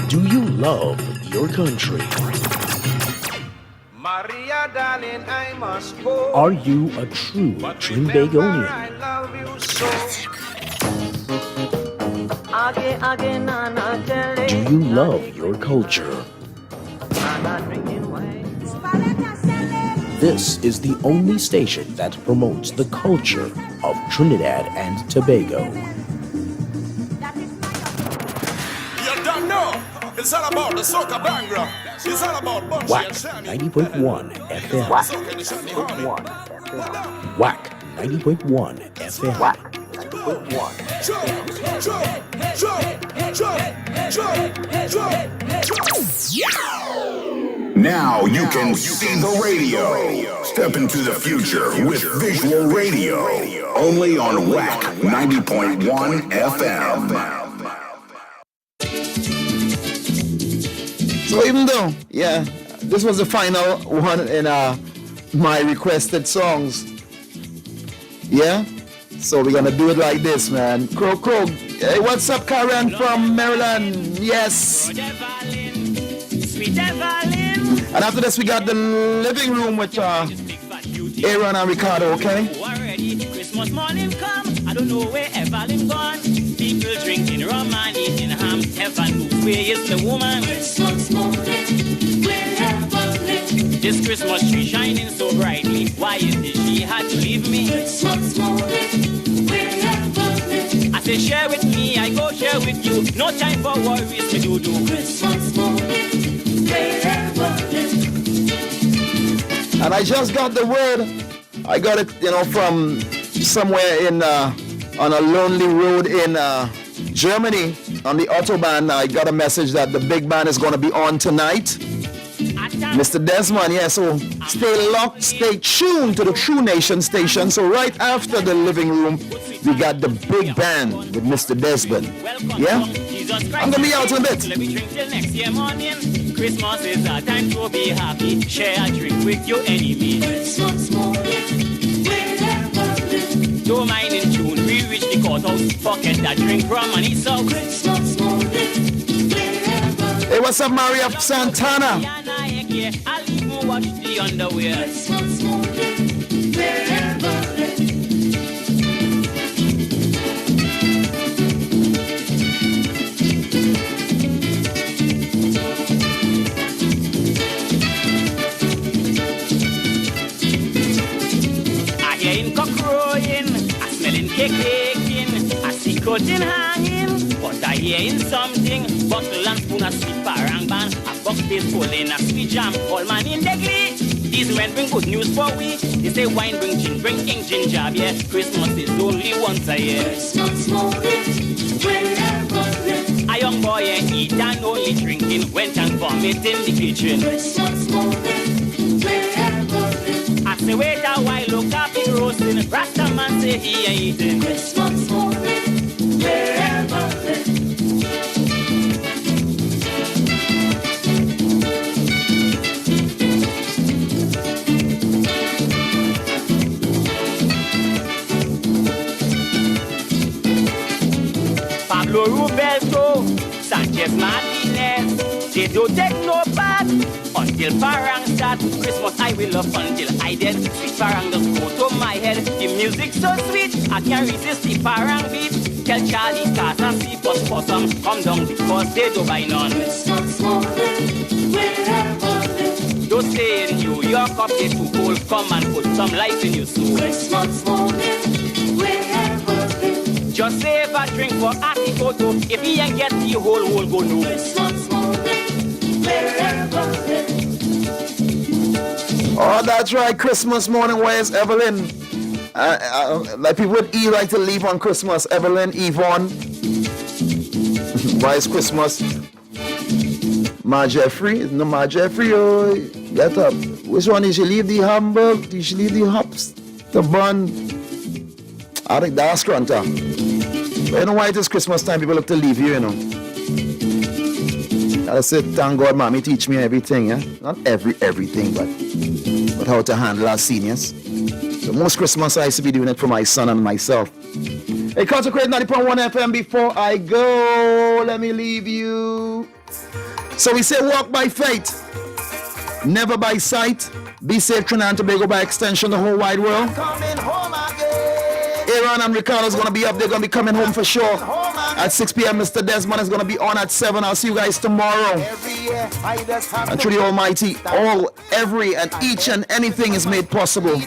Do you love your country? Maria, darling, I must go. Are you a true Trinbagonian? I love you so. Do you love your culture? This is the only station that promotes the culture of Trinidad and Tobago. You don't know. It's all about the soca bangra. It's all about Bunchy Whack and Shani. 90.1 FM. Whack 90.1 FM. Jump, jump, jump, jump, jump, jump. Now you can see the radio. Step into the future with visual radio. Only on WAC 90.1 FM. So even though, this was the final one in my requested songs. Yeah? So we're gonna do it like this, man. Crow. Hey, what's up, Karen from Maryland? Yes. And after this, we got the living room with Aaron and Ricardo, okay? Christmas morning come, I don't know where Evelyn gone. People drinking rum and eating ham. Heaven knows where is the woman. Christmas morning, where Evelyn? This Christmas tree shining so brightly. Why is it she had to leave me? Christmas morning, where Evelyn? I say share with me, I go share with you. No time for worries, me do. Christmas morning, where Evelyn? And I just got the word. I got it, from somewhere in on a lonely road in Germany on the Autobahn. I got a message that the big band is going to be on tonight. Mr. Desmond, so stay locked, stay tuned to the True Nation station. So right after the living room, we got the big band with Mr. Desmond. Yeah? I'm going to be out in a bit. Let me drink till next year morning. Christmas is a time to be happy. Share a drink with your enemy. Christmas morning, don't mind in June, we reach the courthouse. Forget that drink rum and eat so. Christmas morning, hey, what's up, Maria Santana? I'll even watch the underwear. Christmas morning, I hear him cock crowing, I smell him caking, I see curtain hanging, but I hear him something. Bottle and spoon, a sweet parang ban, a box baseball in a sweet jam, all man in the glee. These men bring good news for we. They say wine bring gin, bring ink ginger beer. Christmas is only once a year. Christmas morning, a young boy ain't eat and only drinking, went and vomit in the kitchen. Christmas morning, I say wait a while, look up in roasting. Rasta man say he ain't eating. Christmas morning, wherever. Pablo Roberto, Sanchez Martinez, they don't take no bath until Parang start. Christmas I will love until I dead. Sweet Parang just go to my head. The music so sweet, I can't resist the Parang beat. Tell Charlie Cast and see Possum come down because they don't buy none. Christmas morning, wherever. Don't stay in New York up there too cold. Come and put some life in your soul. Christmas morning, wherever. Just save a drink for Aki Koto. If he ain't get the whole go no. Christmas morning, wherever. Oh, that's right. Christmas morning. Where's Evelyn? Like people with E like to leave on Christmas. Evelyn, Yvonne. Why is Christmas? Ma Jeffrey? No, Ma Jeffrey. Oh, get up. Which one did she leave? The Hamburg? Did she leave the hops? The bun? I think that's Scrunta. But you know why it is Christmas time? People have to leave you, I say, thank God, mommy teach me everything, yeah? Not everything, but how to handle our seniors. So most Christmas I used to be doing it for my son and myself. Hey, Consecrate 90.1 FM. Before I go, let me leave you. So we say walk by faith, never by sight. Be safe, Trinidad and Tobago, by extension, the whole wide world. Coming home again. Aaron and Ricardo's going to be up. They're going to be coming home for sure. At 6 p.m., Mr. Desmond is going to be on at 7. I'll see you guys tomorrow. Every year, I just have And through the Almighty, every and each and anything is made possible.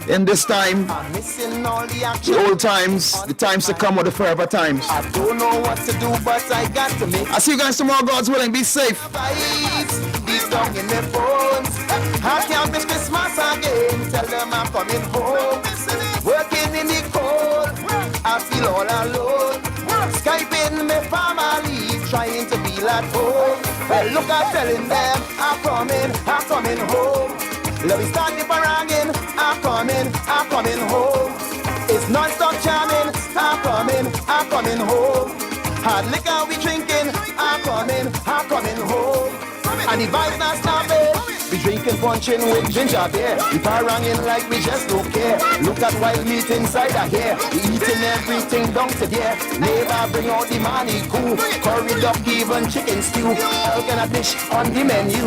In this time, I'm missing all the action. the old times, the times to come, or the forever times. I don't know what to do, but I got to make I'll see you guys tomorrow, God's willing. Be safe. vibes. Deep down in my bones, I can't miss Christmas again. Tell them I'm coming home. Working in the cold, I feel all alone. Skyping my family, trying to be at home. Well, look, I'm telling them I'm coming home. Let me start the barangin. I'm coming home. It's non-stop jamming. I'm coming home. Hard liquor we drinking. I'm coming home. And the vibes not stopping. We drinking punching with ginger beer. We paranging like we just don't care. Look at wild meat inside of here. We eating everything down to there. Neighbor bring out the money cool. Curry duck, even chicken stew. All kind of dish on the menu.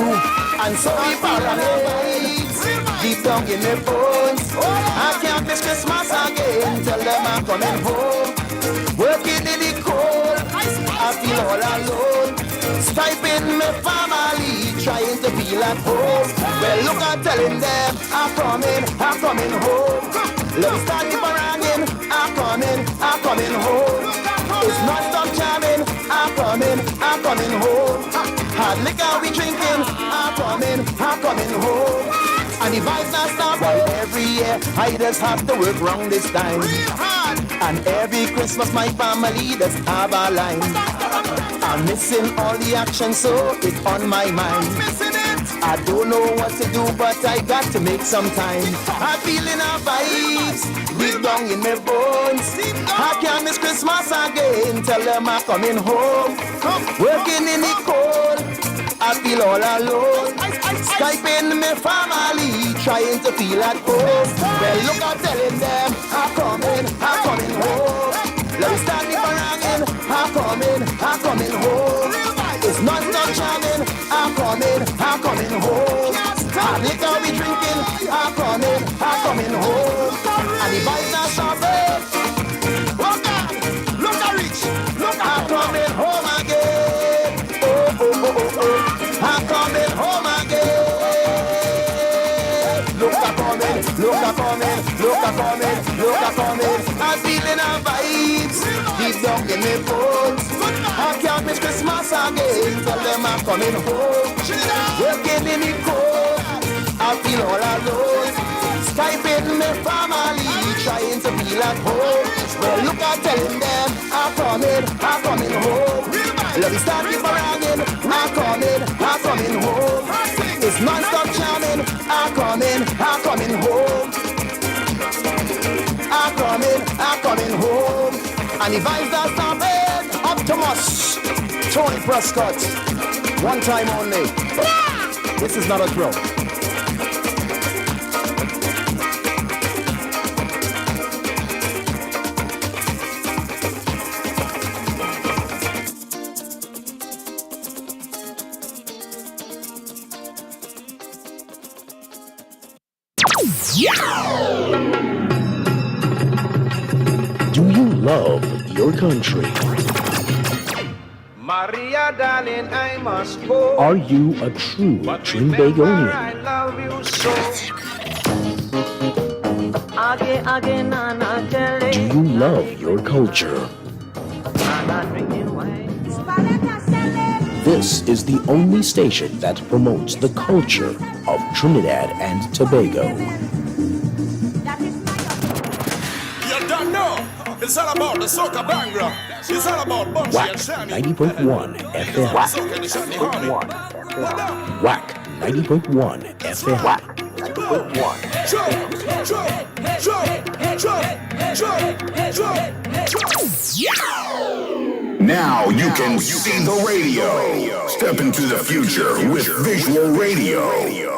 And so we paranging deep down in my bones. I can't miss Christmas again. Tell them I'm coming home. Working in the cold, I feel all alone. Skyping my family, trying to feel at home. Well, look, I'm telling them I'm coming home. Let me start the barangin. I'm coming home. It's not stop jamming. I'm coming home. Hard liquor we drinking. I'm coming home. And the vibes not stop. Why every year I just have to work wrong this time. And every Christmas my family does have a line. I'm missing all the action, so it's on my mind. I don't know what to do, but I got to make some time. I'm feeling a vibes deep down in my bones. I can't miss Christmas again. Tell them I'm coming home. Working in the cold, I feel all alone. Skyping my family, trying to feel at home. Well, look, I'm telling them I'm coming home. Let me start the barangin. I'm coming home. It's non-stop jamming. I'm coming home. Hard liquor we drinking. I'm coming home. And the vibes are stopping. Look at Rich. I'm coming home again. Oh. I'm coming home again. Look at coming. I'm feeling a vibes deep down in my bones. I can't miss Christmas again. Tell them I'm coming home. Working in the cold, I feel all alone. Skyping my family, trying to feel at home. Well, look, I'm telling them I'm coming home. Let me start the barangin. I'm coming home. It's non-stop jamming. I'm coming home. I'm coming home. And the vibes that stopping. Optimus, Tony Prescott. One time only. This is not a throw. Do you love your country? Maria, darling, I must go. Are you a true Remember, Trinbagonian? I love you so. Do you love your culture? This is the only station that promotes the culture of Trinidad and Tobago. You don't know. It's all about the soca bangra. It's all about Bunchy Whack and Shani. 90.1 FM. Whack 90.1 FM. Now you can see the radio. Step into the future with visual radio.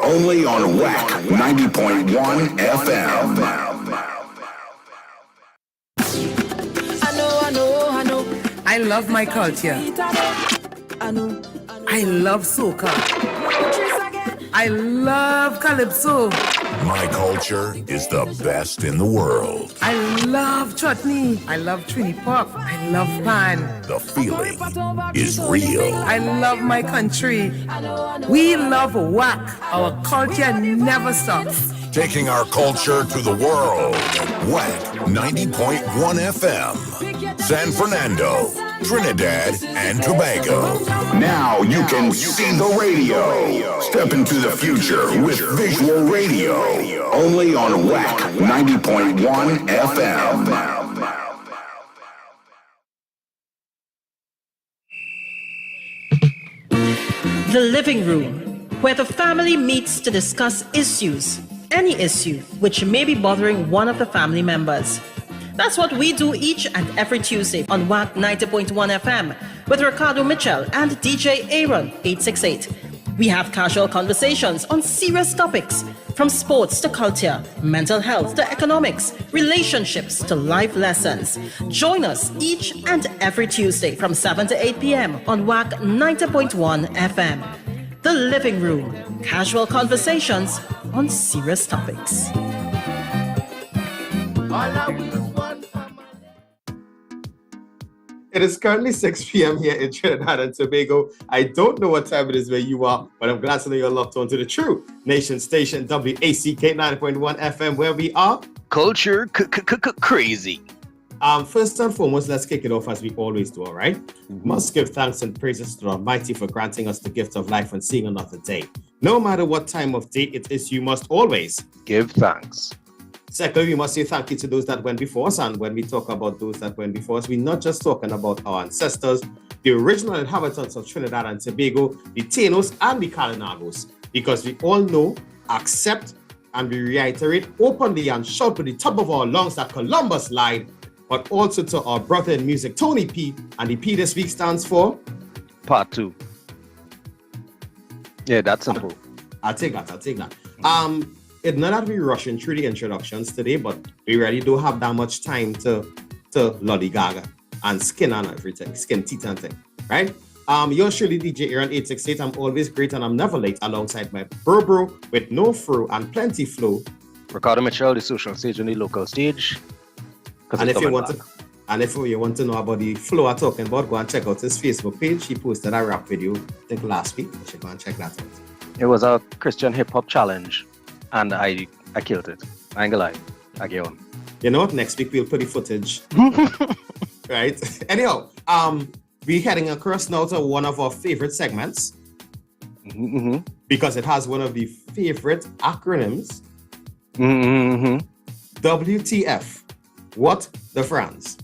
Only on WAC 90.1 FM. I love my culture. I love soca. I love calypso. My culture is the best in the world. I love chutney. I love trini pop. I love pan. The feeling is real. I love my country. We love WAC. Our culture never stops. Taking our culture to the world. WAC 90.1 FM. San Fernando, Trinidad and Tobago. Now you can see the radio. Step into the future with visual radio. Only on WAC 90.1 FM. The living room, where the family meets to discuss issues, any issue which may be bothering one of the family members. That's what we do each and every Tuesday on WAC 90.1 FM with Ricardo Mitchell and DJ Aaron 868. We have casual conversations on serious topics, from sports to culture, mental health to economics, relationships to life lessons. Join us each and every Tuesday from 7 to 8 p.m. on WAC 90.1 FM. The Living Room, casual conversations on serious topics. It is currently 6 p.m. here in Trinidad and Tobago. I don't know what time it is where you are, but I'm glad to know you're locked onto the True Nation Station, WACK 90.1 FM, where we are culture crazy. First and foremost, let's kick it off as we always do, all right? Must give thanks and praises to the Almighty for granting us the gift of life and seeing another day. No matter what time of day it is, you must always give thanks. Secondly, we must say thank you to those that went before us. And when we talk about those that went before us, we're not just talking about our ancestors, the original inhabitants of Trinidad and Tobago, the Tainos and the Kalinagos, because we all know, accept, and we reiterate openly and shout to the top of our lungs that Columbus lied, but also to our brother in music, Tony P. And the P this week stands for? Part 2. Yeah, that's simple. I'll take that. It's not that we're rushing through the introductions today, but we really don't have that much time to lollygaga and skin and everything, skin teeth and thing, right? Yours truly, DJ Aaron 868. I'm always great and I'm never late, alongside my bro with no fro and plenty flow. Ricardo Mitchell, the social stage and the local stage. And if you want to know about the flow I'm talking about, go and check out his Facebook page. He posted a rap video, I think last week. You should go and check that out. It was a Christian hip hop challenge. And I killed it. I ain't gonna lie. I get on. You know what? Next week we'll put the footage. Right? Anyhow, we're heading across now to one of our favorite segments. Mm-hmm. Because it has one of the favorite acronyms. Mm-hmm. WTF. What the France?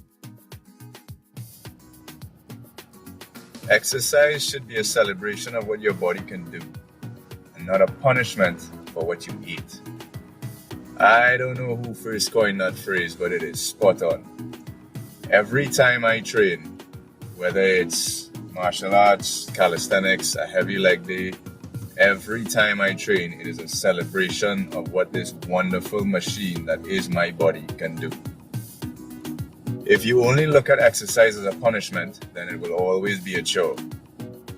Exercise should be a celebration of what your body can do, and not a punishment for what you eat. I don't know who first coined that phrase, but it is spot on. Every time I train, whether it's martial arts, calisthenics, a heavy leg day, every time I train, it is a celebration of what this wonderful machine that is my body can do. If you only look at exercise as a punishment, then it will always be a chore.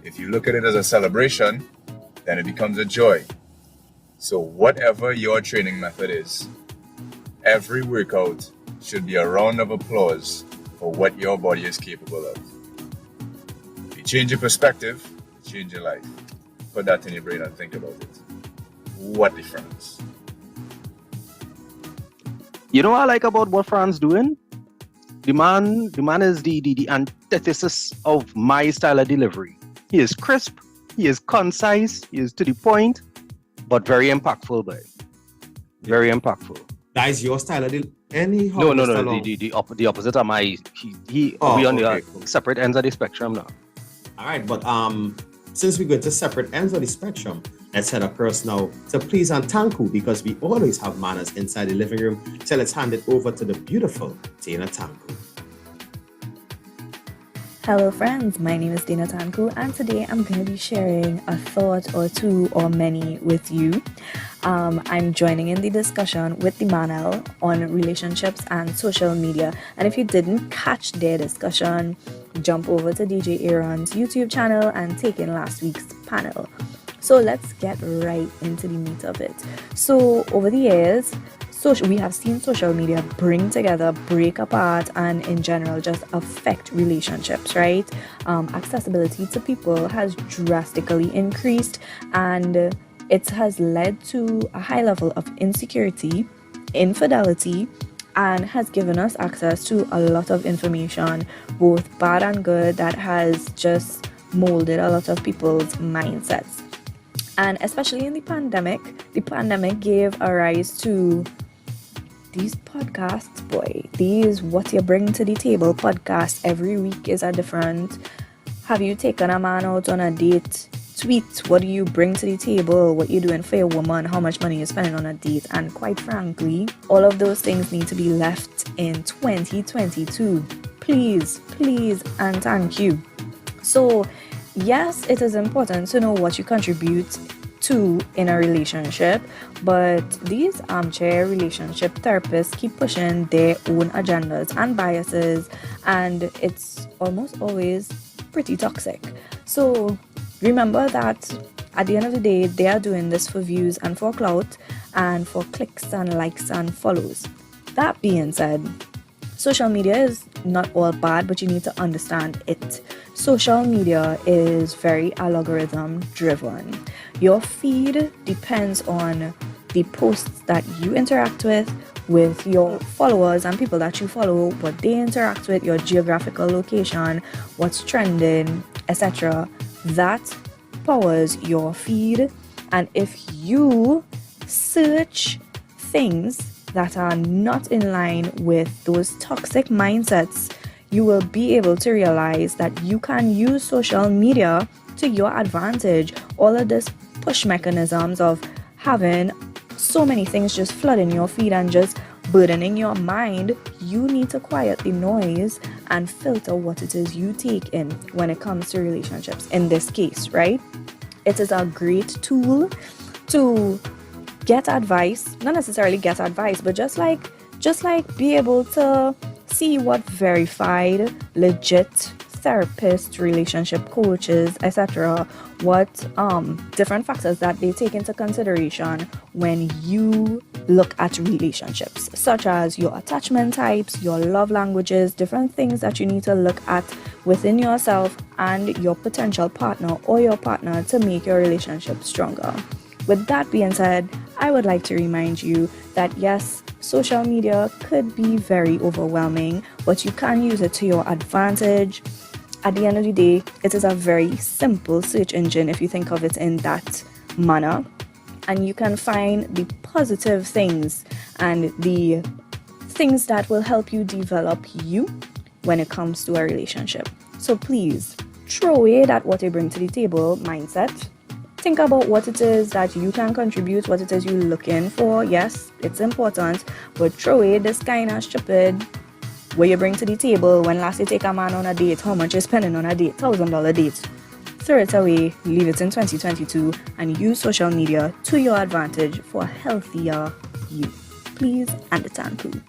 If you look at it as a celebration, then it becomes a joy. So whatever your training method is, every workout should be a round of applause for what your body is capable of. If you change your perspective, you change your life. Put that in your brain and think about it. What difference? You know what I like about what Fran's doing? The man is the antithesis of my style of delivery. He is crisp, he is concise, he is to the point, but very impactful, babe. Very impactful. That is your style of No. The opposite of my. We on the separate ends of the spectrum now. All right, but since we're going to separate ends of the spectrum, let's head across now to Please and Tanku, because we always have manners inside the living room. So let's hand it over to the beautiful Tina Tanku. Hello friends, my name is Dina Tanku and today I'm going to be sharing a thought or two or many with you. I'm joining in the discussion with the Manel on relationships and social media, and if you didn't catch their discussion, jump over to DJ Aaron's YouTube channel and take in last week's panel. So let's get right into the meat of it. So over the years, we have seen social media bring together, break apart, and in general just affect relationships, right? Accessibility to people has drastically increased, and it has led to a high level of insecurity, infidelity, and has given us access to a lot of information, both bad and good, that has just molded a lot of people's mindsets. And especially in the pandemic gave a rise to these podcasts, boy. These What You Bring to the Table podcasts. Every week is a different. Have you taken a man out on a date? Tweet, what do you bring to the table? What you doing for your woman? How much money you're spending on a date? And quite frankly, all of those things need to be left in 2022. Please, and thank you. So, yes, it is important to know what you contribute to in a relationship, but these armchair relationship therapists keep pushing their own agendas and biases, and it's almost always pretty toxic. So remember that at the end of the day, they are doing this for views and for clout and for clicks and likes and follows. That being said, social media is not all bad, but you need to understand it. Social media is very algorithm driven. Your feed depends on the posts that you interact with your followers and people that you follow, what they interact with, your geographical location, what's trending, etc. That powers your feed. And if you search things that are not in line with those toxic mindsets, you will be able to realize that you can use social media to your advantage. All of this push mechanisms of having so many things just flooding your feed and just burdening your mind, you need to quiet the noise and filter what it is you take in when it comes to relationships. In this case, right? It is a great tool to get advice, not necessarily get advice, but just like be able to see what verified, legit therapists, relationship coaches, etc., what different factors that they take into consideration when you look at relationships, such as your attachment types, your love languages, different things that you need to look at within yourself and your potential partner or your partner to make your relationship stronger. With that being said, I would like to remind you that yes, social media could be very overwhelming, but you can use it to your advantage. At the end of the day, it is a very simple search engine if you think of it in that manner. And you can find the positive things and the things that will help you develop you when it comes to a relationship. So please, throw away that what you bring to the table mindset. Think about what it is that you can contribute, what it is you're looking for. Yes, it's important, but throw away this kind of stupid what you bring to the table. When last you take a man on a date, how much you're spending on a date, $1,000 date. Throw it away, leave it in 2022, and use social media to your advantage for a healthier you. Please, and the Tanku.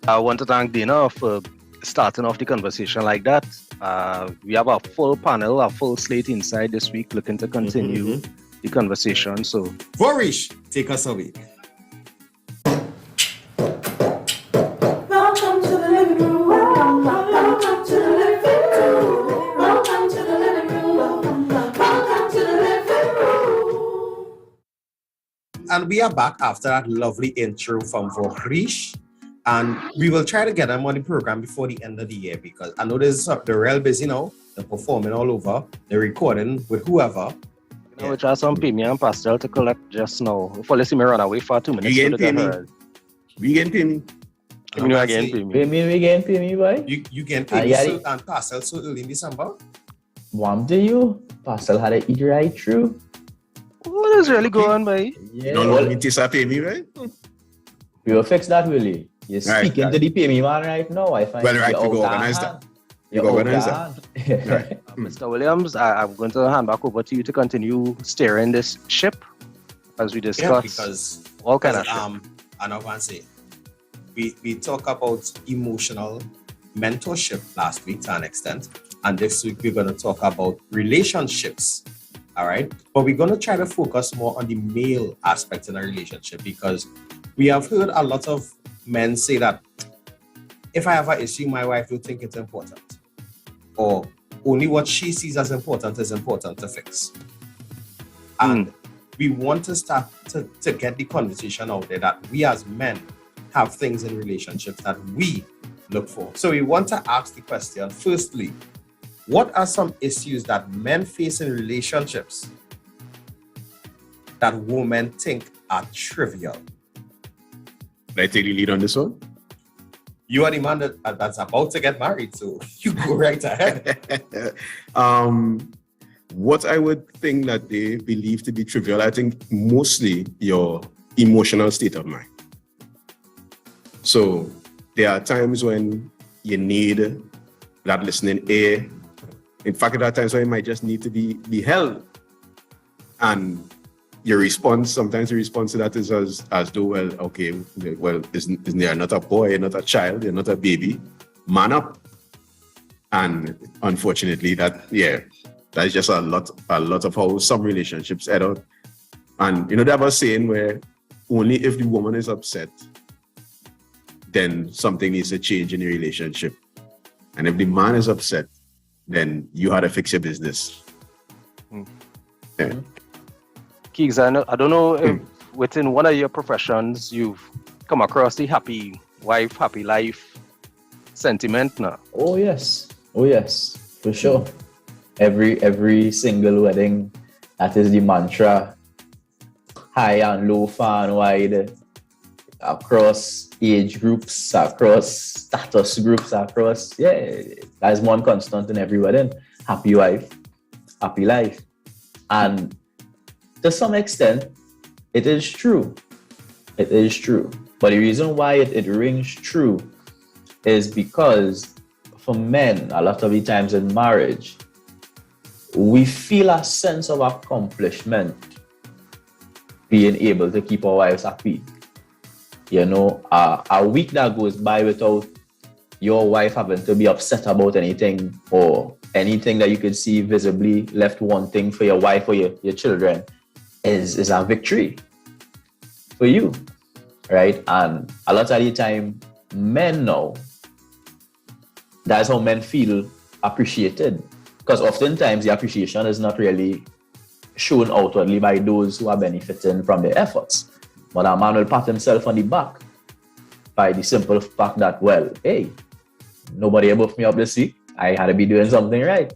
I want to thank Dina for starting off the conversation like that. We have a full panel, a full slate inside this week, looking to continue the conversation. So, Varish, take us away. Welcome to the living room. Welcome to the living room. Welcome to the living room. Welcome to the living room. And we are back after that lovely intro from Varish. And we will try to get them on the program before the end of the year, because I know they're real busy now. They're performing all over. They're recording with whoever. You know, we try some pay me and pastel to collect just now. Before you see me run away for 2 minutes. You getting pay me? We getting pay me? You know again pay me. Pay me, we getting pay me, boy? You can pay me and pastel so early in December? Warm to you? Pastel had to eat right through. What is really going on, boy? Yeah. You don't want me to pay me, right? We will fix that, Willie. You're speaking to the pay me man right now. I find well, right, we go organize that. You're Mr. Williams, I'm going to hand back over to you to continue steering this ship as we discuss because all kind of and I want to say we talk about emotional mentorship last week to an extent, and this week we're going to talk about relationships. All right, but we're going to try to focus more on the male aspect in a relationship, because we have heard a lot of men say that if I have an issue, my wife will think it's important, or only what she sees as important is important to fix. And we want to start to get the conversation out there that we as men have things in relationships that we look for. So we want to ask the question, firstly, what are some issues that men face in relationships that women think are trivial? Can I take the lead on this one? You are the man that's about to get married, so you go right ahead. What I would think that they believe to be trivial, I think mostly your emotional state of mind. So there are times when you need that listening ear. In fact, there are times when you might just need to be held. And your response, sometimes the response to that is as though, well, okay, well, isn't there not a boy, not a child, you're not a baby? Man up. And unfortunately, that is just a lot of how some relationships end out. And you know, there was a saying where only if the woman is upset, then something needs to change in the relationship. And if the man is upset, then you had to fix your business. Yeah. Keeks, I don't know if within one of your professions you've come across the happy wife, happy life sentiment now. Oh yes, for sure. Every single wedding, that is the mantra. High and low, far and wide, across age groups, across status groups, that's one constant in every wedding. Happy wife, happy life. And to some extent, it is true. But the reason why it rings true is because for men, a lot of the times in marriage, we feel a sense of accomplishment being able to keep our wives happy. You know, a week that goes by without your wife having to be upset about anything, or anything that you could see visibly left wanting for your wife or your children, is a victory for you, right? And a lot of the time, men know that's how men feel appreciated, because oftentimes the appreciation is not really shown outwardly by those who are benefiting from their efforts, but a man will pat himself on the back by the simple fact that, well, hey, nobody above me up this week, I had to be doing something right.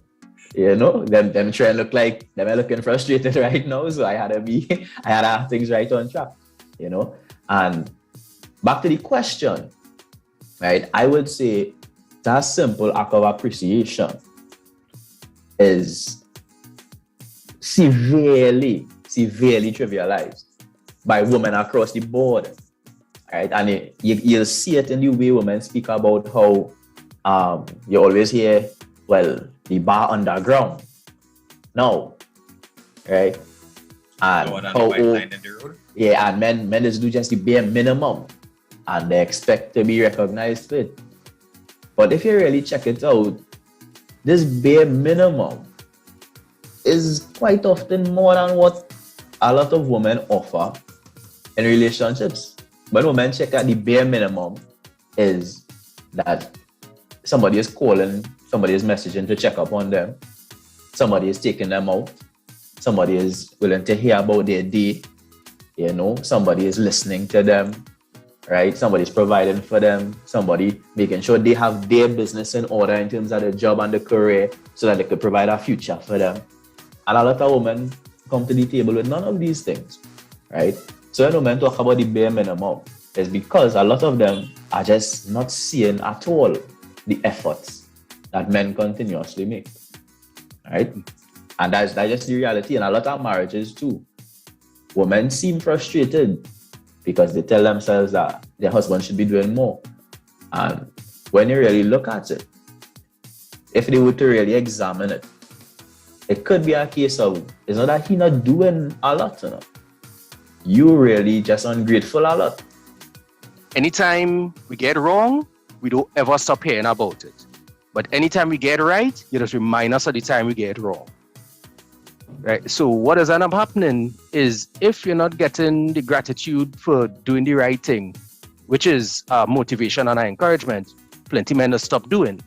You know, them trying to look like them are looking frustrated right now, so I had to have things right on track, you know. And back to the question, right? I would say that simple act of appreciation is severely trivialized by women across the board, right? And you'll see it in the way women speak about how you always hear, well, the bar underground. No. Right? And and men just do just the bare minimum and they expect to be recognized for it. But if you really check it out, this bare minimum is quite often more than what a lot of women offer in relationships. When women check out the bare minimum is that somebody is calling, somebody is messaging to check up on them, somebody is taking them out, somebody is willing to hear about their day, you know, somebody is listening to them, right? Somebody is providing for them, somebody making sure they have their business in order in terms of their job and their career so that they could provide a future for them. And a lot of women come to the table with none of these things, right? So when women talk about the bare minimum, it's because a lot of them are just not seeing at all the efforts that men continuously make, right? And that's just the reality. And a lot of marriages too, women seem frustrated because they tell themselves that their husband should be doing more. And when you really look at it, if they were to really examine it, it could be a case of, it's not that he not doing a lot, you know. You really just ungrateful a lot. Anytime we get wrong, we don't ever stop hearing about it. But anytime we get right, you just remind us of the time we get wrong. Right? So what does end up happening is if you're not getting the gratitude for doing the right thing, which is motivation and encouragement, plenty men will stop doing.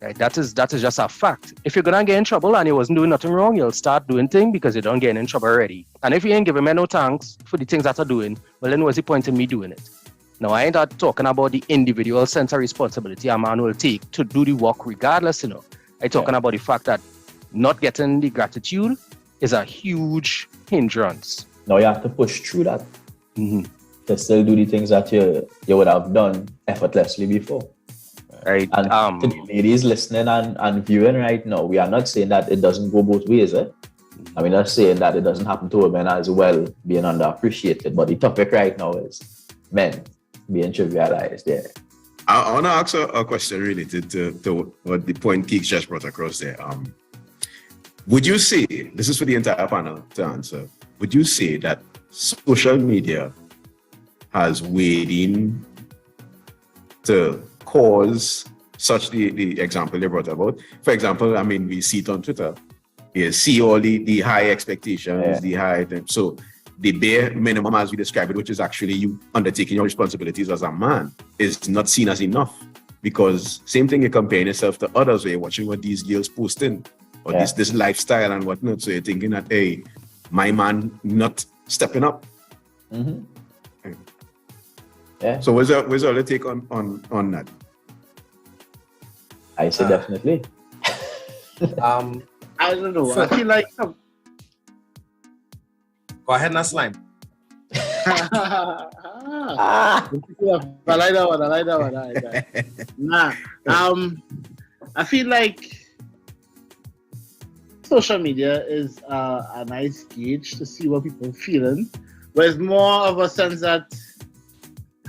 Right? That is just a fact. If you're gonna get in trouble and you wasn't doing nothing wrong, you'll start doing things because you don't get in trouble already. And if you ain't giving me no thanks for the things that are doing, well then what's the point in me doing it? Now I ain't talking about the individual sense of responsibility a man will take to do the work regardless, you know. I'm talking about the fact that not getting the gratitude is a huge hindrance. Now you have to push through that. Mm-hmm. To still do the things that you would have done effortlessly before. Right. And to the ladies listening and viewing right now, we are not saying that it doesn't go both ways. I mean, not saying that it doesn't happen to women as well, being underappreciated. But the topic right now is men being trivialized there. I want to ask a question related to what the point Keeks just brought across there. Would you say, this is for the entire panel to answer, would you say that social media has weighed in to cause such the example they brought about? For example, I mean, we see it on Twitter. You see all the high expectations, the high things. So the bare minimum, as we describe it, which is actually you undertaking your responsibilities as a man, is not seen as enough. Because same thing, you're comparing yourself to others, where you're watching what these girls posting, or this lifestyle and whatnot. So you're thinking that, hey, my man not stepping up. Mm-hmm. Yeah. So where's your take on that? I say definitely. I don't know. I feel like go ahead, Naslime. I like that one. Nah. I feel like social media is a nice gauge to see what people are feeling, but it's more of a sense that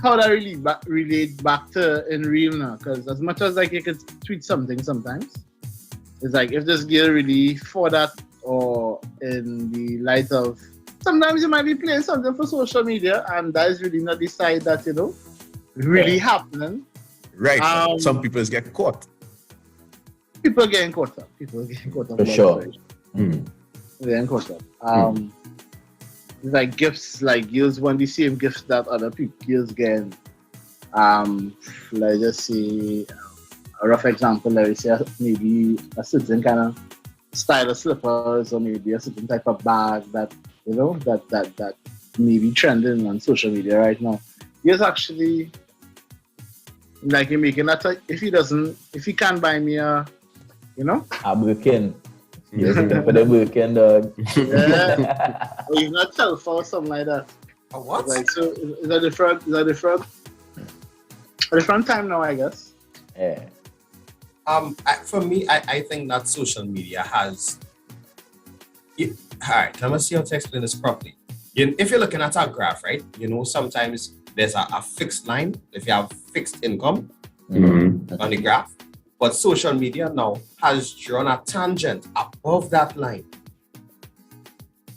how that really relate back to in real now. Because as much as like you could tweet something sometimes, it's like if this girl really for that, or in the light of sometimes you might be playing something for social media and that is really not the side that, you know, really happening. Right. Some people get caught. People getting caught up. For sure. Getting caught up. It's like gifts, like girls want the same gifts that other girls get. Like just say a rough example, like we say maybe a certain kind of style of slippers, or maybe a certain type of bag that, you know, that may be trending on social media right now. Yes, actually, like you're making that, if he can't buy me a, you know, a Birkin. Yes, for the Birkin, dog. Yeah. Or he's not self or something like that. A what? Like, so is that different time now, I guess. Yeah. For me, I think that social media has. All right, let me see how to explain this properly. If you're looking at a graph, right, you know, sometimes there's a fixed line if you have fixed income on the graph. But social media now has drawn a tangent above that line,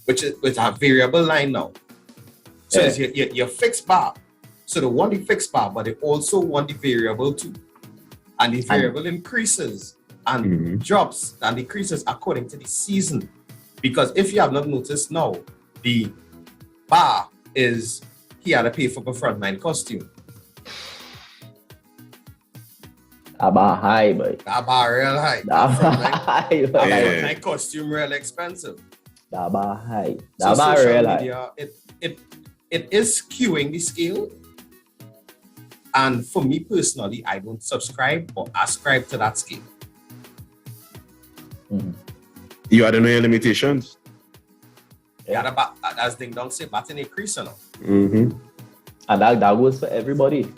which is with a variable line now. So it's your fixed bar. So they want the fixed bar, but they also want the variable too. And the variable increases and drops and decreases according to the season. Because if you have not noticed now, the bar is he had to pay for the frontline costume. A bar high, boy. A bar real high. Frontline costume real expensive. A bar high. So social media, it is skewing the scale. And for me personally, I don't subscribe or ascribe to that scale. You had to know your limitations. Yeah, as Ding Dong say, but in increase, you know. And that goes for everybody.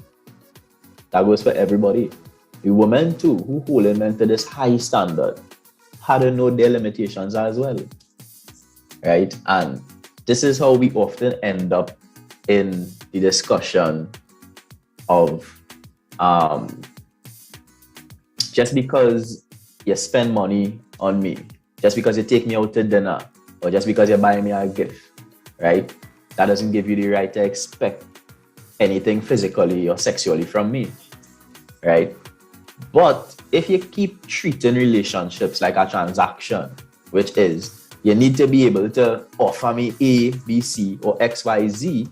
That goes for everybody. The women too, who hold men to this high standard, had to know their limitations as well. Right? And this is how we often end up in the discussion of just because you spend money on me, just because you take me out to dinner, or just because you buy me a gift, right? That doesn't give you the right to expect anything physically or sexually from me, right? But if you keep treating relationships like a transaction, which is you need to be able to offer me A, B, C, or X, Y, Z,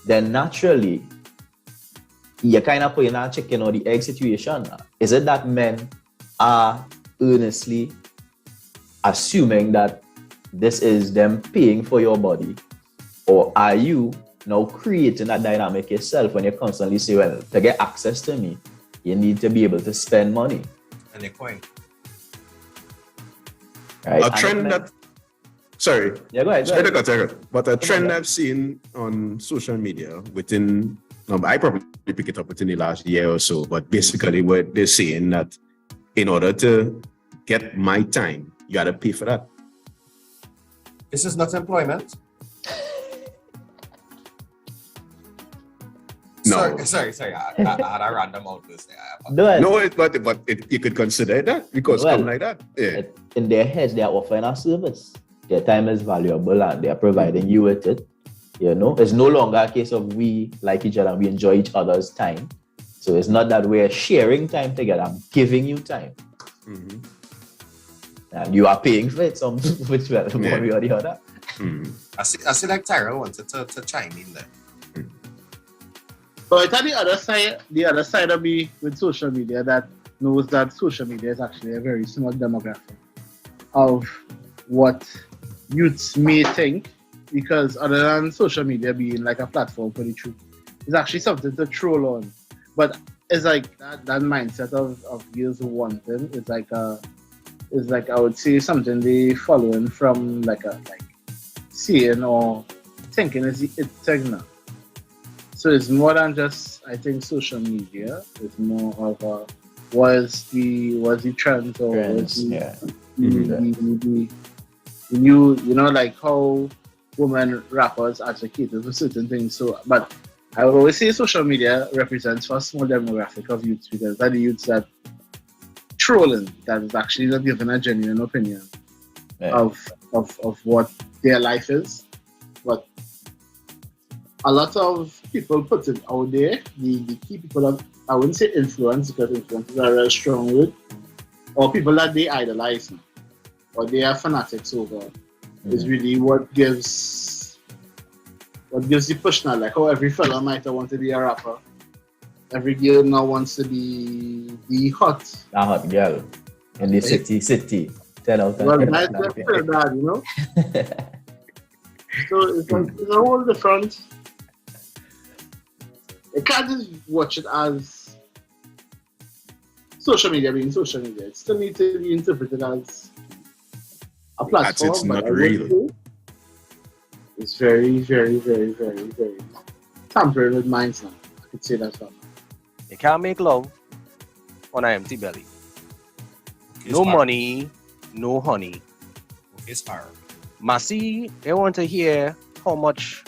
then naturally you're kind of putting a chicken or the egg situation. Is it that men are earnestly assuming that this is them paying for your body, or are you now creating that dynamic yourself when you constantly say, well, to get access to me, you need to be able to spend money? And the coin. Right? A trend that, sorry. Yeah, go ahead. But a trend I've seen on social media within, I probably pick it up within the last year or so, but basically what they're saying that in order to get my time, you gotta pay for that. This is not employment. No. Sorry. I had a random outburst there. No, but you could consider that because something like that. Yeah. In their heads, they are offering a service. Their time is valuable and they are providing you with it. You know, it's no longer a case of we like each other and we enjoy each other's time. So it's not that we're sharing time together. I'm giving you time. Mm-hmm. And you are paying for it, some which one way or the other. Mm-hmm. I see like Tyrell wanted to chime in there. But it's on the other side of me with social media that knows that social media is actually a very small demographic of what youths may think, because other than social media being like a platform for the truth, it's actually something to troll on. But it's like that mindset of girls wanting is like I would say something they following from like seeing or thinking is it signal. So it's more than just, I think, social media. It's more of a was the trends or was the new, you know, like how women rappers advocated for certain things. So, but I would always say social media represents for a small demographic of youths, because that the youths that trolling that is actually not giving a genuine opinion of what their life is. But a lot of people put it out there. The key people that I wouldn't say influence, because influence is a very strong word, or people that they idolize now, or they are fanatics over, is really what gives the push now. Like how every fella might want to be a rapper, every girl now wants to be the hot girl in the city. 10 out of 10. Well, nice to feel that, you know. So it's a whole different. You can't just watch it as social media being social media. It still needs to be interpreted as a platform. It's but not real. It's very, very, very, very, very tampering with minds now. I could say that. You can't make love on an empty belly. No money, no honey. Okay, Sparrow. Massey, they want to hear how much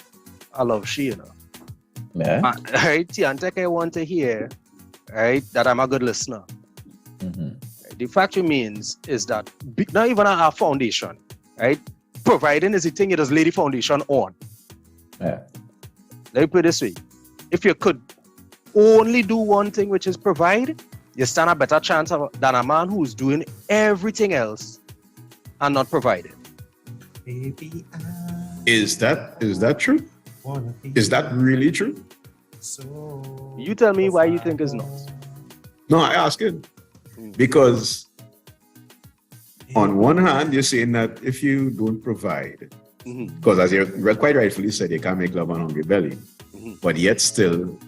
I love she, you know. Yeah. Right? Tianteke want to hear, right, that I'm a good listener. Mm-hmm. The fact remains is that not even our foundation, right? Providing is the thing you just lay the foundation on. Yeah. Let me put it this way. If you could only do one thing, which is provide, you stand a better chance than a man who's doing everything else and not providing. Baby, Is that true? Is that really true? So you tell me why you think it's not. No, I ask it because on one hand, you're saying that if you don't provide, because as you quite rightfully said, you can't make love on hungry belly, but yet still,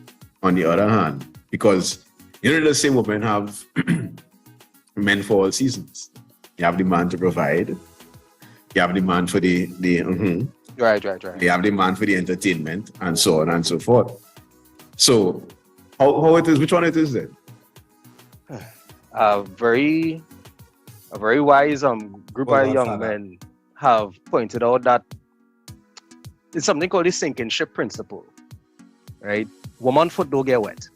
on the other hand, because you know the same women have men for all seasons. You have the man to provide. You have the man for the Right. You have the man for the entertainment and so on and so forth. So, how it is? Which one it is then? A very wise group of young men have pointed out that it's something called the sinking ship principle, right? Woman foot don't get wet.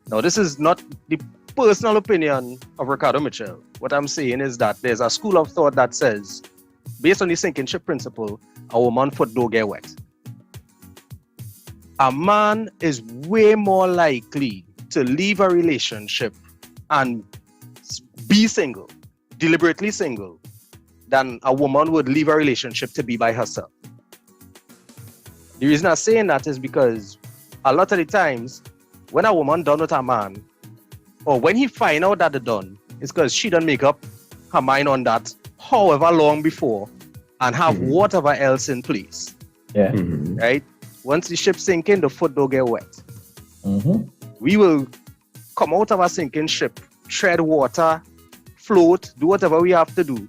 Now, this is not the personal opinion of Ricardo Mitchell, what I'm saying is that there's a school of thought that says, based on the sinking ship principle, a woman's foot don't get wet. A man is way more likely to leave a relationship and be single, deliberately single, than a woman would leave a relationship to be by herself. The reason I'm saying that is because a lot of the times, when a woman done with a man, or when he find out that they're done, it's because she done make up her mind on that however long before and have whatever else in place. Yeah. Right? Once the ship sinking, the foot don't get wet. We will come out of a sinking ship, tread water, float, do whatever we have to do,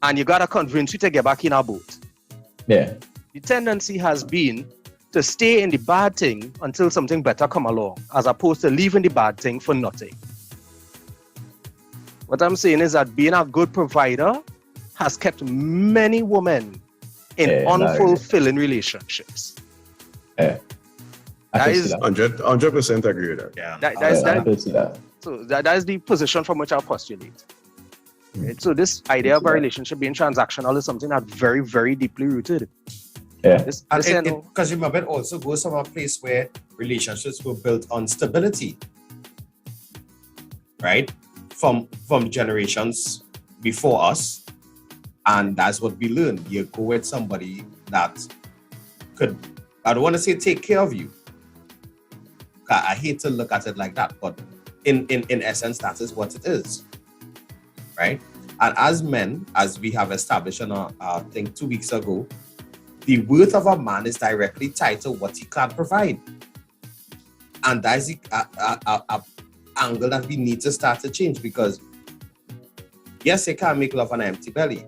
and you gotta convince you to get back in our boat. Yeah. The tendency has been to stay in the bad thing until something better come along, as opposed to leaving the bad thing for nothing. What I'm saying is that being a good provider has kept many women in unfulfilling relationships. Yeah. That is 100% agree with that. Yeah. So that is the position from which I postulate. Right? So this idea of a relationship being transactional is something that's very, very deeply rooted. Yeah. Because remember, it also goes from a place where relationships were built on stability, right? From generations before us, and that's what we learned. You go with somebody that could, I don't want to say take care of you. I hate to look at it like that, but in essence, that is what it is, right? And as men, as we have established on I think 2 weeks ago, the worth of a man is directly tied to what he can provide. And that is the angle that we need to start to change, because yes, you can't make love on an empty belly.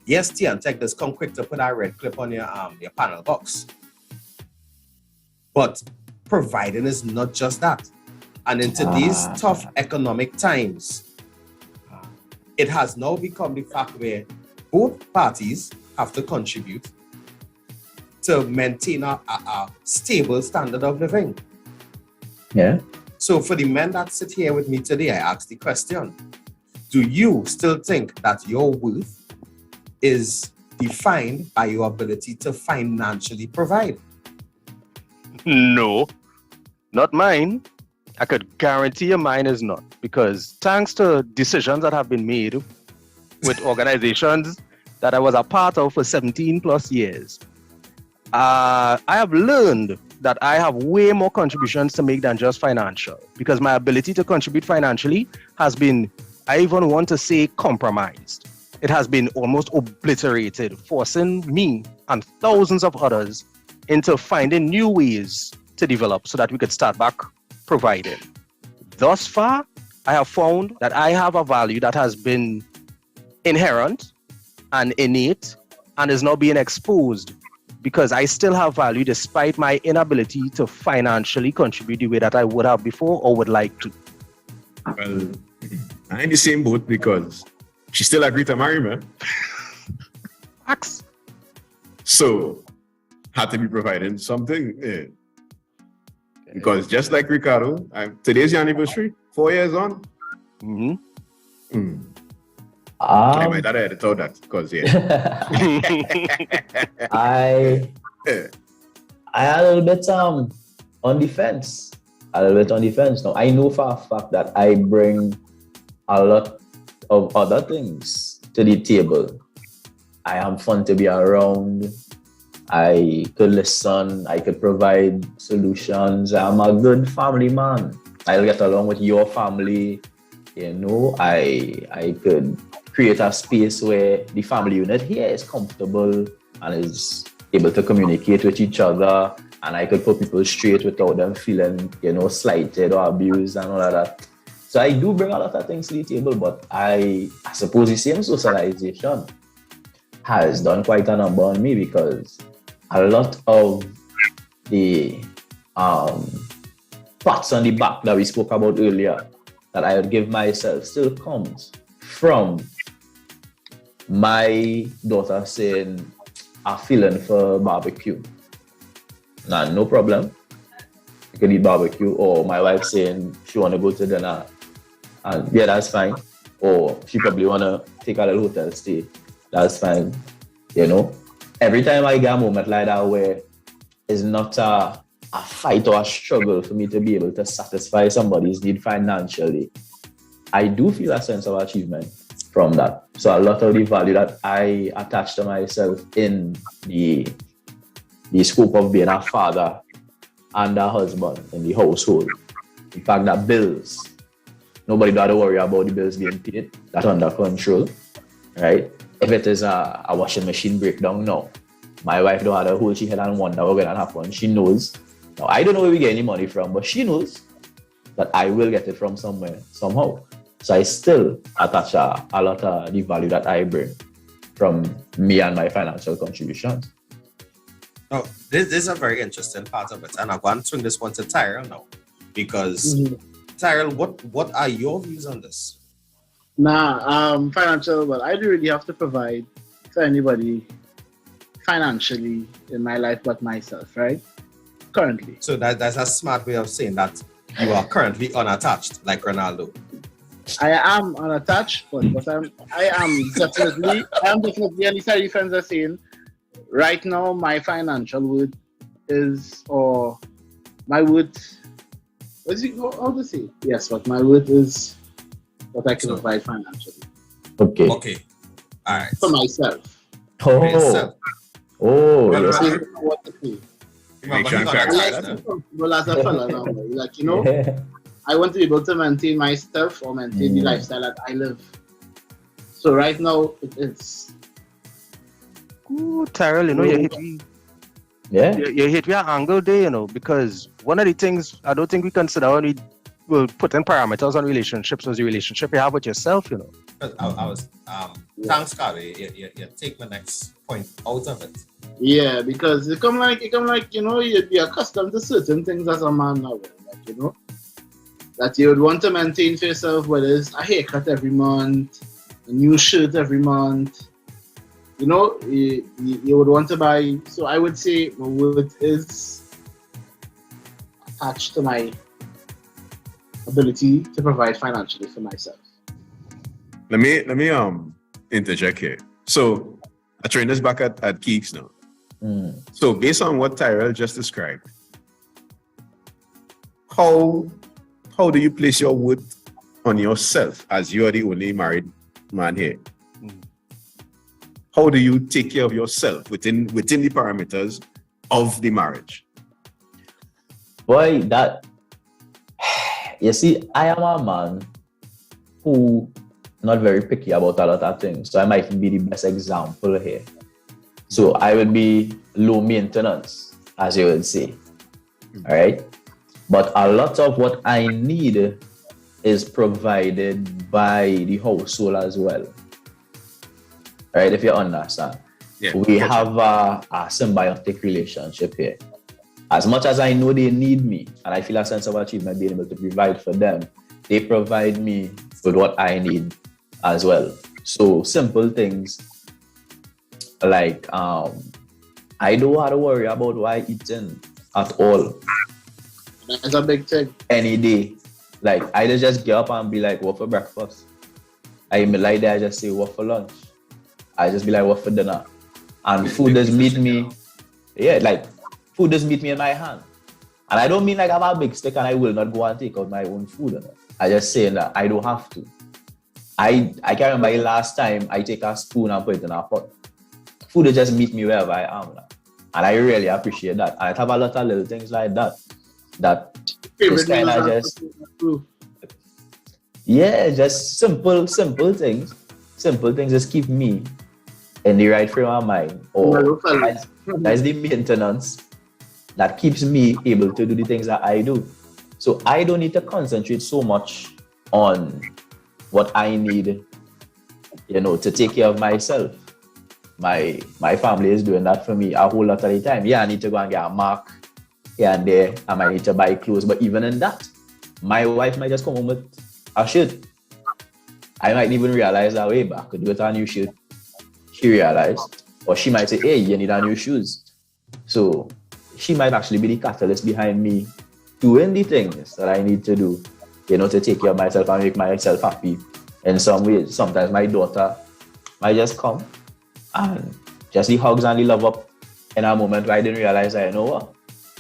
Yes, Tiantec does come quick to put that red clip on your panel box. But providing is not just that. And in today's tough economic times, it has now become the fact where both parties have to contribute to maintain a stable standard of living. Yeah. So for the men that sit here with me today, I ask the question, do you still think that your worth is defined by your ability to financially provide? No, not mine. I could guarantee you mine is not, because thanks to decisions that have been made with organizations that I was a part of for 17 plus years, I have learned that I have way more contributions to make than just financial, because my ability to contribute financially has been, I even want to say, compromised. It has been almost obliterated, forcing me and thousands of others into finding new ways to develop so that we could start back providing. Thus far, I have found that I have a value that has been inherent and innate and is now being exposed, because I still have value despite my inability to financially contribute the way that I would have before or would like to. Well, I'm in the same boat, because she still agreed to marry me. So, had to be providing something. Yeah. Because just like Ricardo, today's your anniversary, 4 years on. I might have had to tell that, because I had a little bit on the fence. Now, I know for a fact that I bring a lot of other things to the table. I am fun to be around. I could listen. I could provide solutions. I'm a good family man. I'll get along with your family. You know, I could create a space where the family unit here is comfortable and is able to communicate with each other, and I could put people straight without them feeling, slighted or abused and all of that. So I do bring a lot of things to the table, but I suppose the same socialization has done quite a number on me, because a lot of the pats on the back that we spoke about earlier that I would give myself still comes from my daughter saying, "I'm feeling for barbecue." Nah, no problem. we could eat barbecue, or my wife saying she want to go to dinner, and yeah, that's fine. Or she probably want to take a little hotel stay, that's fine. You know, every time I get a moment like that where it's not a fight or a struggle for me to be able to satisfy somebody's need financially, I do feel a sense of achievement from that. So a lot of the value that I attach to myself in the scope of being a father and a husband in the household. In fact, that bills, nobody got to worry about the bills being paid. That's under control, right? If it is a washing machine breakdown, no. My wife don't have to hold her head and wonder what's going to happen. She knows. Now, I don't know where we get any money from, but she knows that I will get it from somewhere, somehow. So I still attach a lot of the value that I bring from me and my financial contributions. Oh, this is a very interesting part of it. And I'm going to turn this one to Tyrell now. Because, Tyrell, what are your views on this? Financial, well, I don't really have to provide for anybody financially in my life but myself, right? Currently. So that's a smart way of saying that you are currently unattached, like Ronaldo. I am unattached, but I am definitely on the side of friends are saying right now my financial worth is, or my worth, what's it, how to say? Yes, but my worth is what I can provide financially. Okay. Okay. All right. For myself. Oh. For yourself. Oh. Well, Yes. I don't know what to say. Remember, he got I like attached, to be comfortable as a fella now. Like, you know, Yeah. I want to be able to maintain myself or maintain the lifestyle that I live. So right now, it is. Ooh, Tyrell, you know, you hit me. Yeah. You hit me an angle there, you know, because one of the things I don't think we consider when we will put in parameters on relationships was the relationship you have with yourself, you know. I was, thanks, Carly. You take the next point out of it. Yeah, because it come like, you know, you'd be accustomed to certain things as a man now, like, you know, that you would want to maintain for yourself, whether it's a haircut every month, a new shirt every month, you know, you would want to buy. So I would say my worth is attached to my ability to provide financially for myself. Let me interject here. So I train this back at Keeks now. So based on what Tyrell just described, how do you place your worth on yourself as you are the only married man here? How do you take care of yourself within the parameters of the marriage? Boy, that you see, I am a man who not very picky about a lot of things. So I might be the best example here. So I will be low maintenance, as you would say. All right. But a lot of what I need is provided by the household as well. All right, if you understand. Yeah, we have a symbiotic relationship here. As much as I know they need me, and I feel a sense of achievement being able to provide for them, they provide me with what I need as well. So simple things like I don't have to worry about what I eating at all. That's a big thing. Any day. Like I just get up and be like, what for breakfast? I may lie there, I just say, what for lunch? I just be like, what for dinner? And food does meet me. Yeah, like food does meet me in my hand. And I don't mean like I have a big stick and I will not go and take out my own food. I just say that I don't have to. I can't remember the last time I take a spoon and put it in a pot. Food will just meet me wherever I am. And I really appreciate that. And I have a lot of little things like that. That is kind of just, yeah, just simple things. Simple things just keep me in the right frame of mind. Or that's the maintenance that keeps me able to do the things that I do. So I don't need to concentrate so much on what I need, to take care of myself. My family is doing that for me a whole lot of the time. Yeah, I need to go and get a mark here and there. I might need to buy clothes. But even in that, my wife might just come home with a shirt. I might even realize that way, but I could do it a new shirt. She realized. Or she might say, hey, you need a new shoes. So she might actually be the catalyst behind me doing the things that I need to do, to take care of myself and make myself happy in some ways. Sometimes my daughter might just come and just the hugs and the love up in a moment where I didn't realize that,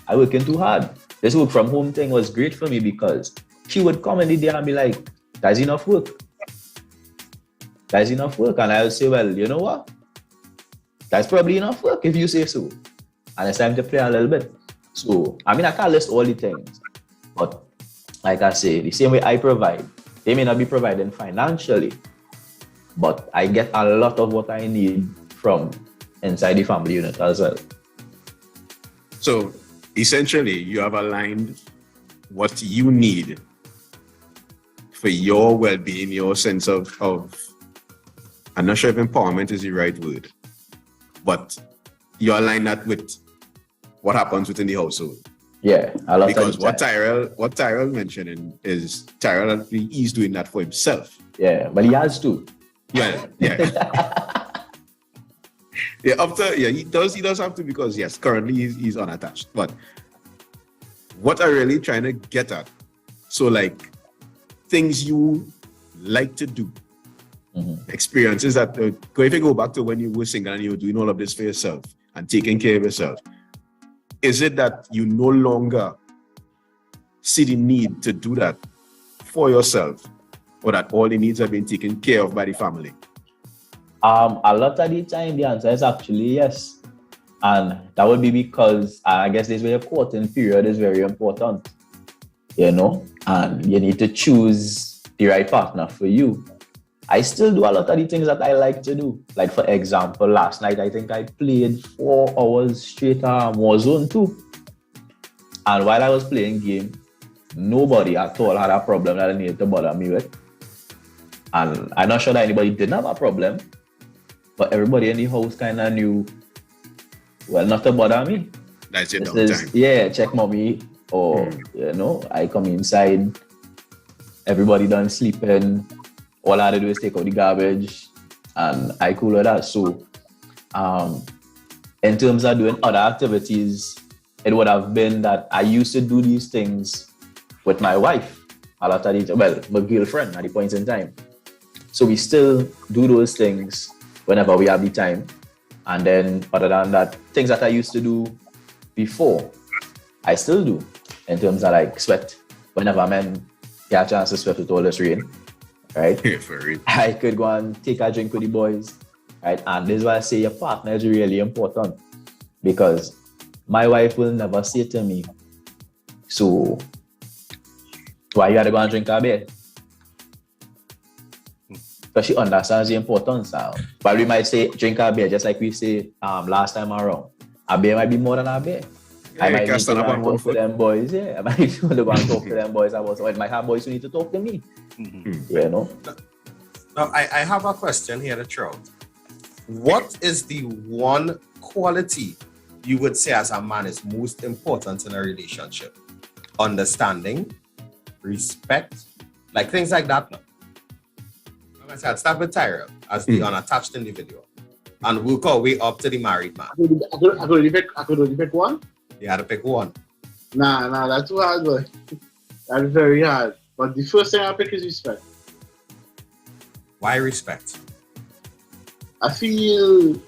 I'm working too hard. This work from home thing was great for me because she would come in the day and be like, that's enough work. That's enough work. And I would say, well, you know what? That's probably enough work if you say so. And it's time to play a little bit. So, I can't list all the things. But like I say, the same way I provide, they may not be providing financially, but I get a lot of what I need from inside the family unit as well. So essentially, you have aligned what you need for your well-being, your sense of I'm not sure if empowerment is the right word, but you align that with what happens within the household. Yeah, a lot because of what Tyrell mentioning is Tyrell actually is doing that for himself. Yeah, but he has to. Yeah. He does have to because yes, currently he's unattached. But what I'm really trying to get at, so like things you like to do, experiences that if you go back to when you were single and you were doing all of this for yourself and taking care of yourself, is it that you no longer see the need to do that for yourself, or that all the needs have been taken care of by the family? A lot of the time, the answer is actually yes. And that would be because I guess this way a courting period is very important, and you need to choose the right partner for you. I still do a lot of the things that I like to do. Like, for example, last night, I think I played 4 hours straight Warzone 2. And while I was playing game, nobody at all had a problem that I needed to bother me with. And I'm not sure that anybody didn't have a problem, but everybody in the house kind of knew, well, not to bother me. That's your downtime. Yeah, check mommy, or, I come inside, everybody done sleeping. All I had to do is take out the garbage, and I cool with that. So, in terms of doing other activities, it would have been that I used to do these things with my wife, a lot of the, my girlfriend at the point in time. So we still do those things whenever we have the time. And then, other than that, things that I used to do before, I still do. In terms of like sweat, whenever men get a chance to sweat with all this rain. Right? Yeah, for real. I could go and take a drink with the boys, right? And this is why I say your partner is really important, because my wife will never say to me, so why you gotta go and drink a beer? Because she understands the importance now. But we might say drink a beer, just like we say last time around. A beer might be more than a beer. Yeah, I might need to go and one talk to them boys. Yeah, I might need to go and talk to them boys about so it might have boys who need to talk to me. Now, I have a question here to throw out. What is the one quality you would say as a man is most important in a relationship? Understanding, respect, like things like that. Now, like I said, I'd start with Tyrell as the unattached individual and work our way up to the married man. I could only pick one? You had to pick one. Nah, that's too hard, boy. That's very hard. But the first thing I pick is respect. Why respect? I feel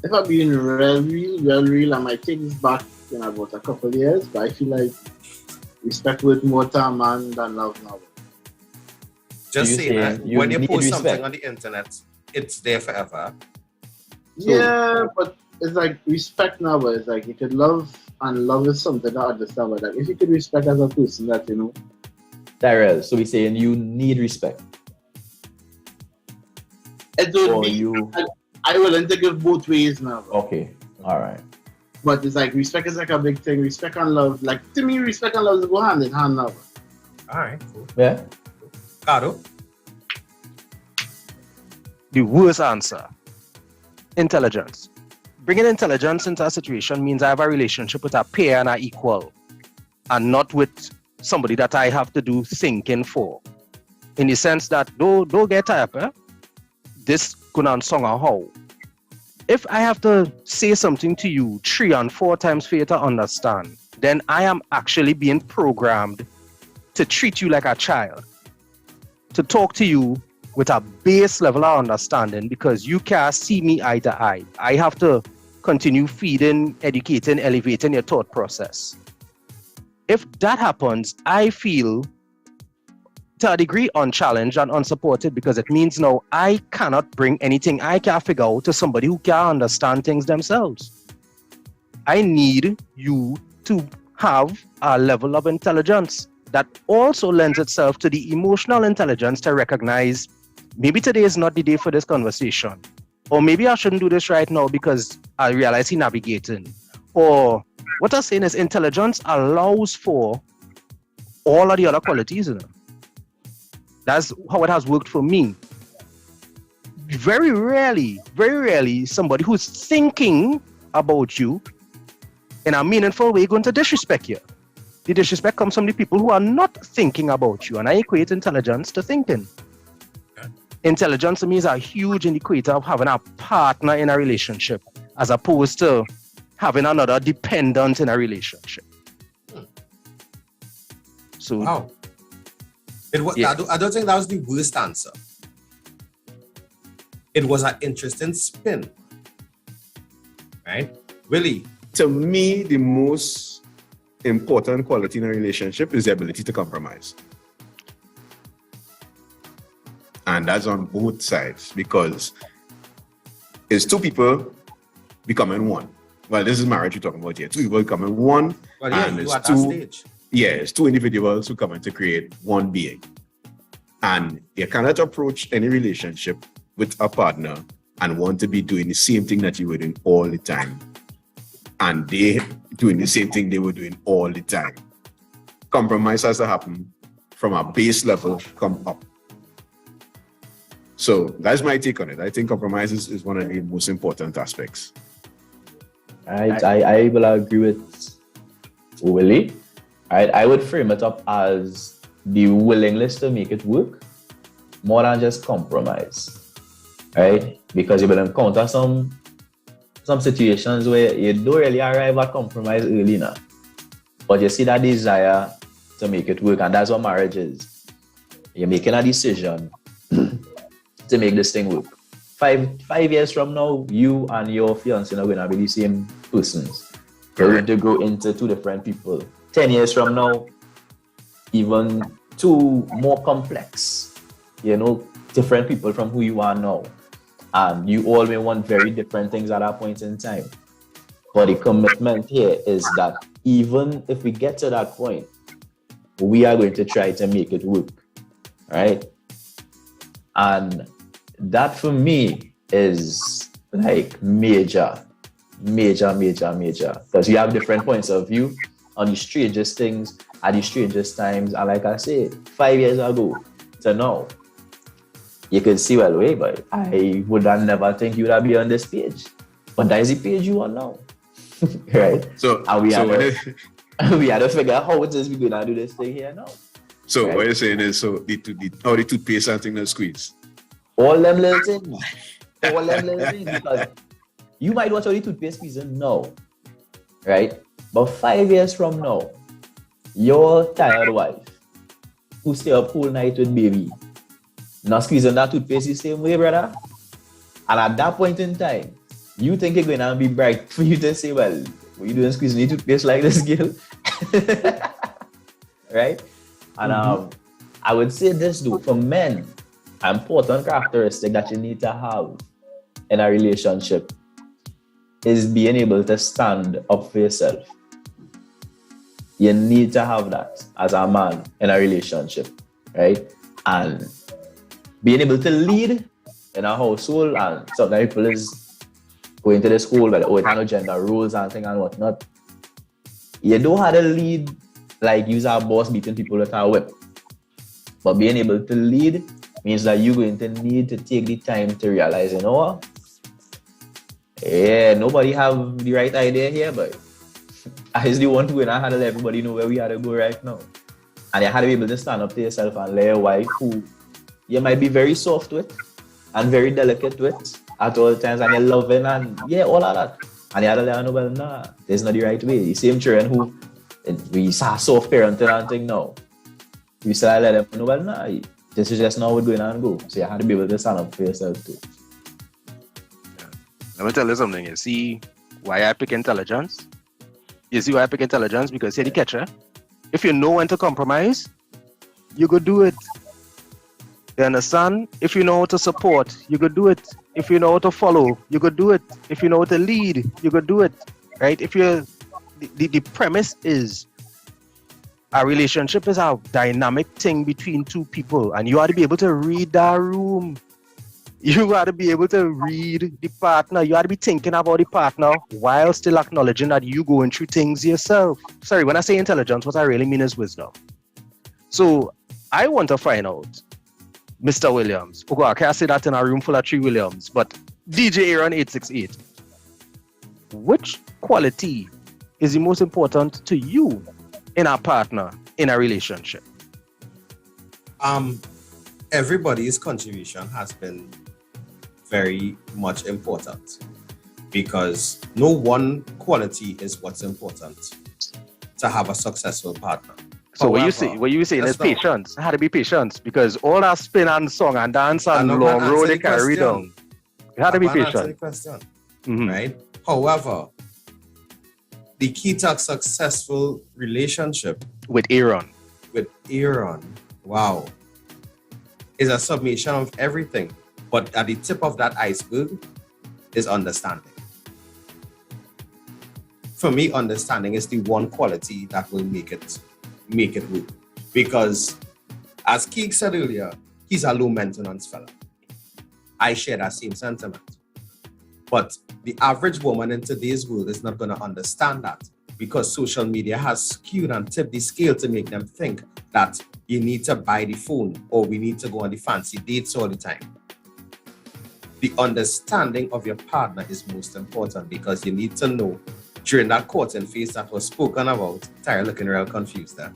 if I'm being real, I might take this back in about a couple of years, but I feel like respect worth more to a man than love now. Just say that when you post something on the internet, it's there forever. Yeah, but it's like respect now, but it's like you could love, and love is something to understand. But like if you could respect as a person, that Tyrell, so we're saying you need respect. It would be. I willing to give both ways now. Okay, all right. But it's like respect is like a big thing. Respect and love, like to me, respect and love go hand in hand now. All right, cool. Yeah. Caro? The worst answer. Intelligence. Bringing intelligence into a situation means I have a relationship with a peer and an equal, and not with somebody that I have to do thinking for. In the sense that, don't get tired, this couldn't song how. if I have to say something to you 3 and 4 times for you to understand, then I am actually being programmed to treat you like a child, to talk to you with a base level of understanding because you can't see me eye to eye. I have to continue feeding, educating, elevating your thought process. If that happens, I feel to a degree unchallenged and unsupported because it means now I cannot bring anything I can figure out to somebody who can't understand things themselves. I need you to have a level of intelligence that also lends itself to the emotional intelligence to recognize maybe today is not the day for this conversation, or maybe I shouldn't do this right now because I realize he's navigating. Or what I'm saying is intelligence allows for all of the other qualities in it. That's how it has worked for me. Very rarely, somebody who's thinking about you in a meaningful way going to disrespect you. The disrespect comes from the people who are not thinking about you, and I equate intelligence to thinking. Intelligence to me is a huge indicator of having a partner in a relationship as opposed to having another dependent in a relationship. So, wow. Yeah. I don't think that was the worst answer. It was an interesting spin. Right? Willie? To me, the most important quality in a relationship is the ability to compromise. And that's on both sides because it's two people becoming one. Well, this is marriage we're talking about here. Two people becoming one. Well, yeah, and you it's at that stage. Yeah, it's two individuals who come in to create one being. And you cannot approach any relationship with a partner and want to be doing the same thing that you were doing all the time. And they doing the same thing they were doing all the time. Compromise has to happen from a base level, come up. So that's my take on it. I think compromise is one of the most important aspects. I will agree with Willie. I would frame it up as the willingness to make it work more than just compromise, right? Because you will encounter some situations where you don't really arrive at compromise early now, but you see that desire to make it work, and that's what marriage is. You're making a decision to make this thing work. Five years from now, you and your fiancé are going to be the same persons. You're going to grow into two different people. 10 years from now, even two more complex, different people from who you are now. And you all may want very different things at that point in time. But the commitment here is that even if we get to that point, we are going to try to make it work, right? And that for me is like major. Because you have different points of view on the strangest things at the strangest times. And like I said, 5 years ago to now, you could see, well, wait, but I would have never think you would have been on this page. But that is the page you are now. Right? So, and we had to figure out how it is we're going to do this thing here now. So right? what you're saying is, how the toothpaste and thing that squeeze? All them little things. Because you might watch all the toothpaste squeezing now, right? But 5 years from now, your tired wife who stay up whole night with baby, not squeezing that toothpaste the same way, brother. And at that point in time, you think it's going to be bright for you to say, well, what you doing squeezing the toothpaste like this, girl? Right? And I would say this though, for men, an important characteristic that you need to have in a relationship is being able to stand up for yourself. You need to have that as a man in a relationship, right? And being able to lead in a household, and sometimes people is going to the school, but it has gender roles and things and whatnot. You don't have to lead like you're a boss beating people with a whip. But being able to lead means that you're going to need to take the time to realize, you know what? Yeah, nobody have the right idea here, but I was the one who and I had to let everybody know where we had to go right now. And you had to be able to stand up to yourself and let your wife, who you might be very soft with and very delicate with, at all times and you're loving and yeah, all of that. And the other lady, well, nah, this is not the right way. The same children who we saw soft parenting and thing now. We still let them know, well, nah, this is just not what's going on and go. So you have to be able to stand up for yourself too. Let me tell you something. You see why I pick intelligence? You see why I pick intelligence? Because you're the catcher. If you know when to compromise, you go do it. You understand? If you know how to support, you go do it. If you know how to follow, you go do it. If you know how to lead, you go do it. Right? If you're the premise is a relationship is a dynamic thing between two people, and you ought to be able to read that room. You ought to be able to read the partner. You ought to be thinking about the partner while still acknowledging that you going through things yourself. Sorry, when I say intelligence, what I really mean is wisdom. So I want to find out, Mr. Williams. Okay, I can't say that in a room full of 3 Williams, but DJ Aaron 868. Which quality is the most important to you in a partner, in a relationship? Everybody's contribution has been very much important because no one quality is what's important to have a successful partner. So what you saying is patience. It had to be patience because all that spin and song and dance and long road they carry down. It had to be patient. Right? However, the key to a successful relationship with Aaron, wow, is a summation of everything. But at the tip of that iceberg is understanding. For me, understanding is the one quality that will make it work. Because as Keek said earlier, he's a low maintenance fella. I share that same sentiment. But the average woman in today's world is not going to understand that because social media has skewed and tipped the scale to make them think that you need to buy the phone or we need to go on the fancy dates all the time. The understanding of your partner is most important because you need to know during that courting phase that was spoken about. Tyra looking real confused there.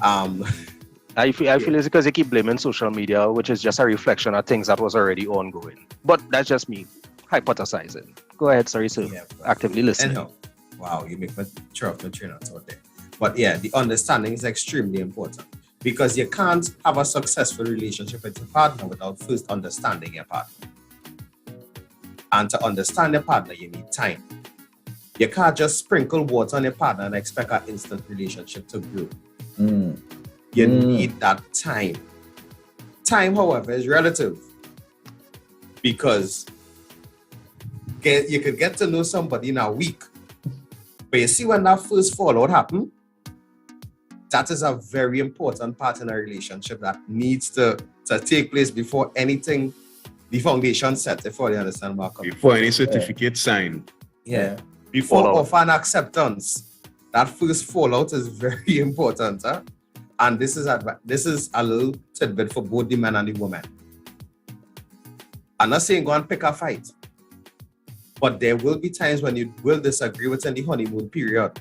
I feel it's because they keep blaming social media, which is just a reflection of things that was already ongoing. But that's just me hypothesizing. Go ahead, sorry, sir. Yeah, actively listening. Anyhow, wow, you make me throw off the train out there. But yeah, the understanding is extremely important because you can't have a successful relationship with your partner without first understanding your partner. And to understand your partner, you need time. You can't just sprinkle water on your partner and expect an instant relationship to grow. You need that time. Time, however, is relative because you could get to know somebody in a week. But you see when that first fallout happened, that is a very important part in a relationship that needs to take place before anything, the foundation set, before you understand what comes. Before any certificate signed. Yeah. Before offer and acceptance, that first fallout is very important. Huh? And this is a little tidbit for both the man and the woman. I'm not saying go and pick a fight. But there will be times when you will disagree within the honeymoon period.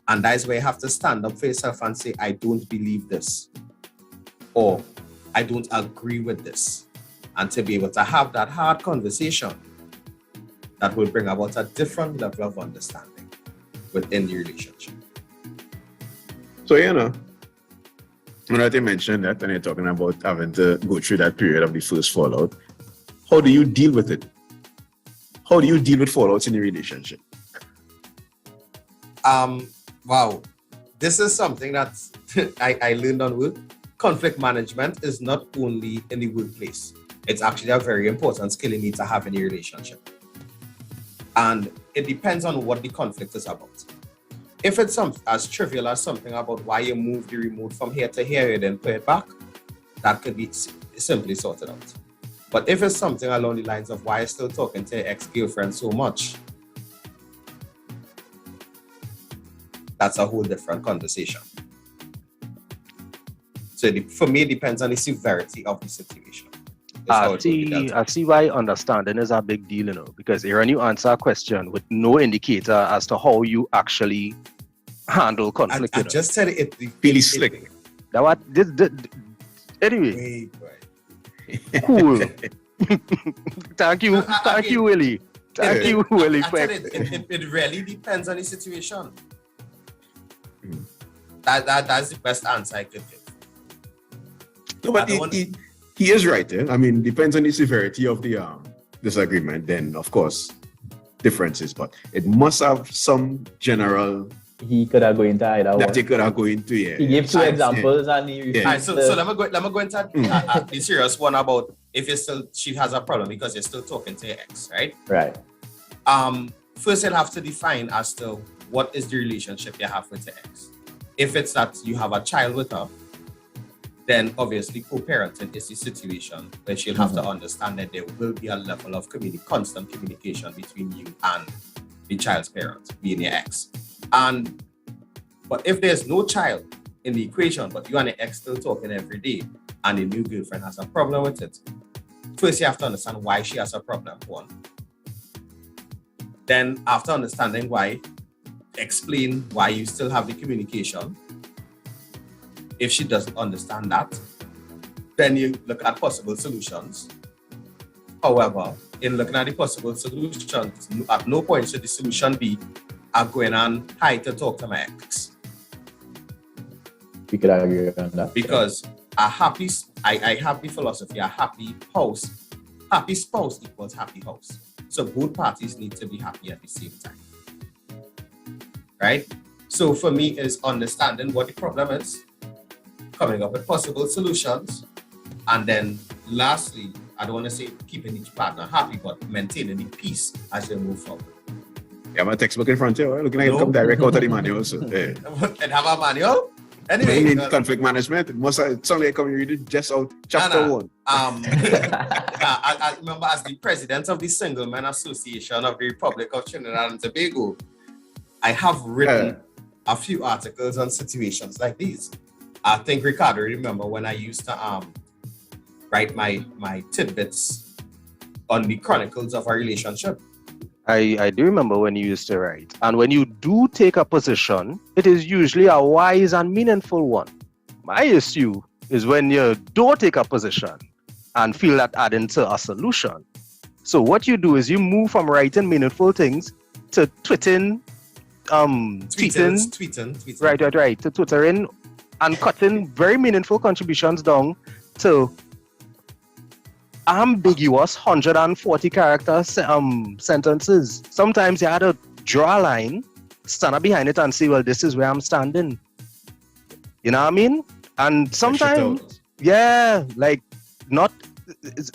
And that is where you have to stand up for yourself and say, I don't believe this. Or I don't agree with this. And to be able to have that hard conversation that will bring about a different level of understanding within the relationship. So, when I mentioned that and you're talking about having to go through that period of the first fallout, how do you deal with it? How do you deal with fallouts in your relationship? Wow. This is something that I learned on work. Conflict management is not only in the workplace. It's actually a very important skill you need to have in your relationship. And it depends on what the conflict is about. If it's as trivial as something about why you move the remote from here to here and then put it back, that could be simply sorted out. But if it's something along the lines of why you're still talking to your ex-girlfriend so much, that's a whole different conversation. So for me, it depends on the severity of the situation. I see why understanding is a big deal, because Aaron, you answer a question with no indicator as to how you actually handle conflict. I just said it really slick. Anyway, cool. Thank you, Willie. Thank you, Willie. It really depends on the situation. That's the best answer I could give. No, but he is right. I mean, depends on the severity of the disagreement. Then, of course, differences. But it must have some general. He could have go into either one. That he could have go into, yeah. He gave two examples and he All right, so let me go into the serious one about if she has a problem because you're still talking to your ex, right? Right. First you'll have to define as to what is the relationship you have with your ex. If it's that you have a child with her, then obviously co-parenting is the situation where she'll have to understand that there will be a level of constant communication between you and the child's parent, being your ex. But if there's no child in the equation, but you and the ex still talking every day, and the new girlfriend has a problem with it, first you have to understand why she has a problem, one. Then after understanding why, explain why you still have the communication. If she doesn't understand that, then you look at possible solutions. However, in looking at the possible solutions, at no point should the solution be, I'm going on high to talk to my ex. We could agree on that. Because I have the philosophy, a happy spouse equals happy house. So both parties need to be happy at the same time. Right? So for me, it's understanding what the problem is, coming up with possible solutions, and then lastly, I don't want to say keeping each partner happy, but maintaining the peace as they move forward. You have a textbook in front of you, looking like it come direct out of the manual. So, yeah. And have a manual? Anyway, in conflict management, it must sound like you read it just out chapter 1. I remember as the president of the Single Men Association of the Republic of Trinidad and Tobago, I have written a few articles on situations like these. I think Ricardo remember when I used to write my tidbits on the chronicles of a relationship. I do remember when you used to write. And when you do take a position, it is usually a wise and meaningful one. My issue is when you don't take a position and feel that adding to a solution. So what you do is you move from writing meaningful things to tweeting. Right, to twittering and cutting very meaningful contributions down to ambiguous 140 character sentences. Sometimes you had to draw a line, stand up behind it and say, well, this is where I'm standing. You know what I mean? And sometimes,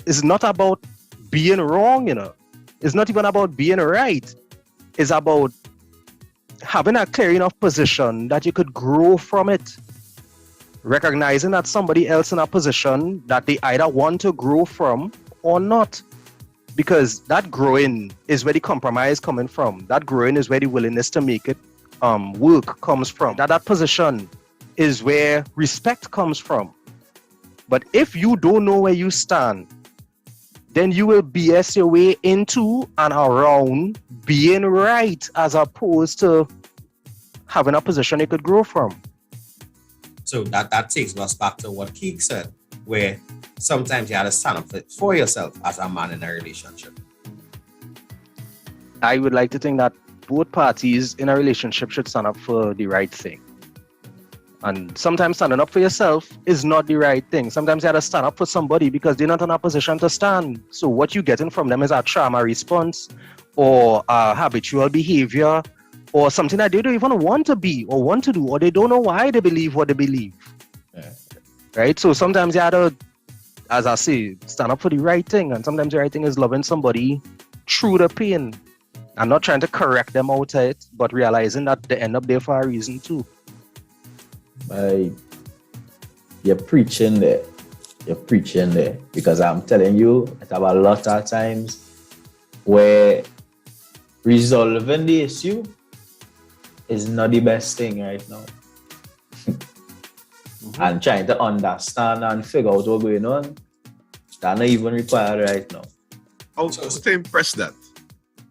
it's not about being wrong, you know. It's not even about being right. It's about having a clear enough position that you could grow from it. Recognizing that somebody else in a position that they either want to grow from or not. Because that growing is where the compromise coming from. That growing is where the willingness to make it work comes from. That position is where respect comes from. But if you don't know where you stand, then you will BS your way into and around being right as opposed to having a position you could grow from. So that takes us back to what Keek said, where sometimes you have to stand up for yourself as a man in a relationship. I would like to think that both parties in a relationship should stand up for the right thing. And sometimes standing up for yourself is not the right thing. Sometimes you have to stand up for somebody because they're not in a position to stand. So what you're getting from them is a trauma response or a habitual behavior or something that they don't even want to be or want to do, or they don't know why they believe what they believe. Yeah. Right? So sometimes you have to, as I say, stand up for the right thing. And sometimes the right thing is loving somebody through the pain and not trying to correct them out of it, but realizing that they end up there for a reason too. You're preaching there. Because I'm telling you, I have a lot of times where resolving the issue is not the best thing right now. And trying to understand and figure out what's going on, that's not even required right now. How to impress that?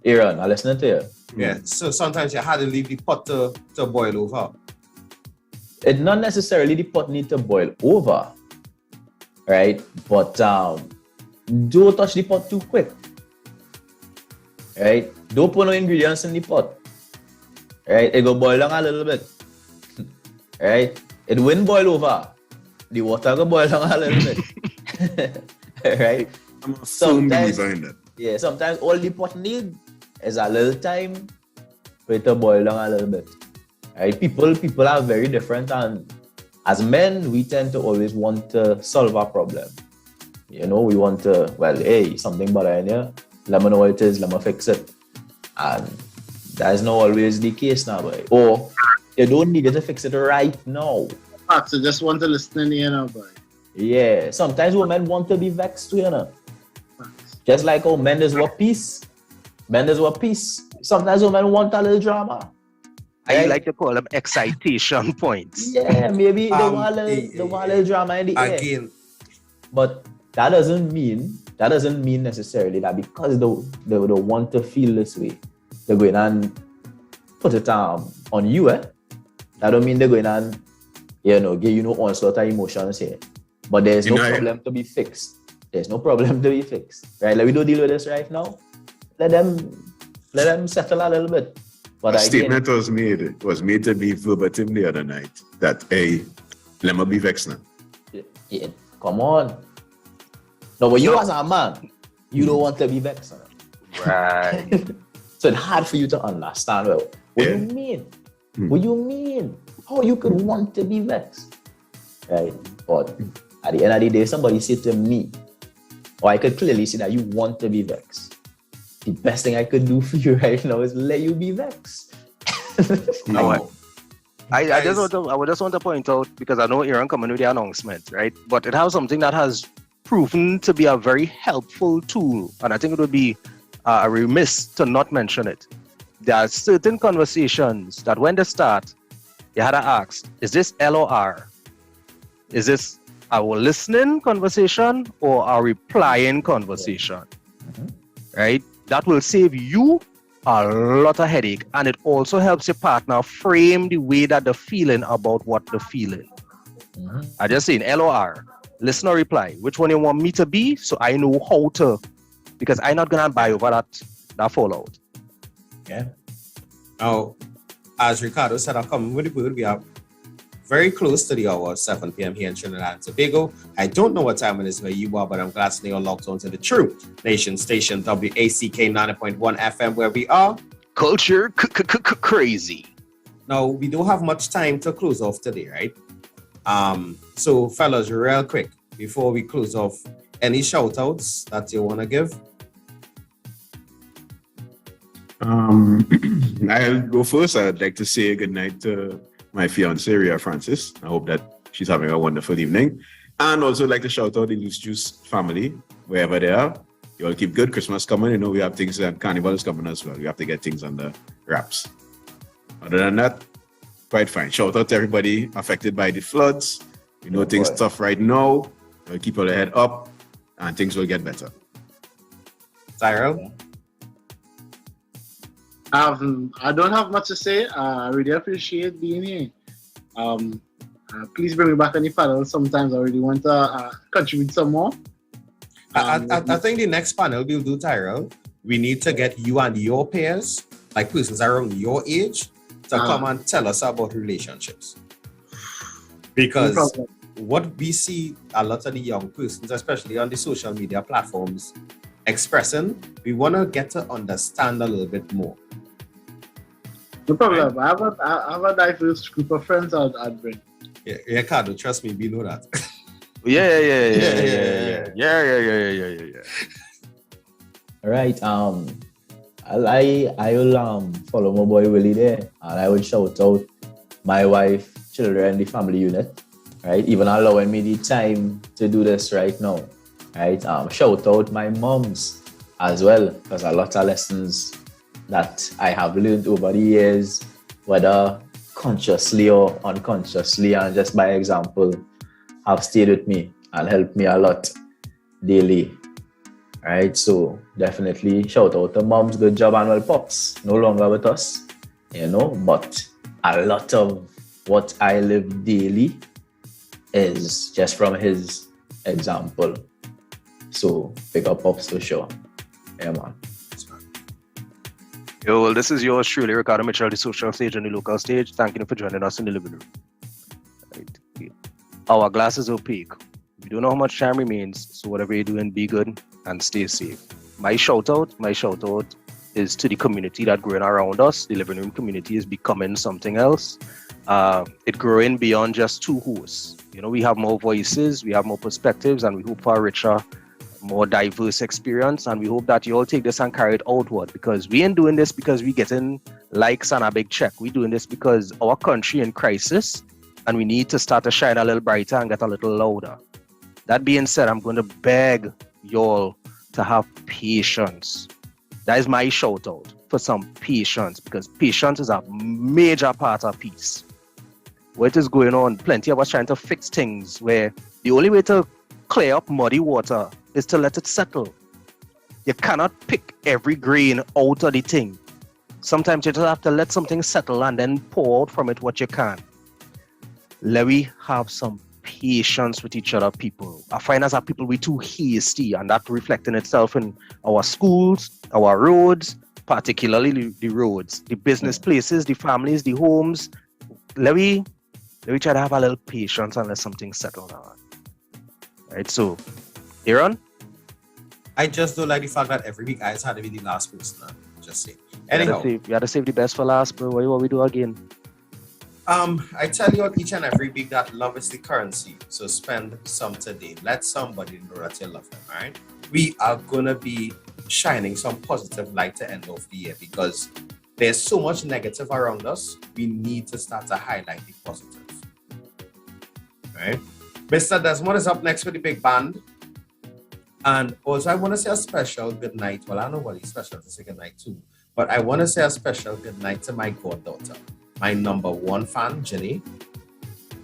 Aaron, I'm listening to you. Yeah, so sometimes you had to leave the pot to boil over. It's not necessarily the pot need to boil over, right? But don't touch the pot too quick. Right? Don't put no ingredients in the pot. Right? It go boil down a little bit. Right? It won't boil over. The water go boil down a little bit. Right? I'm a firm believer in that. Yeah, sometimes all the pot need is a little time for it to boil down a little bit. Right? People are very different, and as men, we tend to always want to solve a problem. You know, we want to, well, hey, something bothering you, let me know what it is, let me fix it. And that is not always the case now, boy. Or you don't need to fix it right now. So just want to listen in here now, boy. Yeah, sometimes women want to be vexed too, you know. Just like how men is what peace. Men is what peace. Sometimes women want a little drama. I like to call them excitation points. Yeah, maybe they want a little drama in the air. Again. But that doesn't mean necessarily that because they want to feel this way, they're going and put it on you, eh? That don't mean they're going and, you know, give you no onslaught of emotions here. But there's no problem to be fixed. There's no problem to be fixed. Right? Like we don't deal with this right now. Let them settle a little bit. But a statement was made to be verbatim the other night that, hey, let me be vexed now. Yeah, come on. No, but you as a man, you don't want to be vexed. Right. So it's hard for you to understand. Well, what do you mean? What do you mean? How you could want to be vexed? Right? But at the end of the day, somebody said to me, or I could clearly see that you want to be vexed. The best thing I could do for you right now is let you be vexed. No. I would just want to point out, because I know Aaron coming with the announcement, right? But it has something that has proven to be a very helpful tool, and I think it would be remiss to not mention it. There are certain conversations that when they start, you had to ask, is this L or R? Is this our listening conversation or our replying conversation? Right? That will save you a lot of headache, and it also helps your partner frame the way that they're feeling about what they're feeling. I just saying L or R, listen or reply. Which one you want me to be, so I know how to, because I'm not gonna buy over that fallout. Yeah. Now, as Ricardo said, I'm coming with the word. We are very close to the hour, 7 p.m. here in Trinidad and Tobago. I don't know what time it is where you are, but I'm glad to know you're locked onto the True Nation station, WACK 90.1 FM, where we are culture crazy. Now, we don't have much time to close off today, right? So, fellas, real quick, before we close off, any shout outs that you want to give? I'll go first. I'd like to say good night to my fiancée, Ria Francis. I hope that she's having a wonderful evening. And also like to shout out the Loose Juice family, wherever they are. You all keep good. Christmas coming. You know, we have things, Carnival is coming as well. We have to get things under wraps. Other than that, quite fine. Shout out to everybody affected by the floods. We know things tough right now. We'll keep our head up and things will get better. Tyrell? I don't have much to say. I really appreciate being here. Please bring me back on the panel. Sometimes I really want to contribute some more. I think the next panel we'll do, Tyrell, we need to get you and your peers, like persons around your age, to come and tell us about relationships. Because what we see a lot of the young persons, especially on the social media platforms, expressing, we want to get to understand a little bit more. No problem. I have a diverse group of friends I'd bring. Yeah, Ricardo, trust me, we know that. Yeah. All right. I will follow my boy Willie there, and I will shout out my wife, children, the family unit. Right, even allowing me the time to do this right now. Right. Shout out my moms as well, because a lot of lessons that I have learned over the years, whether consciously or unconsciously, and just by example, have stayed with me and helped me a lot daily. Right, so definitely shout out to moms, good job, and well, pops no longer with us, you know, but a lot of what I live daily is just from his example. So big up Pops for sure. Yeah, man. Yo, well, this is yours truly, Ricardo Mitchell, the social stage and the local stage. Thank you for joining us in the living room. Right. Our glass is opaque. We don't know how much time remains, so whatever you're doing, be good and stay safe. My shout out is to the community that growing around us. The living room community is becoming something else. It growing beyond just two hosts. You know, we have more voices, we have more perspectives, and we hope for a richer, more diverse experience. And we hope that you all take this and carry it outward, because we ain't doing this because we getting likes and a big check. We're doing this because our country in crisis, and we need to start to shine a little brighter and get a little louder. That being said, I'm going to beg y'all to have patience. That is my shout out, for some patience, because patience is a major part of peace. What is going on? Plenty of us trying to fix things where the only way to clear up muddy water is to let it settle. You cannot pick every grain out of the thing. Sometimes you just have to let something settle and then pour out from it what you can. Let we have some patience with each other, people. I find as a people we too hasty, and that reflecting itself in our schools, our roads, particularly the roads, the business places, the families, the homes. Let we try to have a little patience and let something settle down. Right, so Aaron? I just don't like the fact that every week I just had to be the last person. Just say. Anyhow. You had to save the best for last, bro. What we do again? I tell you each and every week that love is the currency. So spend some today. Let somebody know that you love them, all right? We are going to be shining some positive light to end off the year, because there's so much negative around us. We need to start to highlight the positive. All right? Mr. Desmond is up next with the big band. And also, I want to say a special good night. Well, I don't know what is special to say good night too, but I want to say a special good night to my goddaughter, my number one fan, Jenny.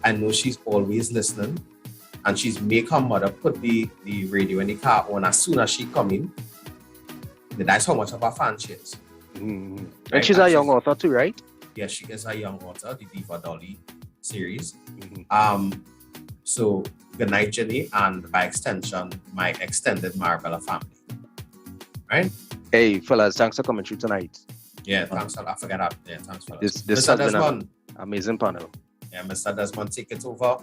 I know she's always listening, and she's make her mother put the radio in the car on as soon as she come in. That's how much of a fan she is. Mm-hmm. Right? And she's a young author too, right? Yeah, she is a young author, the Diva Dolly series. Mm-hmm. So good night, Jenny, and by extension, my extended Marabella family. Right? Hey, fellas, thanks for coming through tonight. Yeah, thanks. I forgot that. Yeah, thanks, fellas. This Mr. has been Desmond. an amazing panel. Yeah, Mr. Desmond, take it over.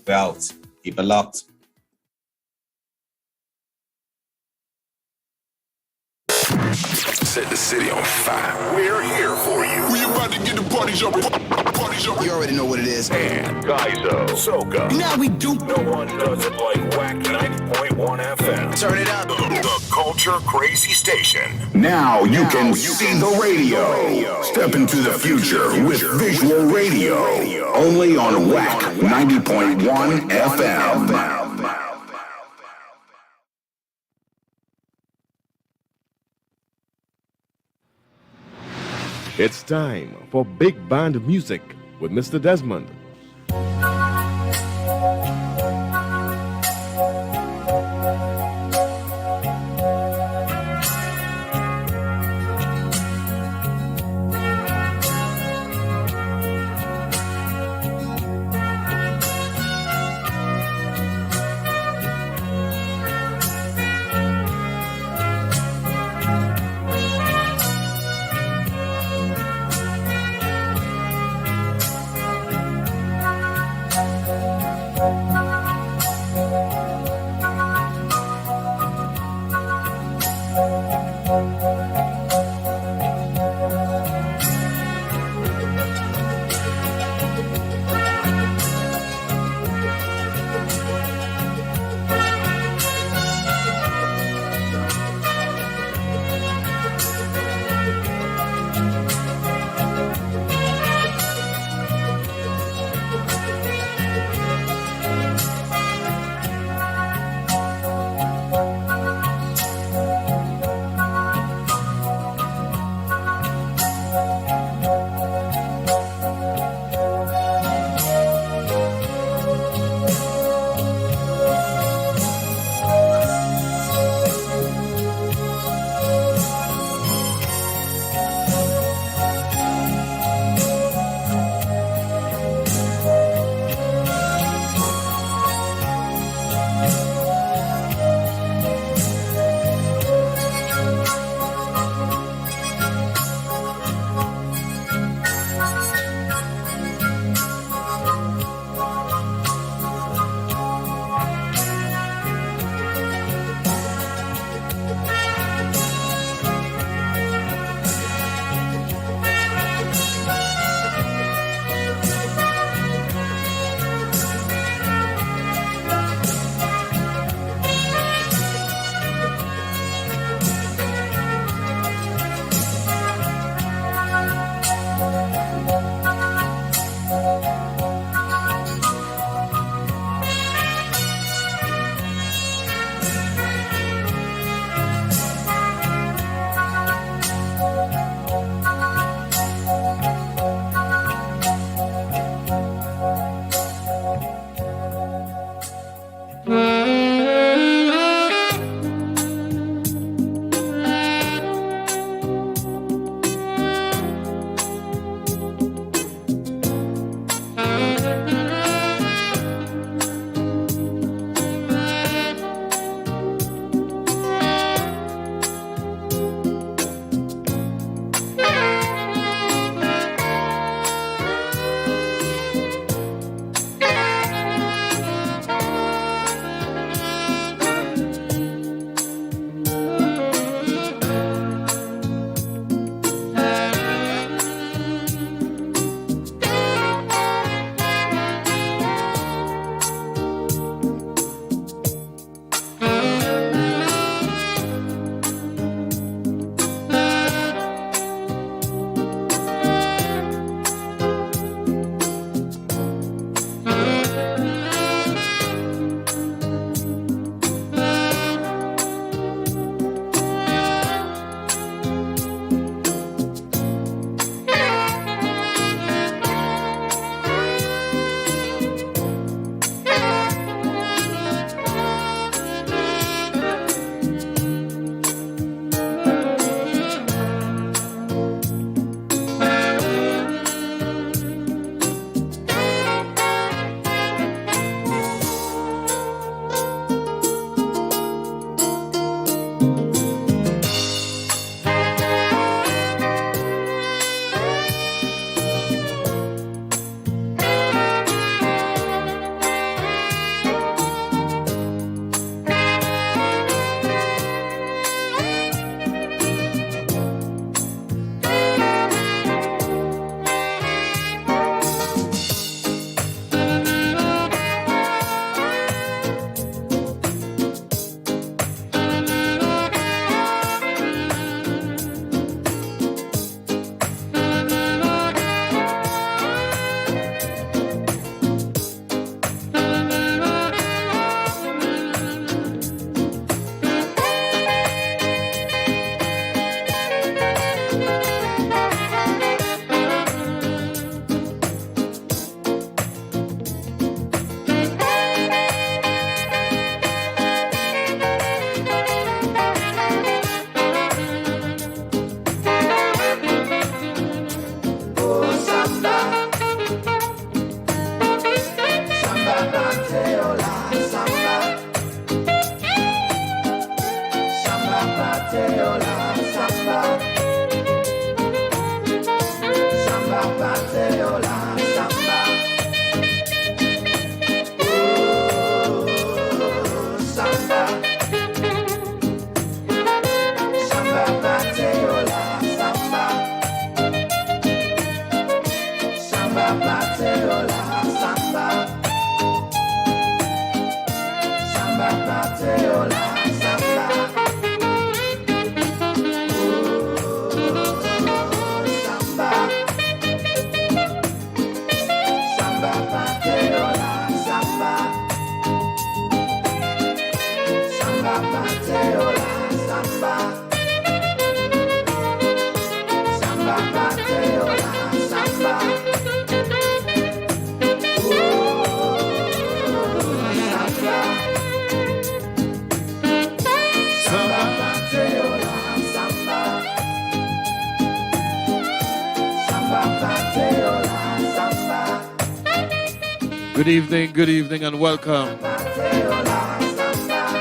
We're out. Keep it locked. Set the city on fire. We're here for you. We about to get the party jumping. You already know what it is. And Gaizo, Soca. Now we do. No one does it like Whack 90.1 FM. Turn it up. The Culture Crazy Station. Now you can see the radio. Step into the future with visual radio. Only on Whack 90.1 FM. It's time for Big Band Music with Mr. Desmond. Good evening, and welcome.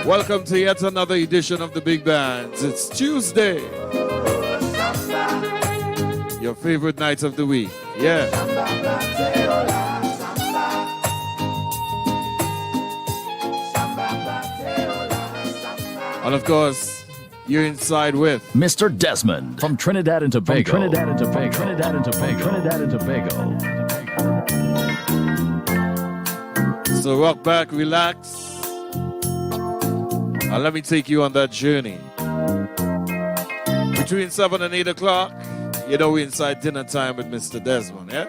Welcome to yet another edition of the Big Bands. It's Tuesday, your favorite night of the week. Yeah. And of course, you're inside with Mr. Desmond from Trinidad and Tobago. Trinidad and Tobago. Trinidad and Tobago. Trinidad and Tobago. So rock back, relax, and let me take you on that journey. Between 7 and 8 o'clock, you know we're inside dinner time with Mr. Desmond, yeah?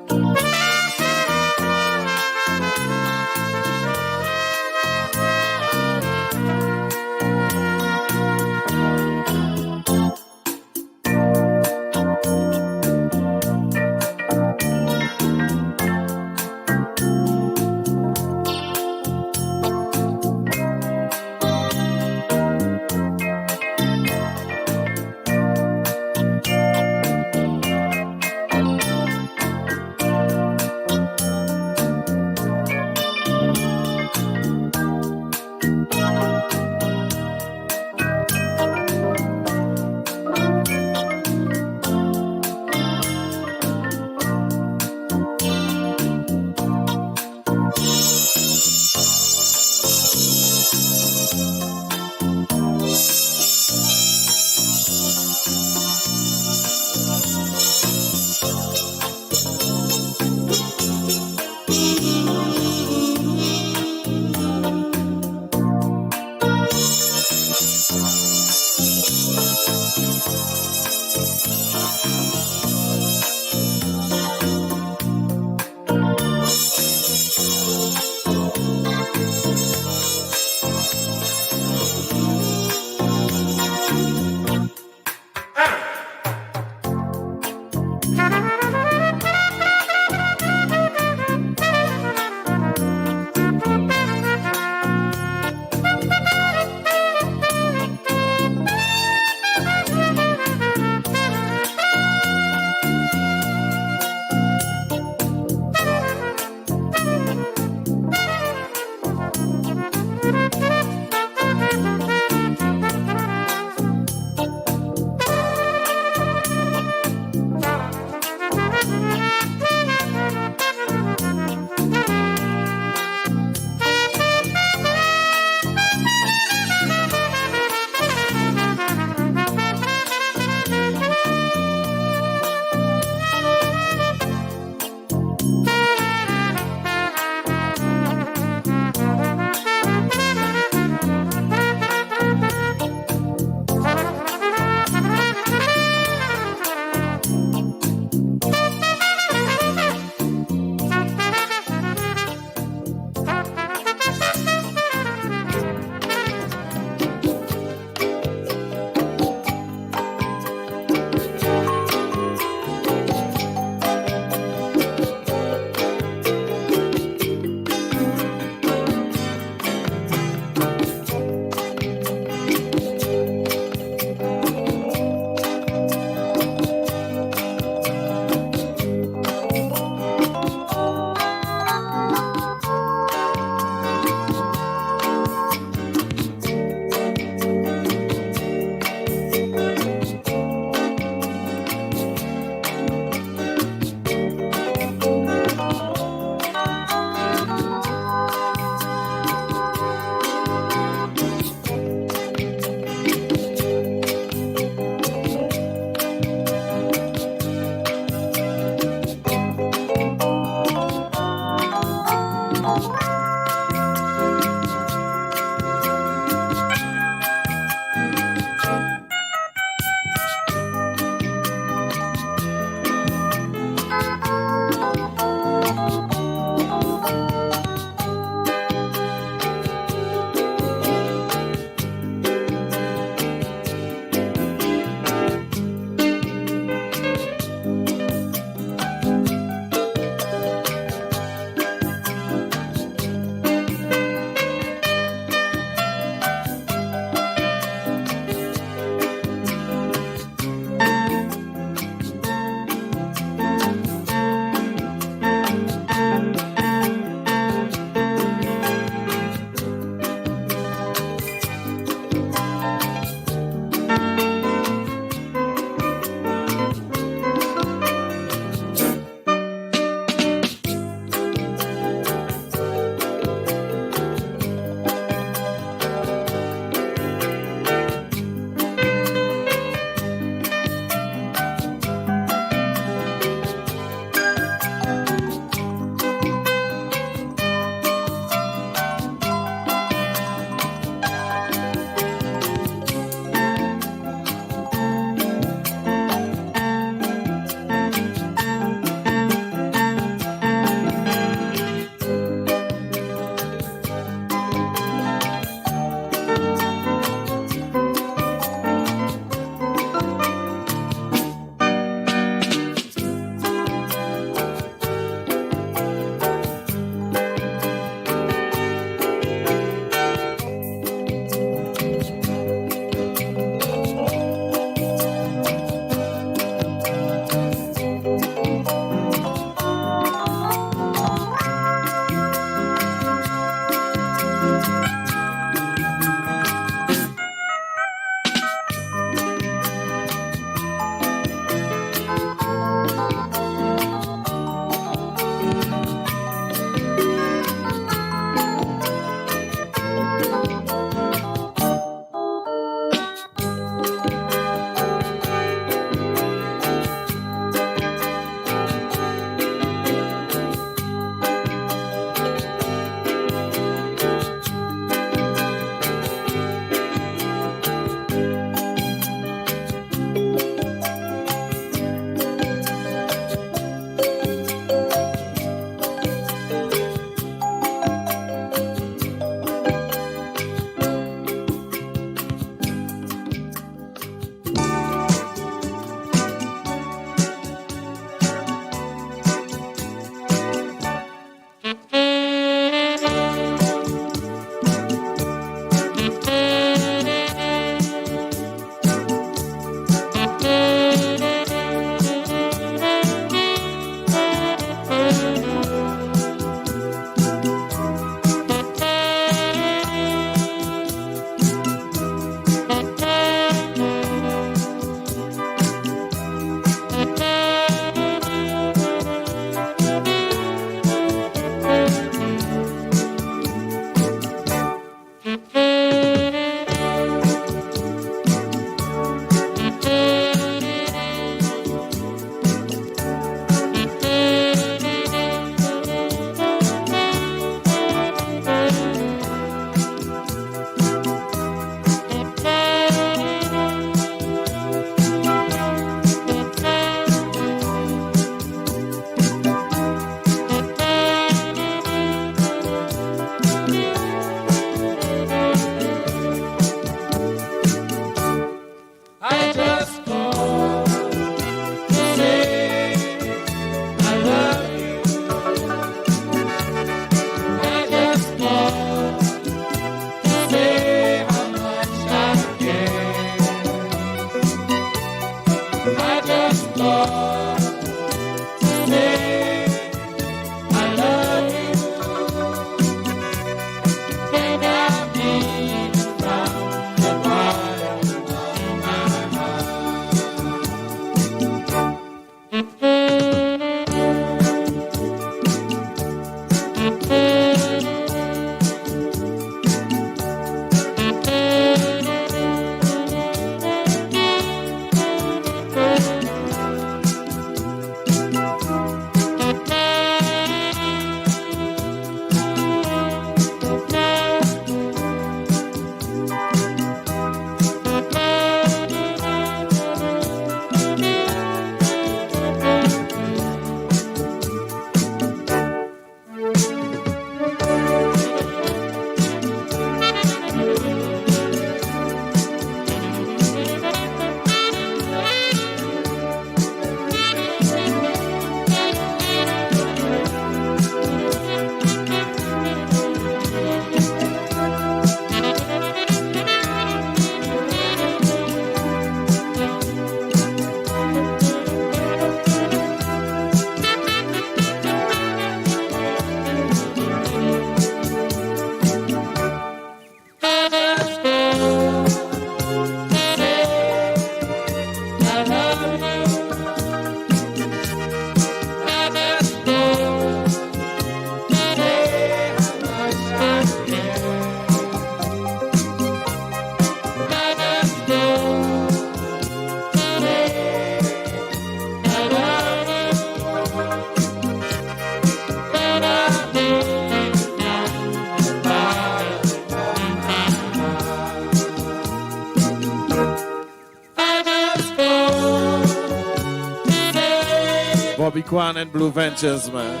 Bobby Kwan and Blue Ventures, man.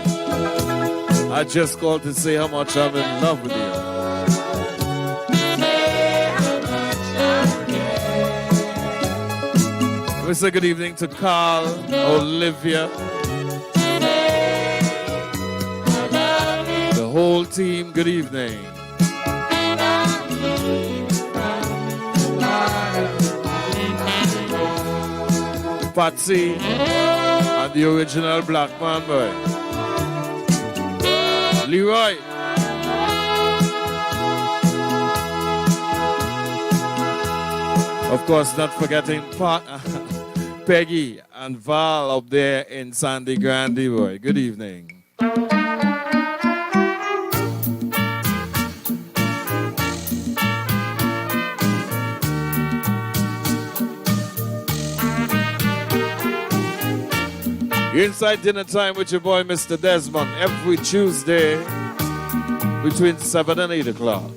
I just called to say how much I'm in love with you. We say good evening to Carl, Olivia, the whole team, good evening. Patsy and the original black man boy. Leroy. Of course, not forgetting Peggy and Val up there in Sandy Grande, boy. Good evening. Inside Dinner Time with your boy, Mr. Desmond, every Tuesday between 7 and 8 o'clock.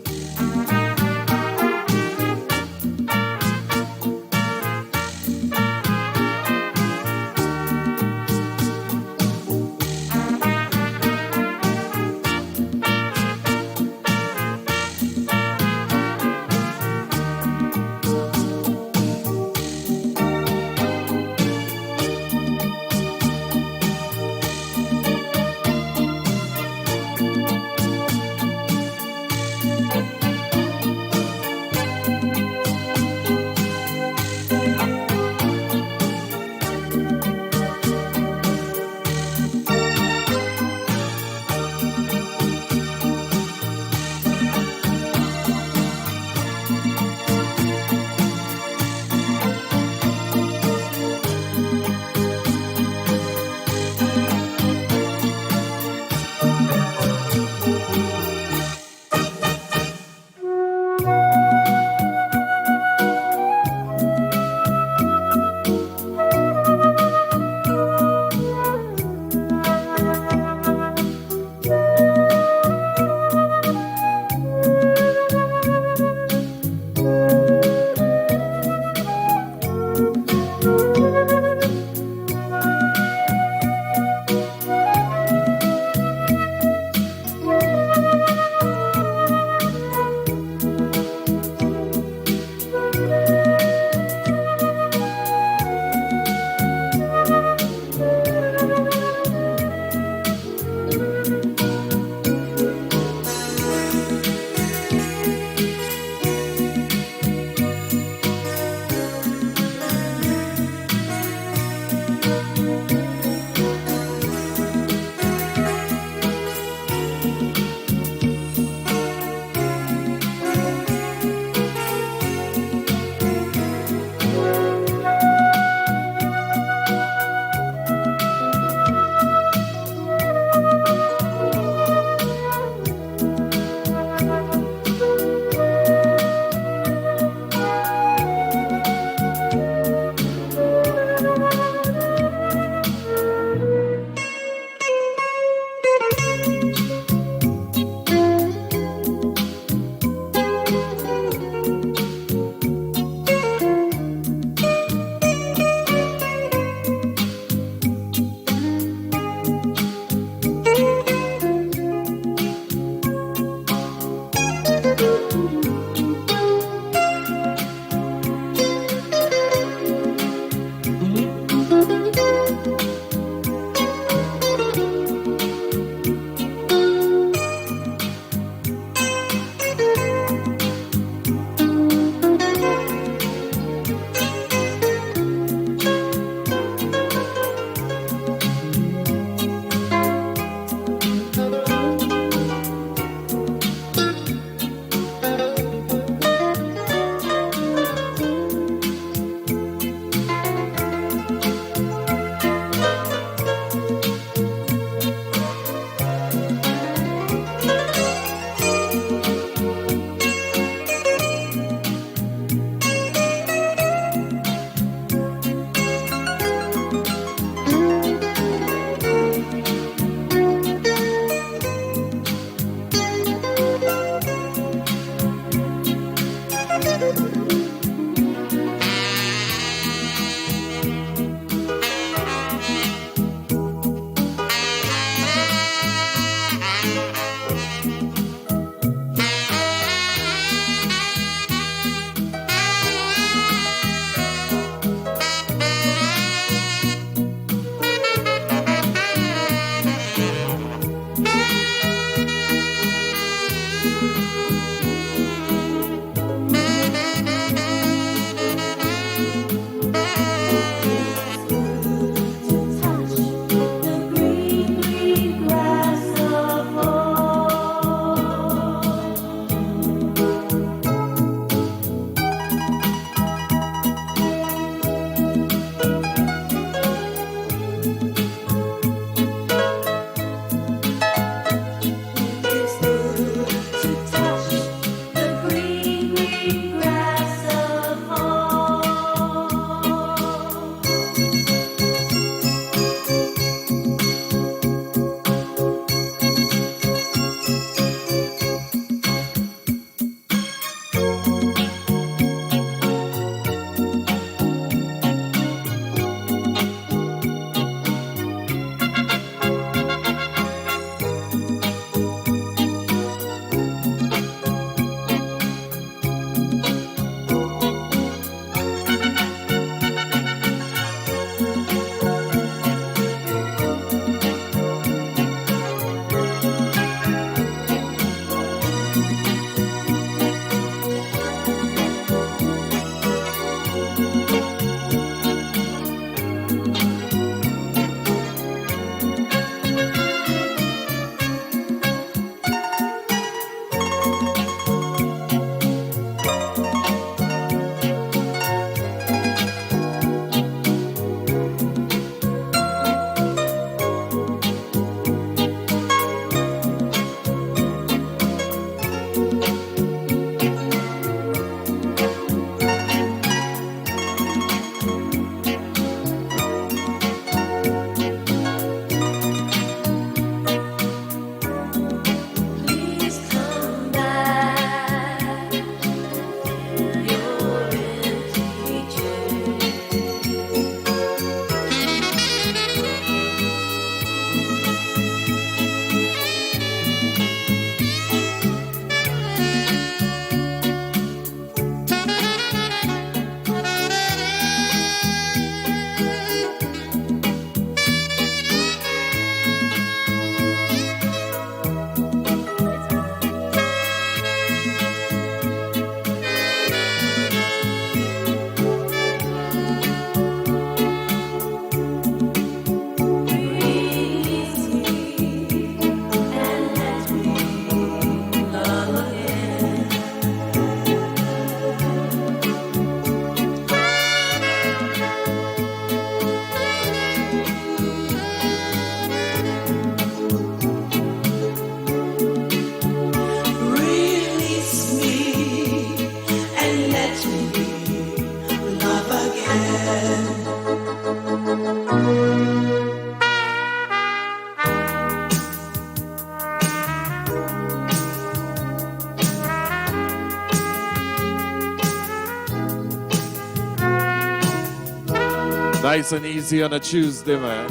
nice and easy on a Tuesday, man.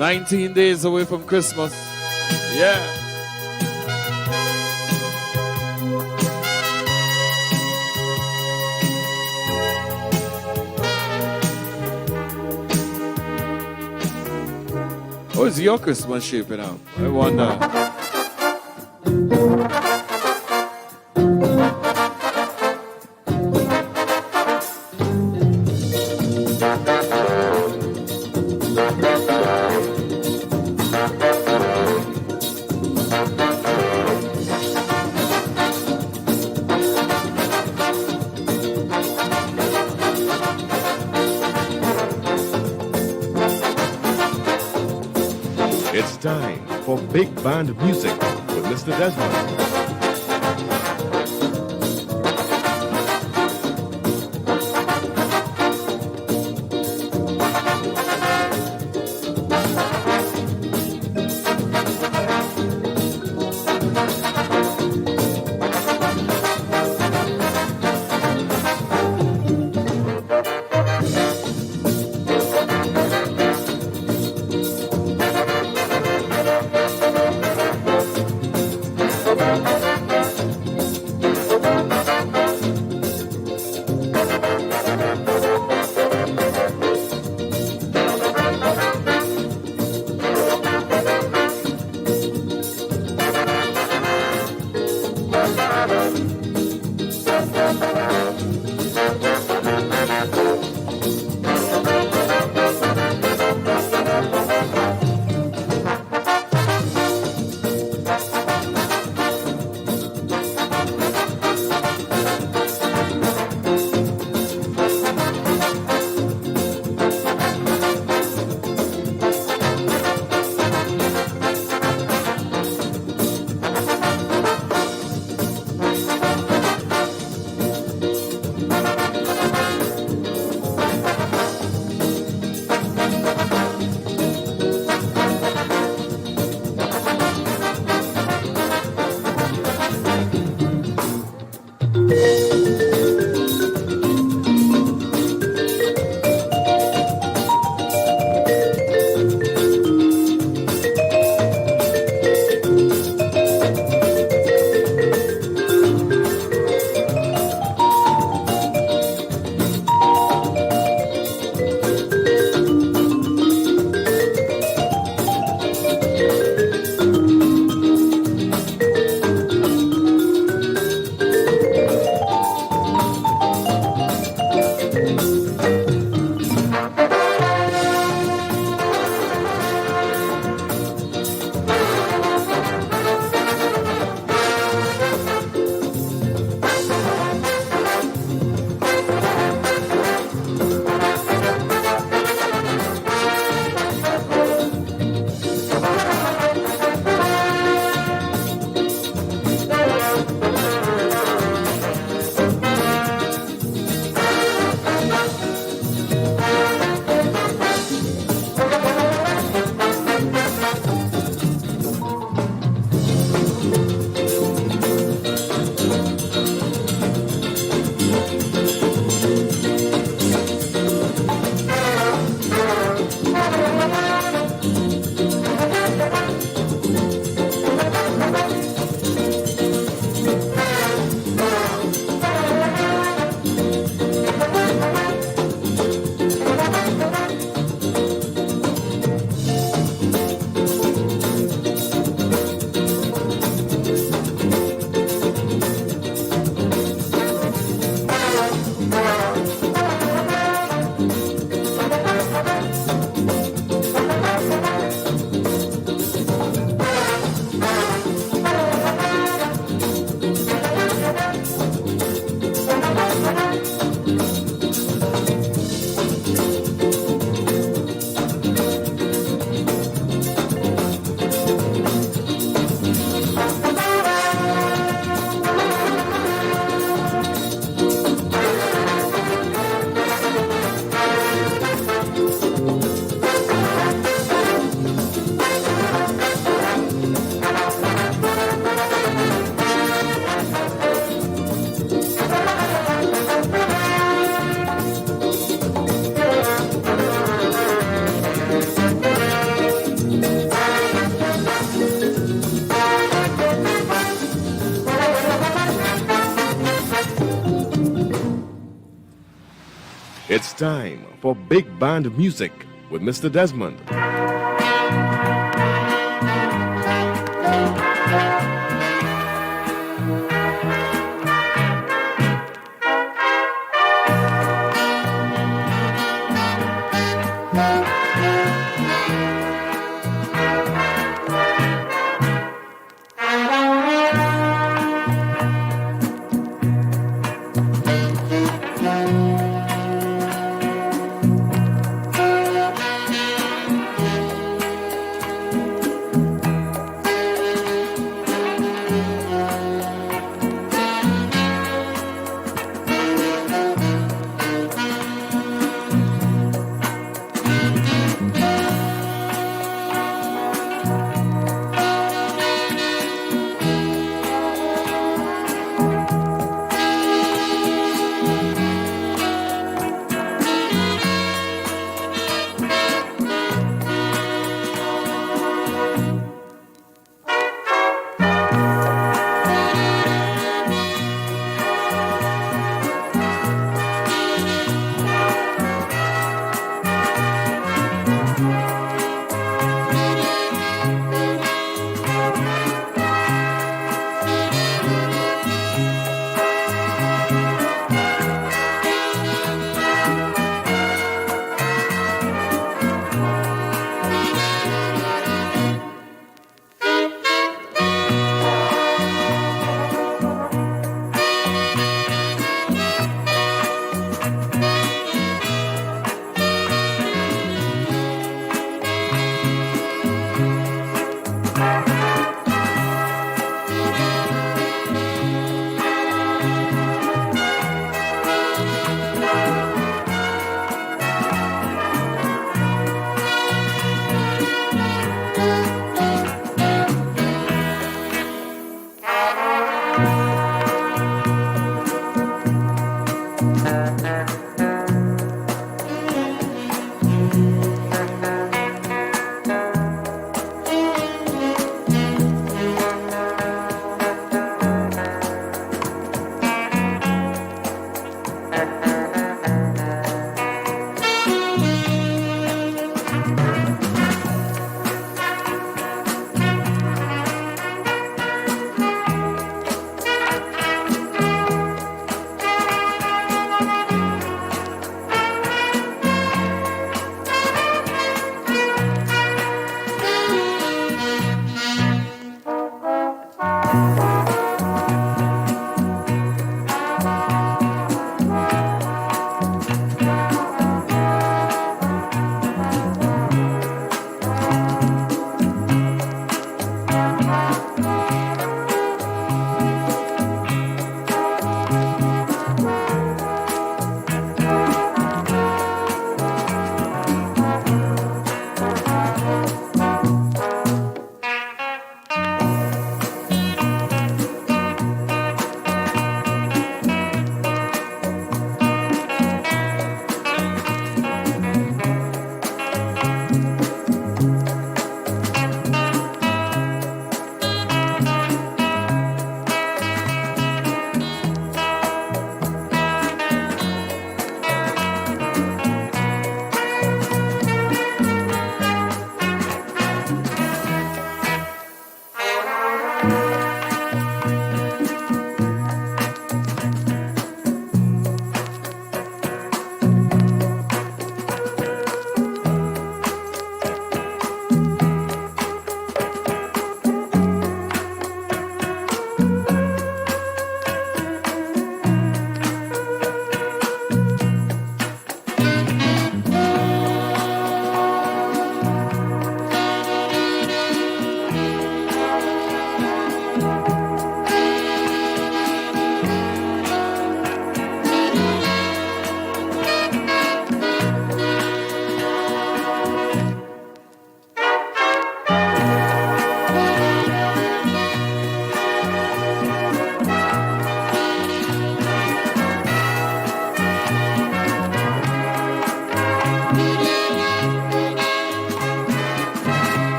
"19 days away from Christmas." Yeah. How is your Christmas shaping out? I wonder. It's time for Big Band Music with Mr. Desmond. It's time for Big Band Music with Mr. Desmond.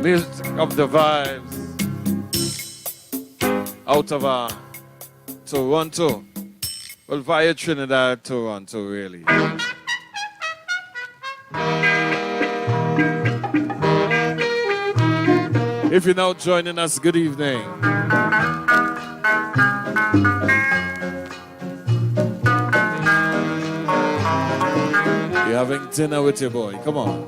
music of the vibes out of Toronto. Well, via Trinidad, Toronto, really. If you're now joining us, good evening. You're having dinner with your boy. Come on.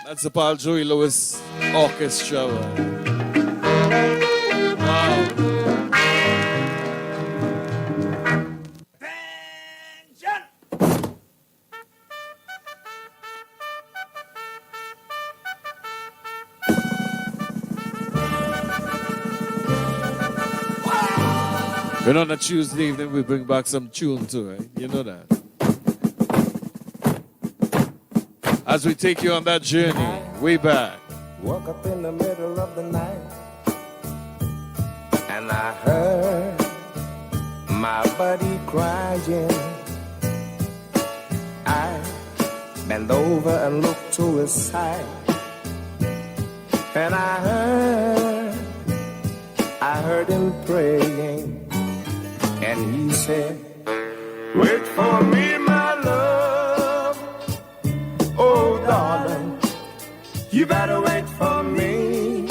That's the Paul Joey Lewis Orchestra. Wow. You know, on a Tuesday evening, we bring back some tune too, right? You know that. As we take you on that journey, way back. Woke up in the middle of the night and I heard my buddy crying. I bent over and looked to his side and I heard him praying and he said, "Wait for me, my love. Oh, darling, you better wait for me.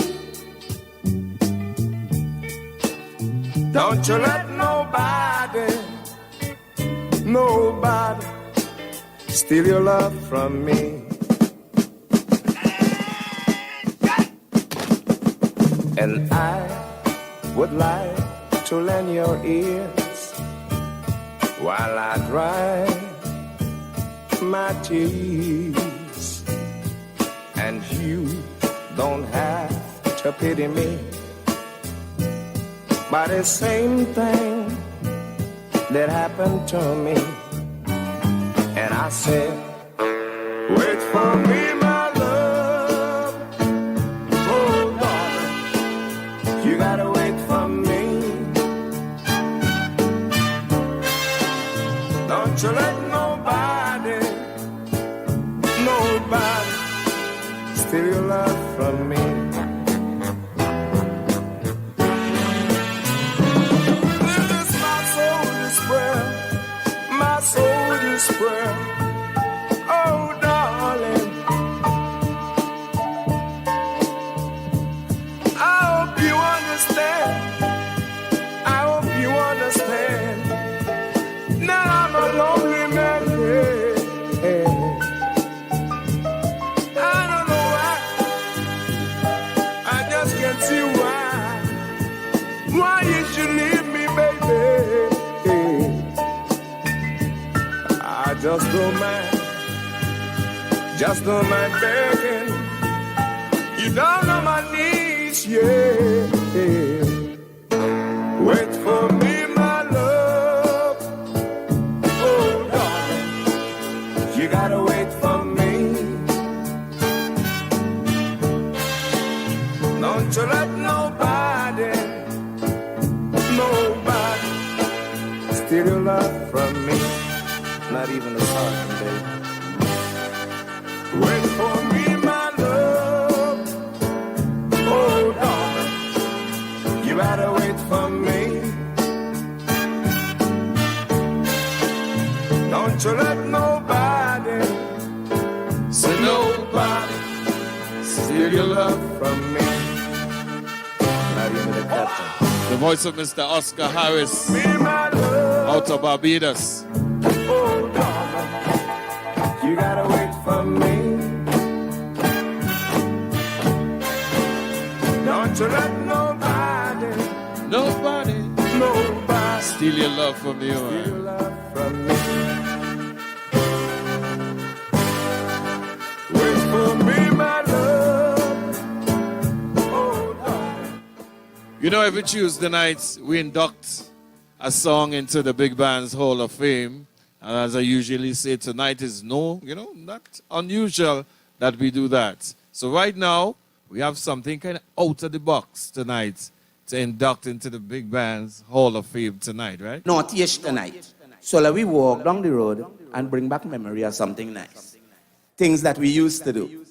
Don't you let nobody steal your love from me." And I would like to lend your ears while I dry my tears. And you don't have to pity me, but the same thing that happened to me. And I said, "Wait for me, my love. Oh, darling, you gotta wait for me. Don't you let nobody steal your love from me." see why you should leave me, baby. I just don't mind begging. You down on my knees, yeah. Wait for me, my love. Oh, darling, you gotta wait for me. Don't you let nobody steal your love from me. Not even a second, baby. Wait for me, my love. Oh, darling, you gotta wait for me. Don't you let nobody steal your love from me. Not even the captain. The voice of Mr. Oscar Harris out of Barbados. Oh, darling, you gotta wait for me. Don't you let nobody steal your love from you, man. Wait for me, my love. Oh, darling. You know, every Tuesday night we induct a song into the Big Band's Hall of Fame. And as I usually say, tonight is not unusual that we do that. So right now, we have something kind of out of the box tonight to induct into the Big Band's Hall of Fame tonight, right? Not yes tonight. So let we walk down the road and bring back memory of something nice. Things that we used to do.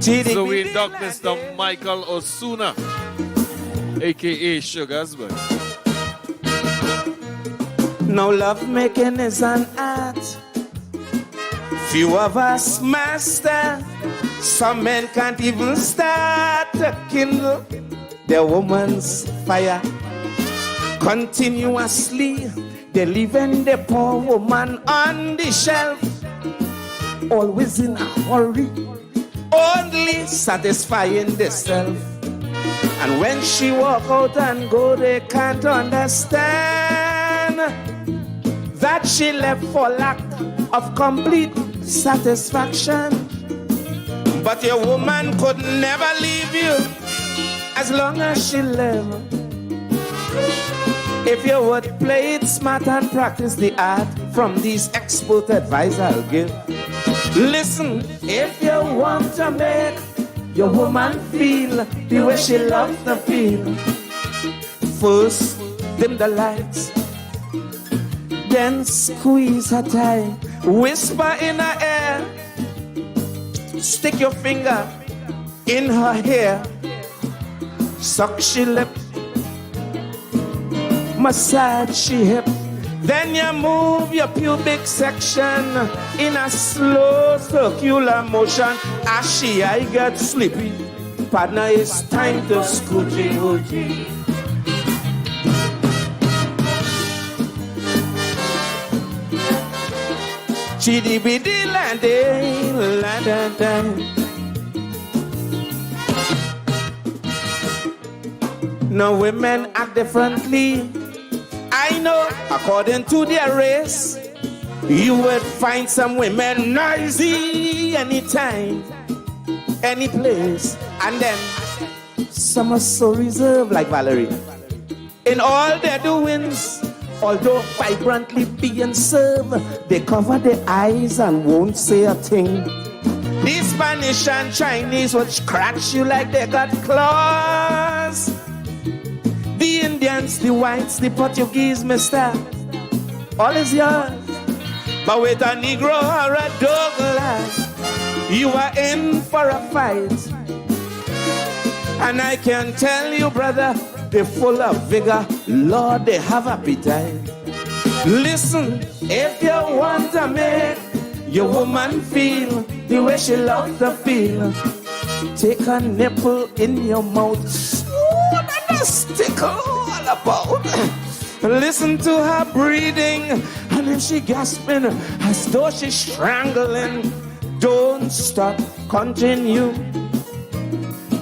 So we induct Mr. Michael Osuna, a.k.a. Sugar's Boy. Now love making is an art. Few of us master. Some men can't even start to kindle their woman's fire. Continuously, they leaving the poor woman on the shelf. Always in a hurry, only satisfying themselves. And when she walk out and go, they can't understand that she left for lack of complete satisfaction. But your woman could never leave you as long as she lived. If you would play it smart and practice the art from these expert advice I'll give. Listen, if you want to make your woman feel the way she loves to feel, first dim the lights, then squeeze her tight, whisper in her ear, stick your finger in her hair, suck she lip, massage she hip. Then you move your pubic section in a slow circular motion. As she I get sleepy, partner, it's time to scoochie woochie. Chitty bitty landy, landing. No, women act differently. I know, according to their race, you would find some women noisy anytime, any place, and then some are so reserved like Valerie. In all their doings, although vibrantly being served, they cover their eyes and won't say a thing. The Spanish and Chinese would scratch you like they got claws. The Indians, the whites, the Portuguese, mister, all is yours. But with a Negro or a Douglas, you are in for a fight. And I can tell you, brother, they're full of vigor. Lord, they have appetite. Listen, if you want to make your woman feel the way she loves to feel, take a nipple in your mouth. Stick all about. Listen to her breathing, and if she gasping as though she's strangling, don't stop, continue.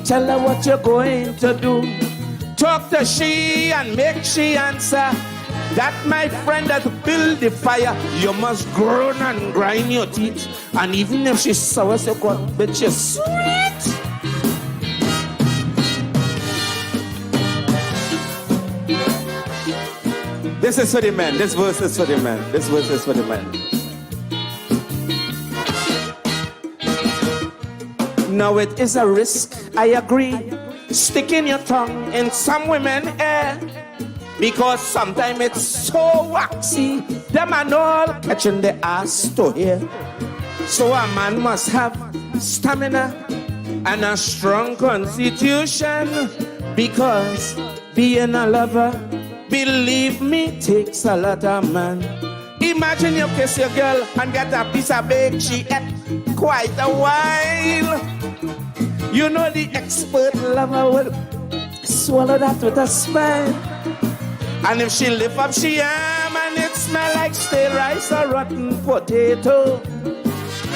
Tell her what you're going to do. Talk to she and make she answer. That, my friend, that build the fire. You must groan and grind your teeth. And even if she's sour, so God, but she's sweet. This is for the men. This verse is for the men. This verse is for the men. Now it is a risk, I agree. Sticking your tongue in some women hair, because sometimes it's so waxy. Them and all catching the ass to hear. So a man must have stamina and a strong constitution, because being a lover, believe me, takes a lot of man. Imagine you kiss your girl and get a piece of bake she ate quite a while. You know the expert lover will swallow that with a smile. And if she lift up she arm and it smell like stale rice or rotten potato,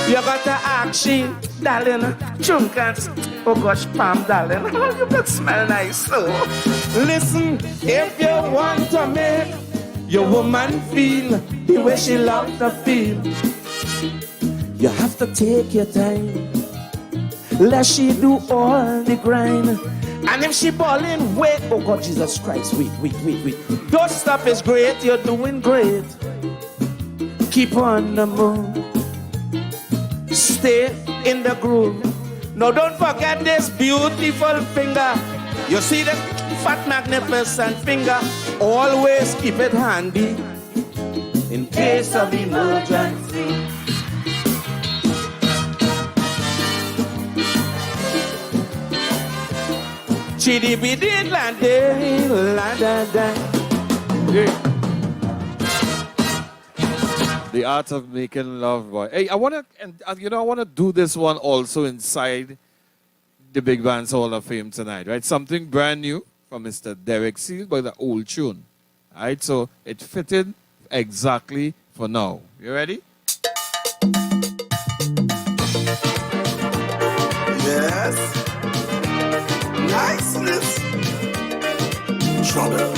you got to ask she, darling, chunkans, oh gosh, palm, darling, you can smell nice too. Listen, if you want to make your woman feel the way she loves to feel, you have to take your time. Let she do all the grind. And if she ballin', wait, oh God, Jesus Christ, wait. Your stuff is great, you're doing great. Keep on the move. Stay in the groove. Now don't forget this beautiful finger. You see this fat, magnificent finger? Always keep it handy in case of emergency. Chidi be did la day, la da da. The art of making love, boy. Hey, I wanna do this one also inside the Big Band's Hall of Fame tonight, right? Something brand new from Mr. Derek Seals, but the old tune, right? So it fitted exactly for now. You ready? Yes. Niceness. Trouble.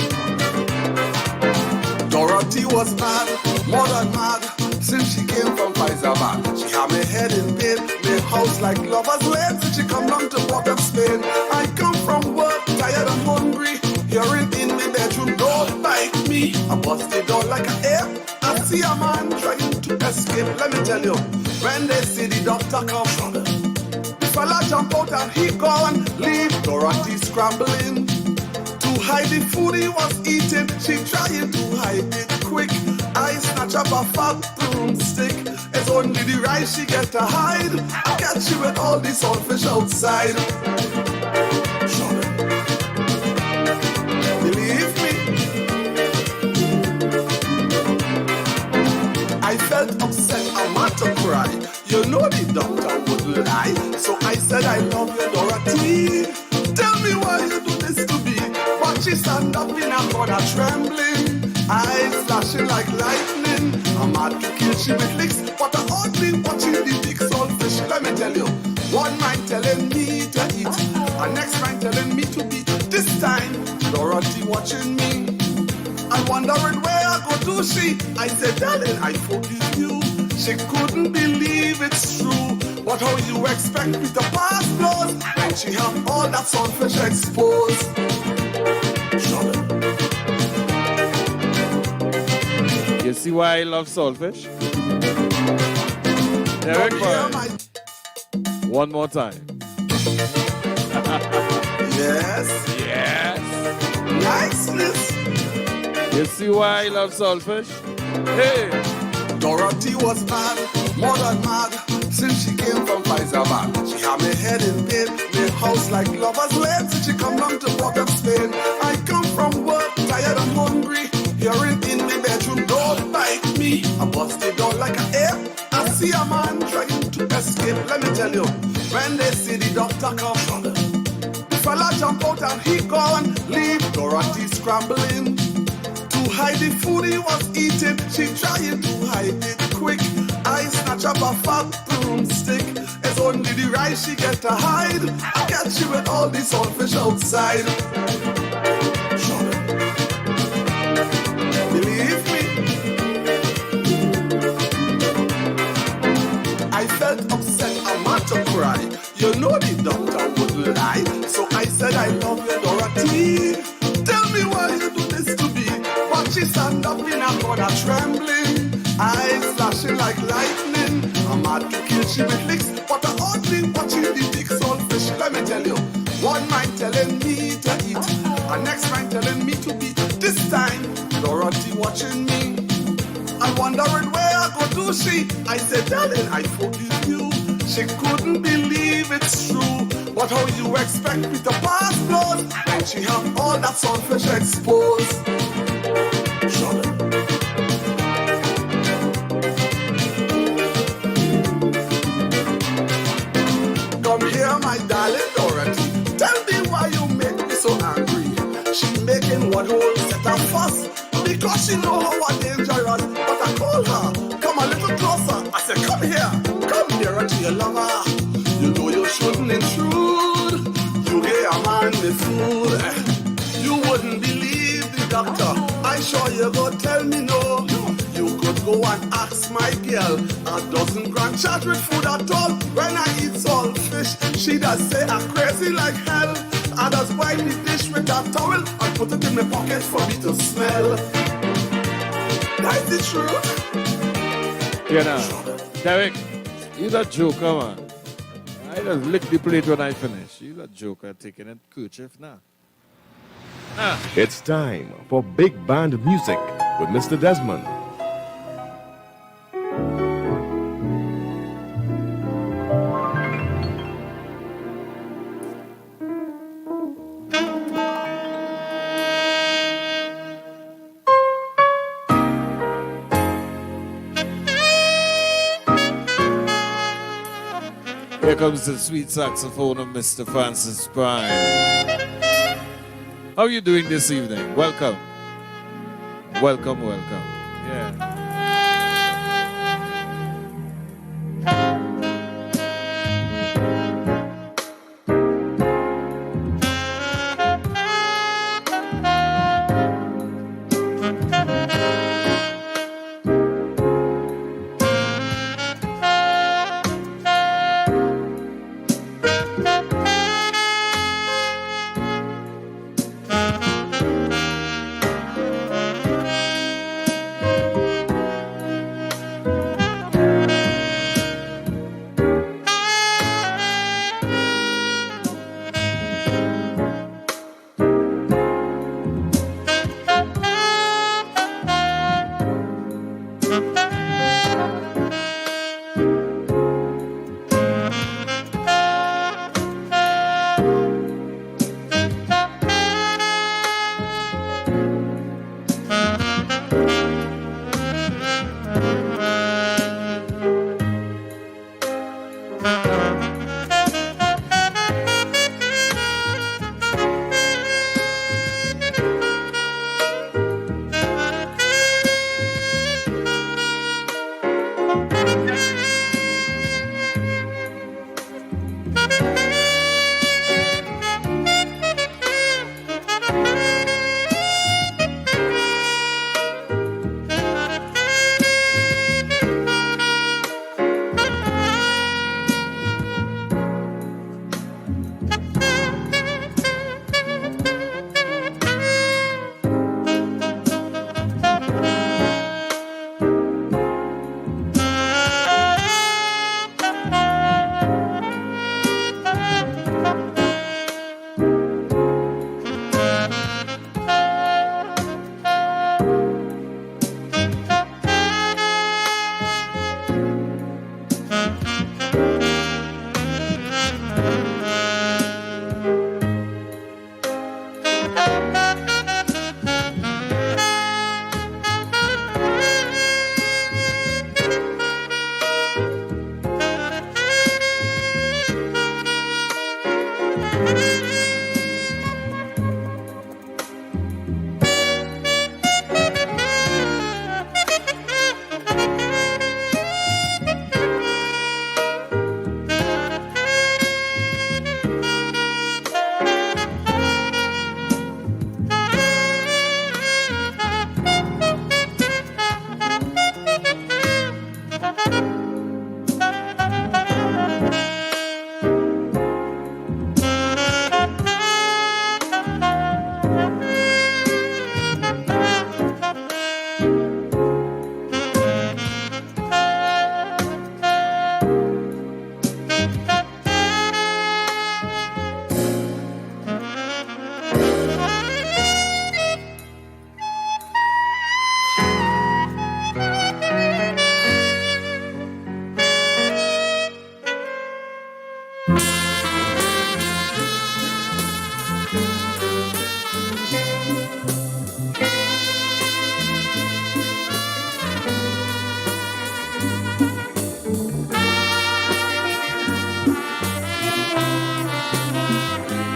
Dorothy was mad, more than mad, since she came from Faizabad. She had me head in pain, me house like lovers lane, since she come down to Port of Spain. I come from work, tired and hungry, hearing in my bedroom, don't bite me. I bust the door like an air. I see a man trying to escape. Let me tell you, when they see the doctor come, the fella jump out and he gone, leave Dorothy scrambling to hide the food he was eating. She trying to hide it quick. I snatch up a fat broomstick. It's only the rice she get to hide. I catch you with all these saltfish outside. Believe me, I felt upset, I want to cry. You know the doctor wouldn't lie. So I said I love you, Dorothy. Tell me why you do this to me. But she stand up in a corner trembling, eyes flashing like lightning. I'm mad to kill she with licks, but I only watching the big saltfish. Let me tell you, one mind telling me to eat, and next mind telling me to beat. This time, Dorothy watching me, I wondering where I go do she. I said, darling, I forgive you. She couldn't believe it's true. But how you expect me to pass blows when she have all that saltfish exposed? You see why I love saltfish? Derek boy. One more time. Yes. Yes. Niceness. You see why I love saltfish? Hey. Dorothy was mad, more than mad, since she came from Faizabad. She had me head in pain, me house like lovers lane, since she come down to Port of Spain. I come from work, tired and hungry, hearing in the bedroom, don't bite me. I bust the door like an air. I see a man trying to escape. Let me tell you, when they see the doctor come, the fella jump out and he gone, leave Dorothy scrambling to hide the food he was eating. She trying to hide it quick. I snatch up a fat broomstick. It's only the rice she get to hide. I catch you with all these saltfish outside. Believe me, I felt upset, I want to cry. You know the doctor wouldn't lie. So I said I love you, Dorothy. Tell me why you do this to me. But she stand up in a corner trembling, eyes flashing like lightning. I'm mad to kill she with licks, but I only watching the big saltfish. Let me tell you, one mind telling me to eat, and next mind telling me to beat. This time, Dorothy watching me, I wondering where I go do she. I said, darling, I forgive you. She couldn't believe it's true. But how you expect me to pass blood when she have all that saltfish exposed? Come here, my darling Dorothy. Tell me why you make me so angry. She making one whole set of fuss because she know how I'm dangerous. But I told her, come a little closer. I said, come here, come nearer to your lover. You know you shouldn't intrude. You gave a man the food. You wouldn't believe the doctor. I sure you go tell me no. You could go and ask my girl. A dozen grand charge with food at all. When I eat saltfish, she does say I'm crazy like hell. I just wipe the dish with that towel and put it in my pocket for me to smell. That's the truth. You know, Derek, you're a joker, man. I just lick the plate when I finish. You're a joker taking a kerchief now. It's time for Big Band Music with Mr. Desmond. Here comes the sweet saxophone of Mr. Francis Prime. How are you doing this evening? Welcome. Welcome, welcome. Yeah.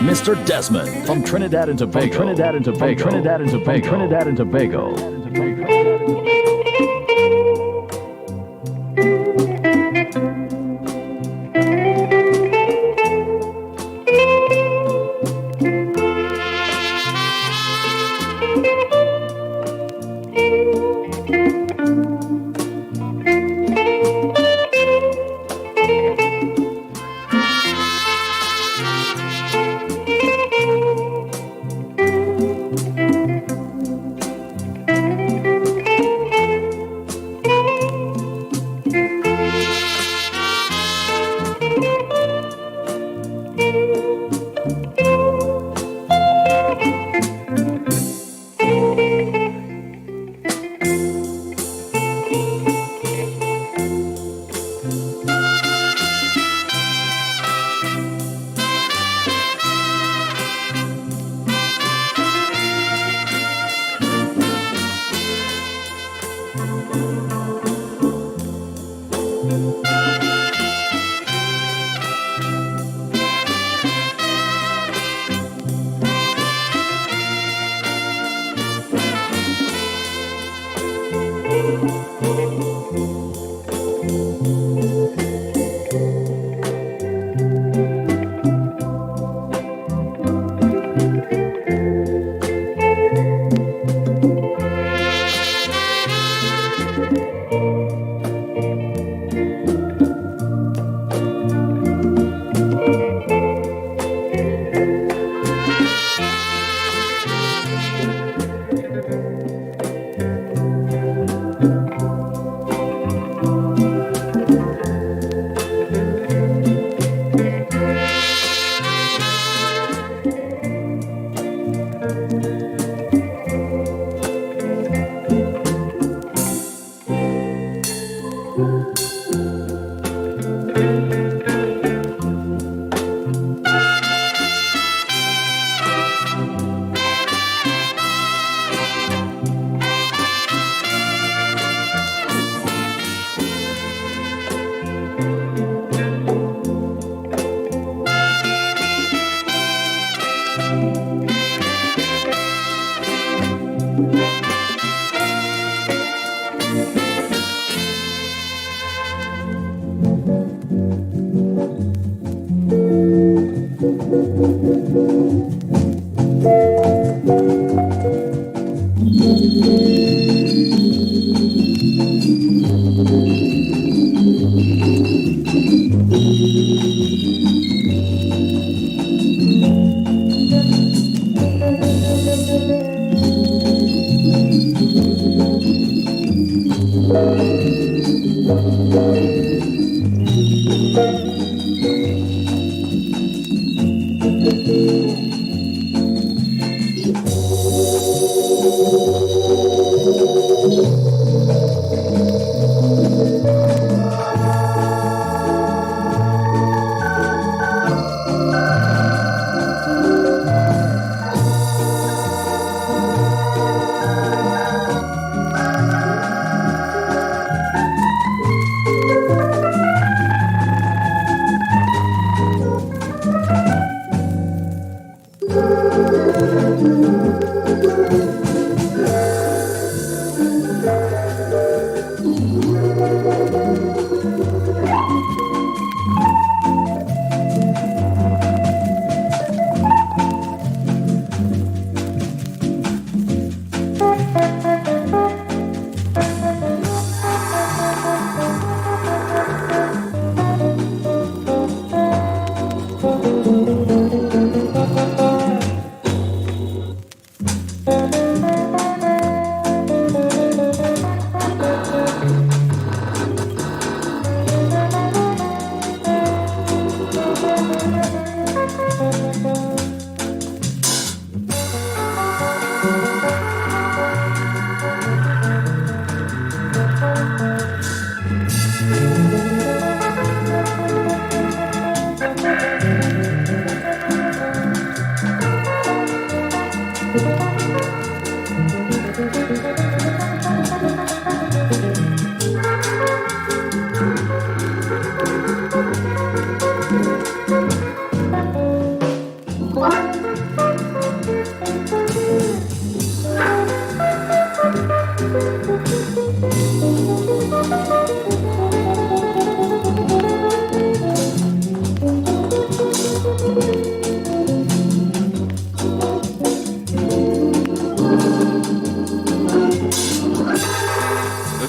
Mr. Desmond from Trinidad and Tobago. Trinidad and Tobago. Trinidad and Tobago. Trinidad and Tobago.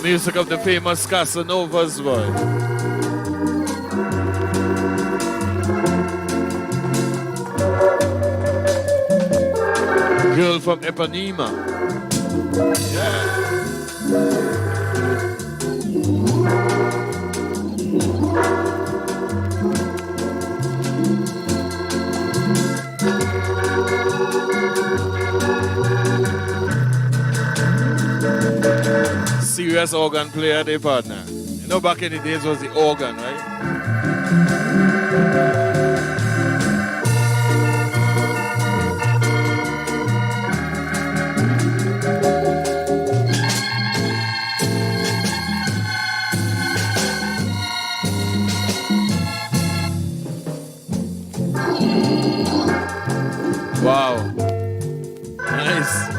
music of the famous Casanovas, boy. Girl from Ipanema. Yeah. Serious organ player, their partner. You know, back in the days was the organ, right? Wow. Nice.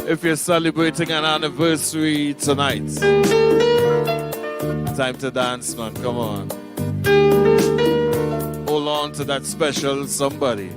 If you're celebrating an anniversary tonight, time to dance, man. Come on. Hold on to that special somebody.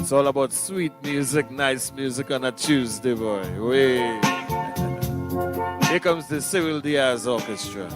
It's all about sweet music, nice music on a Tuesday, boy. Way. Here comes the Civil Diaz Orchestra.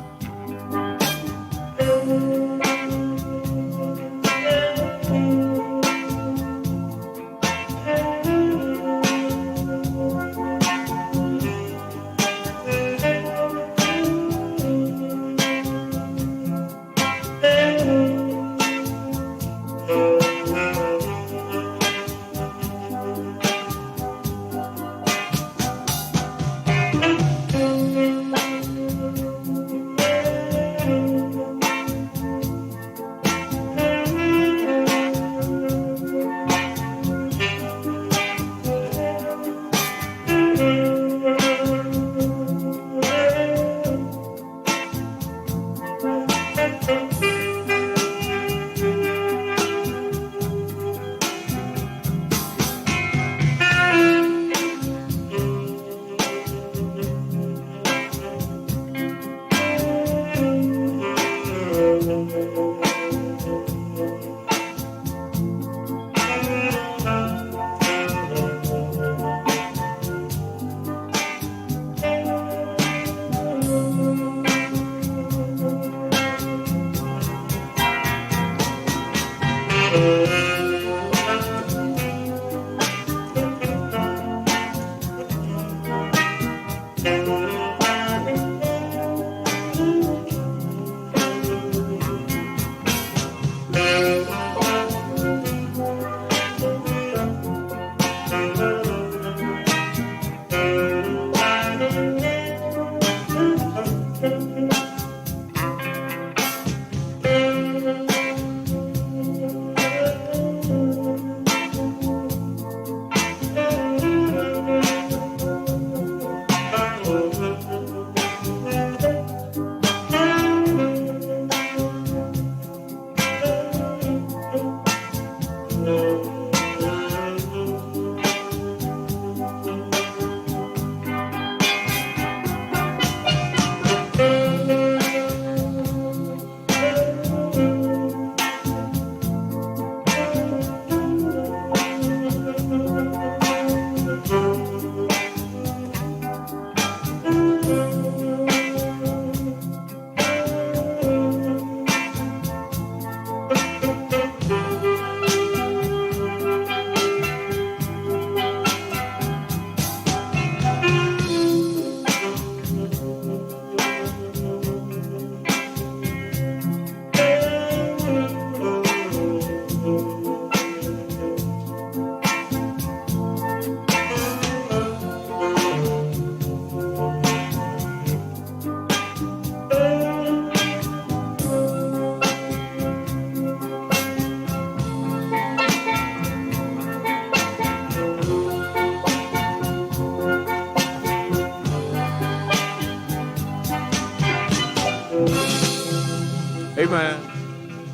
Hey man,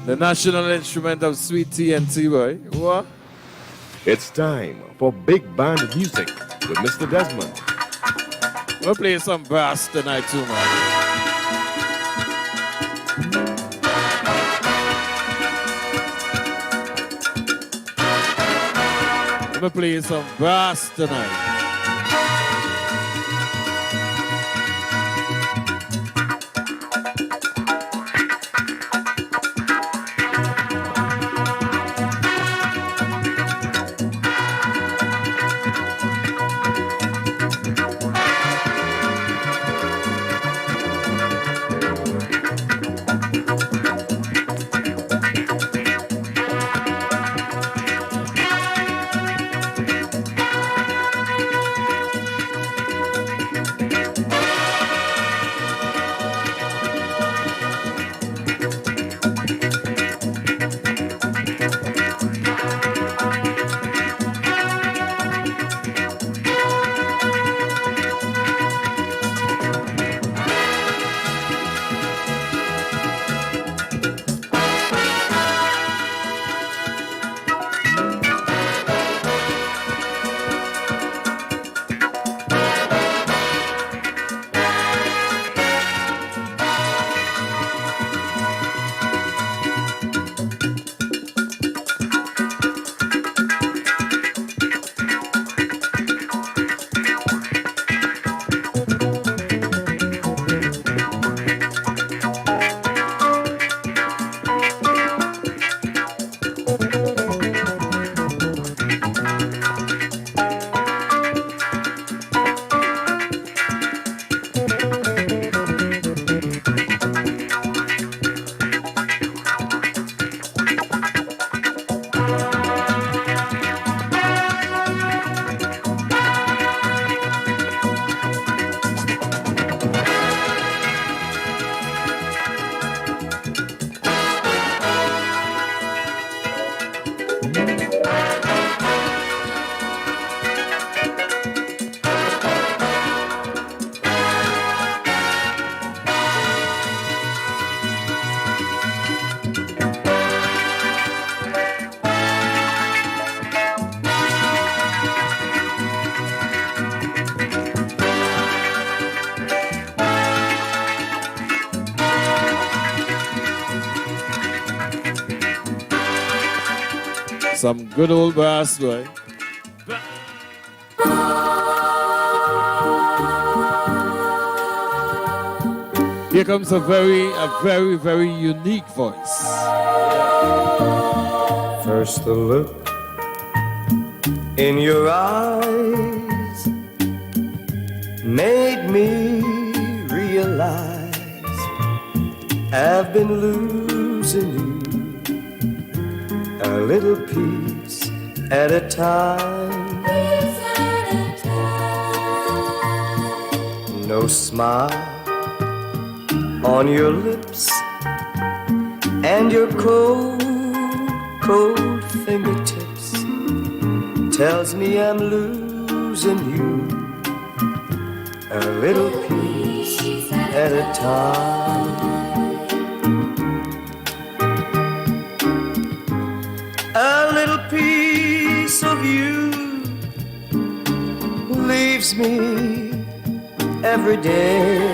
the national instrument of sweet TNT, boy. What? It's time for big band music with Mr. Desmond. We'll play some brass tonight too, man. We'll play some brass tonight. Some good old brass, boy. Here comes a very, very unique voice. First the look in your eyes made me realize I've been losing you a little piece at a time. No smile on your lips and your cold fingertips tells me I'm losing you a little piece at a time. A little piece of you leaves me every day.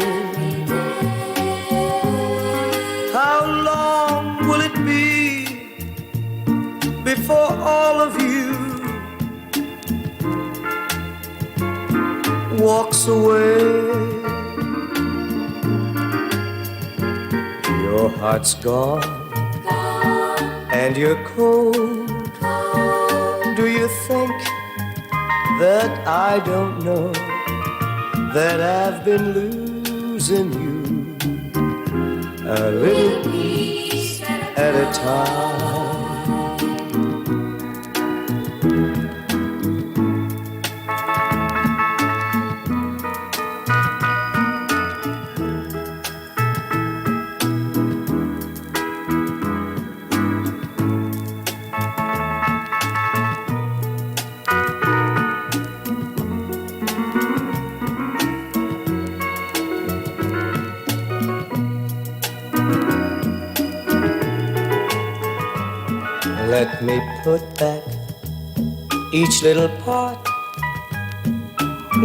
How long will it be before all of you walks away? Your heart's gone and you're cold. Do you think that I don't know that I've been losing you a little piece at a time? Let me put back each little part,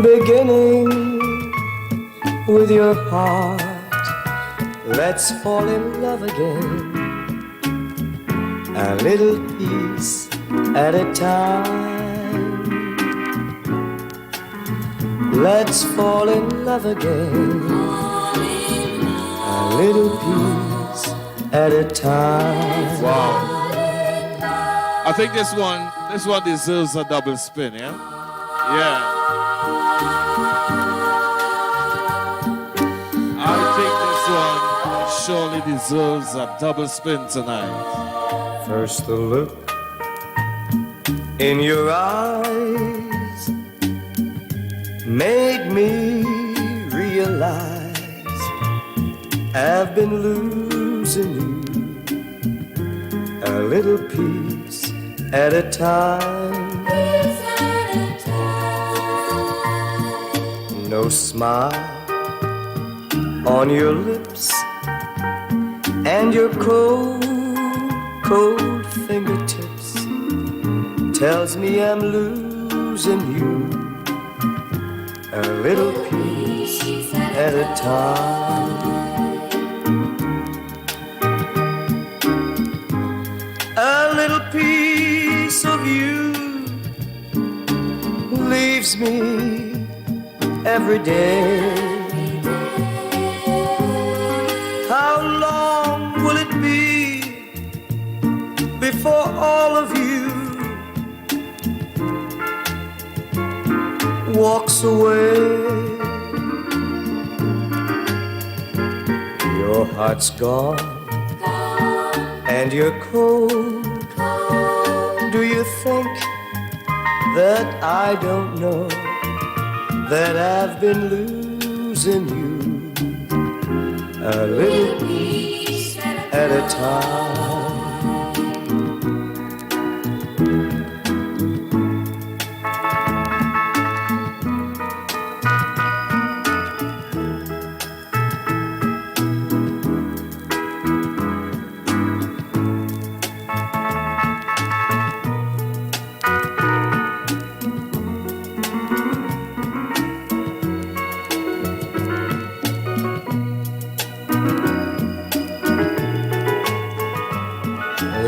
beginning with your heart. Let's fall in love again, a little piece at a time. Let's fall in love again, a little piece at a time. Wow. I think this one deserves a double spin, yeah? Yeah. I think this one surely deserves a double spin tonight. First the look in your eyes made me realize I've been losing you a little piece at a time. No smile on your lips and your cold fingertips tells me I'm losing you a little piece at a time. A little piece of you leaves me every day. How long will it be before all of you walks away? Your heart's gone and you're cold. Do you think that I don't know that I've been losing you a little piece at a time?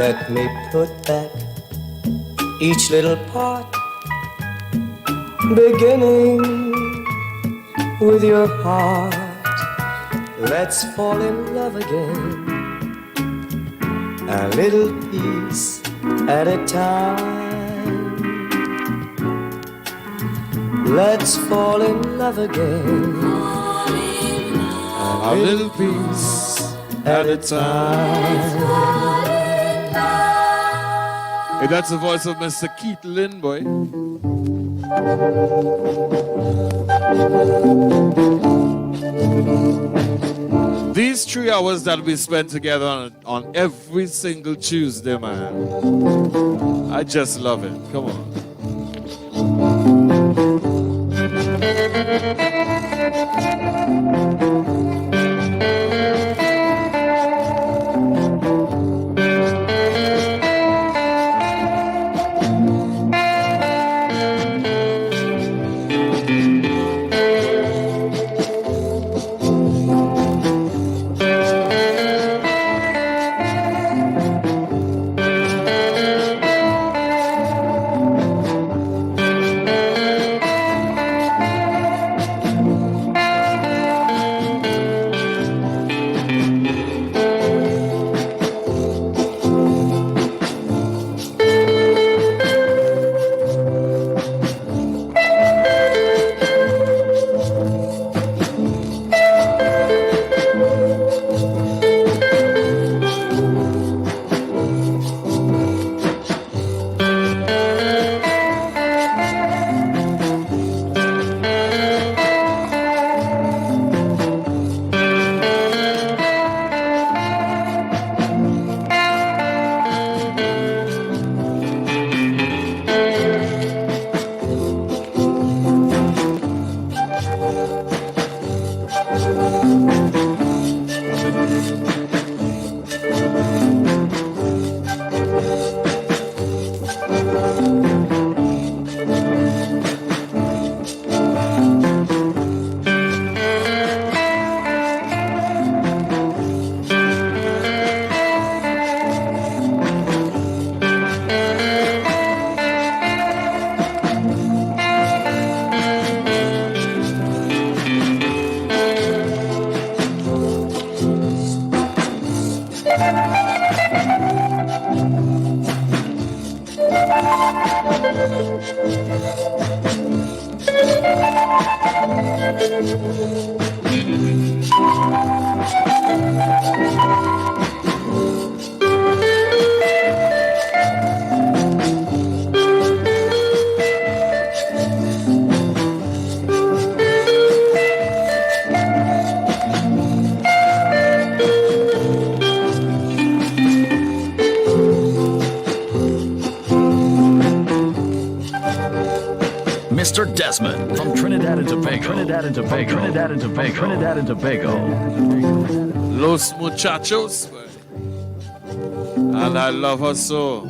Let me put back each little part, beginning with your heart. Let's fall in love again, a little piece at a time. Let's fall in love again, a little piece at a time. Hey, that's the voice of Mr. Keith Lynn, boy. These 3 hours that we spend together on every single Tuesday, man, I just love it. Come on. Mr. Desmond from Trinidad and Tobago. Trinidad and Tobago. Trinidad and Tobago. Trinidad and Tobago. Los Muchachos. And I love her so.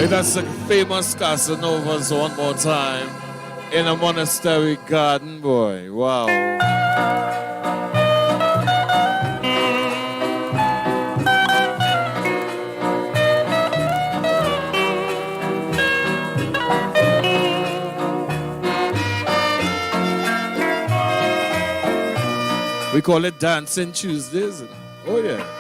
Hey, that's the famous Casanovas one more time in a monastery garden, boy. Wow. We call it Dancing Tuesdays. Oh, yeah.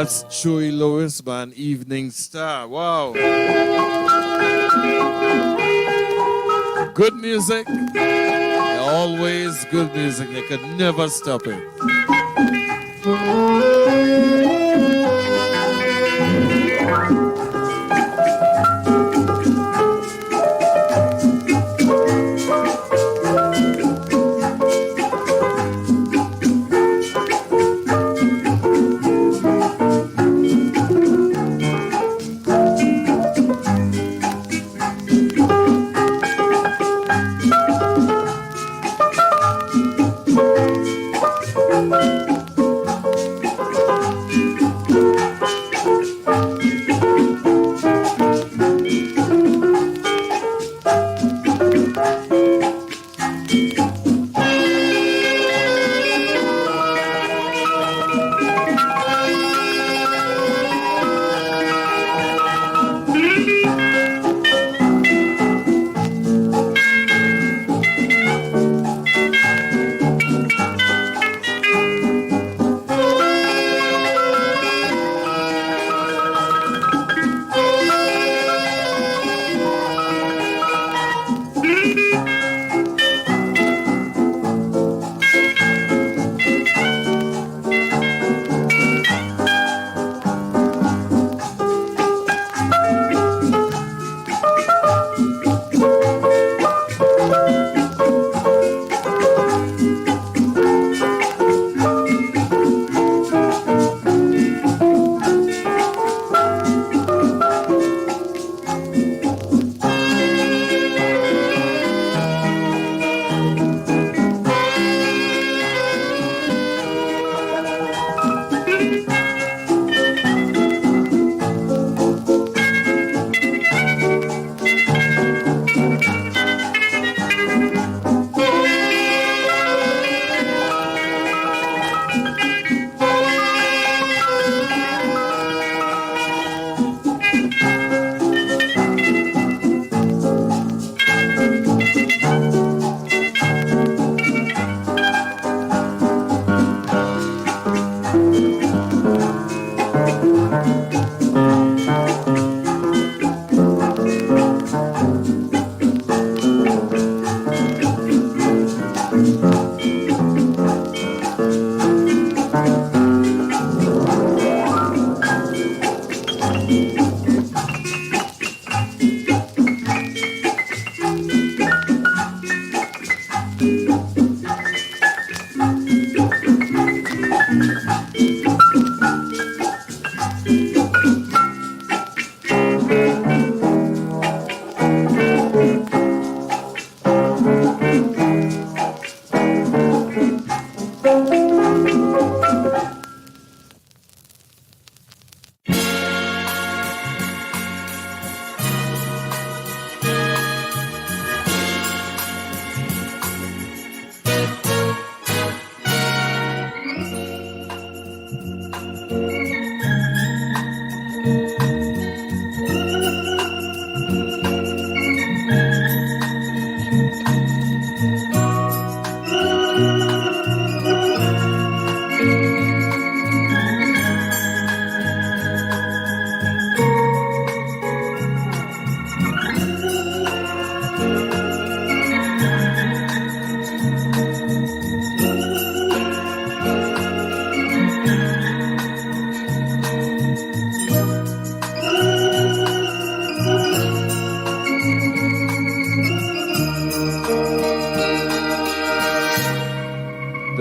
That's Joey Lewis, man. Evening Star. Wow. Good music. Always good music. They could never stop it.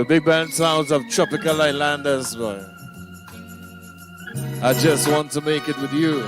The big band sounds of Tropical Islanders, boy. I just want to make it with you.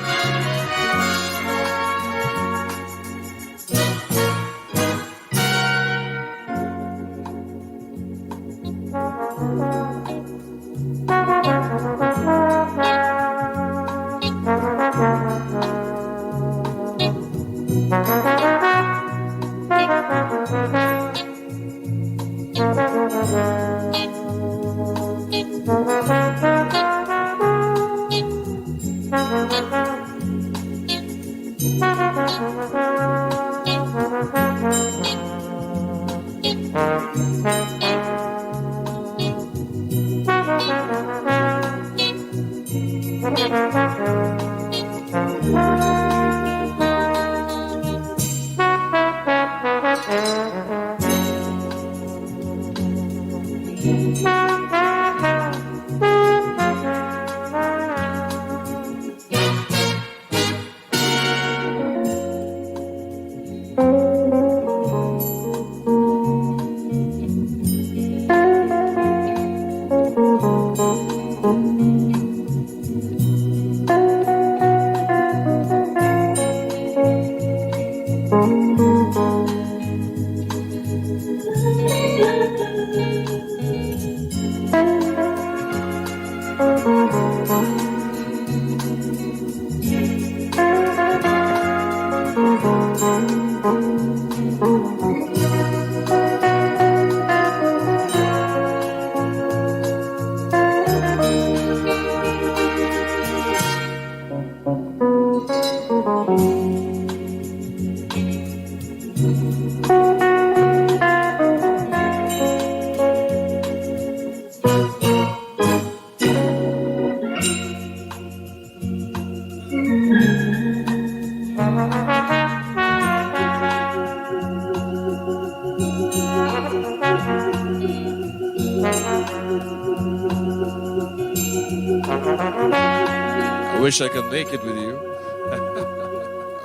I wish I could make it with you.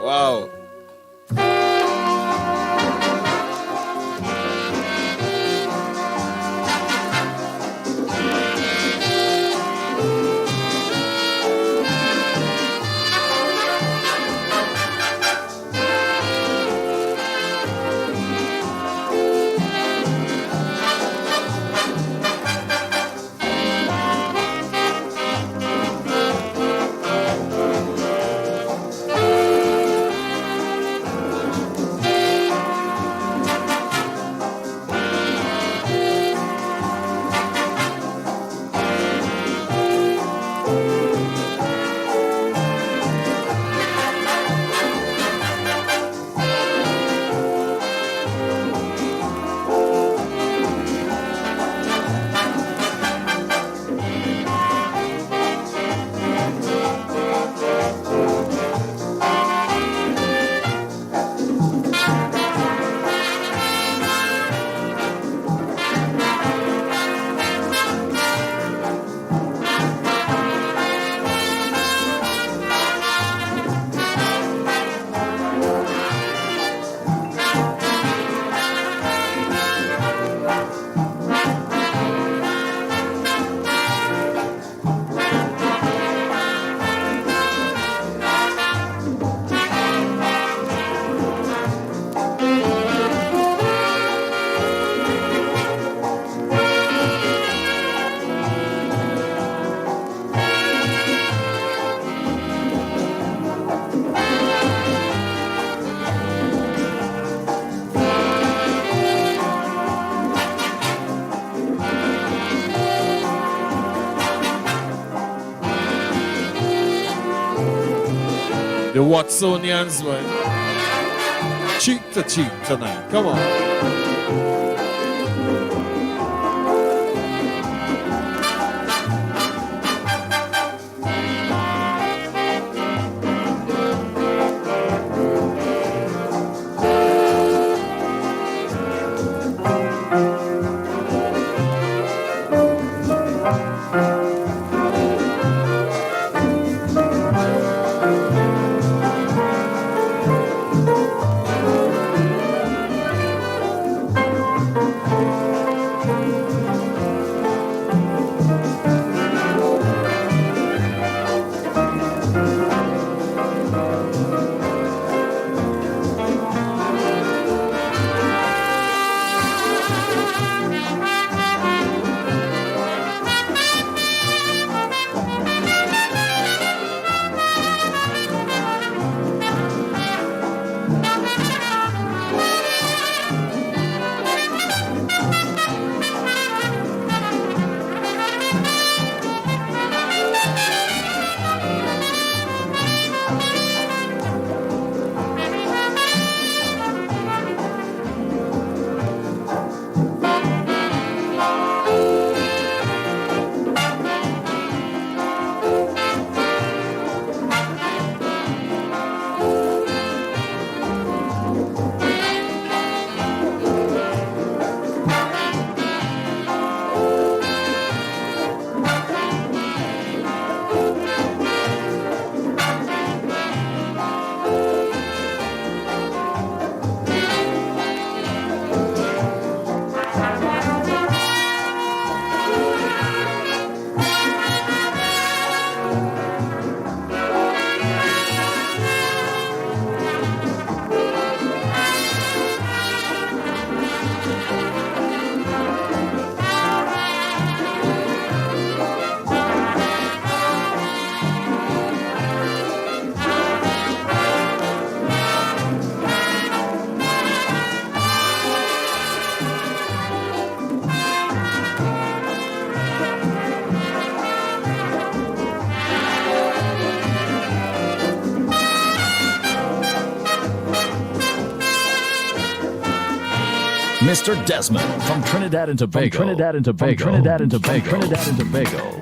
Wow. The Watsonians, man. Cheek to cheek tonight. Come on. Mr. Desmond from Trinidad and Tobago. From Trinidad and Tobago. From Trinidad and Tobago. From Trinidad and Tobago.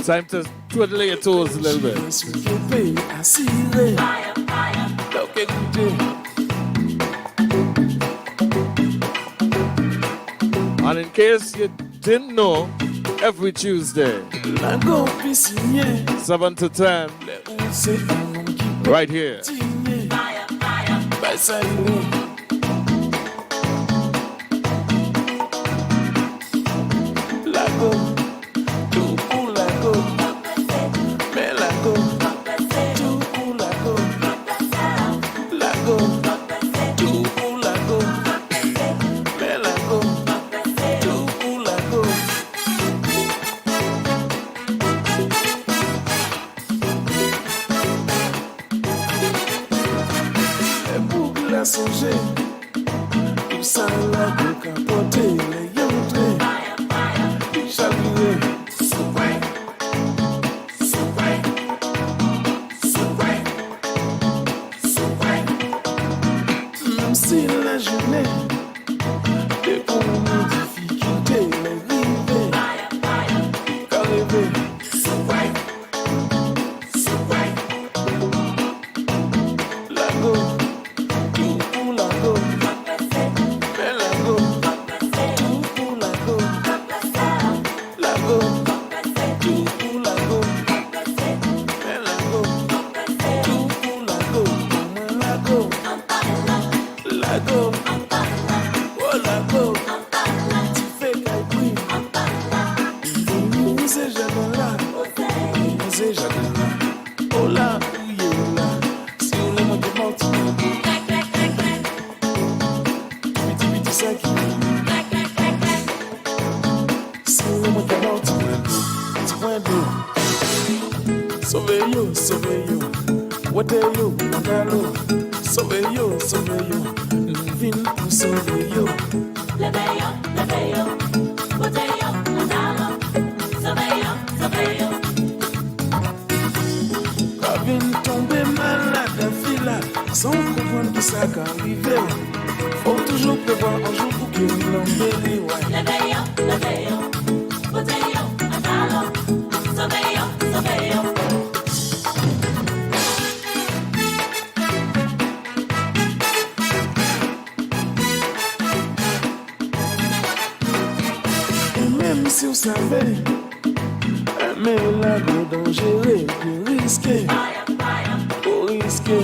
Time to twiddle your toes a little bit. I see you there. Look at you do. And in case you didn't know, every Tuesday, 7 to 10, right here. Songer, tout ça la boca porter les yontés, chavirer, même si la journée des difficultés les rivets, qu'arriver, la go. Si vous savez, mais la go dangereux, plus risqué, pour risquer.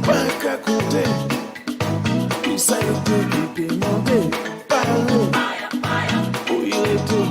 Pas qu'à compter, tout ça est demandé, parler, pour y rester.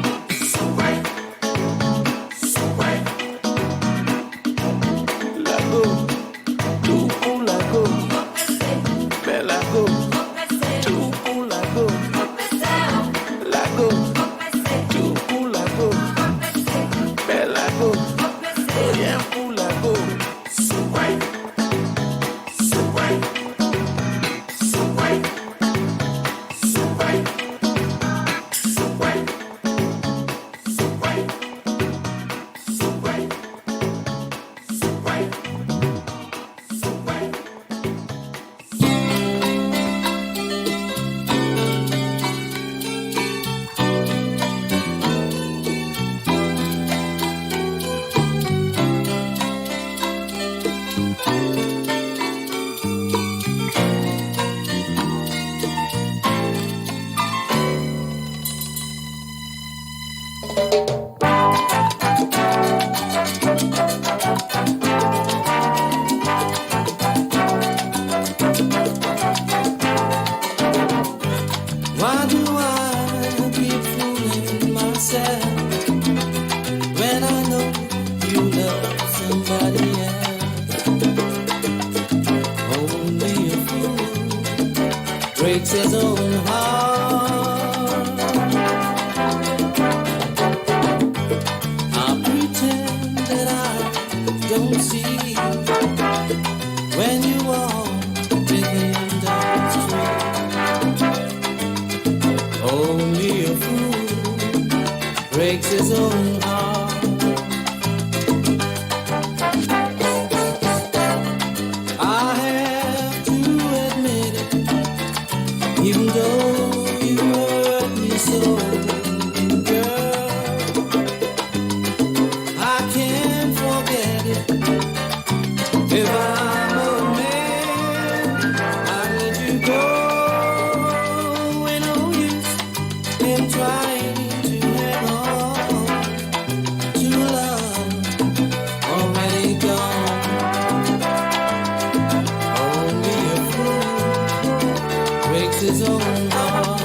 Why do I keep fooling myself when I know you love somebody else? Only a fool breaks his own heart. I pretend that I don't see when you walk with him down the street. Only a fool breaks his own heart. I have to admit it, even though you hurt me so, girl. I can't forget it, Still trying to hang on to love already gone. Only a fool breaks his own heart.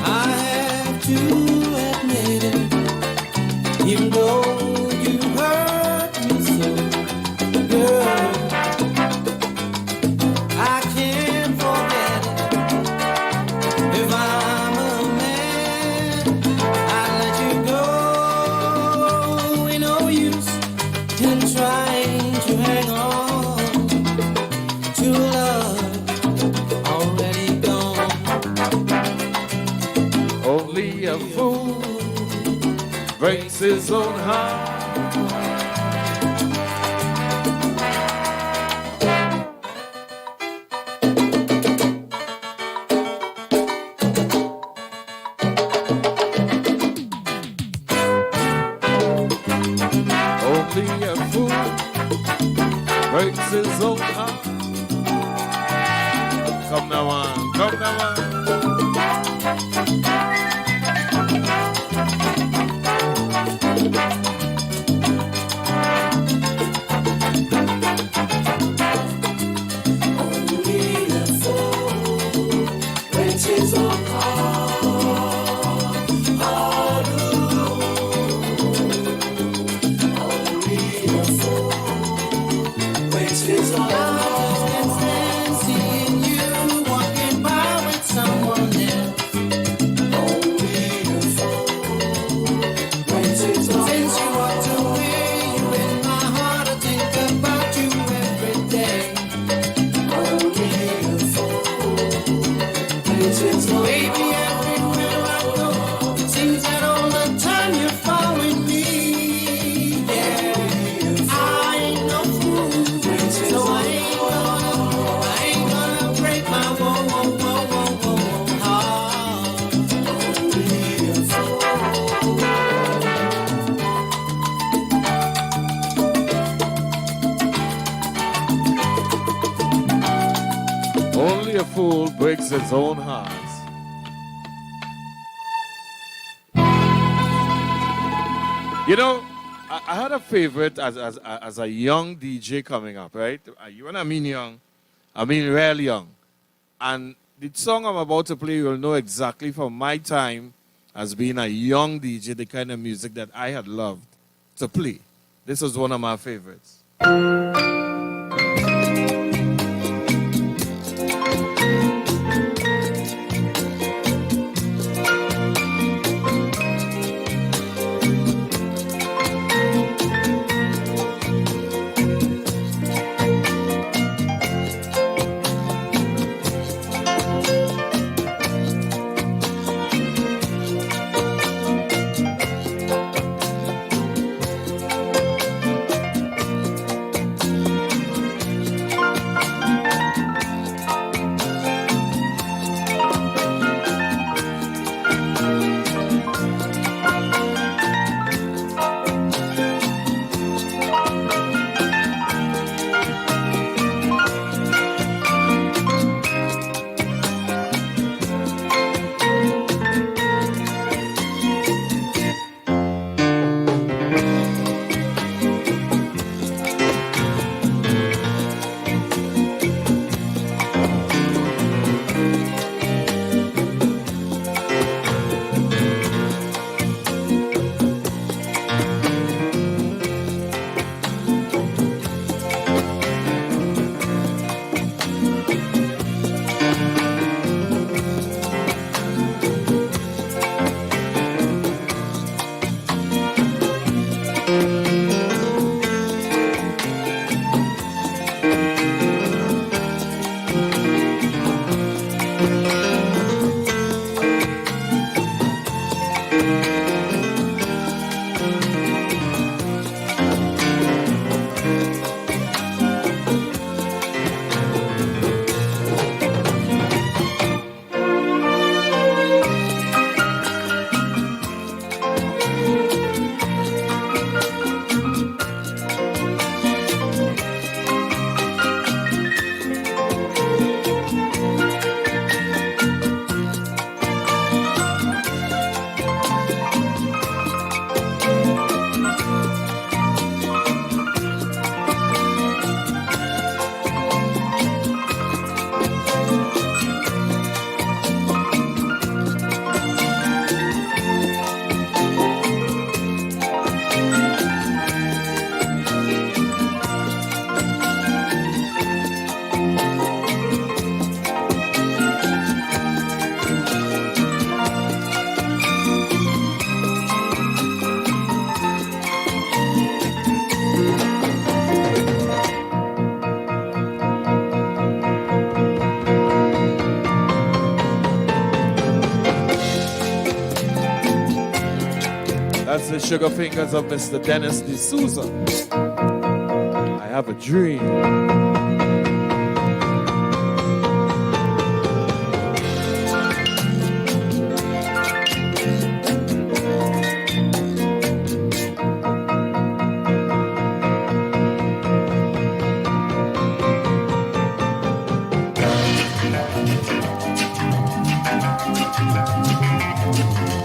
I have to admit it, even though you hurt me so, girl, I can't forget it. If I'm a man, I'd let you go. Ain't no use in trying to hang on to love already gone. Only a fool breaks his own heart. Only a fool breaks his own heart. Come now on, come now on. Since you walked away, you in my heart, I think about you every day. Only a fool. Baby, everywhere I go, it seems that all the time you're following me. Yeah, I ain't no fool, so I ain't gonna break my heart. Only a fool. Only a fool breaks his own heart. You know, I had a favorite as a young DJ coming up, right? When I mean young, I mean real young. And the song I'm about to play, you'll know exactly from my time as being a young DJ, the kind of music that I had loved to play. This was one of my favorites. the sugar fingers of Mr. Dennis D'Souza. I have a dream.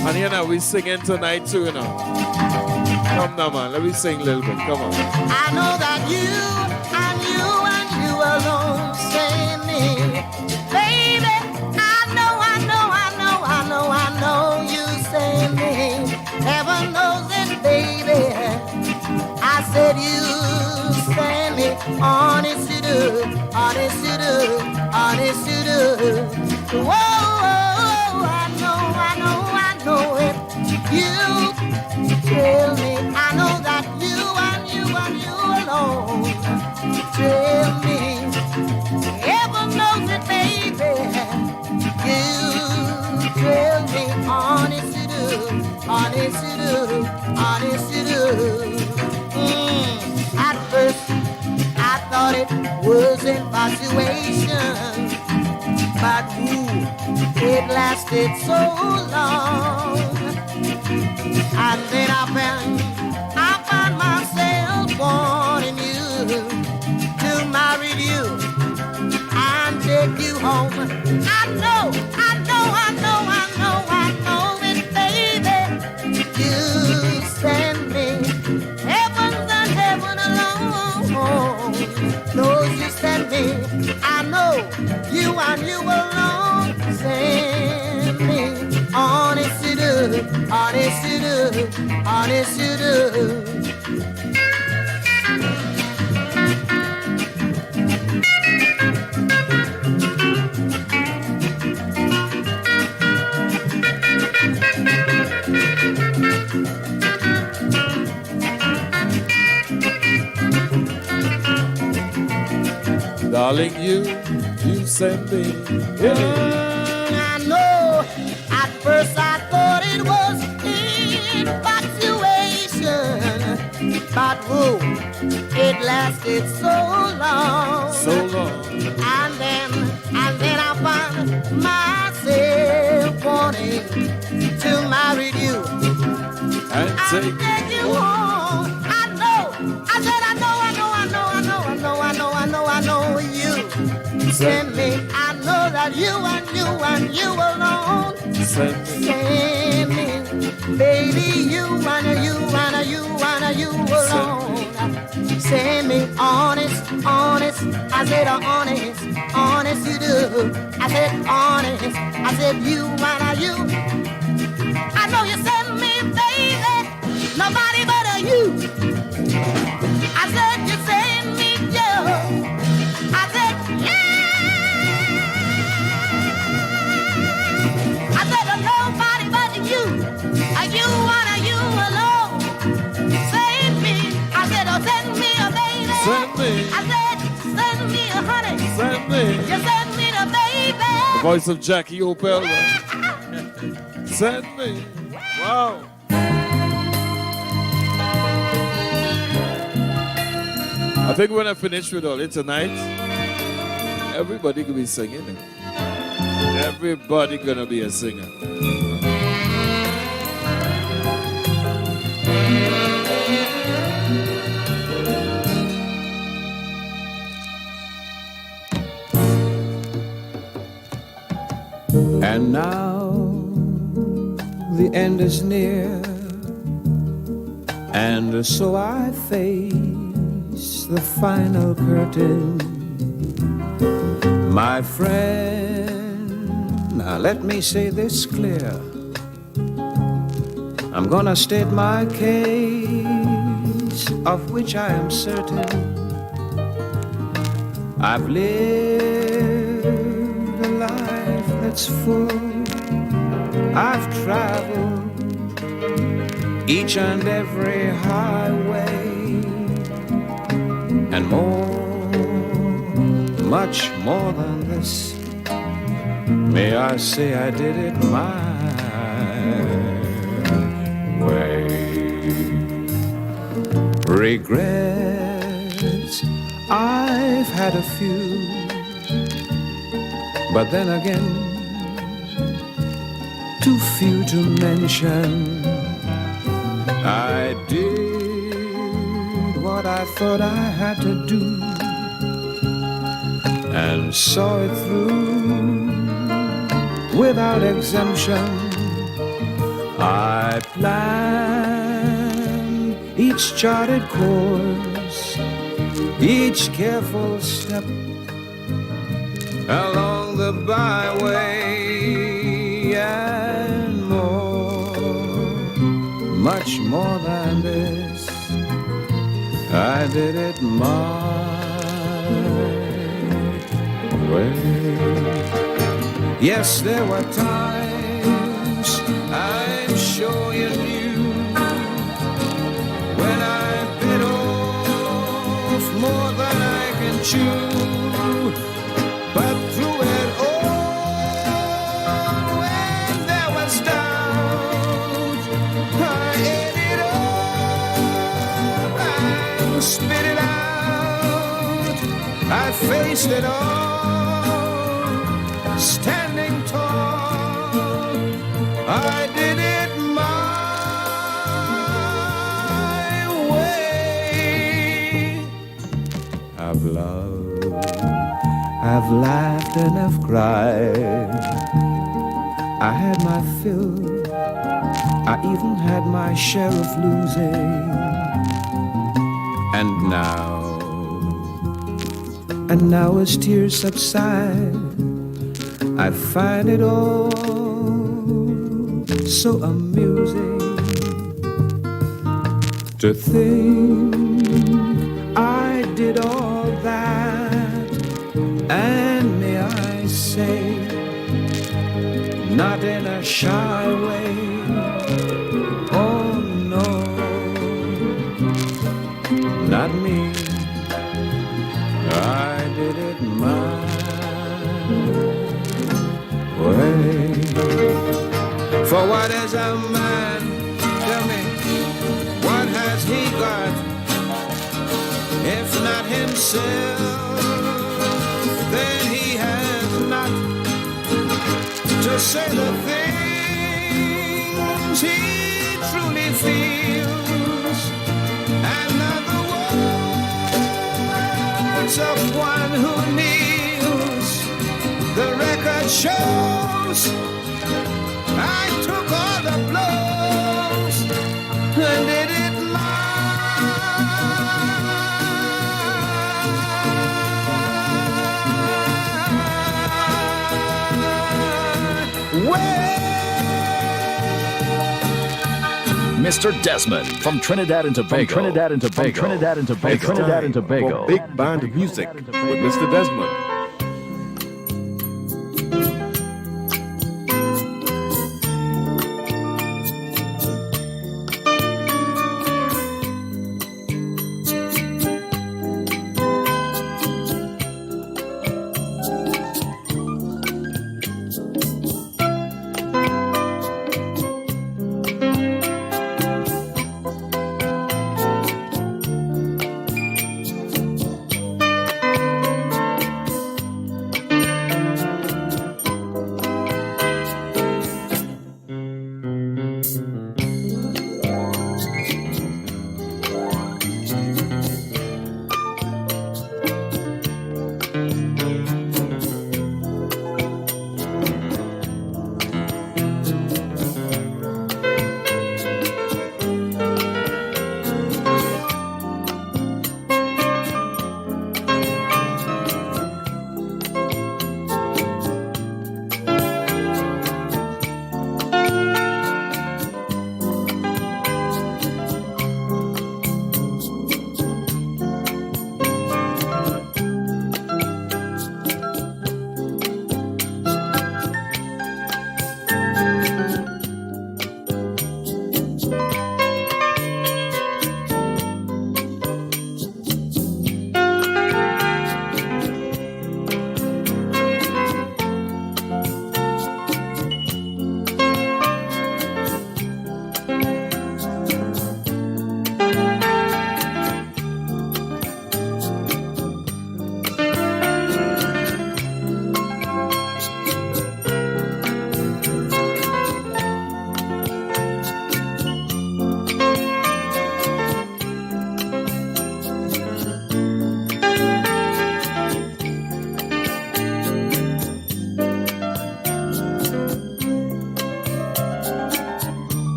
And you know, we singing tonight too, you know. Come now, man. Let me sing a little bit. Come on. I know that you alone save me. Baby, I know you save me. Heaven knows it, baby. I said you save me. Honest you do, honest you do, honest you do. Whoa, I know it. You tell me, I know that you alone tell me. Heaven knows it, baby. You tell me, honest you do, honest you do, honest you do. At first, I thought it was infatuation, but it lasted so long. And then I found myself wanting you to marry you and take you home. I know it, baby. You send me heavens and heaven alone. Those you send me, I know you and you alone send me. Honest you do, honest you do, honest you do. Darling, you send me. I know, at first I thought it was infatuation, but it lasted so long. So long. And then I found myself wanting to marry you and take you home. I know you send me. I know that you alone send me. Baby, you alone send me. Honest, I said honest you do. I said honest, I said you. I know you send me, baby, nobody but you. I said you send me, Joe. I said, yeah. I said, nobody but you. You alone. Send me. I said, oh, send me a baby. Send me. I said, send me a honey. Send me. You send me the baby. The voice of Jackie Opel. Send me. Wow. I think when I finish with all it tonight, everybody could be singing it. Everybody gonna be a singer. And now the end is near, and so I face the final curtain. My friend, now let me say this clear. I'm gonna state my case, of which I am certain. I've lived a life that's full. I've traveled each and every highway, and much more than this. May I say I did it my way. Regrets, I've had a few, but then again, too few to mention. I did what I thought I had to do and saw it through without exemption. I planned each charted course, each careful step along the byway, and more, much more than this, I did it my way. Yes, there were times, I'm sure you knew, when I bit off more than I can chew. But through it all, when there was doubt, I ate it up and spit it out. I faced it all, standing tall. I did it my way. I've loved, I've laughed and I've cried. I had my fill, I even had my share of losing. And now as tears subside, I find it all so amusing to think I did all that, and may I say, not in a shy way. Oh no, not me. I did it my way. For what is a man? Tell me, what has he got? If not himself, then he has not to say the things he truly feels, and not the words of one who kneels. The record shows I took all the blows and did it Mr. Desmond from Trinidad and Tobago. Trinidad and Tobago. Trinidad and Tobago. Trinidad and Tobago. For Big Band Music with Mr. Desmond.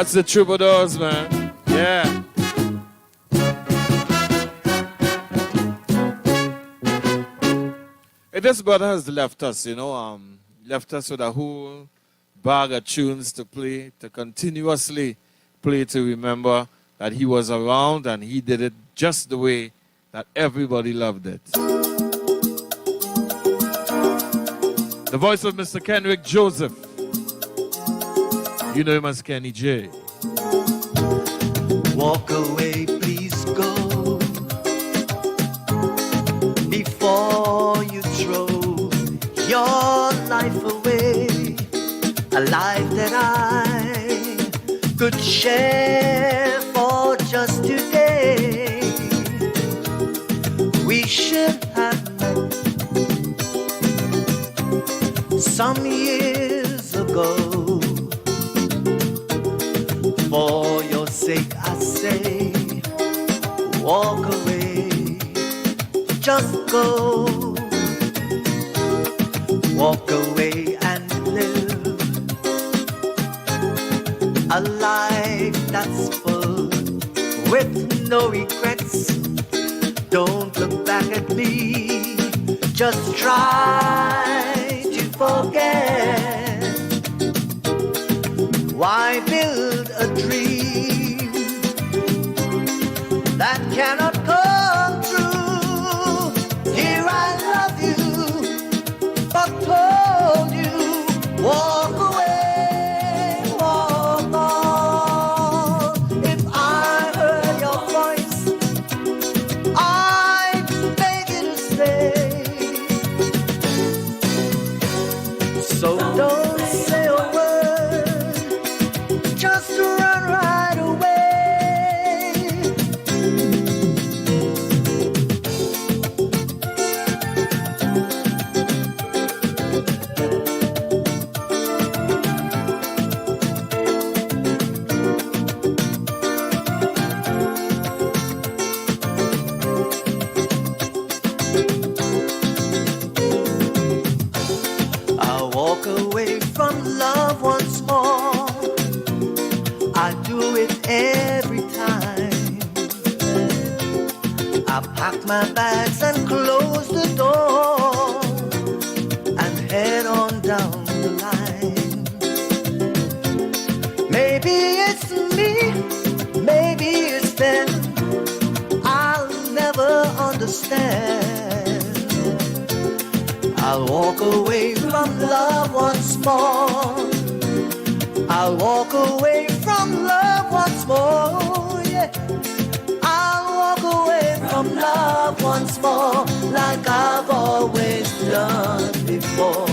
That's the Troubadours, man. Yeah. Hey, this brother has left us, left us with a whole bag of tunes to play, to continuously play, to remember that he was around and he did it just the way that everybody loved it. The voice of Mr. Kenrick Joseph. You know him as Kenny J. Walk away, please go, before you throw your life away, a life that I could share for just today. We should have met some years ago. For your sake I say, walk away, just go. Walk away and live a life that's full with no regrets. Don't look back at me, just try to forget. Why build a dream that cannot come true? Here I love you, but told you, walk away, walk on. If I heard your voice, I'd beg you to stay. So don't say a word, just run right away. I'll walk away from love once more. I do it every time. I pack my bags and close the door and head on down the line. Maybe it's me, maybe it's them. I'll never understand. I'll walk away from love once more. I'll walk away from love once more, yeah. I'll walk away from love once more, like I've always done before.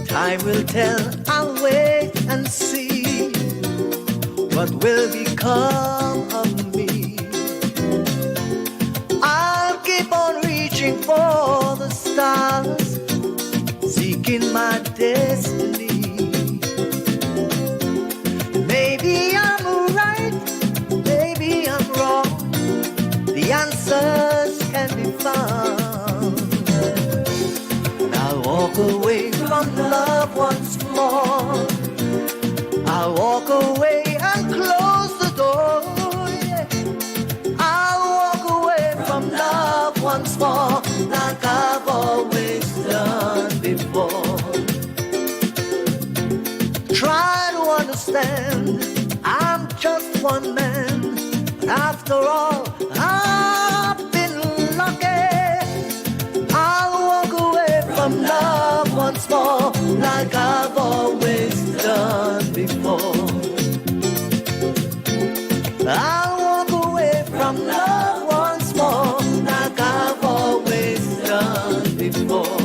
Time will tell, I'll wait and see what will become of me. I'll keep on reaching for the stars, seeking my destiny. Maybe I'm right, maybe I'm wrong. The answers can be found. And I'll walk away from love once more. I'll walk away and close the door, yeah. I'll walk away from love once more, like I've always done before. Try to understand, I'm just one man, but after all, I've been lucky. I'll walk away from love once more, like I've always done before. I'll walk away from love once more, like I've always done before.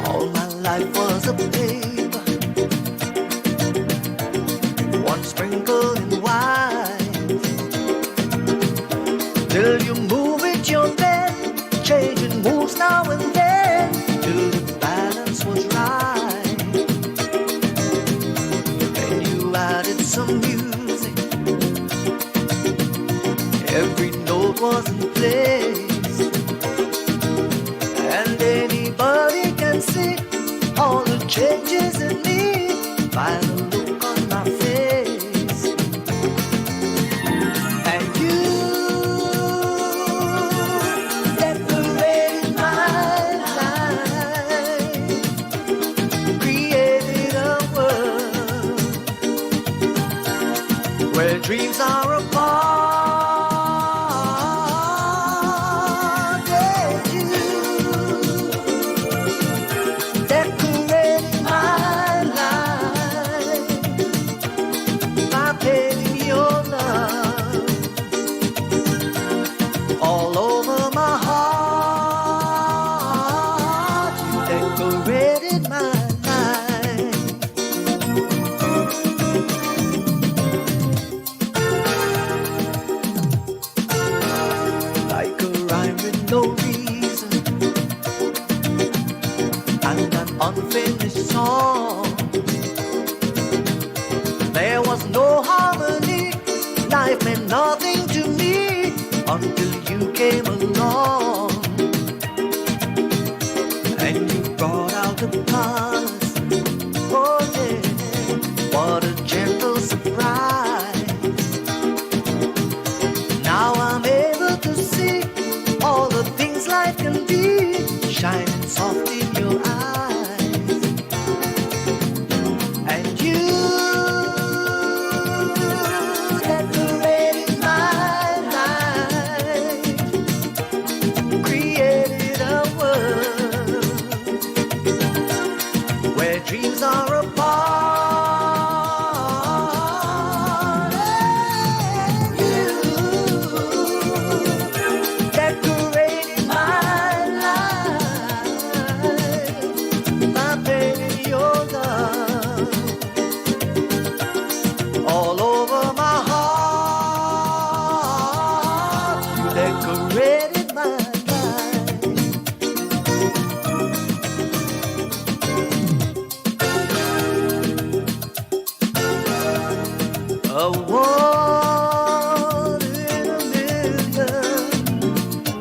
All my life was a babe, one sprinkle in white, till you move it your bed, changing moves now and then, till the balance was right. Then you added some music, every note was in place, and anybody can see all the changes in me by the look on my face. And you decorated my life, created a world where dreams are apart. Yeah, you decorated my life by painting your love all over my heart. You decorated my life. Like a rhyme with no reason and an unfinished song. There was no harmony, life meant nothing to me until you came along. And you brought out the colors, oh yeah, what a gentle surprise. Now I'm able to see all the things life can be, shining soft in your eyes. And you decorated my life, created a world where dreams are apart. And you decorated my life by painting your love all over my heart. You decorated my life. A one in a million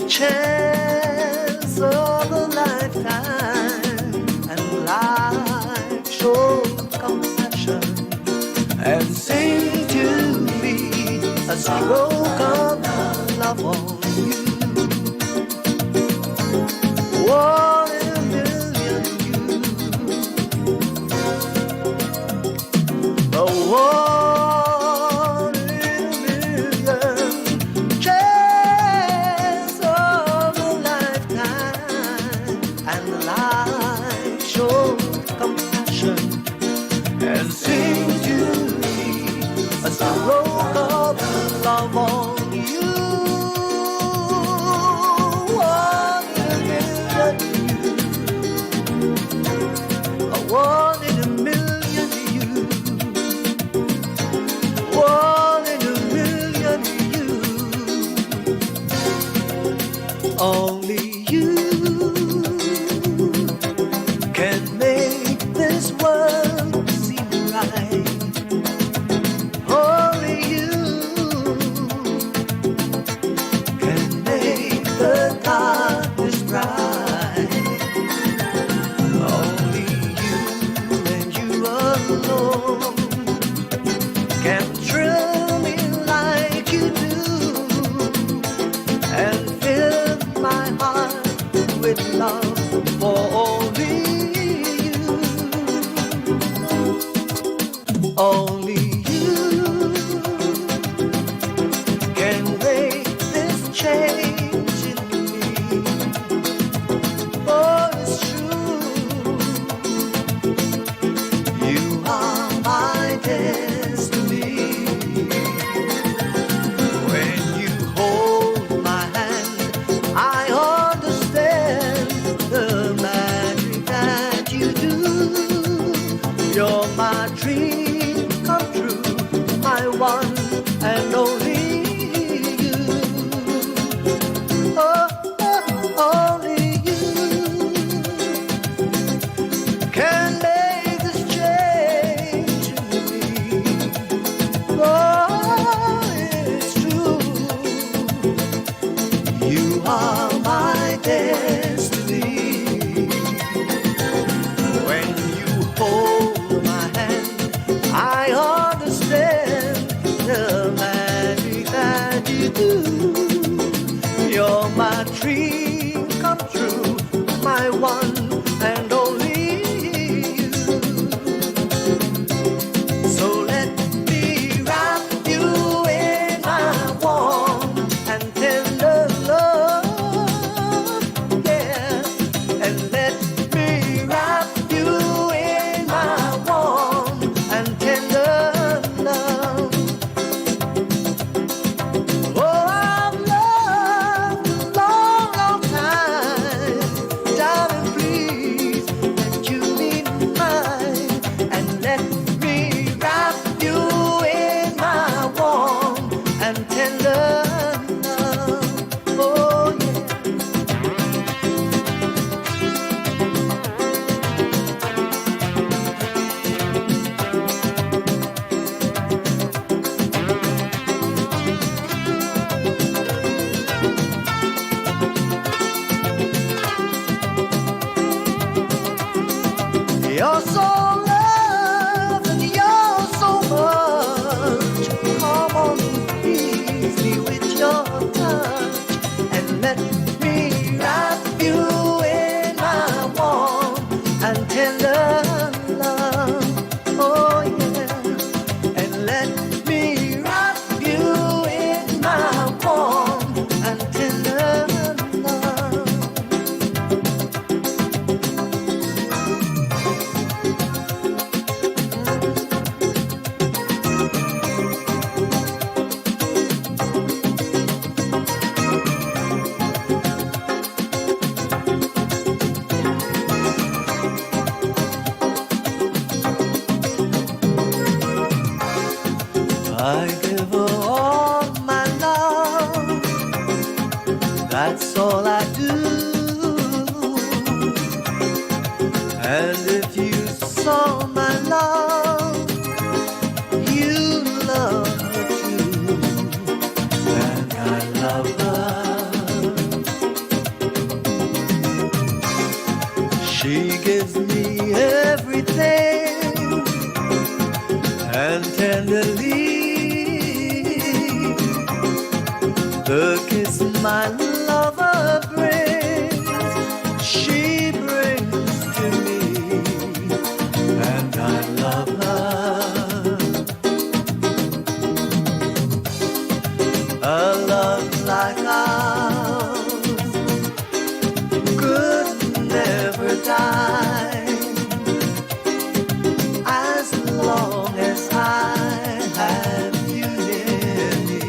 chance of a lifetime, and life showed compassion and sing to me a stroke of love on you. One in a million you, the one in a million chance of a lifetime, and life showed compassion and sing to me a stroke of love on you. One in a million you, a one in a million you, one in a million you. Only you can make this world seem right. Only you can make the darkness bright. Only you and you alone can thrill me like you do and fill my heart with love for only you. Only you can make this change in me. For it's true, you are my destiny. When you hold my hand, I understand the magic that you do. You're my dream come true, my one and only you. Oh, only you can make this change in me. Oh, it's true. I give her all my love. That's all I do. And if you saw my love, you love her too. And I love her. She gives me everything, and tenderly the kiss my lover brings, she brings to me, and I love her. A love like ours could never die, as long as I have you near me.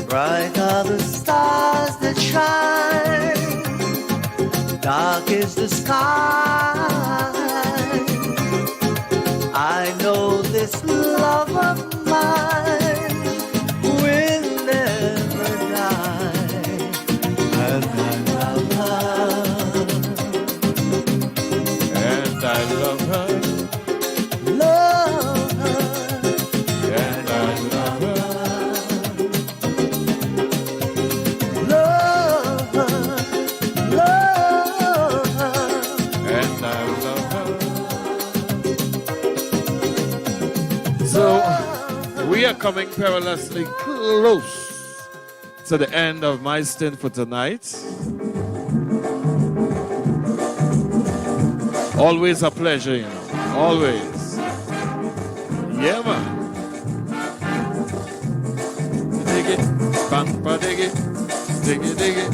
Bright are the stars that shine, dark is the sky. I know this love of mine will never die, and I love her. And I love her. Love her. And I love her. Love her. Love her. And I love her. So we are coming perilously close to the end of my stint for tonight. Always a pleasure, you know. Always. Yeah, man. Dig it. Bumper, dig it. Dig it, dig it.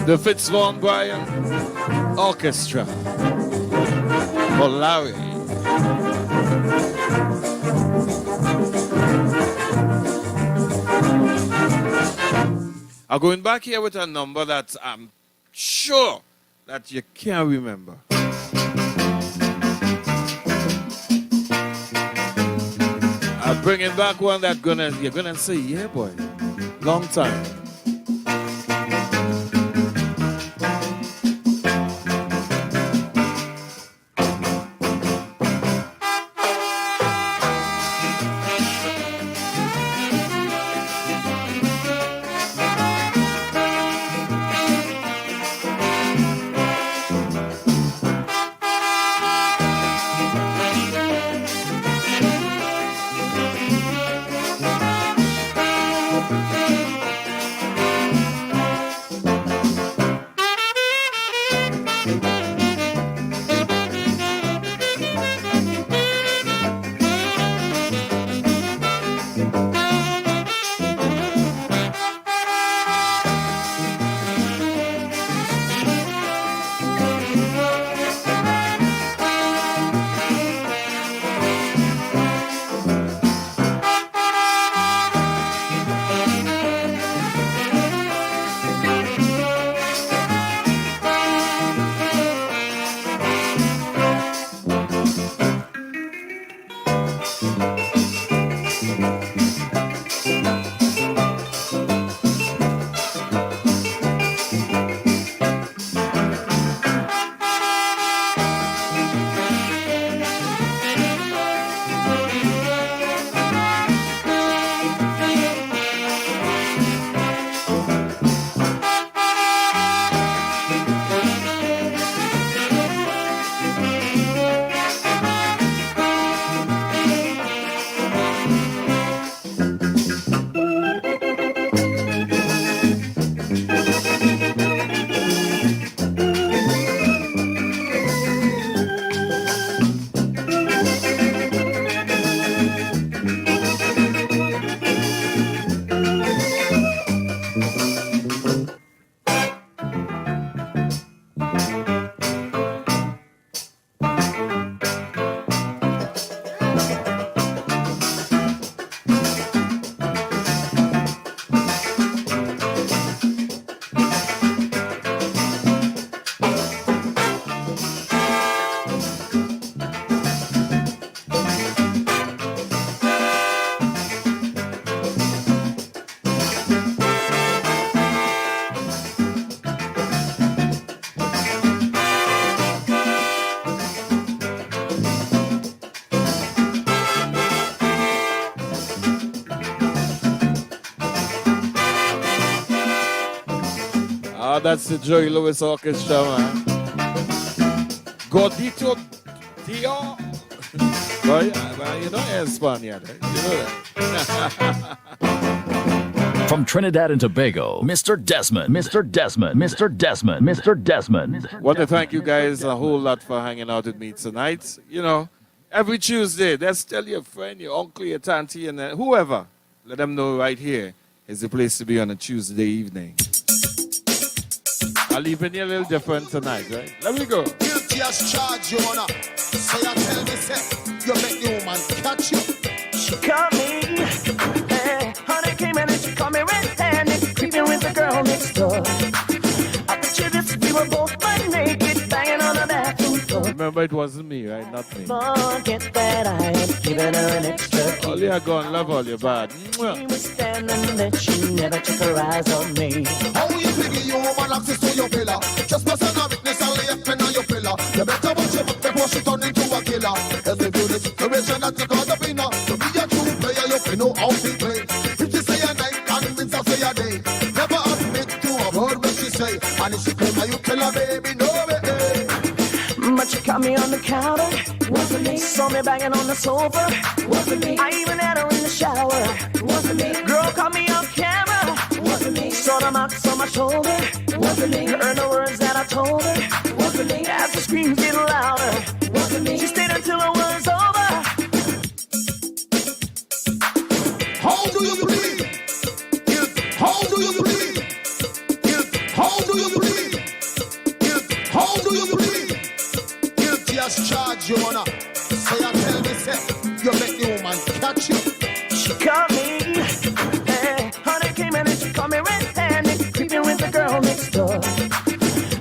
The Fitzvaughan Bryan Orchestra. Malawi. I'm going back here with a number that I'm sure that you can't remember. I'm bringing back one that you're gonna say, yeah, boy, long time. that's the Joey Lewis Orchestra, man. Gordito Dio. Boy, man, you know Spaniard, right? You know that. From Trinidad and Tobago, Mr. Desmond. Want to thank you guys a whole lot for hanging out with me tonight. You know, every Tuesday, just tell your friend, your uncle, your auntie, and whoever. Let them know right here is the place to be on a Tuesday evening. I'll leave it a little different tonight, right? Let me go. Guilty as charged, Your Honor. So you tell me, say, you make the woman catch you. She caught me, honey came in and she caught me red-handed, creeping with the girl next door. I picture this, we were both butt naked, banging on the bathroom floor. Remember, it wasn't me, right? Not me. Forget that I had given her an extra key. All you are gone, love all you bad. She was standing there, she never took her eyes on me. How you figure you woman access to your pillar? Just pass on a witness and lay a pen on your pillar. You better watch your back before she turn into a killer. As we view the situation that you call the winner. To be a true player, you know how to play. If you say a night, convince her say a day. Never admit to a word when she say. And if she claim her, you tell her, baby, no way. But you caught me on the counter, wasn't me. Saw me banging on the sofa, wasn't me. I even had her in the shower, wasn't me. Girl caught me on camera, wasn't me. Saw the marks on my shoulder, wasn't me. Heard the words that I told her, wasn't me. As the screams get louder, wasn't me. She stayed until it was over. How do you bleed? How do you bleed? How do you bleed? How do you bleed? Guilty as charged, Your Honor. So you tell me, say, you make the woman catch you. She caught me, honey came in and she caught me red-handed, creeping with the girl next door.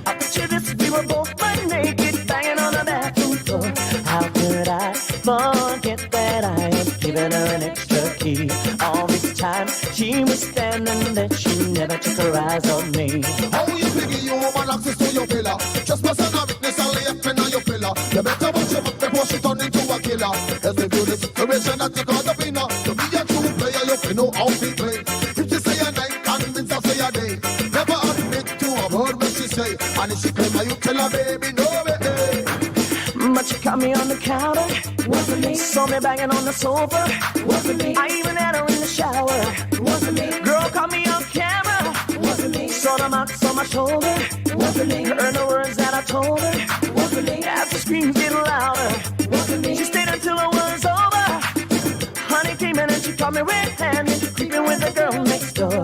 I picture this, we were both butt naked, banging on the bathroom floor. How could I forget that I had given her an extra key? All this time, she was standing there, she never took her eyes on me. How you figure you woman access to your pillar? Just pass on a witness and lay a pen on your pillar. You better watch your back before she turn into a killer. As we view the situation that you call the winner. To be a true player, you know how to play. If she say a night, convince her say a day. Never admit to a word when she say. And if she claim her, you tell her, baby, no way. But you caught me on the counter, wasn't me. Saw me banging on the sofa, wasn't me. I even had her in the shower, wasn't me. Girl caught me on camera, wasn't me. Saw the marks on my shoulder, wasn't me. Heard the words that I told her, wasn't me. As the screams get louder, wasn't me. She stayed until it was over. Honey came in and she caught me red-handed, creeping with the girl next door.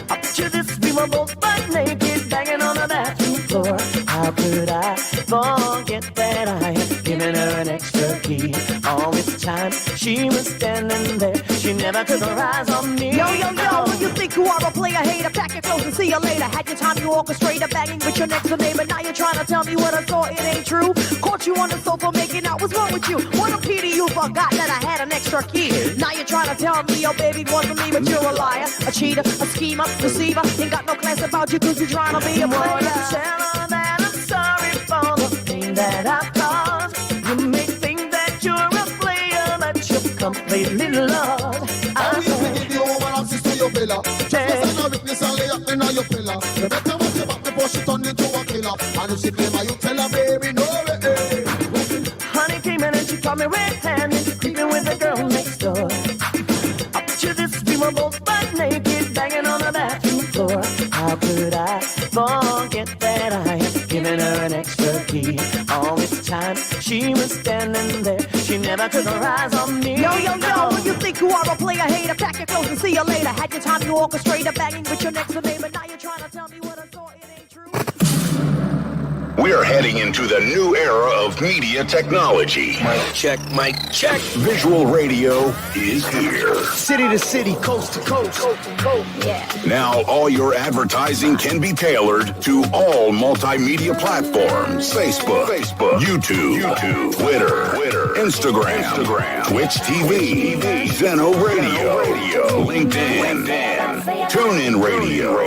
I picture this, we were both butt naked, banging on the bathroom floor. How could I forget that I had given her an extra key? All this time, she was standing there, she never took her eyes on me. Yo, when you think you are a player, hater, pack your clothes and see you later. Had your time, you orchestrate a banging with your next door neighbor. Now you're trying to tell me what I saw, it ain't true. Caught you on the sofa making out, what's wrong with you? What a pity you forgot that I had an extra key. Now you're trying to tell me your baby wasn't me, but you're a liar, a cheater, a schemer, deceiver. Ain't got no class about you cause you're trying to be a player. Tell her that I'm sorry for the thing that I've caused. You may think that you're a player, but you're completely lost. How you figure the woman access to your pillar? Just pass on a witness and lay a pen on your pillar. You better watch your back before she turn into a killer. And if she claim her, you tell her, baby, no way. Honey came in and she caught me red-handed, creeping with the girl next door. I picture this, we were both butt naked, banging on the bathroom floor. How could I forget that I had given her an extra key? All this time, she was standing there, she never took her eyes on me. Yo, when you think you are a player, hater, pack your clothes and see you later. Had your time, you orchestrate a banging with your next door neighbor. Now you're trying to tell me what I saw, it ain't true. We're heading into the new era of media technology. Mic check, mic check. Visual radio is here. City to city, coast to coast. Yeah. Now all your advertising can be tailored to all multimedia platforms. Facebook, YouTube, Twitter, Instagram, Twitch TV, Zeno Radio, LinkedIn, TuneIn Radio,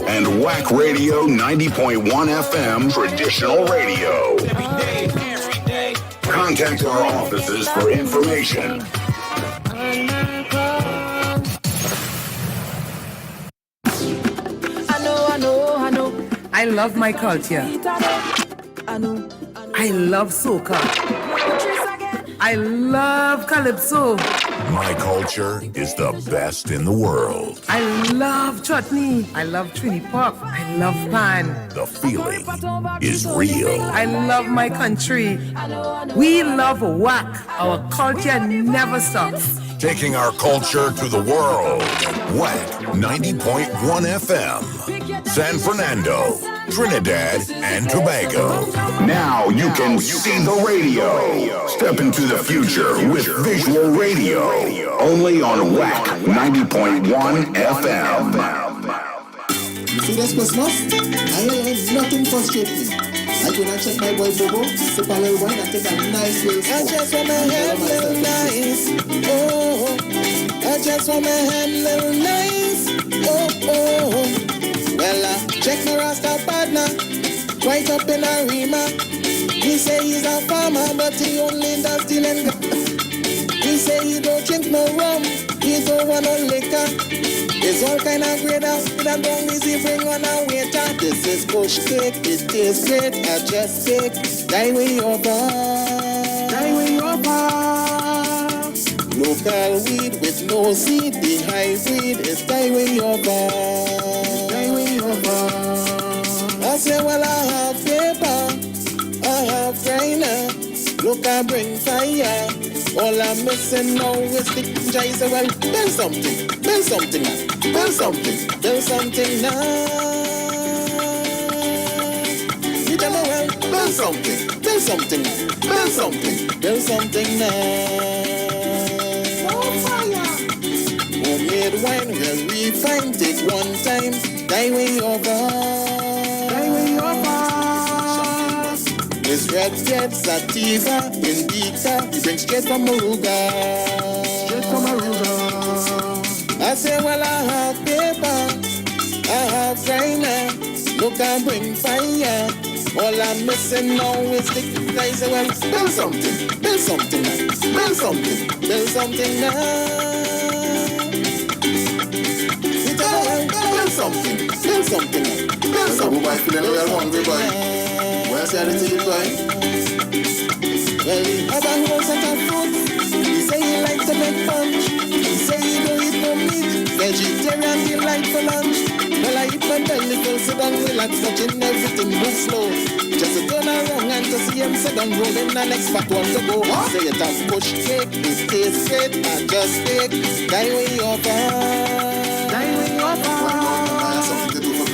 and Whack Radio 90.1 FM traditional radio. Contact our offices for information. I know I love my culture. I love soca. I love calypso. My culture is the best in the world. I love chutney. I love Trini Pop. I love pan. The feeling is real. I love my country. We love whack. Our culture never stops. Taking our culture to the world. WAC 90.1 FM. San Fernando, Trinidad and Tobago. Now you can see the radio. Step into the future with visual radio. Only on WAC 90.1 FM. See this Christmas? Nothing frustrates me. I go and check my boy Bobo, sip a little wine and take a nice little smoke. I just want my hand little nice. Oh, I just want my hand little nice. Oh. Well, check my Rasta partner, quite up in a Rima. He say he's a farmer, but he only does dealing. He say he don't drink no rum, he don't want no liquor. It's all kind of great out, that don't easy bring on a waiter. This is bush cake, it tastes great, I just take. Die way over. Local weed with no seed, the hybrid is die way over. I say, well, I have paper, I have grinder. Look, I bring fire. All I'm missing now is the ginger. I say, well, build something now. You tell me, well, build something now. Homemade wine, well, refine, take one time, die way over. This red sativa, indica, bring straight from Moruga. I say, well, I have paper, I have grinder. Look, I bring fire. All I'm missing now is the I say, well, build something now. Build something. Boy, feeling real hungry, boy. Where say the tea, boy? Well, he have a whole set of fruits. He say he like to make punch. He say he don't eat no meat. Vegetarian, he like for lunch. Well, I eat my belly full, sit down, relax, touching everything, move slow. Just to turn around and to see him sit down, rolling the next fat one to go. Say it has push cake, it tastes great, I just take. Die way over.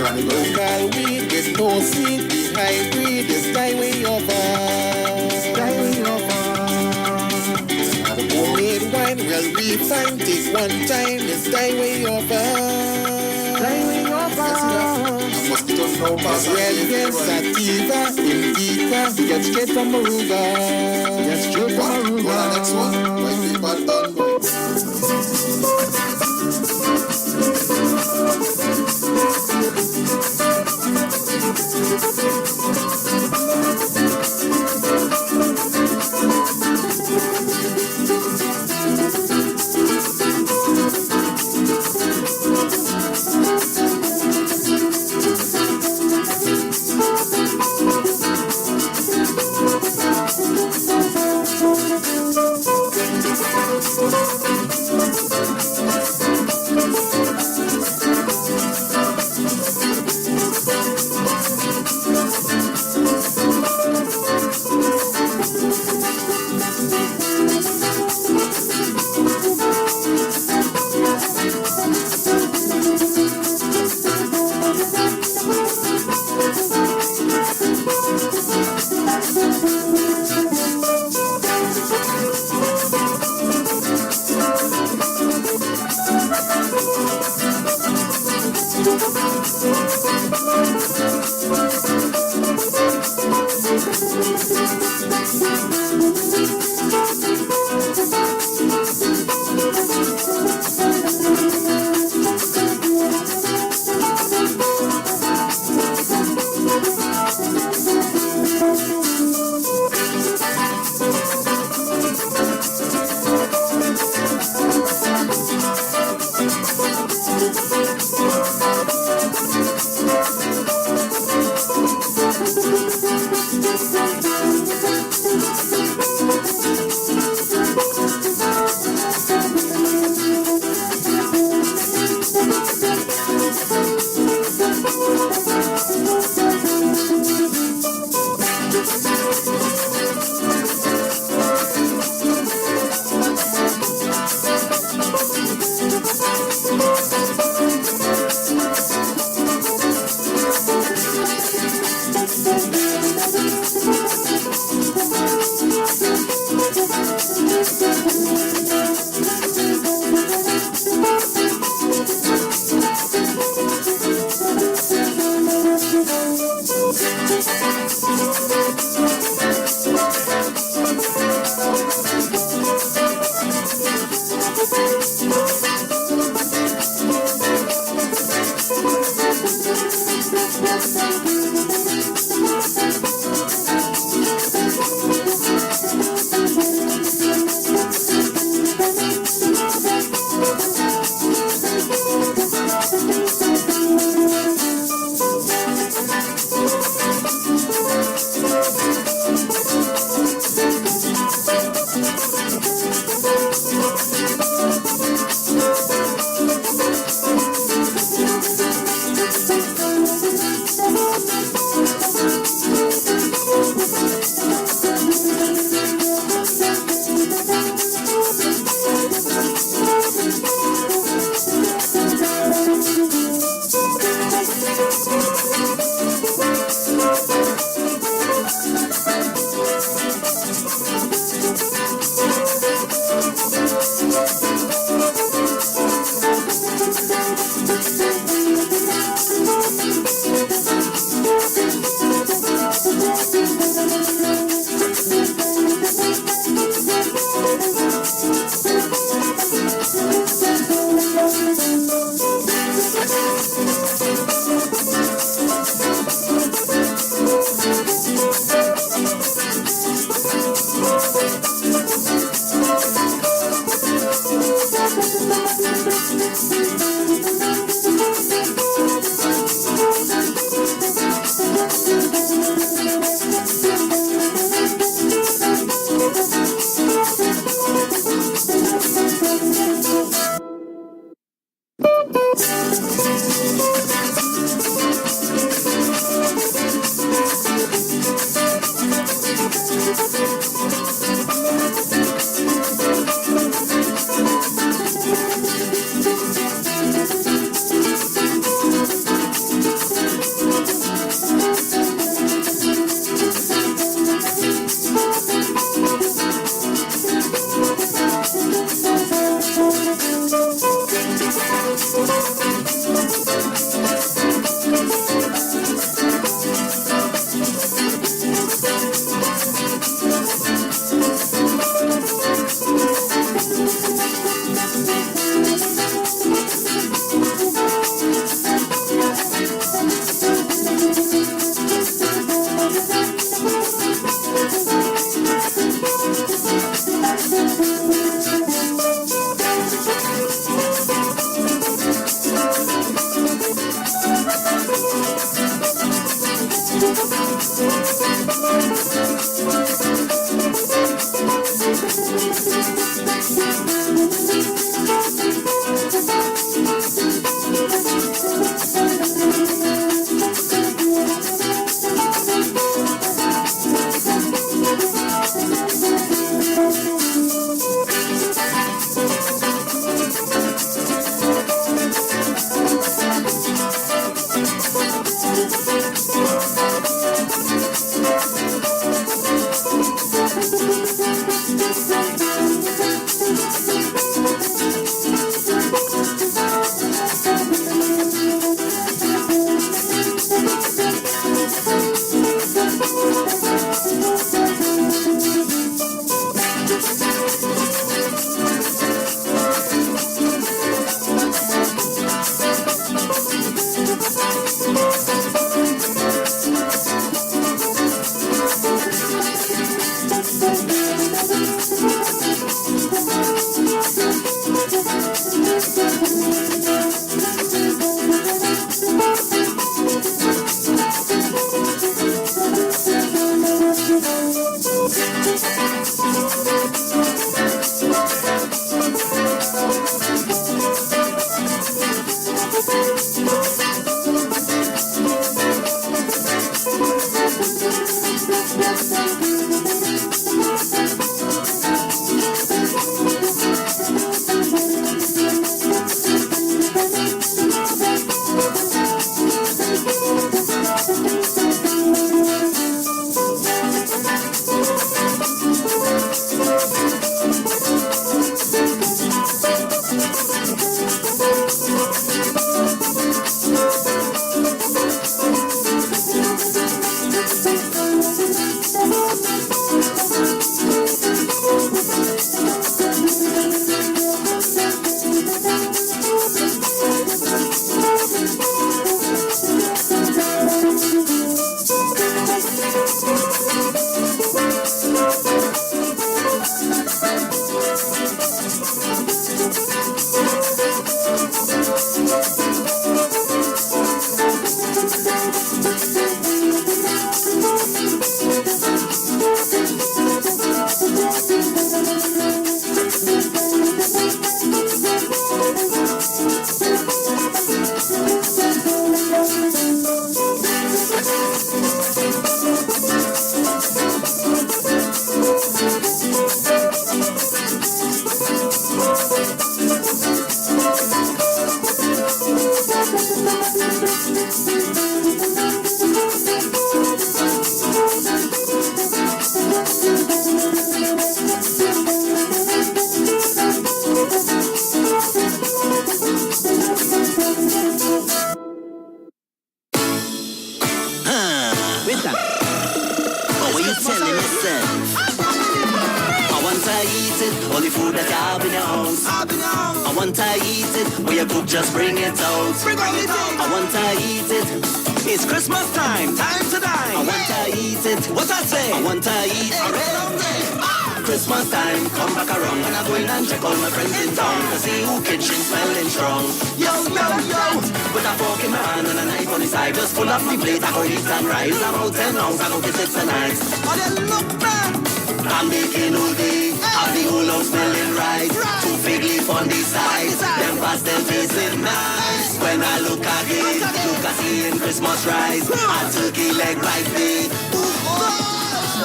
Local weed with no seed, the hybrid is die way over. Homemade wine, well refined, take one time, it's die way over. Red sativa, indica, get straight from Moruga. Next one, white people done.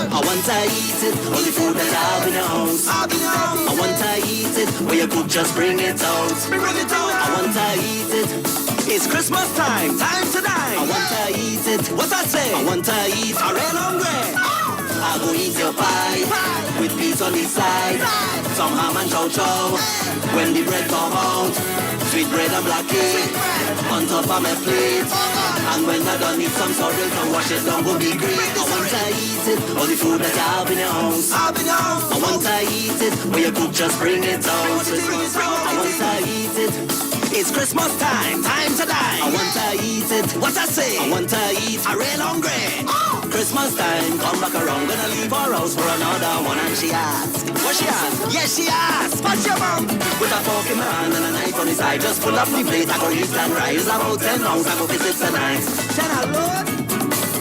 I want to eat it, all the food that I have in the house. I want to eat it, where you cook, just bring it out. I want to eat it. It's Christmas time, time to dine. I want to eat it. What I say? I want to eat. I real hungry. I go eat your pie with peas on the side, some ham and chow chow. When the bread come out, sweet bread and black cake on top of my plate. And when I done eat some sorrel, come wash it down, go be great. I want to eat it, all the food that you have in your house. I want to eat it, when you cook, just bring it out. I want to eat it. It's Christmas time, time to dine. I want to eat it. What I say? I want to eat. I real hungry. Christmas time, come back around. Gonna leave our house for another one. And she asked, what she asked? Yes, she asked. What's your mom? With a fork in my hand and a knife on his side. Just pull up the plate. I go eat and rise. About 10 pounds. I go visit tonight. Tell her, Lord.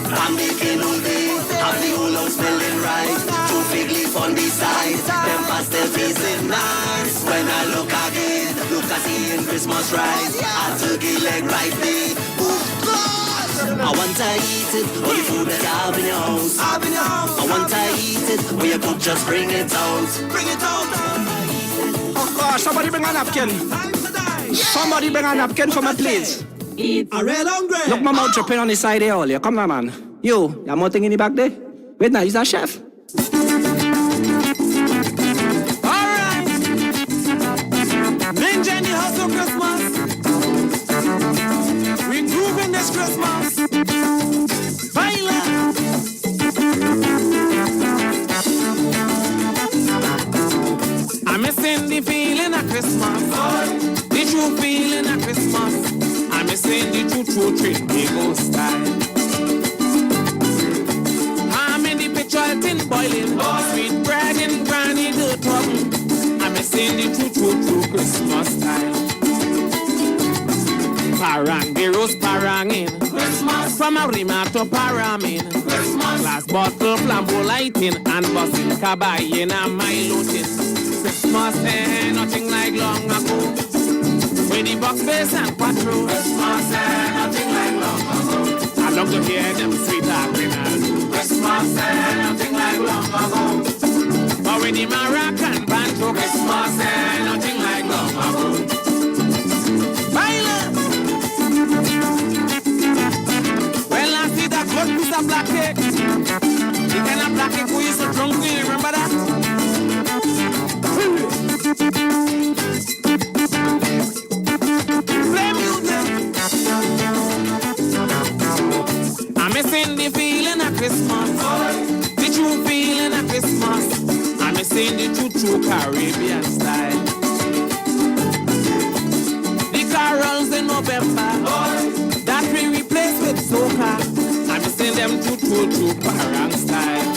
I'm making all day. Have the whole house smelling right. Two fig leaf on the side. Them pastel facing nice. When I look again, look I see in Christmas rice. A turkey leg right there. Oh God! I want to eat it. All the food that you have in your house. I want to eat it. When you cook, just bring it out. Bring it out. Oh gosh, somebody bring a napkin. Somebody bring a napkin for me, please. I'm real hungry. Look, my mouth dripping on the side there earlier. Come on, man. You have more thing in the back there? Wait now, he's a chef. Alright. Ninja in the house for Christmas. We grooving this Christmas. Baila. I'm missing the feeling of Christmas. The true feeling of Christmas. I'm missing the true treat me go style. I'm in the picture tin boiling, sweet bread and granny the trouble. I'm missing the true Christmas style. Parang, the rose parangin, Christmas. From a rima to paramin, Christmas. Glass bottle, flambeau lighting, and busting kabayin and my looting. Christmas ain't nothing like long ago. With the box bass and quattro, Christmas ain't nothing like long ago. I love to hear them sweet happiness. Christmas ain't nothing like long ago. But with the Moroccan banjo, Christmas ain't nothing like long ago. Baila! Well, I see that good piece of black cake. The kind of black cake we used to drunk, you remember that? I'm missing the feeling of Christmas, the true feeling of Christmas. I'm missing the true Caribbean style. The carols in November, that we replace with soca. I'm missing them true parang style.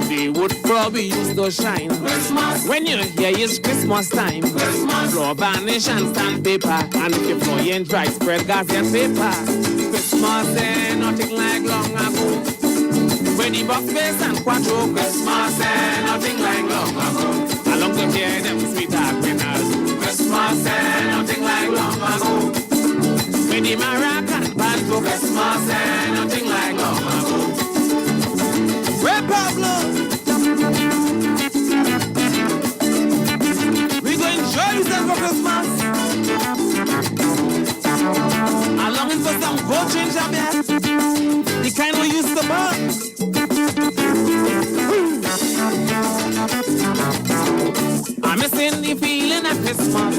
The wood probably used to shine. Christmas. When you hear it's Christmas time. Christmas. Floor varnish and sandpaper. And if you're flying dry, spread gazette paper. Christmas ain't nothing like long ago. When the box bass and quattro. Christmas ain't nothing like long ago. I love to hear them sweet happiness. Christmas ain't nothing like long ago. When the Moroccan banjo. Christmas ain't nothing like long ago. Red Pablo. We go enjoy yourself for Christmas. I'm longing for some gold change up here. The kind we used to burn. I'm missing the feeling of Christmas.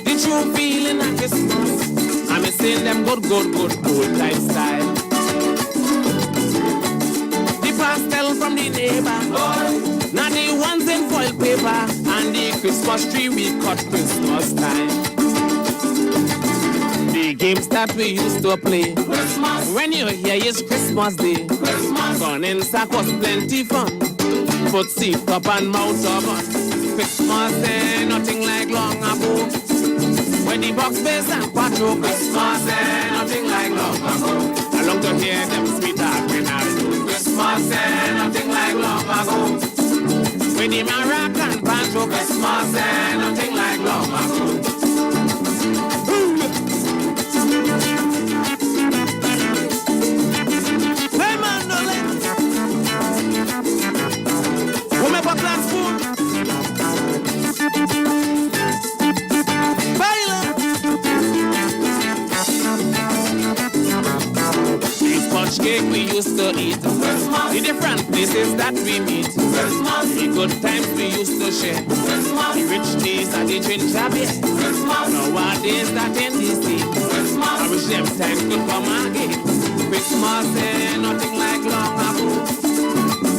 The true feeling of Christmas. I'm missing them good lifestyle. Pastel from the neighbor, now the ones in foil paper, and the Christmas tree we cut Christmas time. The games that we used to play, Christmas. When you hear it's Christmas Day, Christmas. Fun in sack was plenty fun, put seat up and mouth up. Christmas ain't nothing like long ago. When the box bass and quattro, Christmas ain't nothing like long ago. I long to hear them sweet happiness. Christmas ain't nothing like long ago. When the Moroccan banjo, Christmas ain't nothing like long ago. Hey man, no let the different places that we meet. Christmas. The good times we used to share. Christmas. The rich days that they ginger beer. Christmas. Nowadays that in DC. Christmas. I wish them times could come again. Christmas ain't nothing like long ago.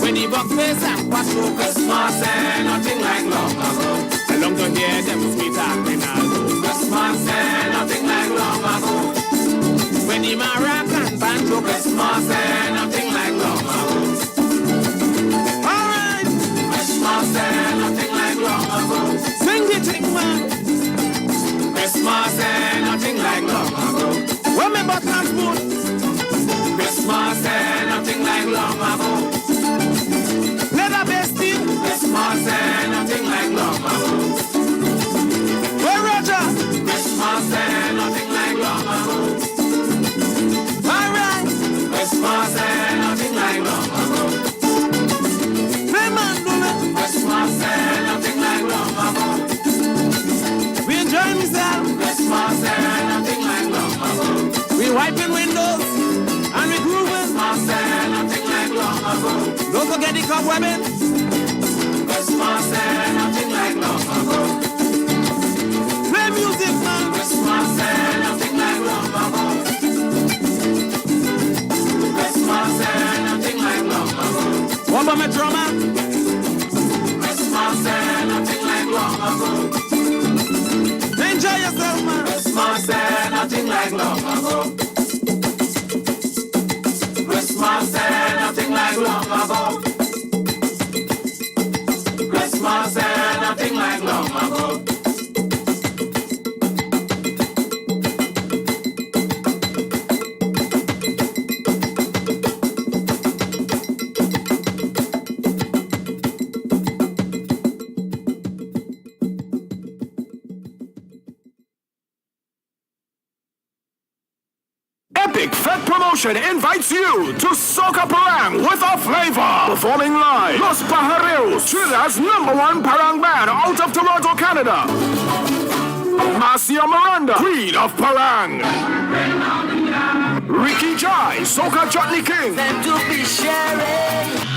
When the buck face and patrol. Christmas ain't nothing like long ago. I long to hear them sweet talking algo. Christmas ain't nothing like long ago. When the Moroccan banjo. Christmas ain't nothing like long ago. Alright. Christmas ain't nothing like long ago. Sing the thing, man. Christmas ain't nothing like long ago. Remember transport. Christmas ain't nothing like long ago. Leather bestie. Christmas ain't nothing like long ago. Well, Roger. Christmas ain't nothing like long ago. Alright. Christmas ain't nothing like long ago. Hey man, do it. Christmas ain't nothing like long ago. We enjoy ourselves. Christmas ain't nothing like long ago. We wiping windows and we grooving. Christmas ain't nothing like long ago. Don't forget the cobwebbing. Christmas ain't nothing like long ago. Play music, man. Christmas ain't nothing like long ago. Christmas ain't nothing like long ago. What about my drummer? Christmas ain't nothing like long ago. Enjoy yourself, man. Christmas ain't nothing like long ago. Christmas ain't nothing like long ago. Christmas ain't nothing like long ago. Epic Fed Promotion invites you to Soca Parang with a flavor. Performing live, Los Pajareros, Trinidad's #1 parang band out of Toronto, Canada. Marcia Miranda, Queen of Parang. Ricky Jai, Soca Chutney King.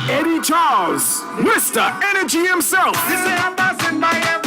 Eddie Charles, Mr. Energy himself.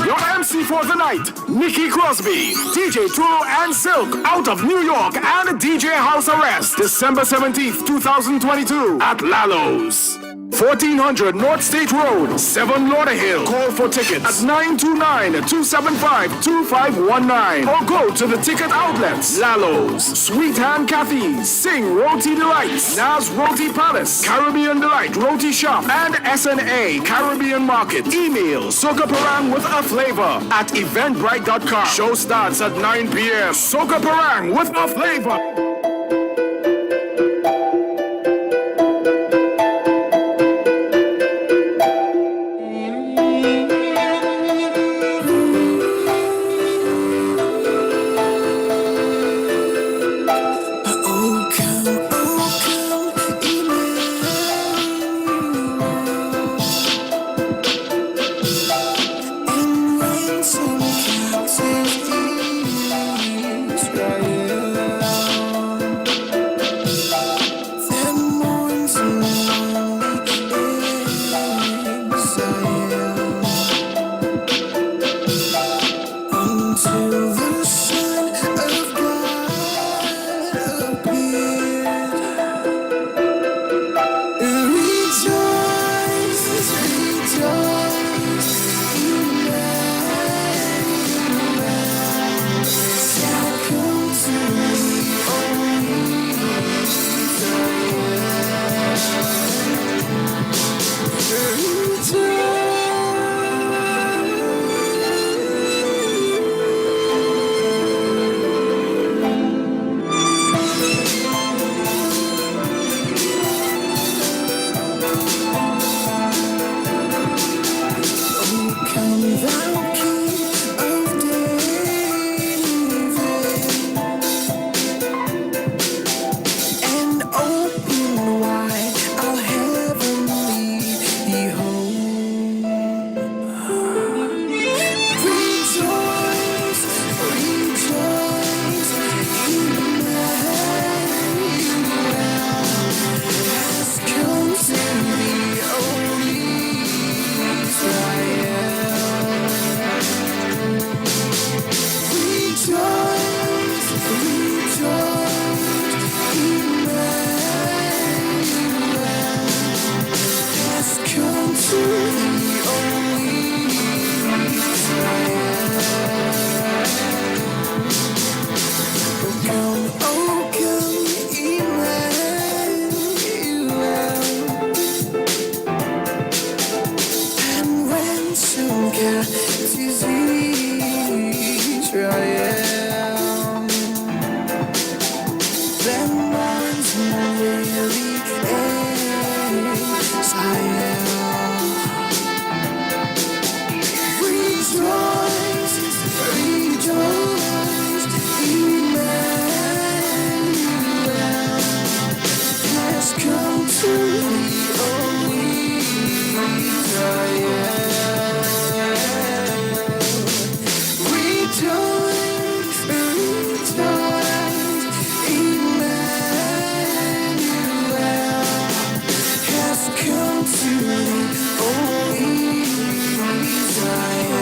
Your MC for the night, Nikki Crosby, DJ True and Silk out of New York and DJ House Arrest, December 17th, 2022 at Lalo's. 1400 North State Road, 7 Lauderhill. Call for tickets at 929-275-2519 or go to the ticket outlets. Lalo's, Sweet Hand Cathy's, Sing Roti Delights, Naz Roti Palace, Caribbean Delight Roti Shop, and SNA Caribbean Market. Email Soca Parang with a flavor at eventbrite.com. Show starts at 9 p.m. Soca Parang with a flavor. to the only desire. Oh, come, Emmanuel. And when some disease Israel, then one's really exile. Rejoice, rejoice, Emmanuel has come to the only Israel. Rejoice, rejoice, Emmanuel has come to the only Israel.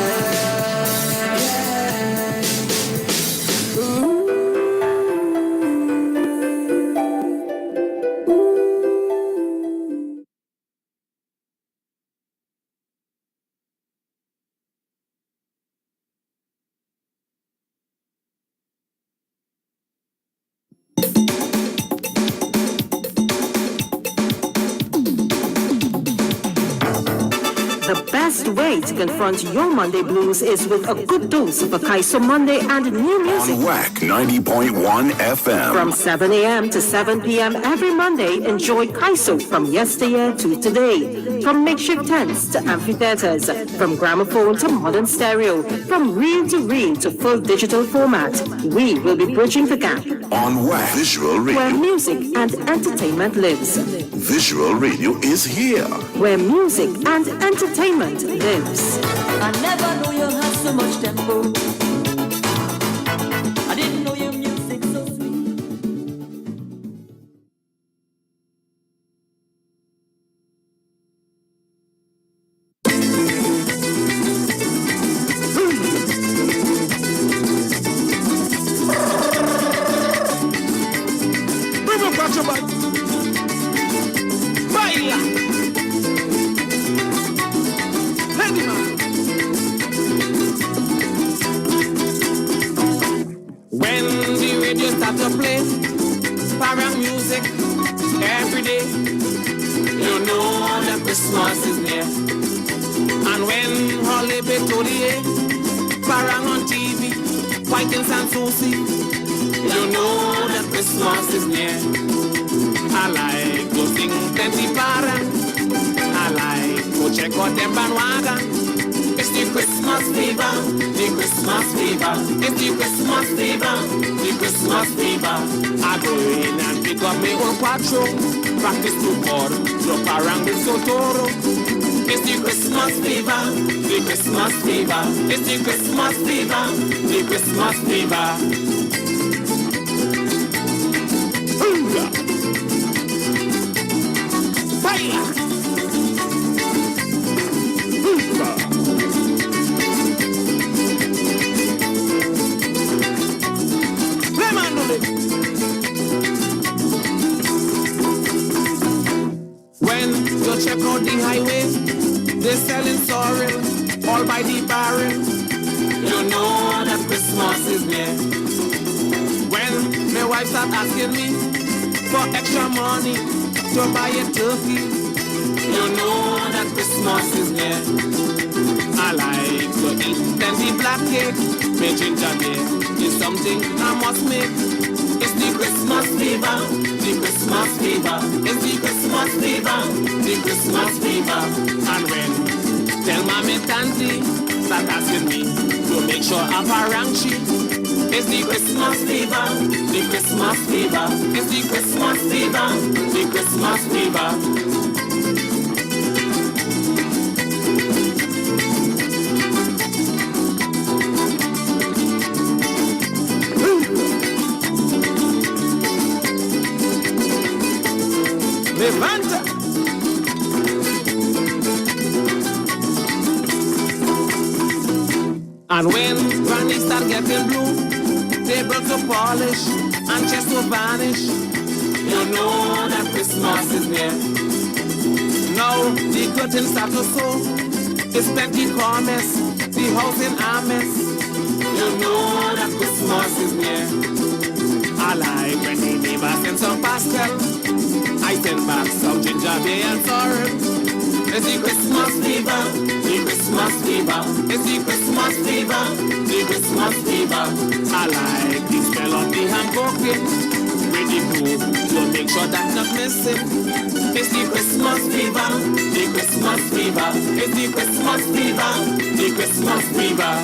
The best way to confront your Monday blues is with a good dose of Akaiso Monday and new music. On WAC 90.1 FM. From 7 a.m. to 7 p.m. every Monday, enjoy Kaiso from yesteryear to today. From makeshift tents to amphitheaters, from gramophone to modern stereo, from reel to full digital format, we will be bridging the gap. On WAC Visual Radio. Where music and entertainment lives. Visual Radio is here. Where music and entertainment lives. I never knew you had so much tempo. I didn't know your music so sweet. Baila. When the radio start to play parang music every day, you know that Christmas is near. And when Holly Betolie parang on TV, White and Susie, you know that Christmas is near. I like to sing plenty parang, I like to check out them bandwagon. It's the Christmas fever, the Christmas fever. It's the Christmas fever, the Christmas fever. I go in and pick up my own quattro, practice to pour, drop around with Sotoro. It's the Christmas fever, the Christmas fever. It's the Christmas fever, the Christmas fever. Fire! When you check out the highway, they're selling sorrel all by the barrel. You know that Christmas is near. When my wife start asking me for extra money to buy a turkey, you know that Christmas is near. I like to eat plenty black cake, my ginger beer is something I must make. It's the Christmas fever, the Christmas fever. It's the Christmas fever, the Christmas fever. And when tell mommy Tanti start asking me to make sure I'm around she. It's the Christmas fever, the Christmas fever. It's the Christmas fever, the Christmas fever. Levanta! And when granny start getting blue, table to polish and chest to vanish, you know that Christmas is near. Now the curtain start to sew. It's plenty promise, the house in a mess. You know that Christmas is near. I like when the neighbors send some pastel. I send back some ginger beer and sorrel. It's the Christmas fever, the Christmas fever. It's the Christmas fever, the Christmas fever. I like the smell of the ham cooking. With the glue, so make sure that's not missing. It's the Christmas fever, the Christmas fever. It's the Christmas fever, the Christmas fever.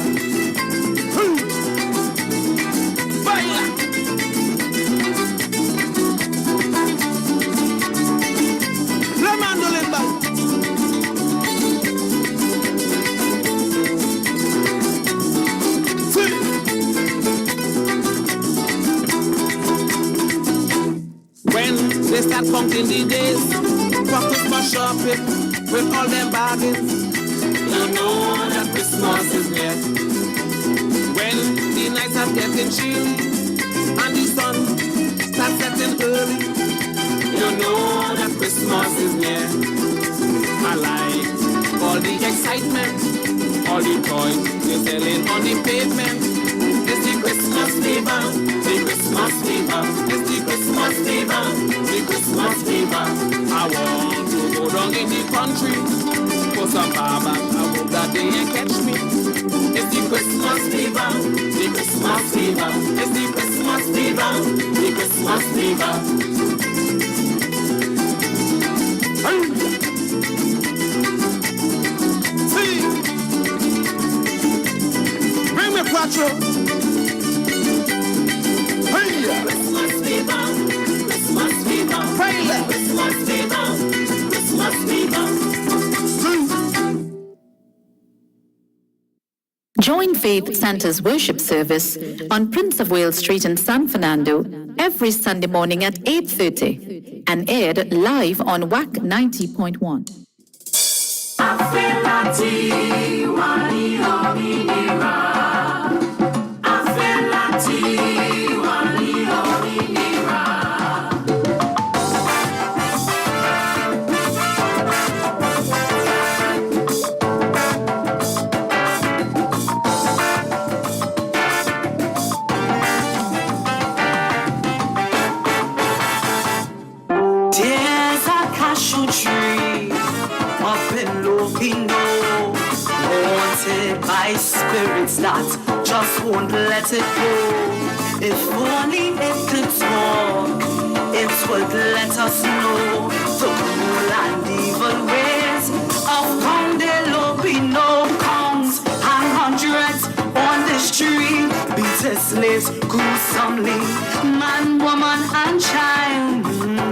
Fire! Le mandolin back. When they start counting the days for Christmas shopping with all them bargains, you know that Christmas is near. When the nights are getting chill and the sun starts setting early, you know that Christmas is near. I like all the excitement, all the toys they're selling on the pavement. It's the Christmas fever, the Christmas fever. It's the Christmas fever, the Christmas fever. I want to go down in the country for some barber. I hope that they ain't catch me. It's the Christmas fever, the Christmas fever. It's the Christmas fever, the Christmas fever. See, bring me quattro. Christmas fever, Christmas fever, Christmas fever, Christmas fever. Join Faith Center's worship service on Prince of Wales Street in San Fernando every Sunday morning at 8:30 and aired live on WAC 90.1. By spirits that just won't let it go. If only it could talk, it would let us know the cruel and evil ways of Conde be no counts and hundreds on the street. Beaten slaves gruesomely, man, woman, and child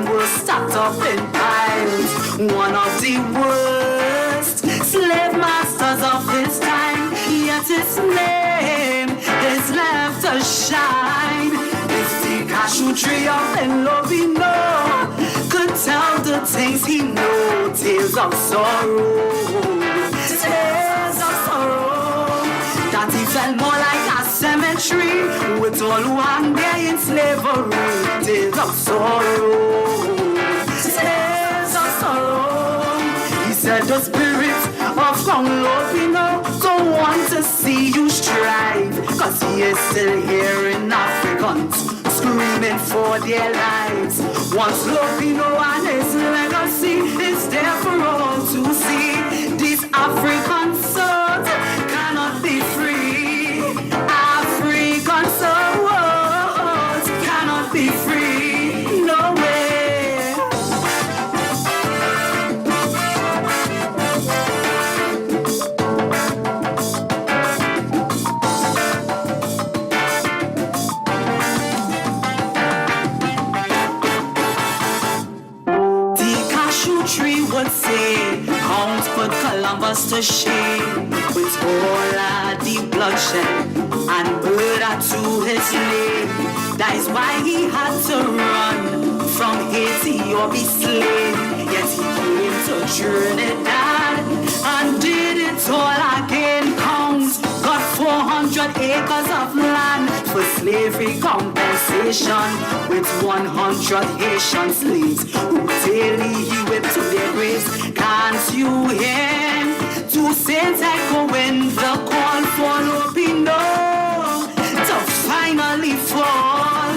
were stacked up in piles. One of the worst slave masters of his time, yet his name is left to shine. If the cashew tree of Enlobino could tell the things he knows, tales of sorrow, that he felt more like a cemetery with all who hung there in slavery. Tales of sorrow, tales of sorrow. He said the spirit of Conlopino don't want to see you strive, cause he is still here in Africans screaming for their lives. Once Lopino and his legacy is there for all to see. These African souls cannot be free. African souls cannot be free. No way. Tree would say, count put Columbus to shame with all of the bloodshed and murder to his name. That is why he had to run from Haiti or be slain. Yet he came to Trinidad and did it all again. Count got 400 acres of land for slavery compensation with 100 Haitian slaves who daily he whipped to their graves. Can't you hear? To saints echoing the call for Lopino to finally fall.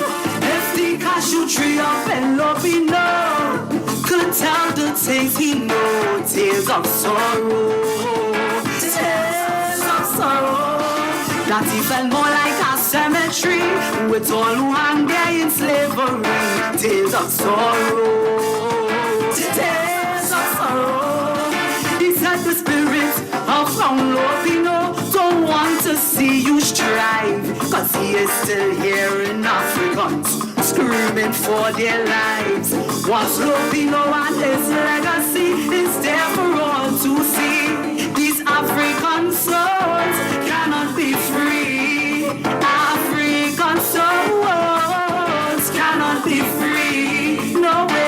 If the cashew tree up in Lopino could tell the things he knows, tears of sorrow, tears of sorrow. That he felt more like a cemetery with all who hang there in slavery. Tears of sorrow, tears of sorrow. He said the spirit of Lopino don't want to see you strive, cause he is still here in Africans screaming for their lives. Once Lopino and his legacy is there for all to see. These African souls cannot be free. African souls cannot be free. No way.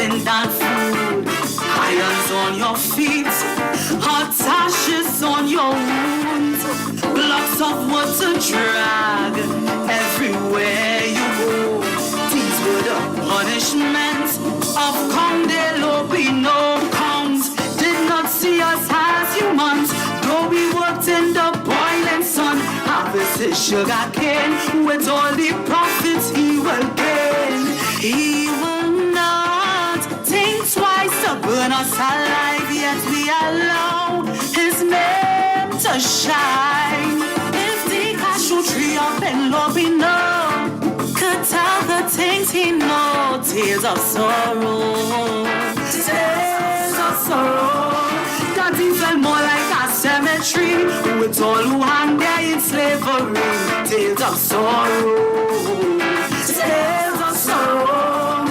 Than food, irons on your feet, hot ashes on your wounds, blocks of wood to drag everywhere you go. These were the punishments of Conde Lopino. Counts did not see us as humans, though we worked in the boiling sun. Harvested sugar cane with all the profits he will gain. He will twice to burn us alive, yet we allow his name to shine. If the cashew tree up in Lopino could tell the things he knows, tears of sorrow, tears of sorrow. That he felt more like a cemetery with all who hang there in slavery. Tears of sorrow, tears of sorrow.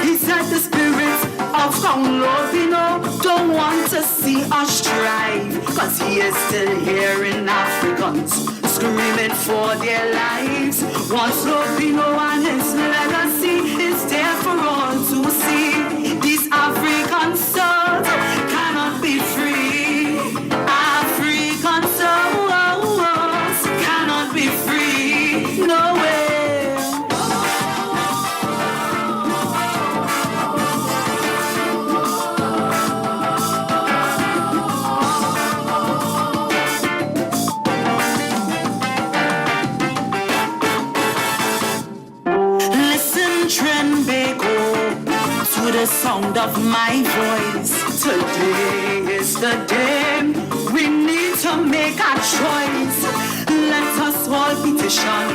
He said the spirit of Lopino don't want to see us strive, cause he is still here in Africans screaming for their lives. Once Lopino and his legacy is there for all to see. These African souls cannot be free. African souls cannot be free. No way. The sound of my voice. Today is the day we need to make a choice. Let us all petition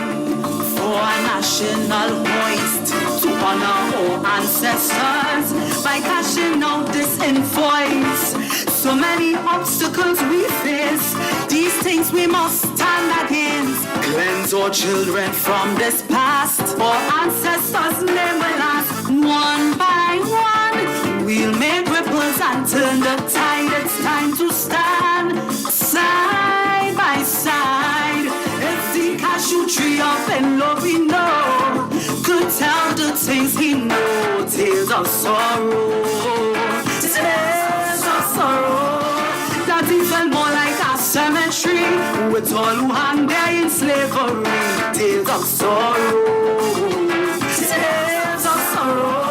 for a national hoist to honor our ancestors by cashing out this invoice. So many obstacles we face, these things we must stand against. Cleanse our children from this past, our ancestors' name will last. One by one, we'll make ripples and turn the tide. It's time to stand side by side. If the cashew tree up in Lopino could tell the things he knows, tears of sorrow, tears of sorrow. That he felt more like a cemetery with all who hang there in slavery. Tears of sorrow, tears of sorrow.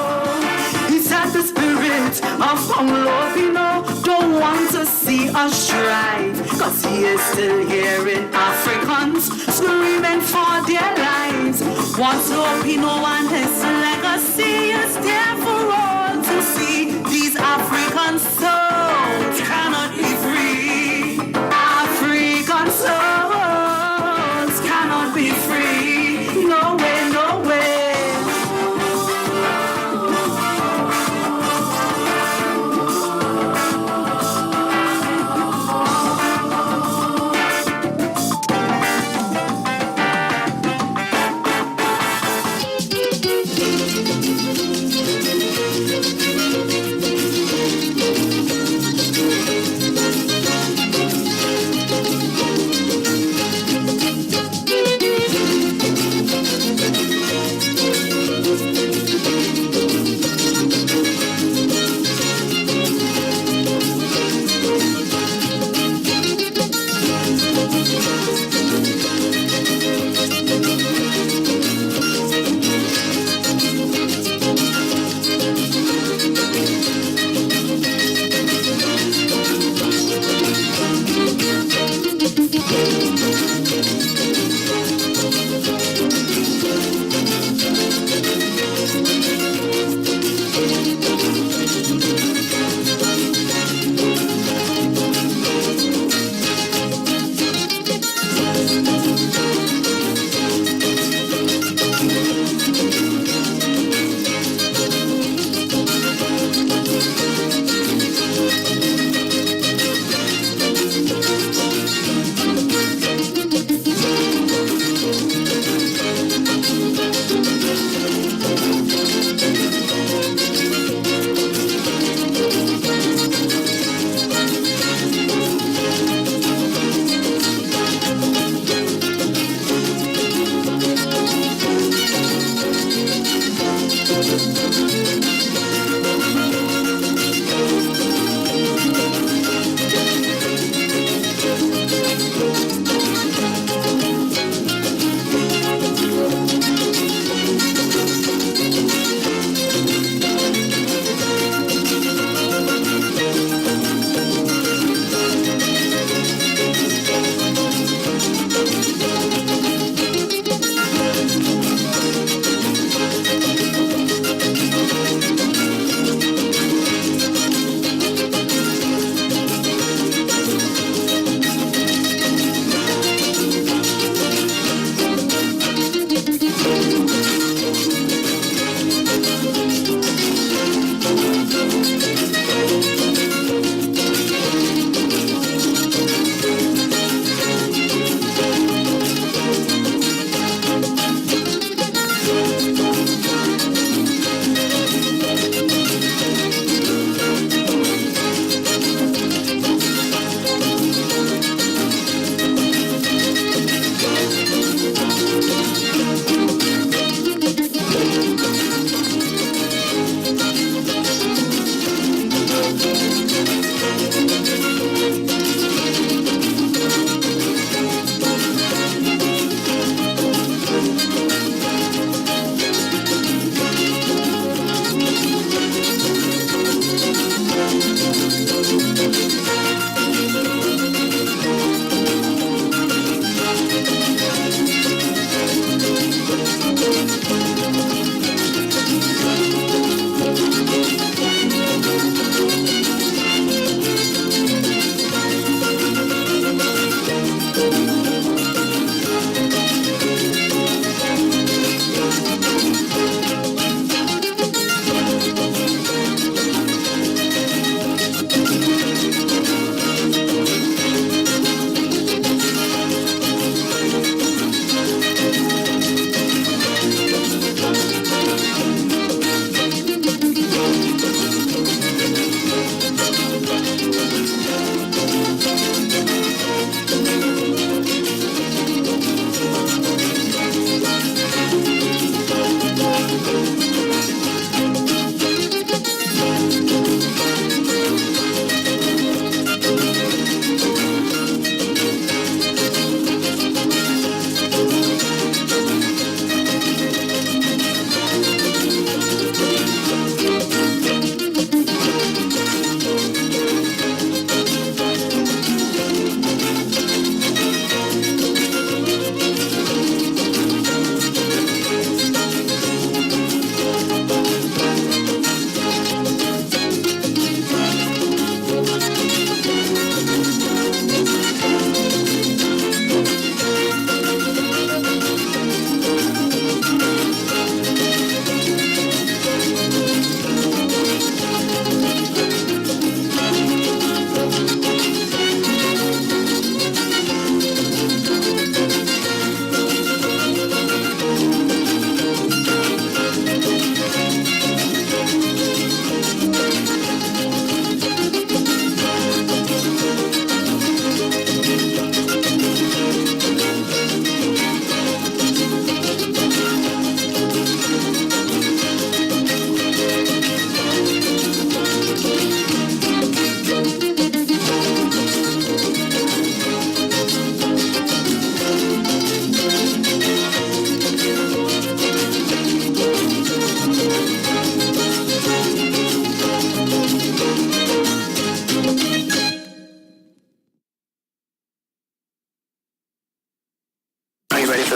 He said the spirit of Lopino don't want to see us strive, cause he is still here in Africans screaming for their lives. Once Lopino and his legacy is there for all to see. These African souls cannot be free. African souls cannot be free. No way, no way.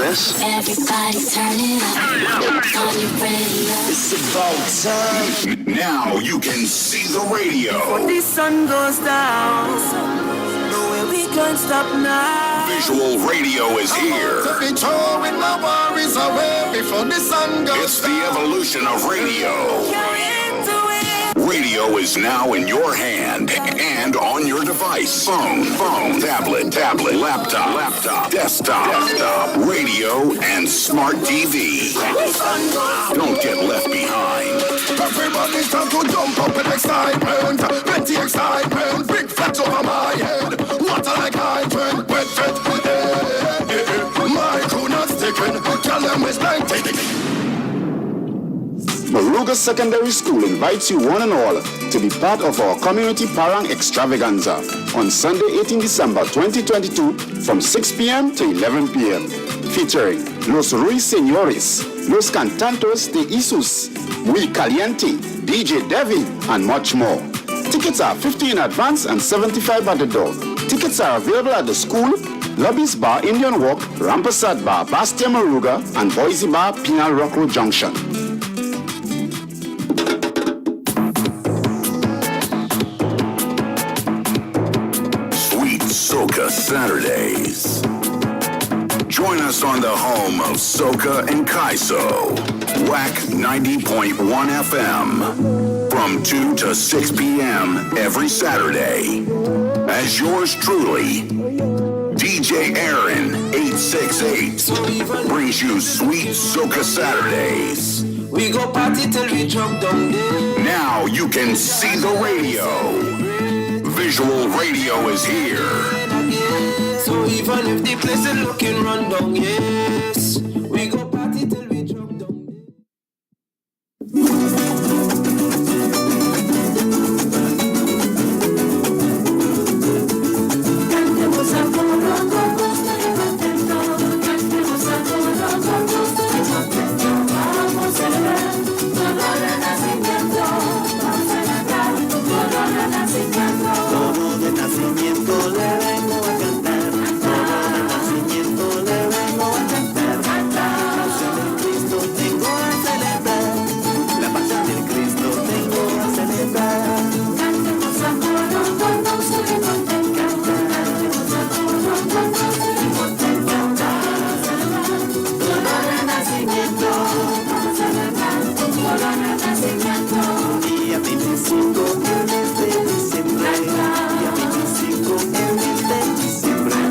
this. Everybody turn it up on your radio. It's about time. Now you can see the radio. When the sun goes down, no way we can't stop now. Visual radio is here. To be throwing my worries away before the sun goes It's the evolution of radio. Radio is now in your hand and on your device. Phone, tablet, laptop, desktop, radio, and smart TV. Don't get left behind. Everybody's time to jump up in excitement. Plenty excitement. Big flags over my head. Water like hydrant. Wet. My crew not sticking. Tell them it's 90. Moruga Secondary School invites you one and all to be part of our Community Parang Extravaganza on Sunday, 18 December 2022 from 6 p.m. to 11 p.m. featuring Los Ruiseñores, Los Cantantes de Isus, Muy Caliente, DJ Devi, and much more. Tickets are 50 in advance and 75 at the door. Tickets are available at the school, Lobbies Bar, Indian Walk, Rampasad Bar, Bastia Moruga, and Boise Bar, Pinal Rock Road Junction. Soca Saturdays. Join us on the home of Soca and Kaiso, WAC 90.1 FM, from 2 to 6 p.m. every Saturday. As yours truly, DJ Aaron 868 brings you sweet Soca Saturdays. We go party till we drop down there. Now you can see the radio. Visual radio is here. So even if the place is looking run down, yes, we go party till we drop down. Cantemos a coro con gusto y contento. Cantemos a coro con gusto y contento. Vamos a celebrar todo el renacimiento. Vamos a celebrar todo el renacimiento. Todo de nacimiento le vengo a cantar. Todo de nacimiento le vengo a cantar. La pasión del Cristo tengo a celebrar. La pasión del Cristo tengo a celebrar. Cantemos a coro con gusto y contento. Cantemos a coro con gusto y contento. Vamos a celebrar todo el renacimiento. Vamos a celebrar todo el renacimiento. Día 25 el mes de diciembre. Día 25 el mes de diciembre.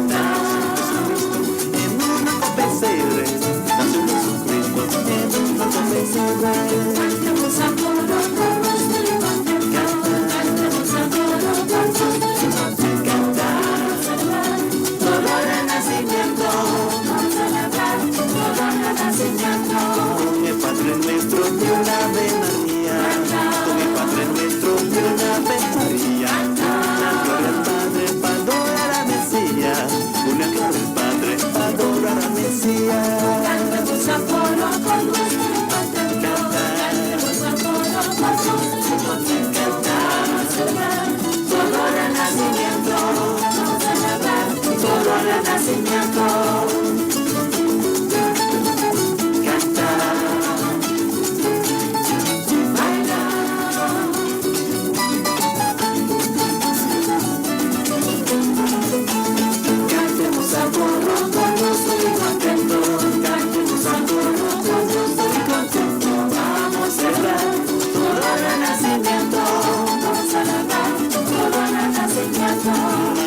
En una pesebre nació Jesucristo. En una pesebre. Cantemos a coro con gusto y contento. Cantemos a coro con gusto y contento. Vamos a celebrar todo el renacimiento. Vamos a celebrar todo el renacimiento. Con el Padre nuestro de una Ave María. Con el Padre nuestro de una Ave María. Una gloria al Padre para adorar a Mesías. Una gloria al Padre para adorar a Mesías. Cantemos a coro con gusto y contento. Cantemos a coro con gusto y contento. Vamos a celebrar todo el renacimiento. Vamos a celebrar todo el renacimiento. Cantemos a coro con gusto y contento. Cantemos a coro con gusto y contento. Vamos a celebrar todo el renacimiento. Vamos a celebrar todo el renacimiento.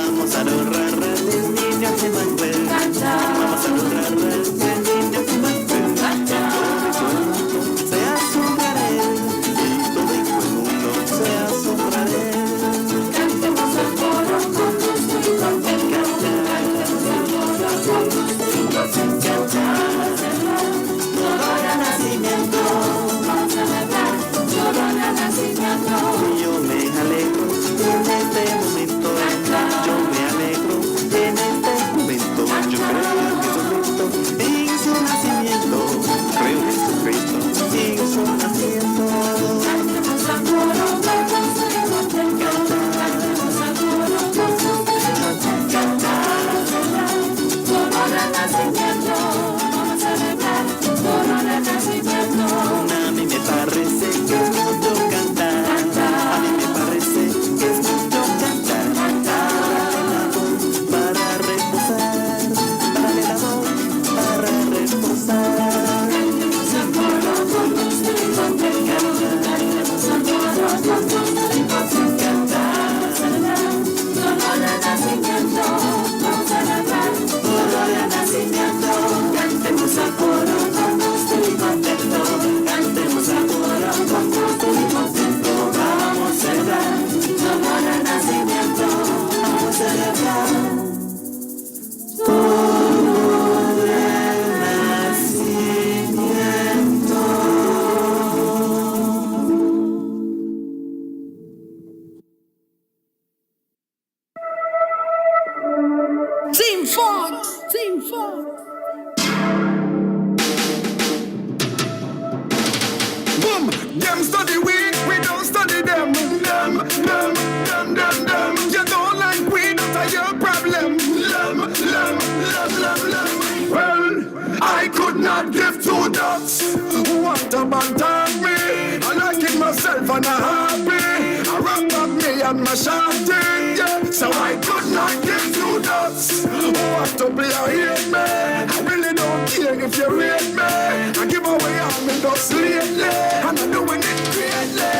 Vamos a adorar al niño de Manuel. Vamos a adorar al niño de Manuel. Se asombrará él y todo el mundo se asombrará. Cantemos a coro con gusto y contento. Cantemos a coro con gusto y contento. Vamos a celebrar todo el renacimiento. Vamos a celebrar todo el renacimiento. Yo me alegro en este momento. Yo me alegro en este momento. Yo creo en Jesucristo, en su nacimiento. Creo en Jesucristo, en su nacimiento. Cantemos a coro con gusto y contento. Cantemos a coro con gusto y contento. Vamos a celebrar todo el renacimiento. Vamos a man taught me. I like it myself and I happy. I rock back me and my shouting, yeah. So I could not give two ducks. What to play or hate me? I really don't care if you rate me. I give away all my ducks lately, and I'm doing it greatly.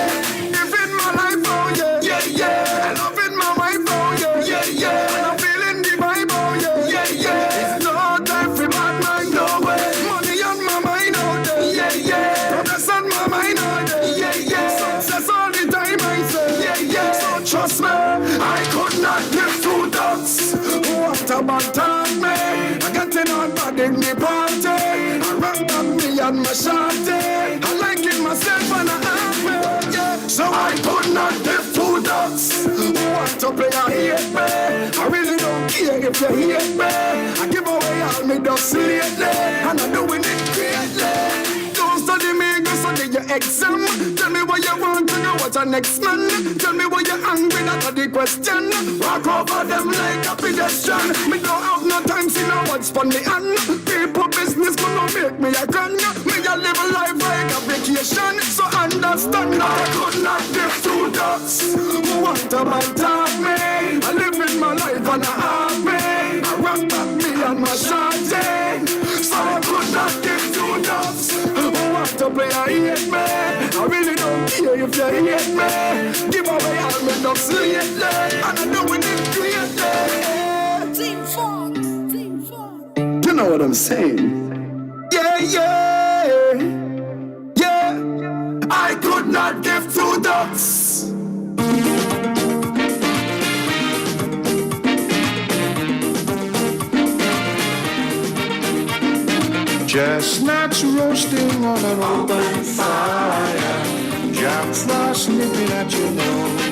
Living my life, oh yeah, yeah, yeah. Loving my wife, oh yeah, yeah, yeah. And I'm feeling the vibe, oh yeah, yeah, yeah. It's no time for bad mind, no way. Money on my mind, oh yeah, yeah, yeah. Progress on my mind, oh yeah, yeah. Success all the time, I say, yeah, yeah. So trust me, I could not give two ducks. What about time, man? I got it on bad in the party. I rock back me and my shawty. I like it myself and I happy, yeah. So I could not give two ducks. Want to play or hate me? I really don't care if you hate me. I give away all my ducks lately, and I'm doing it greatly. Don't study me, go study your exam. Tell me what you want to know what's your next man. Tell me what you're angry, that's the question. Walk over them like a pedestrian. Me don't have no time, see no what's funny and people business gonna make me a gun. Me a live a life like a vacation. So understand that I could not give two ducks. What about taught me? I live in my life and I happy. I rock back me and my shawty. So I could not give two ducks. Want to play or hate me? I really don't care if you hate me. Give away all my ducks lately, and I'm doing it greatly. Team Fox, Team Fox. You know what I'm saying? Yeah, yeah, yeah. I could not give two ducks. Chestnuts roasting on an open fire, Jack Frost nipping at your nose,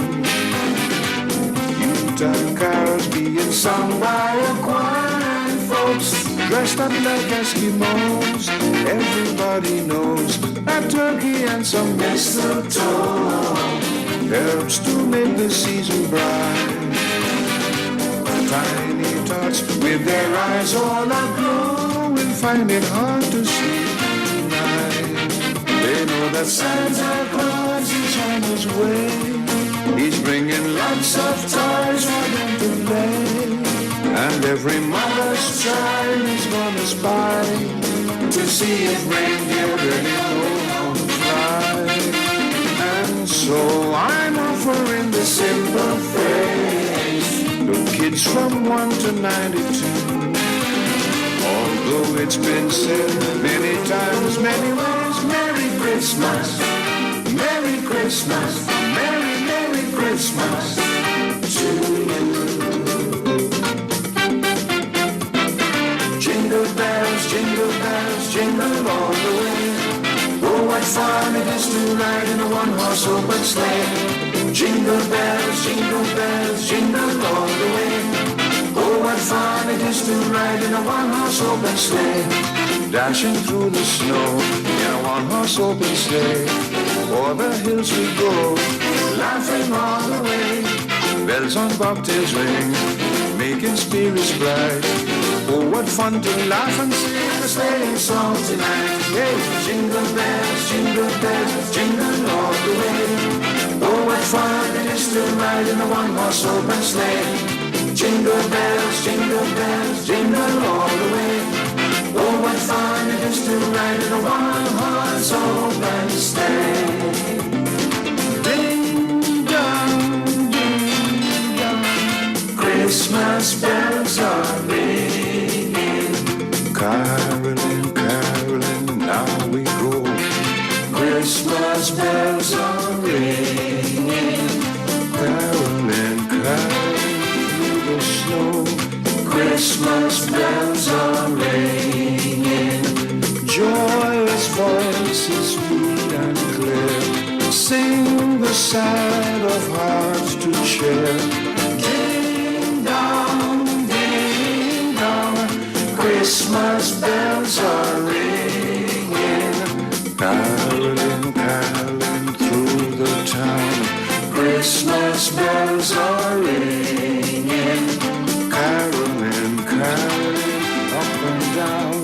Yuletide carols being sung by a choir and folks dressed up like Eskimos. Everybody knows that turkey and some mistletoe helps to make the season bright. Tiny tots with their eyes all aglow will find it hard to sleep tonight. They know that Santa Claus is on his way. He's bringing lots of toys for them to play, and every mother's child is gonna spy to see if reindeer really know how to fly. And so I'm offering the simple phrase to kids from 1 to 92. Although it's been said many times, many ways, Merry Christmas, Merry Christmas, Merry, Merry Christmas to you. Jingle bells, jingle all the way. Oh, what fun it is to ride in a one-horse open sleigh. Jingle bells, jingle all the way. Oh, what fun it is to ride in a one-horse open sleigh. Dashing through the snow in a one-horse open sleigh. O'er the hills we go, laughing all the way. Bells on bobtails ring, making spirits bright. Oh, what fun to laugh and sing a sleighing song tonight. Hey, jingle bells, jingle all the way. Oh, what fun it is to ride in a one-horse open sleigh. Jingle bells, jingle all the way. Oh, what fun it is to ride in a one-horse open sleigh. Ding dong, ding dong, Christmas bells are ringing. Caroling, caroling, now we go. Christmas bells are ringing. Caroling, caroling through the snow. Christmas bells are ringing. Joyous voices sweet and clear sing the sad of hearts to cheer. Ding dong, Christmas bells are ringing. Caroling, caroling through the town. Christmas bells are ringing. Caroling, caroling up and down.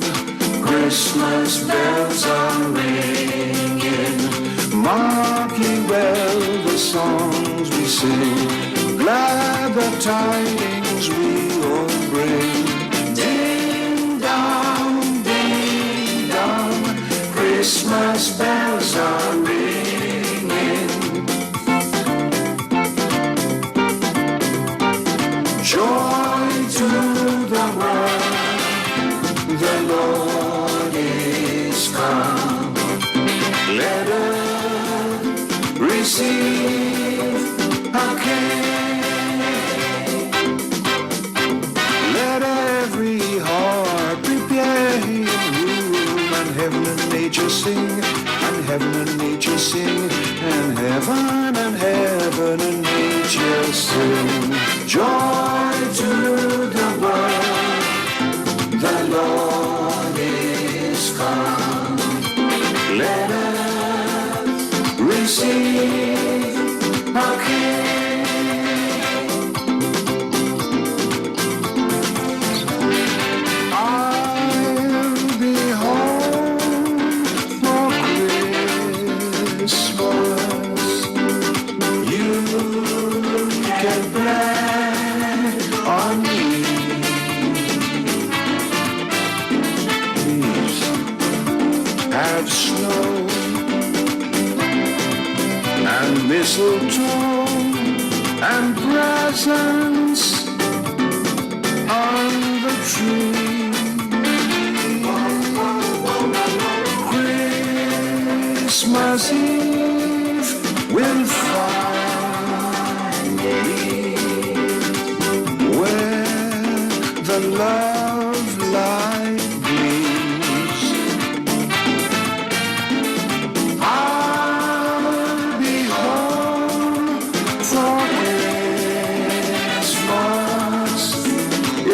Christmas bells are ringing. songs we sing, glad the tidings we all bring. Ding dong, Christmas bells are ringing. Joy to the world, the Lord is come. Let us receive a King. Let every heart prepare him room, and heaven and nature sing, and heaven and nature sing, and heaven and nature sing. Joy to the world, the Lord is come. Let us receive a King. I'll be home for Christmas. You can plan on me. Please have snow and mistletoe and presents on the tree. Christmas Eve will find me where the love light gleams. I'll be home for Christmas,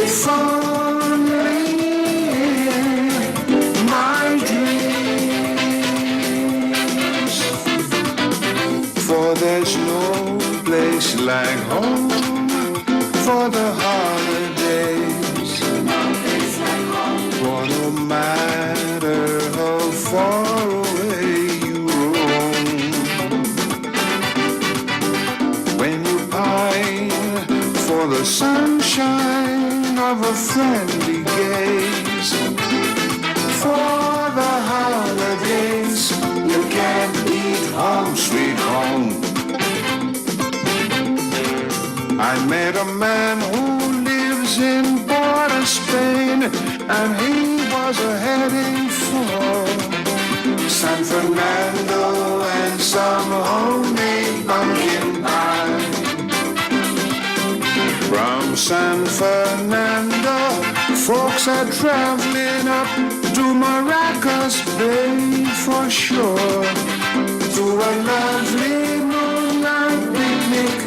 if only my dreams. For there's no place like home for the holidays. For no matter how far away you roam, when you pine for the sunshine of a friendly gaze, for the holidays you can't beat home sweet home. I met a man who lives in Port of Spain, and he was heading for San Fernando and some homemade pumpkin pie. From San Fernando, folks are traveling up to Maracas Bay for sure, to a lovely moonlight picnic.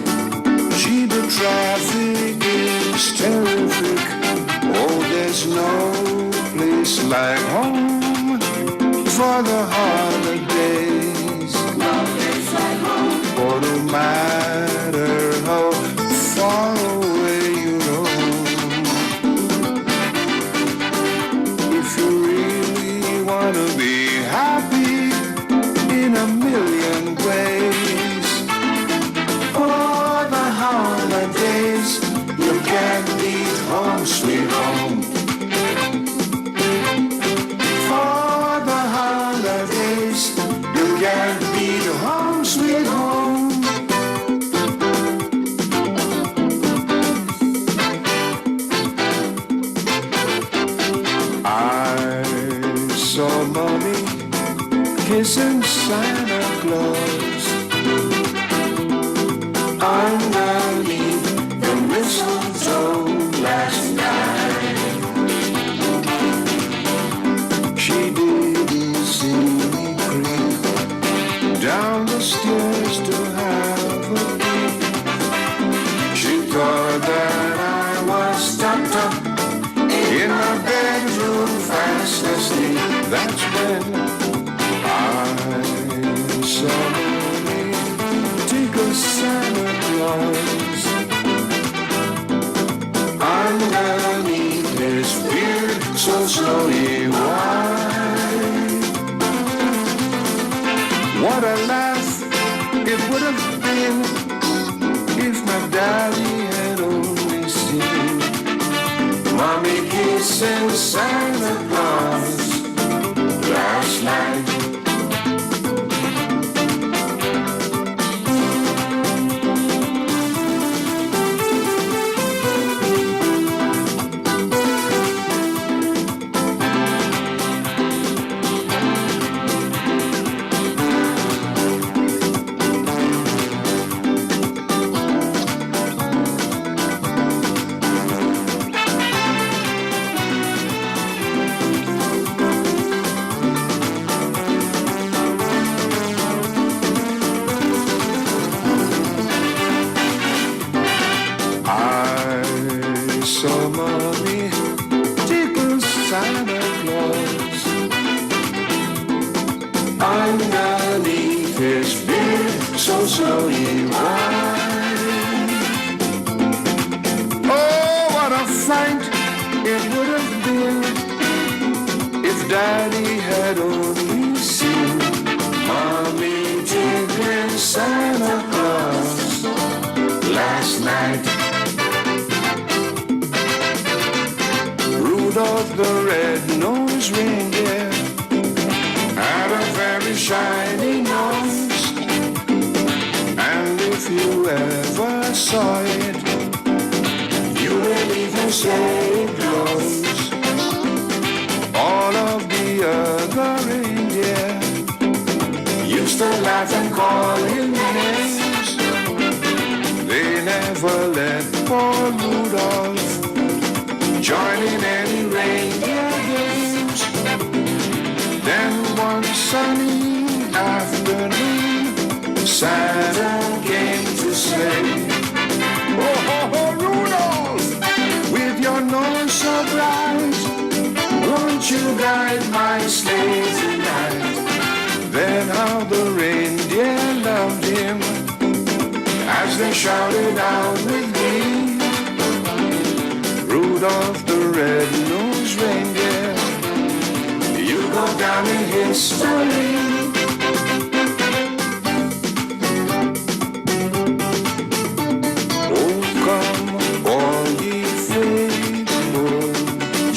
Gee, the traffic is terrific. Oh, there's no place like home for the holidays. No place like home. For no matter how far away you roam. If you really wanna be happy in a million ways, for the holidays you can't beat home sweet home. For the holidays you can't beat home sweet home. I saw Mommy kissing Santa Claus underneath the mistletoe last night. She didn't see me creep down the stairs to have a peek. She thought that I was tucked up in my bedroom fast asleep. That's when I saw me take a Santa Claus underneath his beard so slowly white. What a laugh it would have been some of me tickles Santa Claus. Underneath his beard, so he white. Oh, what a fight it would have been if Daddy had only seen Mommy tickling Santa Claus last night. Rudolph the red-nosed reindeer had a very shiny nose, and if you ever saw it, you will even say it glows. All of the other reindeer used to laugh and call him names. They never let poor Rudolph join in any reindeer games. Then one sunny afternoon, Santa came to say, "Oh, ho, ho, Rudolph, with your nose so bright, won't you guide my sleigh tonight?" Then how the reindeer loved him as they shouted out with glee, Rudolph the red-nosed reindeer, you go down in history. Oh, come, all ye faithful,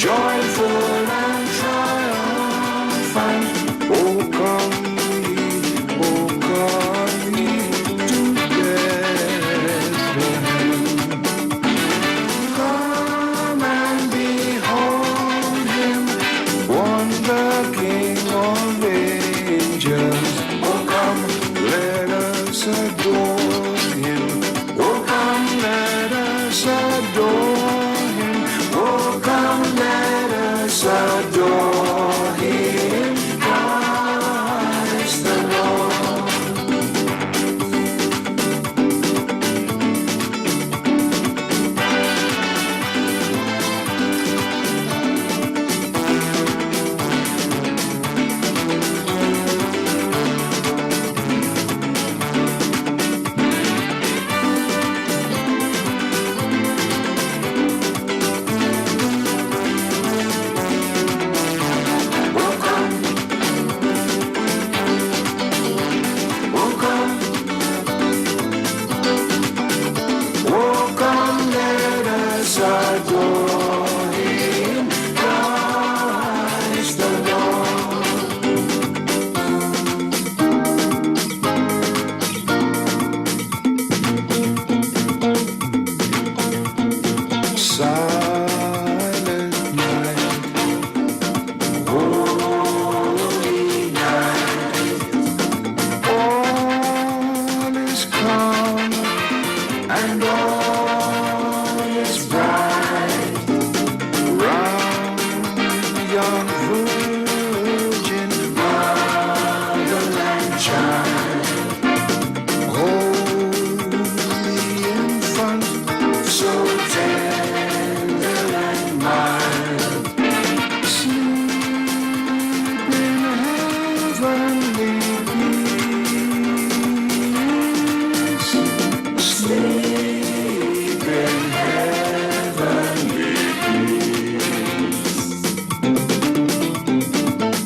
joyful and triumphant. Oh, come ye to Bethlehem. Come and behold him, born the King of angels. Oh, come, let us adore him. Oh, come, let us adore him. Oh, come, let us adore him. Christ the Lord. Oh, come, let us adore him, Christ the Lord. Silent night, holy night, all is calm and all is bright. Round young virgin motherland child, holy infant, so tender and mild, sleep in heavenly peace. Sleep in heavenly peace.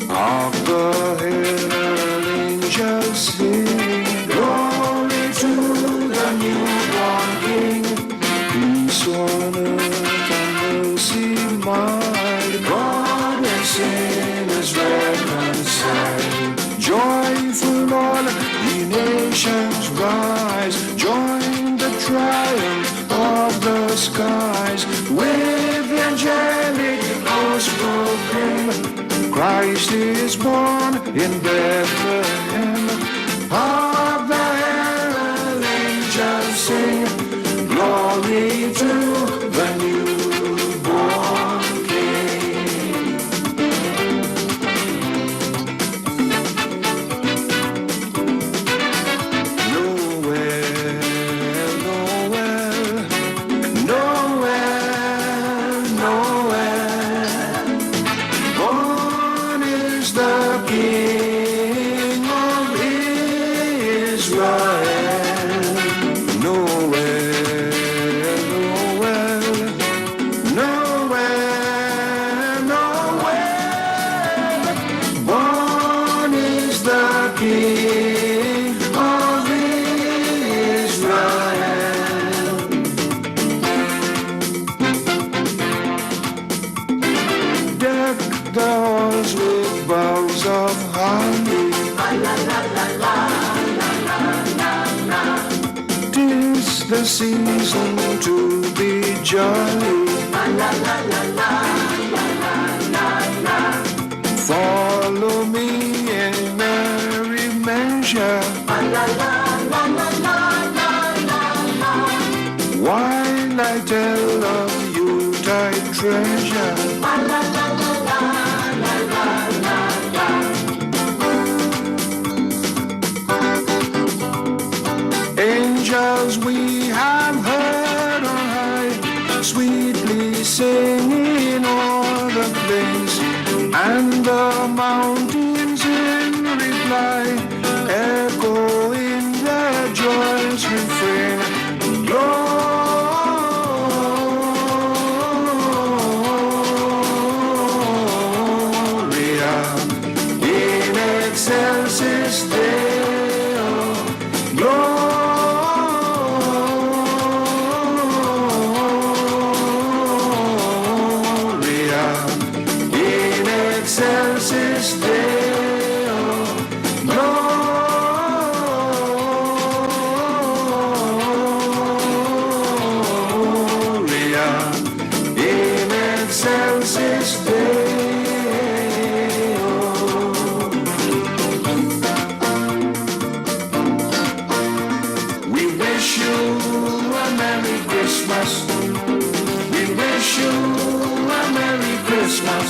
Hark the herald angels sing, glory to the newborn King. Peace on earth and mercy mild, God and sinners reconciled. Joyful all ye nations rise, join the triumph of the skies. With the angelic host proclaim, Christ is born in Bethlehem. Hark the herald angels sing, glory to the newborn King. Noel, Noel, Noel, the season to be jolly. Follow me in merry measure. While I tell of Yuletide treasure. Angels we have heard on high, sweetly singing o'er the place, and the mountains in reply echo in their joyous refrain. Gloria in excelsis Deo. Gloria in excelsis Deo. Gloria in excelsis Deo. We wish you a Merry Christmas. We wish you a Merry Christmas.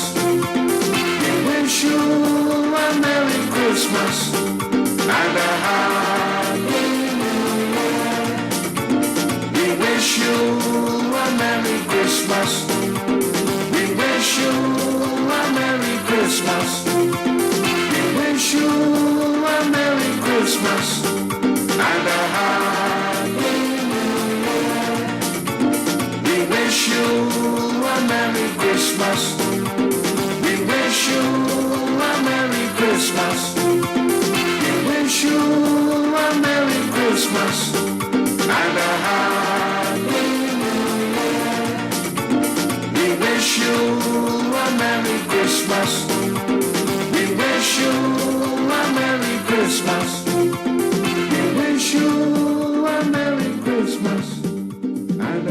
We wish you a Merry Christmas and a Happy New Year. We wish you a Merry Christmas. We wish you a Merry Christmas. We wish you a Merry Christmas and a Happy New Year. We wish you a Merry Christmas. We wish you a Merry Christmas. We wish you a Merry Christmas and a Happy New Year. We wish you a Merry Christmas. We wish you a Merry Christmas. We wish you a Merry Christmas and a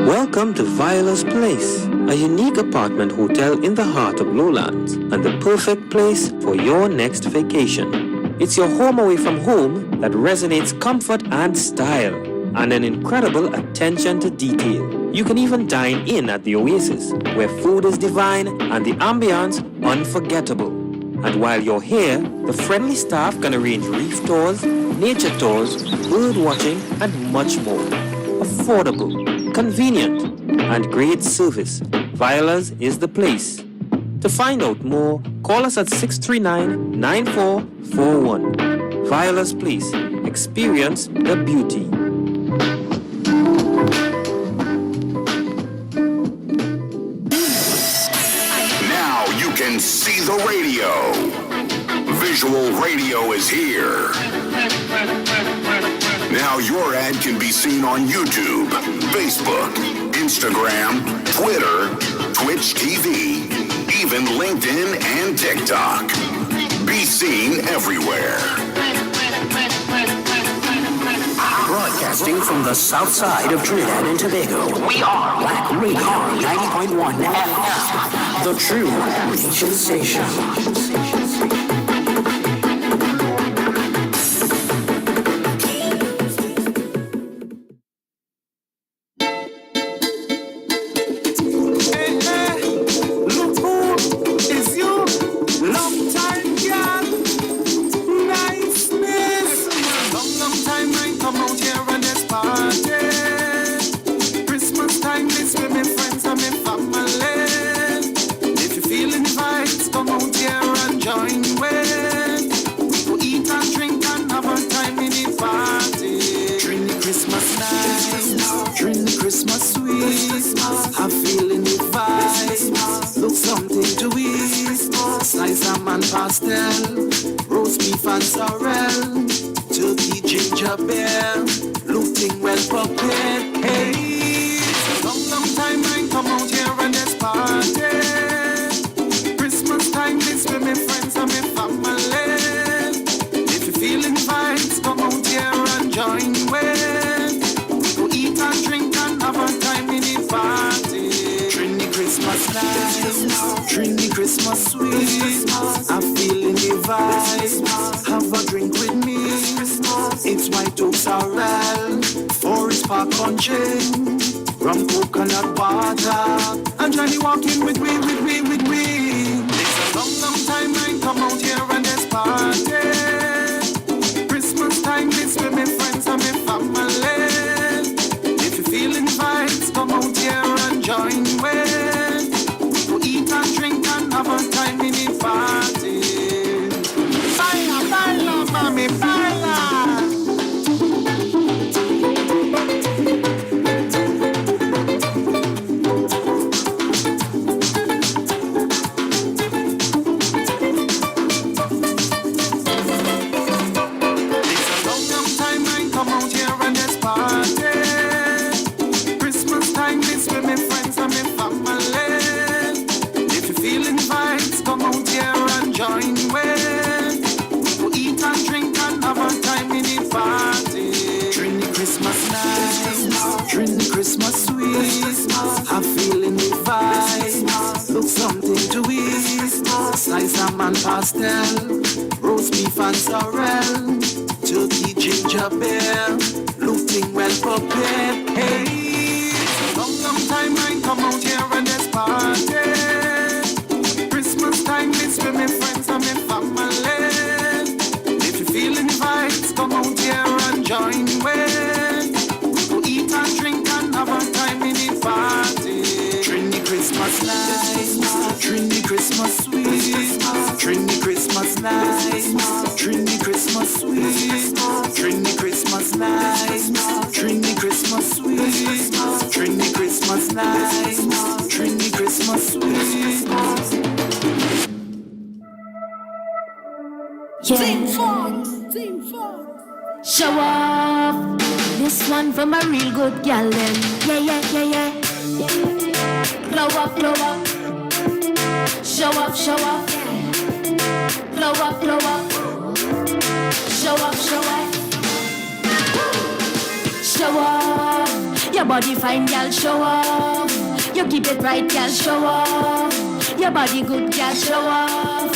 Welcome to Viola's Place, a unique apartment hotel in the heart of Lowlands and the perfect place for your next vacation. It's your home away from home that resonates comfort and style and an incredible attention to detail. You can even dine in at the Oasis, where food is divine and the ambiance unforgettable. And while you're here, the friendly staff can arrange reef tours, nature tours, bird watching, and much more. Affordable, convenient, and great service. Viola's is the place. To find out more, call us at 639-9441. Viola's Place. Experience the beauty. Now you can see the radio. Visual radio is here. Now your ad can be seen on YouTube, Facebook, Instagram, Twitter, Twitch TV, even LinkedIn and TikTok. Be seen everywhere. Broadcasting from the south side of Trinidad and Tobago, we are Black Radio 90.1 FM, the true nation station. Christmas time, this with me friends and me family. If you're feeling vibes, come sweet. I'm feeling the vibe. Have a drink with me. It's White Oak Sorrel, Forest Park Country, rum coconut water, and Johnny walking with me. It's a long time I come out here and there's party. Christmas time, this with my friends and my family. If you're feeling vibes, come out here and join with. Go eat and drink and have a time in the party. Baila, baila, mami, baila. Christmas sweet, I'm feeling the vibe. Look something to eat. Slice of man pastel, roast beef and sorrel, turkey ginger beer, looking well prepared. Hey, long time I come out here and there's party. Christmas time is with my friends and my family. If you're feeling the vibes, come out here and join with. Go eat and drink and have a time in the party. Trini Christmas night, Trini Christmas sweet, Trini Christmas night, Trini Christmas sweet, Trini Christmas night, Trini Christmas sweet, Trini Christmas night, Trini Christmas sweet. Show off. This one from a real good gal then. Yeah. Blow up. Show off. Blow up. Show off. Show off. Your body fine, gal. Show off. You keep it right, gal. Show off. Your body good, gal. Show off.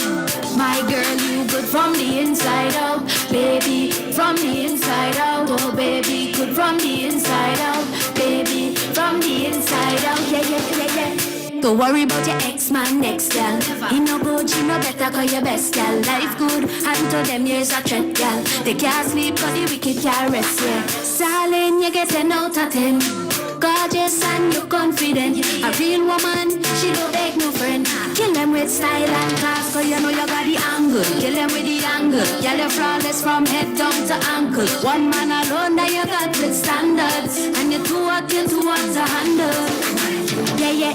My girl, you good from the inside out, baby, from the inside out, oh baby, good from the inside out, baby, from the inside out, yeah. Don't worry about your ex-man next, gal. He no good, she no better, call your best, gal. Life good, and to them years a threat, gal. They can't sleep, cause the wicked can't rest, yeah. Darling, you get 10 out of 10. Gorgeous and you're confident. A real woman, she don't beg no friend. Kill them with style and class, cause you know you got the angle. Kill them with the angle. Girl, you're flawless from head down to ankle. One man alone that you got with standards, and you two are kill two ones to handle. Yeah.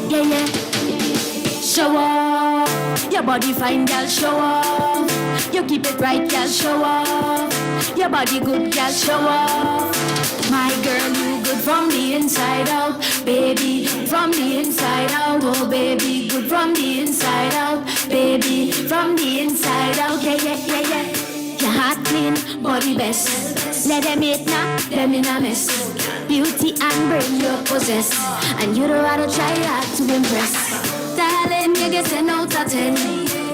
Show off. Your body fine, girl, show off. You keep it right, girl, show off. Your body good, girl, show off. My girl, you good from the inside out, baby, from the inside out, oh baby, good from the inside out, baby, from the inside out, yeah. Your heart clean, body best. Let them eat now, them in a mess. Beauty and brain you possess, and you don't have to try hard to impress. Darling, you get 10 out of 10.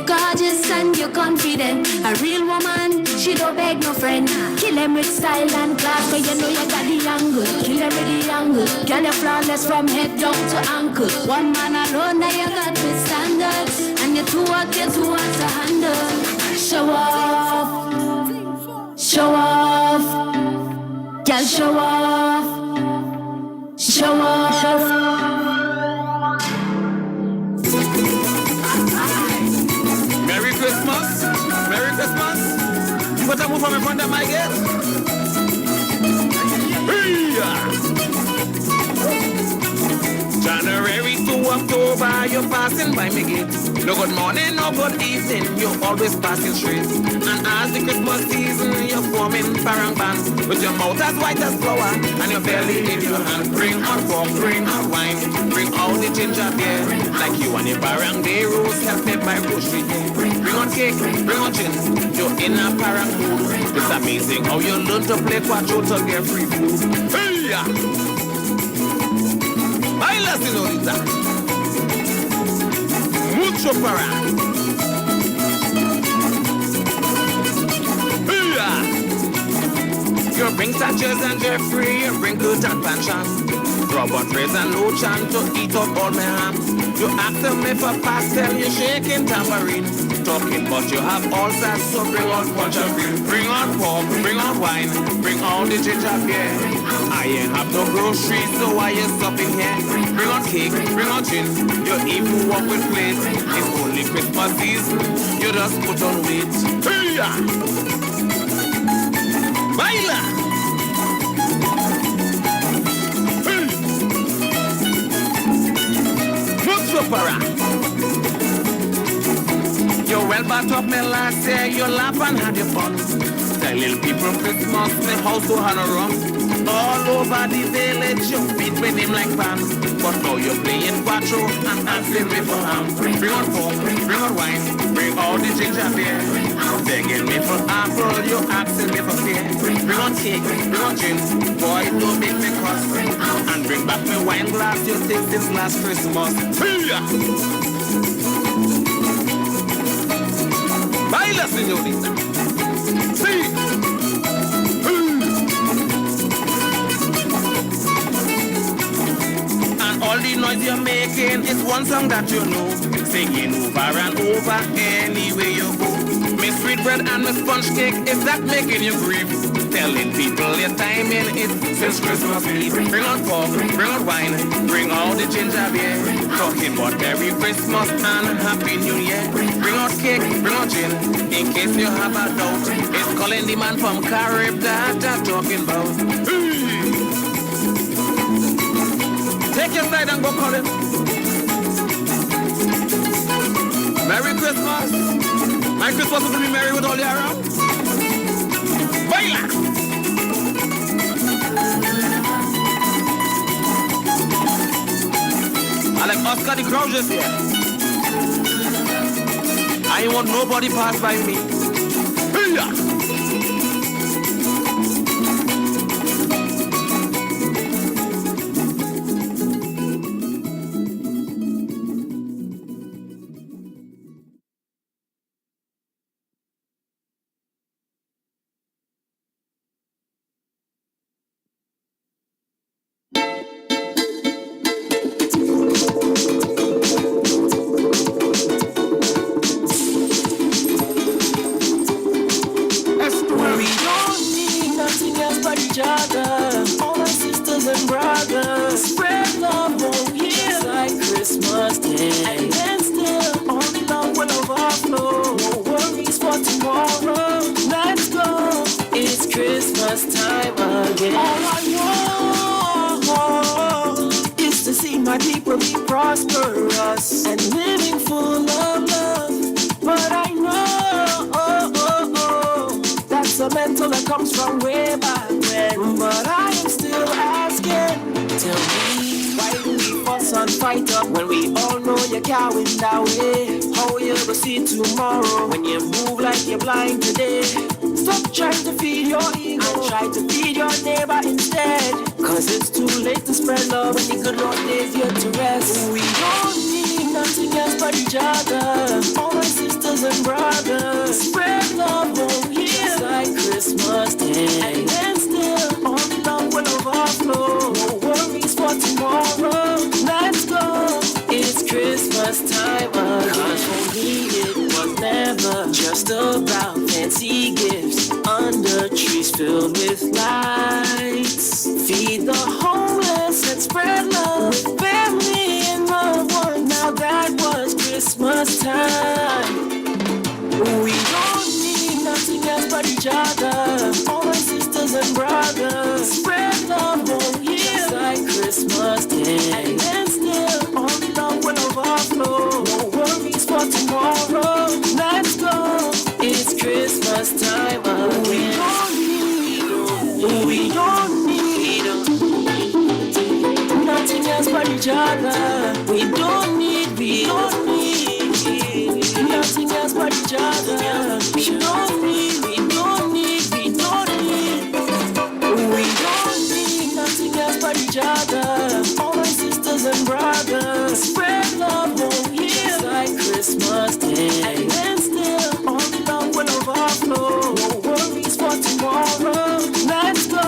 Gorgeous and you're confident. A real woman, she don't beg no friend. Kill them with style and class, cause you know you got the angle. Kill them with the angle. Girl, you're flawless from head down to ankle. One man alone that you got with standards, and you two are kill two ones to handle. Show off. Show off. Girl, show off. Show off. Merry Christmas. You better move from in front of my gate. January to October, you're passing by me gate. No good morning, no good evening, you're always passing straight. And as the Christmas season, you're forming parang bands with your mouth as white as flour and your belly in your hand. Bring on pork, bring on wine, bring all the ginger beer. Like you and your parang day roast, helped by grocery. Bring on cake, bring on gin, you're in a parang mood. It's amazing how you learn to play quattro to get free food. Hey! Baila, señorita. Mucho parang. You bring Thatchers and Jeffrey, you bring Kurt and Pancham. Robert Reyes and Lochan to eat up all my ham. You ask them if a pastel, you shaking tambourine. Talking but you have all that, so bring on punch and beer. Bring on pork, bring on wine, bring all the ginger beer. I ain't have no groceries, so why you stopping here? Bring on cake, bring on gin, you even walk with plates. It's only Christmas season, you just put on weight. Hey-ya! Baila! You well back up me last year, you laugh and had your fun. The little people Christmas, the house to have a rum. All over the village, you beat with him like pan. But now you're playing quattro and asking me for ham. Bring on pork, bring on wine, bring all the ginger beer. Begging me for apple, you asking me for beer. Bring on cake, bring on gin, boy, don't make me cross. And bring back my wine glass, you take this last Christmas. Baila, señorita. Sí. And all the noise you're making is one song that you know. Singing over and over anywhere you go. Miss Sweetbread and Miss Sponge Cake, is that making you grieve? Telling people your timing is since Christmas Eve. Bring on pork, bring on wine, bring all the ginger beer. Talking about Merry Christmas and Happy New Year. Bring out cake, bring out gin, in case you have a doubt. It's calling the man from Carib that I'm talking about. Take your side and go call him. Merry Christmas. My Christmas will be merry with all you around. Baila! I like Oscar the Grouches here. I ain't want nobody pass by me. Hey-ya! Christmas Day, and then still all the love will overflow. No worries for tomorrow. Let's go.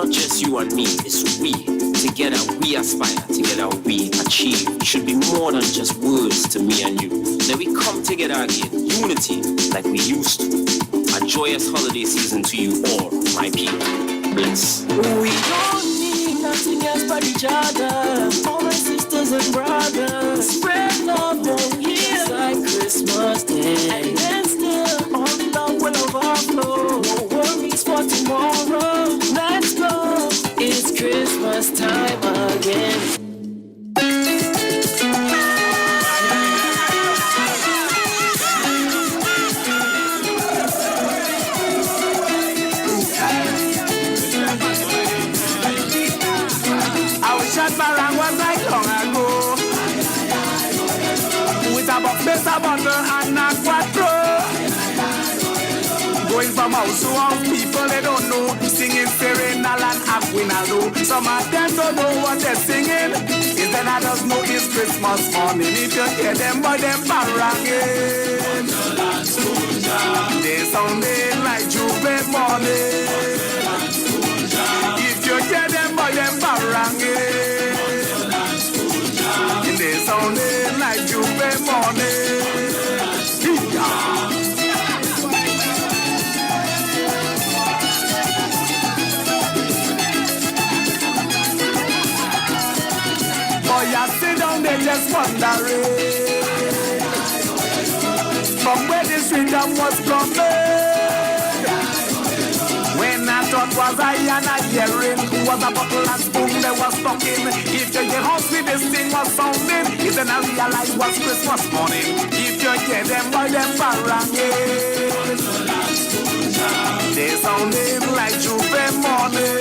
not just you and me, it's we. Together we aspire, together we achieve. It should be more than just words to me and you. Then we come together again, unity, like we used to. A joyous holiday season to you all, my people. Bless. We don't need nothing else but each other. All my sisters and brothers. Spread love down here like Christmas Day. And then still, all the love will overflow. No worries for tomorrow. Let's go. It's Christmas time again. Parang was like long ago. With a better bottle and a quattro. Going from house to house, people they don't know. Singing Serenal and Aquinaldo. Some of them don't know what they're singing. Is then I just know it's Christmas morning. If you hear them boy, them paranging. They sounding like Juve morning. If you hear them boy, them paranging. They sounding like Juve morning. Boy, I sit down there just wondering from where this rhythm was coming. When I thought was I and I hearing was a bottle and spoon they was talking. If you get house with this thing was sounding, it's then I realize was Christmas morning. If you get them by them paranging, they sounding like Juve morning.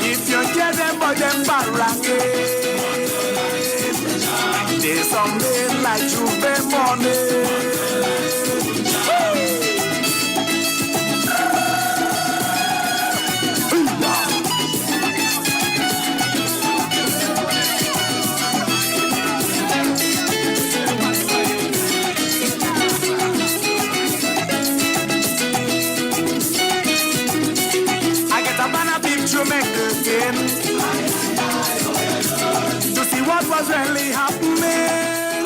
If you get them by them paranging, they sounding like Juve morning. To see what was really happening.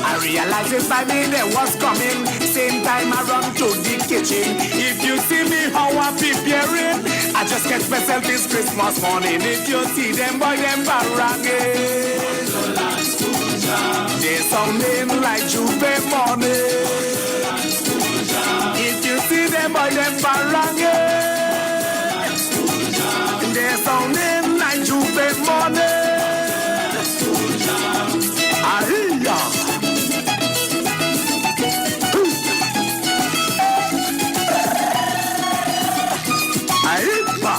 I realized it by me they was coming. Same time I run to the kitchen. If you see me how I'm preparing, I just get myself this Christmas morning. If you see them boy them baranging, they sounding like Juve morning. If you see them boy them baranging, they sounding like Juve morning. Ahia. Ahia.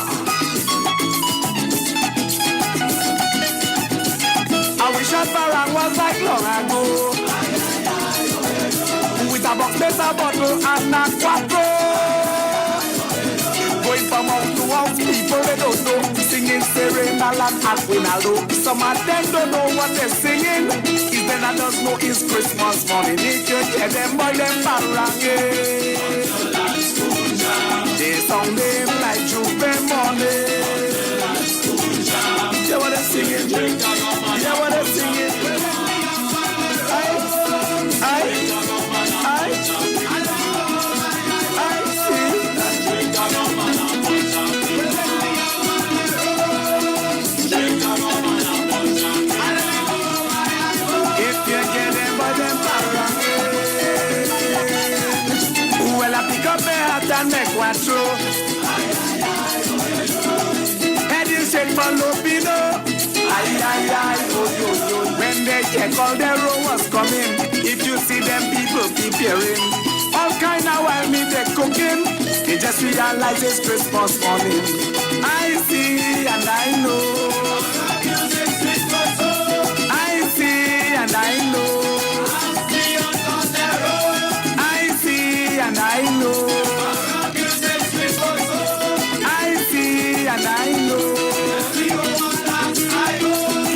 I wish that Parang was like long ago. With a box, better bottle and a quattro. Going from house to house, people they don't know. Singing Serenal and Aquinaldo. Some of them don't know what they're singing. Is then I just know it's Christmas morning. If you hear them boy, them paranging, they sounding like Juve morning. Yeah, what they're singing? Yeah, what they're singing? And make one true. Heading straight for Lopino. When they check all the rowers coming, if you see them people preparing, all kind of while me they cooking, they just realize it's Christmas morning. I see and I know. I see and I know. I see and I know. And I know.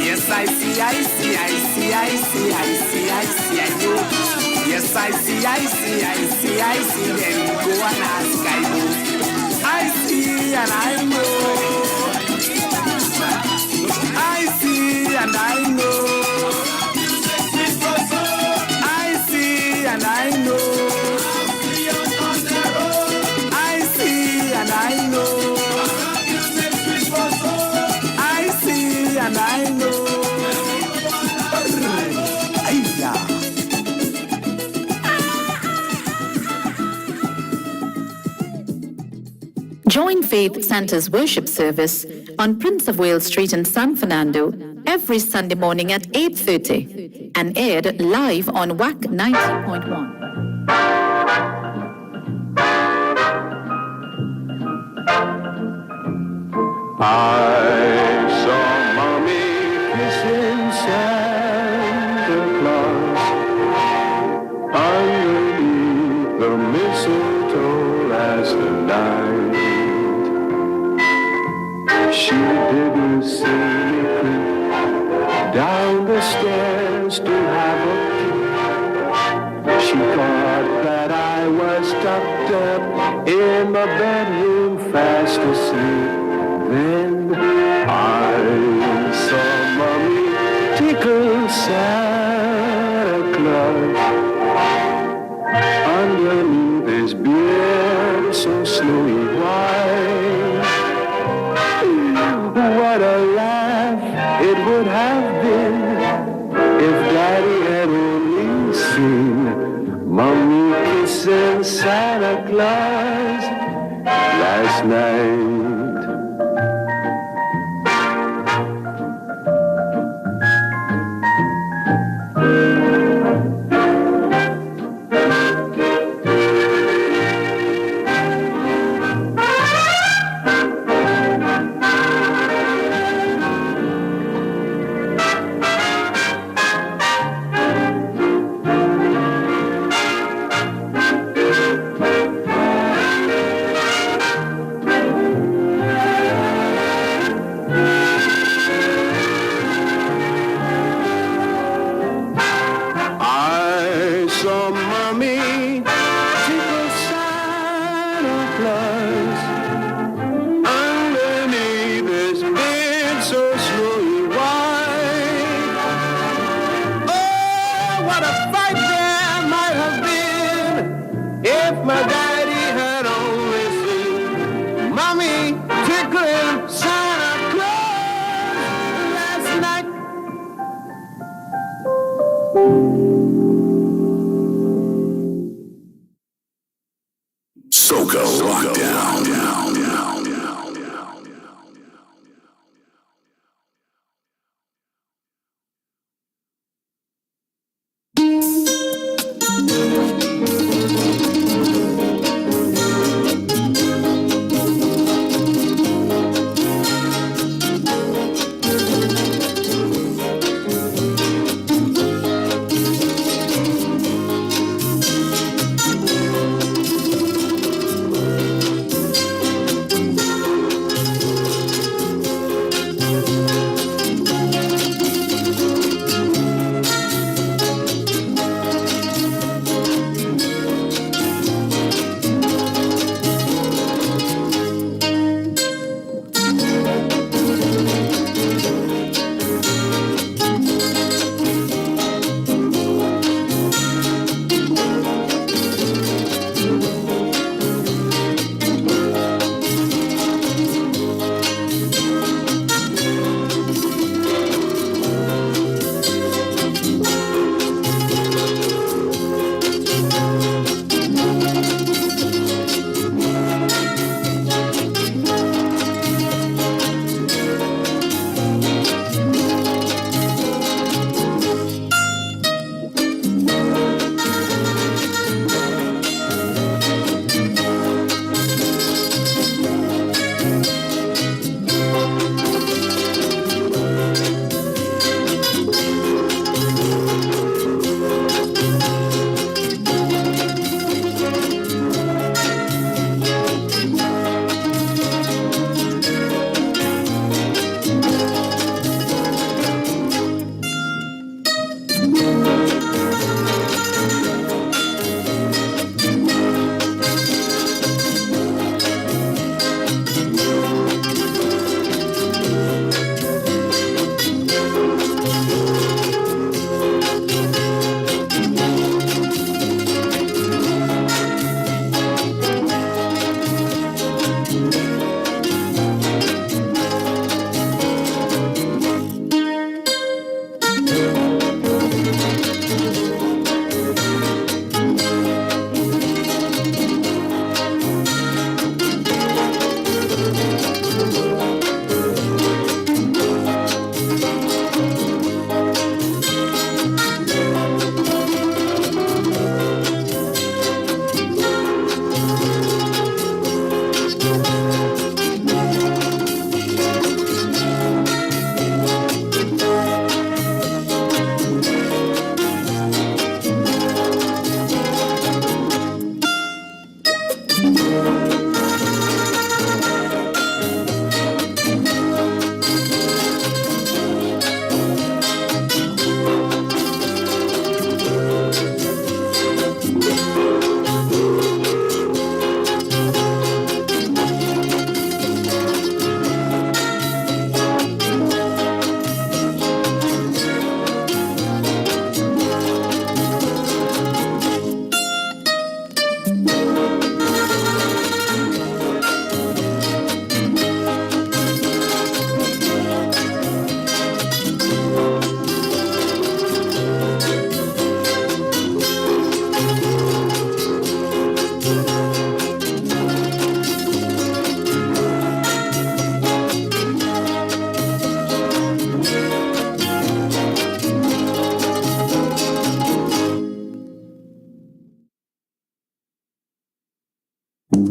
Yes, I see, I see, I see, I see, I see, I see, I know. Yes, I see, I see, I see, I see. Then go and ask, I know. and I know. I see and I know. I see and I know. I see and I know. I see and I know. Join Faith Center's worship service on Prince of Wales Street in San Fernando every Sunday morning at 8:30 and aired live on WAC 90.1. I saw Mommy kissing Santa Claus underneath the mistletoe last night. She didn't see me creep down the stairs to have a peek. She thought that I was tucked up in my bedroom fast asleep. Then I saw Mommy tickle Santa Claus underneath his beard so snowy white. What a laugh it would have been if Daddy had only seen Mommy kissing Santa Claus last night.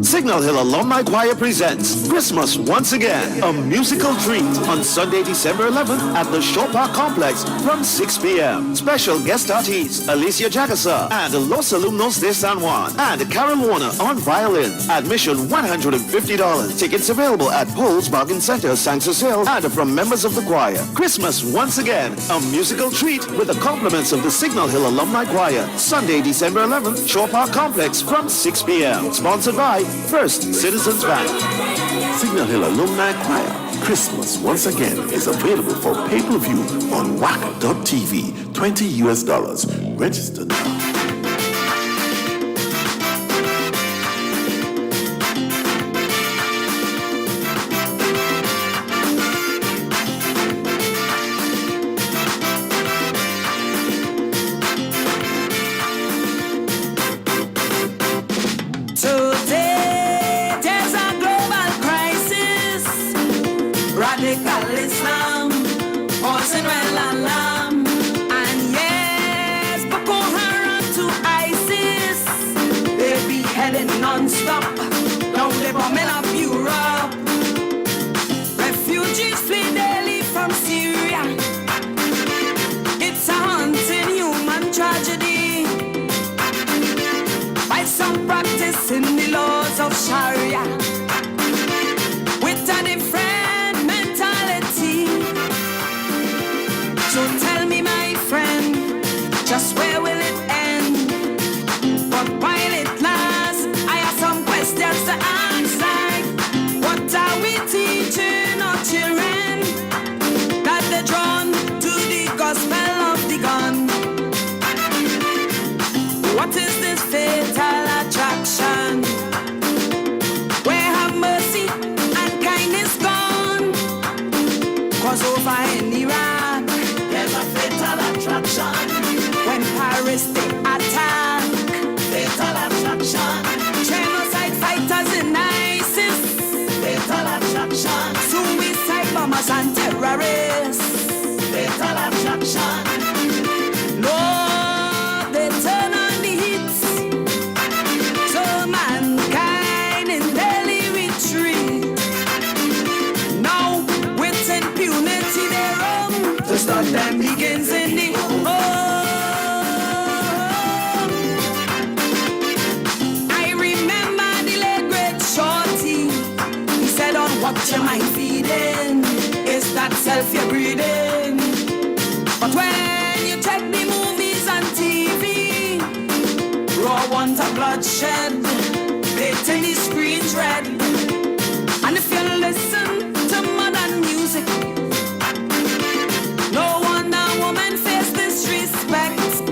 Signal Hill Alumni Choir presents Christmas Once Again, a musical treat on Sunday, December 11th at the Shaw Park Complex from 6 p.m. Special guest artists Alicia Jagasa and Los Alumnos de San Juan and Carol Warner on violin. Admission $150. Tickets available at Poles Bargain Center, San Cecil, and from members of the choir. Christmas Once Again, a musical treat with the compliments of the Signal Hill Alumni Choir. Sunday, December 11th, Shaw Park Complex from 6 p.m. Sponsored by First Citizens Bank. Signal Hill Alumni Choir, Christmas Once Again is available for pay-per-view on WAC.tv. $20. Register now. Non-stop, down the bombing of Europe. Refugees flee daily from Syria. It's a haunting human tragedy. By some practicing the laws of Sharia with a different mentality. So tell me, my friend, just where will it end? But while it lasts, I have some questions to answer. What are we teaching our children? That they're drawn to the gospel of the gun. What is this fatal attraction? Where have mercy and kindness gone? 'Cause over in Iraq, there's a fatal attraction. When Paris they attack, fatal attraction. Genocide fighters in ISIS, fatal attraction. Suicide bombers and terrorists, fatal attraction. Lord, they turn on the heat, so mankind in daily retreat. Now with impunity they roam, to stop them begins in the what you might feeding is that self you're breeding. But when you check the movies on TV, raw want of bloodshed, painting the screens red. And if you listen to modern music, no wonder women face disrespect.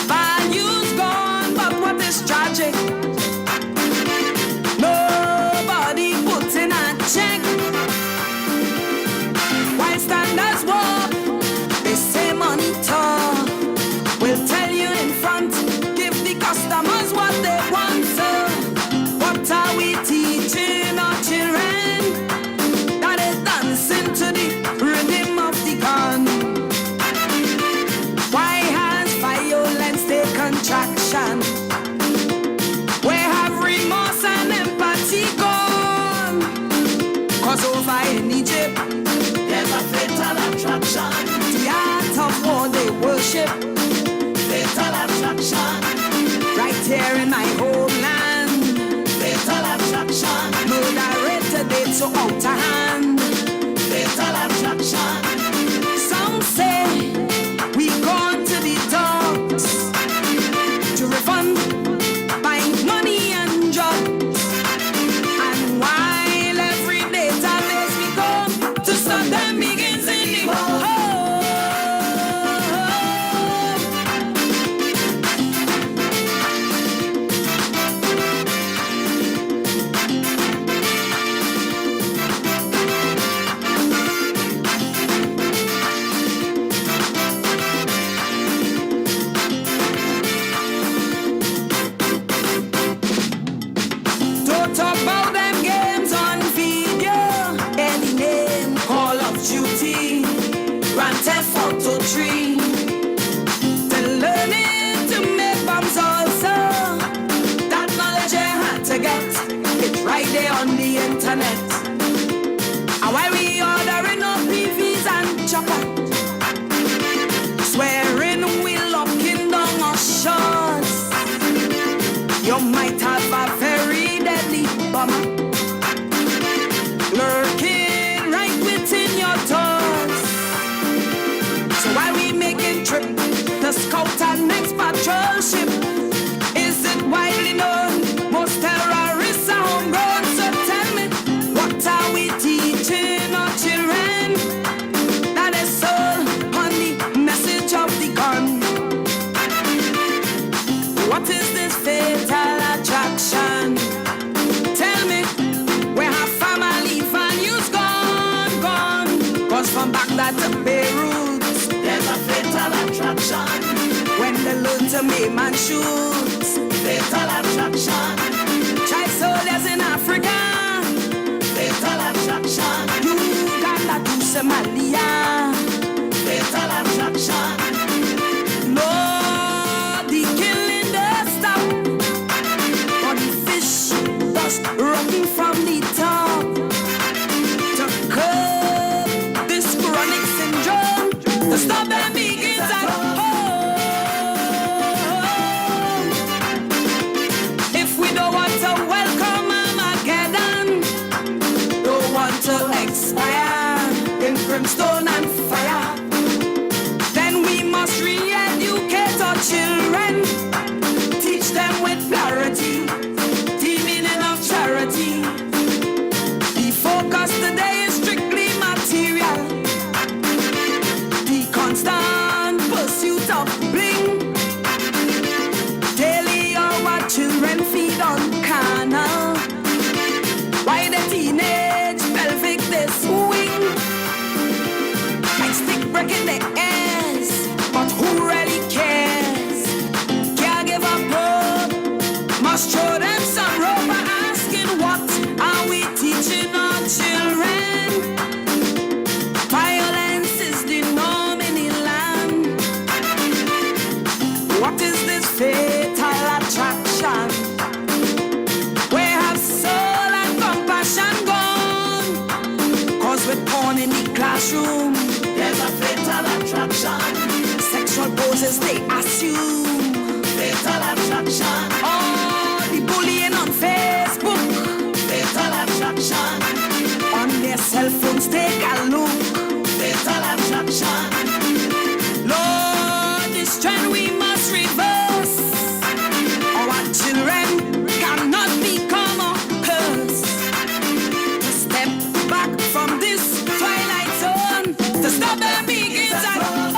Values gone, but what is tragic? Check. While standards walk, they say money talk. We'll tell you in front, give the customers what they want. So what are we teaching our children? That is dancing to the rhythm of the gun. Why has violence taken traction? Where have remorse and empathy gone? 'Cause over in Egypt, there's a fatal attraction. The art of war they worship, fatal attraction. Right here in my homeland, fatal attraction. Murder rate today so out of hand, fatal attraction. Some say we gone to the dogs to refund, buying money and drugs. And while every database we come to stop them begins in the home. internet. And why we ordering up PVs and chopper, swearing we'll up kingdom or shores. You might have a very deadly bomber lurking right within your doors. So why we making trip to scout our next patrol ship? Is it widely known most terrorists are homegrown? So tell me, what are we teaching our children that is sold on the message of the gun? What is this fatal attraction? Tell me, where have family values gone? Cause from Baghdad to Beirut, there's a fatal attraction. When they learn to maim and shoot, fatal attraction. Child soldiers in Africa, fatal attraction. Uganda to Somalia, fatal attraction. No, the killing does stop, but the fish just rocking from the top. To curb this chronic syndrome, to stop them begins at home. If we don't want to welcome Armageddon, don't want to expire in brimstone and fire, then we must re-educate our children, teach them with clarity the meaning of charity. The focus today is strictly material, the constant pursuit of bling. Daily our children feed on carnal, why the teenage pelvic they swing like stick breaking their ears, but who really cares? Can't give up hope, must show them some rope by asking, what are we teaching our children? Violence is the norm in the land. What is this fatal attraction? Where have soul and compassion gone? Cause with porn in the classroom, there's a fatal attraction. Sexual poses they assume, fatal attraction. Oh, the bullying on Facebook, fatal attraction. On their cell phones take a look, fatal attraction. Lord, this trend we must reverse. Our children cannot become a curse. To step back from this twilight zone, to stop them begins at home.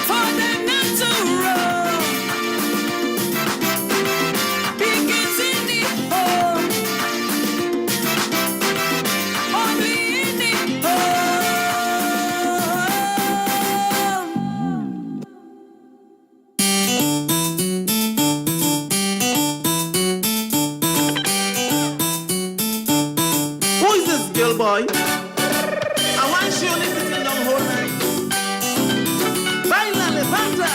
For them not to run, begins in the home. Only in the home. Who is this girl boy? I want you to sitting down whole night. Baila, levanta.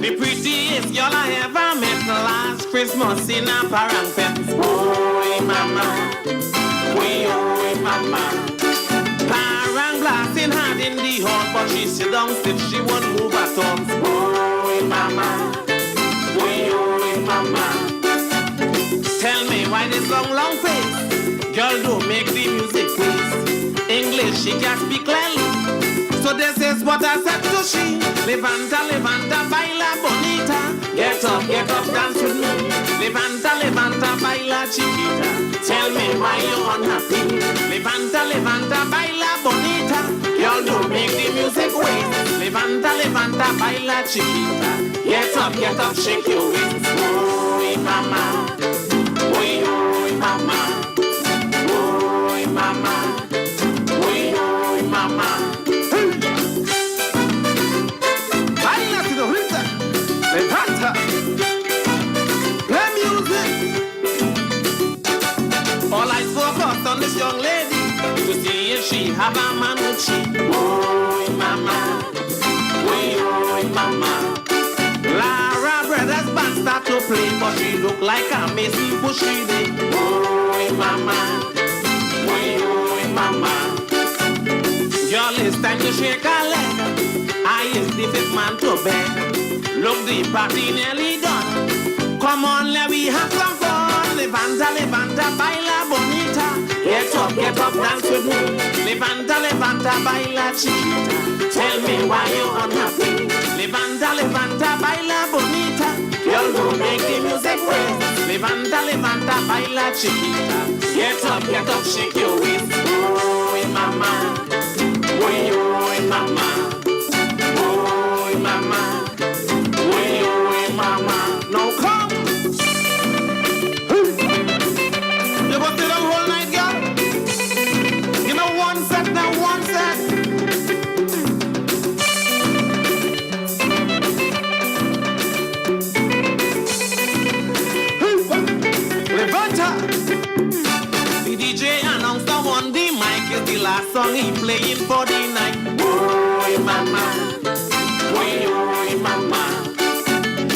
The prettiest girl I ever met last Christmas in a Parampet. Oi mama, oi mama. Parang glass in hand in the hall, but she sit down stiff, she won't move at all. Oi mama, oi mama. Tell me why this long face? Girl, don't make the music please. English she can't speak clearly, so this is what I said to she. Levanta, levanta, baila bonita. Get up, dance with me. Levanta, levanta, baila chiquita. Tell me why you unhappy. Levanta, levanta, baila bonita. Girl, don't make the music wait. Levanta, levanta, baila chiquita. Get up, shake your waist. Oi mama, oi mama, oi mama, oi mama. Baila señorita, levanta, play music. All eyes focused on this young lady to see if she have a man with she. Oi mama. Oi, mama. Lara Brothers band start to play, but she look like a Macy Bushy day. Oi, mama. Oi, mama. Girl, it's time to shake a leg. I is the fifth man to bed. Look, the party nearly done. Come on, let we have some fun. Levanta, levanta, baila bonita. Get up, dance with me. Levanta, levanta, baila chiquita. Tell me why you unhappy. Levanta, levanta, baila bonita. Girl, go make the music rain. Levanta, levanta, baila chiquita. Get up, shake your waist. Oi, mama. Oi, mama. Oi, mama. Oi, mama. Now come. You go till the whole night, girl. You know one set, now one set. Levanta. The DJ announced the one, the mic is the last song he playing for the night. Oi, mama. Oi, mama.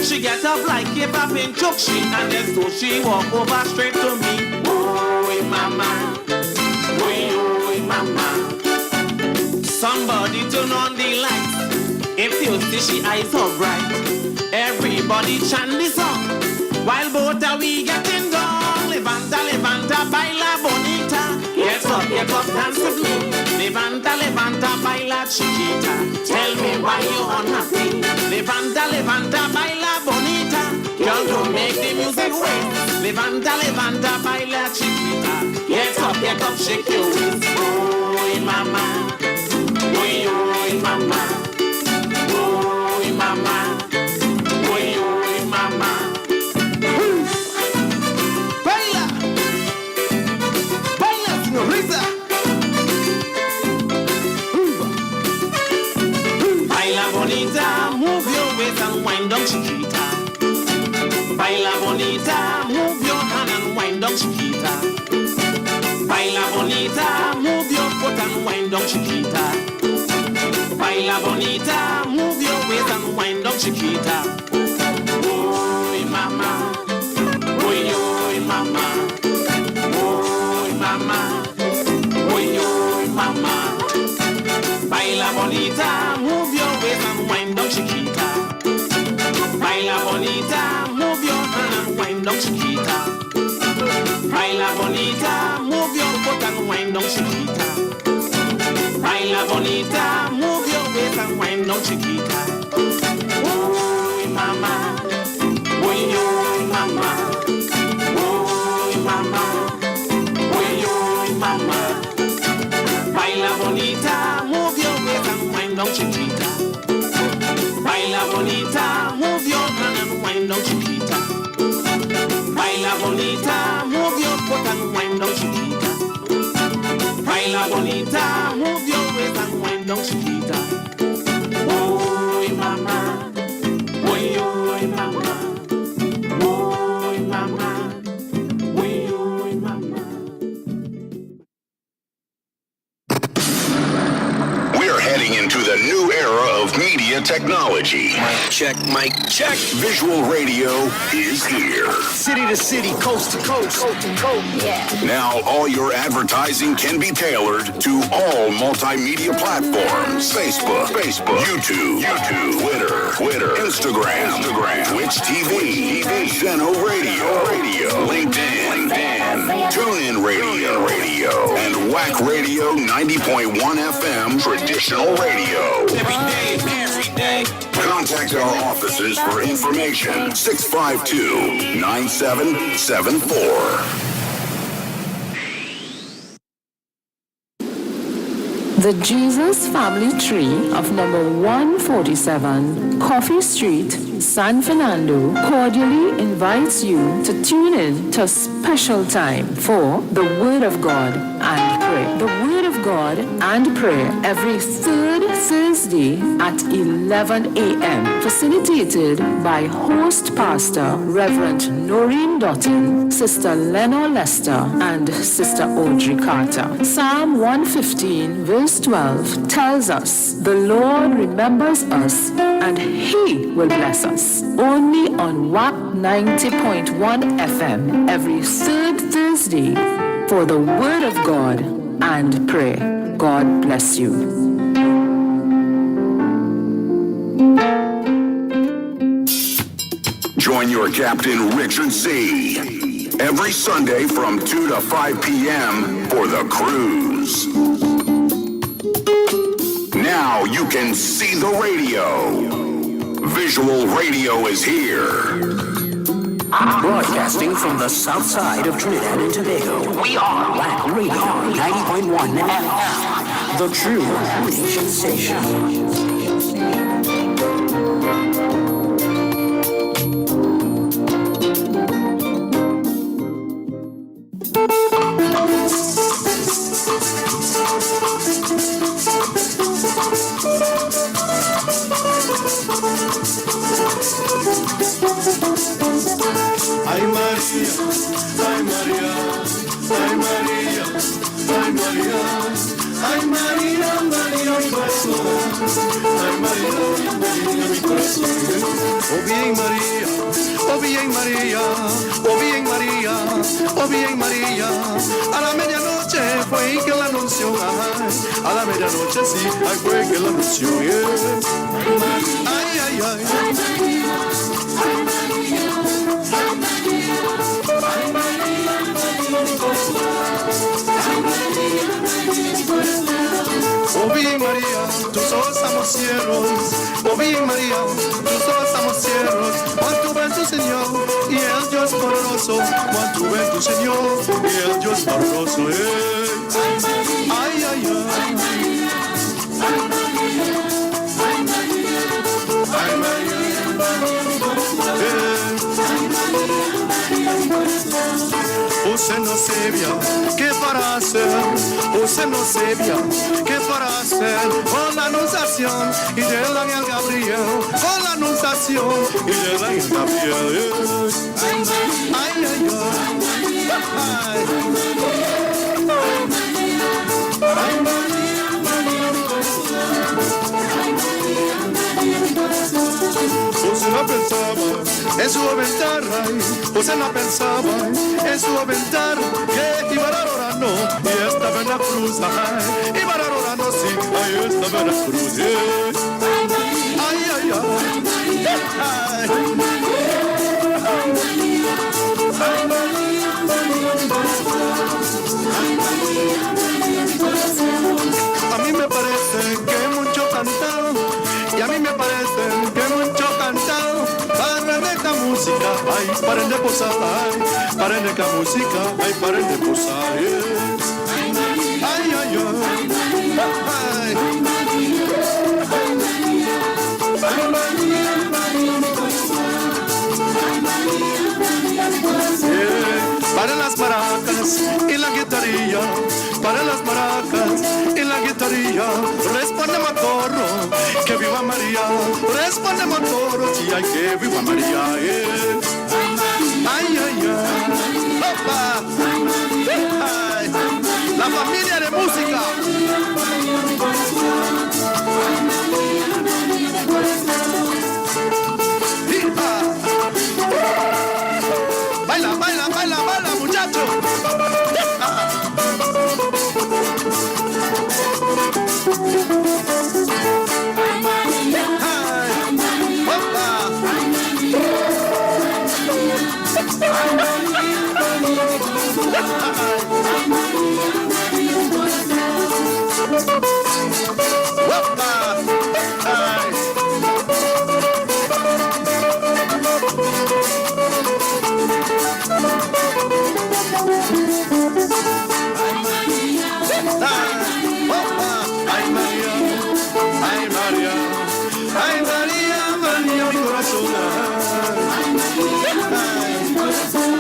She get up like if I've been took she, and then so she walk over straight to me. Oi, mama. Oi, mama. Somebody turn on the lights. If you see she eyes so bright, everybody chant the song while both are we getting gone. Levanta, levanta, baila bonita. Get up, dance with me. Levanta, levanta, baila chiquita. Tell me why you unhappy. Levanta, levanta, baila bonita. Girl, don't make the music wait. Levanta, levanta, baila chiquita. Get up, shake your waist. Oi, mama. Oi, mama. Oi, mama. Oi, mama. Baila. Baila, señorita. Baila bonita, move your waist and wind up chiquita. Baila bonita, move your hand and wind up chiquita. Baila bonita, move your foot and wind up chiquita. Baila bonita, move your waist and wind up chiquita. Oi, mama. Oi, mama. Oi, mama. Oi, mama. Baila bonita, move your waist and wind up chiquita. Baila bonita, move your hand and wind up chiquita. Baila bonita, move your foot and wind up chiquita. Baila bonita, move your waist and wind up chiquita. Oi, mama. Oi, mama. Oi, mama. Oi, mama. Baila bonita, move your waist and wind up chiquita. Baila bonita, move your hand and wind up chiquita. Baila bonita, move your foot and wind up chiquita. Baila bonita, move your waist and wind up chiquita. Oi, mama. Oi, mama. Oi, mama. Oi, mama. We're heading into the new era of media technology. Mic check. Visual radio is here. City to city, coast to coast. Yeah. Now all your advertising can be tailored to all multimedia platforms. Facebook, YouTube, Twitter, Instagram, Twitch TV, Zeno Radio, LinkedIn, TuneIn Radio, and Whack Radio 90.1 FM traditional radio. Every day. Contact our offices for information. 652-9774. The Jesus Family Tree of number 147, Coffee Street, San Fernando, cordially invites you to tune in to a special time for the Word of God and pray. The Word of God and Prayer every third Thursday at 11 a.m. Facilitated by host pastor Reverend Noreen Dottin, Sister Lenore Lester, and Sister Audrey Carter. Psalm 115 verse 12 tells us, "The Lord remembers us and He will bless us." Only on WAP 90.1 FM every third Thursday for the Word of God and Prayer. God bless you. Join your captain Richard C. every Sunday from 2 to 5 p.m. for the cruise. Now you can see the radio. Visual radio is here. Broadcasting from the south side of Trinidad and Tobago, we are Black Radio 90.1 FM, the true nation station. Ay María, ay María, ay María, ay María, ay María, María mi corazón, ay María, María mi corazón. Oh bien María, oh bien María, oh bien María, oh bien María. A la medianoche fue que la anunció, a la medianoche sí, ay fue que la anunció. Ay, ay, ay, ay María, ay María. Ay María, María mi corazón. Ay María, María mi corazón. Oh bien María, tus ojos estamos cielos. Oh bien María, tus ojos estamos cielos. Cuando ven tu Señor y el Dios poderoso. Cuando ven tu Señor y el Dios poderoso. Ay María, ay ay ay. Ay María, ay María, ay María, ay María, María mi corazón. Usted no sabía qué para hacer, usted no sabía qué para hacer con la anunciación y del ángel Gabriel, con la anunciación y del ángel Gabriel. Ay, ay, ay, ay, ay, María, María, mi corazón. Ay, María, María, mi corazón. Usted no pensaba en su aventura, usted no pensaba en su aventura que iba a orar no, y estaba en la cruz, ay, iba a orar no, sí, ay, estaba en la cruz, ay, ay, ay, ay, ay, María, María, mi corazón, ay, María, María, mi corazón. A mí me parece que mucho cantado, y a mí me parece que mucho cantado. Paren de esta música, ay, paren de posar, ay, paren de esta música, ay, paren de posar, ay, ay, ay, ay, ay, ay, María, María, mi corazón, ay, María, María, mi corazón. Para las maracas y la guitarrilla, para las maracas y la guitarrilla, responde Macorro, que viva María, responde Macorro, sí, ay, que viva María, ay, ay, ay, papá, ay, la familia de música. Baila, baila, baila, baila, muchacho. Ay, María, ay, María, ay, María, ay, María, María, mi corazón. Ay, María, María, mi corazón. Ay. Ay María, María, mi corazón. Ay María, María, mi corazón.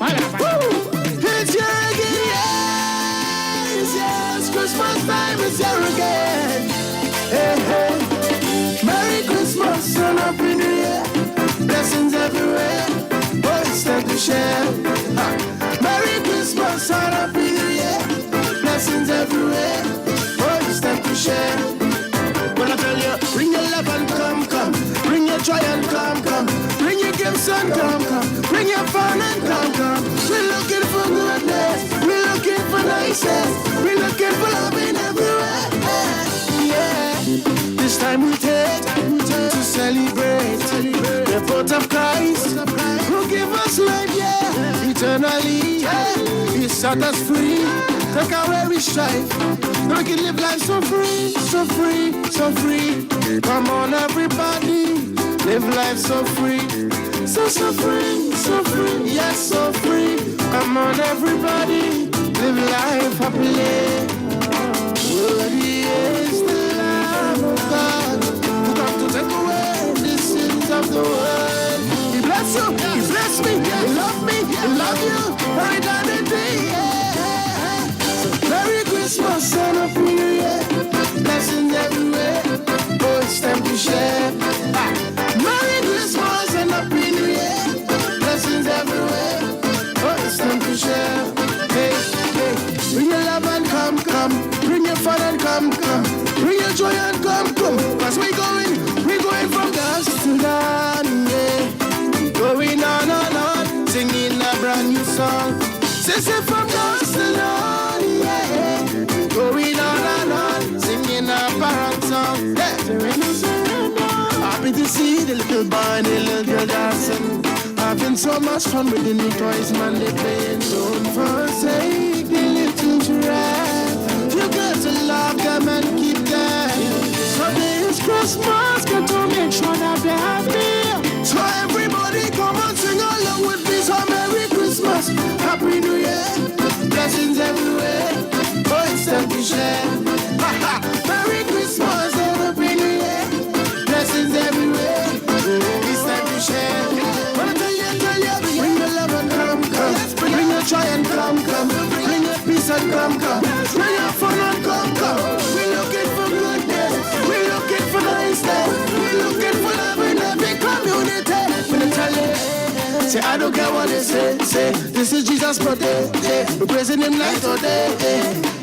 It's here again, yes, Christmas time is here again. Hey, hey. Merry Christmas and Happy New Year. Blessings everywhere, oh, it's time to share. Merry Christmas and Happy New Year. Blessings everywhere, oh, it's time to share. When I tell you, bring your love and come, bring your joy and come, bring your gifts and come, bring your fun and come. We're looking for goodness, we're looking for niceness, we're looking for loving everywhere. Yeah, this time we take to celebrate the birth of Christ, who give us life, yeah, eternally. Yeah, He set us free, take away we strife. Now we can live life so free, so free, so free. Come on, everybody, live life so free, so free, so free, yes, so free. Come on, everybody, live life happily. Worthy is the Lamb of God, who come to take away the sins of the world. He bless you, He bless me, He love me, He love you, for eternity. Yeah. So Merry Christmas and Happy New Year. Blessings everywhere, oh, it's time to share. Merry Christmas and Happy New Year. Blessings everywhere, oh, it's time to share. Hey, hey, bring your love and come, bring your fun and come, bring your joy and come, cause we're going from dusk to dawn, yeah. Going on, singing a brand new song. Say from dusk to dawn, yeah. Going on, singing a parent song, yeah. Happy to see the little boy and the little girl dancing. Having so much fun with the new toys, man, they playing. Don't forsake the little giraffe. You got to love them and keep them. So this Christmas, got to make sure that they're happy. So everybody come and sing along with me. So Merry Christmas, Happy New Year. Blessings everywhere, oh, it's time to share. Merry Christmas and Happy New Year. Blessings everywhere, it's time to share. Wanna tell you, bring your love and come, bring your joy and come, bring your peace and come, bring your fun and come. We're looking for goodness, we're looking for niceness, we're looking for love in every community. Wanna tell you, say I don't care what they say, this is Jesus' birthday, we're praising Him night or day.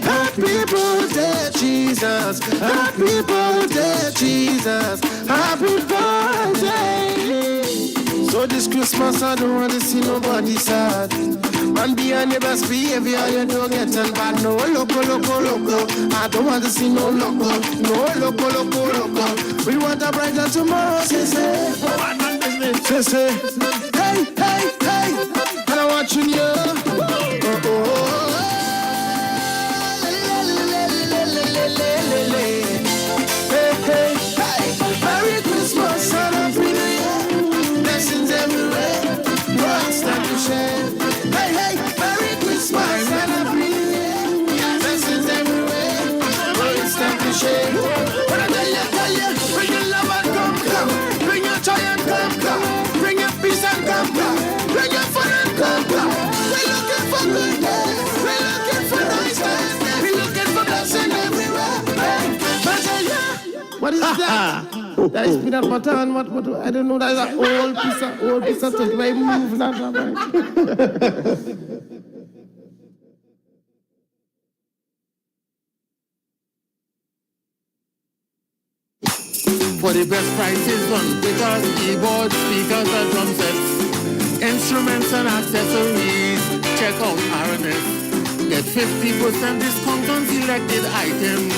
Happy birthday, Jesus, happy birthday, Jesus, happy birthday. So this Christmas I don't want to see nobody sad. Man, be on your best behavior, you don't get on bad. No loco. I don't want to see no loco. We want a brighter tomorrow, say. One business, say. Hey, and I'm watching you. Hey, Merry Christmas and Happy New Year. Blessings everywhere, it's time to share. Hey, Merry Christmas and Happy New Year. Blessings everywhere, it's time to share. When I tell you, bring your love and come, bring your joy and come, bring your peace and come, bring your fun and come. We're looking for goodness, we're looking for niceness, we're looking for blessing everywhere. What is that? That is peanut butter and what? I don't know. That is an old piece of toast. Why move that? For the best prices on guitars, keyboards, speakers, and drum sets, instruments and accessories, check out RNS. Get 50% discount on selected items.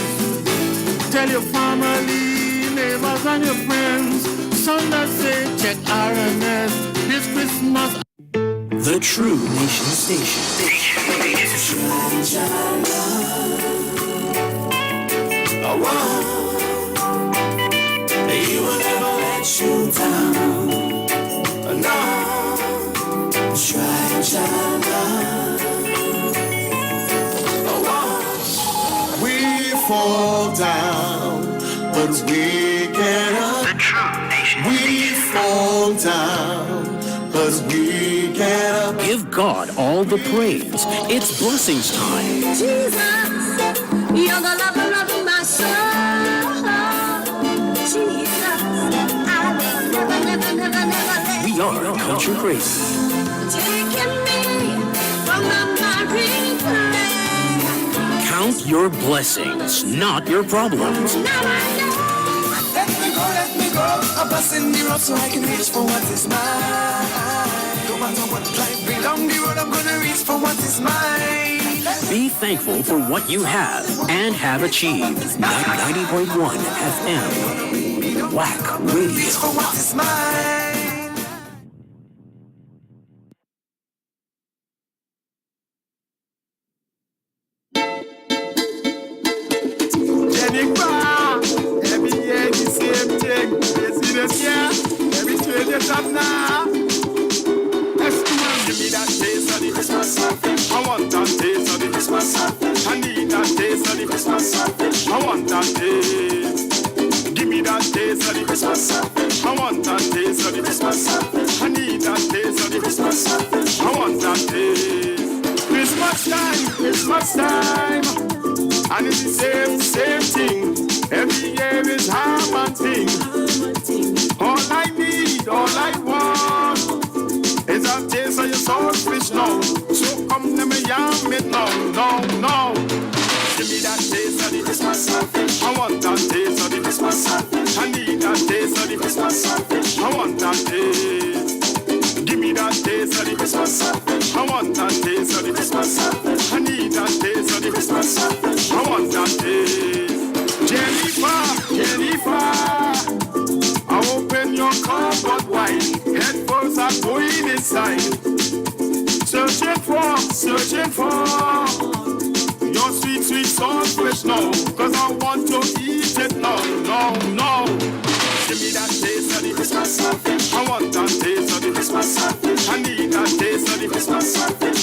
Tell your family, neighbors, and your friends. Son that say, check RNS this Christmas. The True Nation Station. He will never let you down. No, try love. We fall down, but we get up. The True Nation. We fall down, but we get up. Give God all the praise. It's blessings time. Jesus, you're the lover of my soul. Jesus, I will never, never, never, never let We are Culture Crazy. taking me from the marine parade. Count your blessings, not your problems. Now I know. Let me go. A bus in the road so I can reach for what is mine. No matter what life be long the road, I'm gonna reach for what is mine. Be thankful for what you have and have achieved. 90.1 FM. Whack Radio. Reach for what is mine. Jennifer, every year the same thing. You see this year, every trade you top now. Give me that taste of the Christmas. I want that taste of the Christmas. I need that taste of the Christmas. I want that taste. Give me that taste of the Christmas. I want that taste of the Christmas. I need that taste of the Christmas. I want that taste. Christmas time, and it's the same thing. Every year is half and thing. All I need, all I want is a taste of your saltfish now. So come to me, yam it now, no. Give me that taste of the Christmas. I want that taste of the Christmas. I need that taste of the Christmas. I want that taste. Give me that taste of the Christmas. I want that taste of the Christmas. I need that taste of the Christmas. I want that taste. Jennifer, I open your cupboard wide. Headphones are going inside. Searching for your sweet saltfish now. Cause I want to eat it now, no. Give me that taste of the Christmas. I want that taste of the Christmas. I need that taste of the Christmas.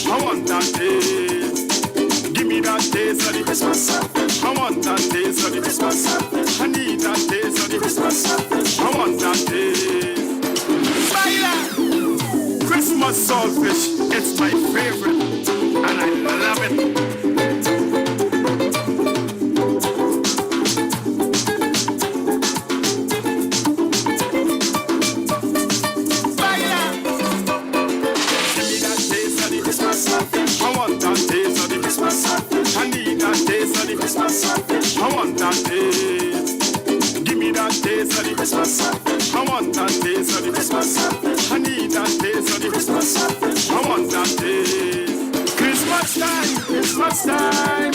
I want that taste. Give me that taste of the Christmas. I want that taste of the Christmas. I need that taste of the Christmas. I want that taste. Baila! Christmas saltfish, it's my favorite, and I love it. I want that taste. Give me that taste of the Christmas. I want that taste of the Christmas. I need that taste of the Christmas. I want that taste. Christmas time,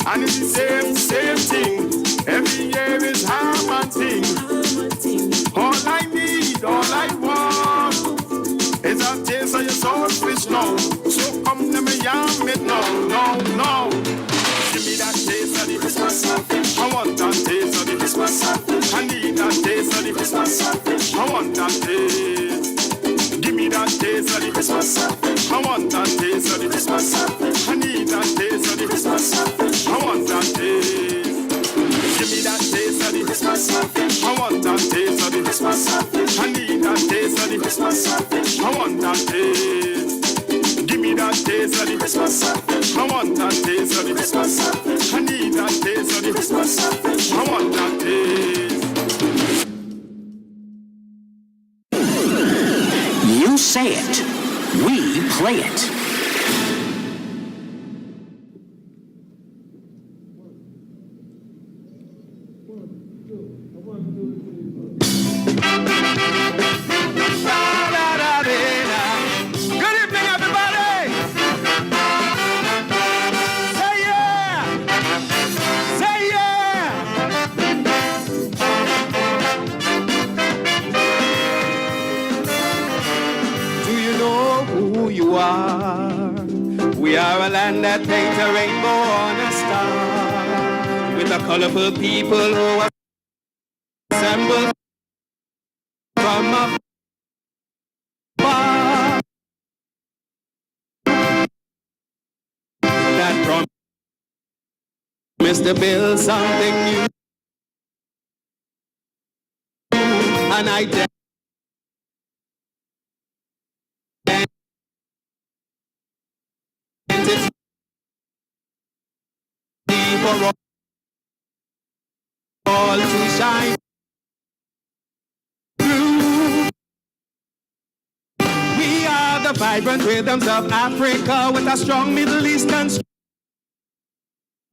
and it's the same thing. Every year is half and thing. All I need, all I want is a taste of your saltfish now. So come to me, yam it now, no. Give me that taste of the Christmas. I want that taste of the Christmas. I need that taste of the Christmas. I want that taste. Give me that taste of the Christmas. I want that taste of the Christmas. I need that taste of the Christmas. I want that taste. Give me that taste of the Christmas. I want that taste of the Christmas. I need that taste of the Christmas. I want that taste. Give me that taste of the Christmas. I want that taste of the Christmas. I need that taste of the Christmas. I want that taste. You say it, we play it. We are a land that paints a rainbow on a star, with the colorful people who assemble from afar. That promise to build something new, and I for all to shine through. We are the vibrant rhythms of Africa with a strong Middle Eastern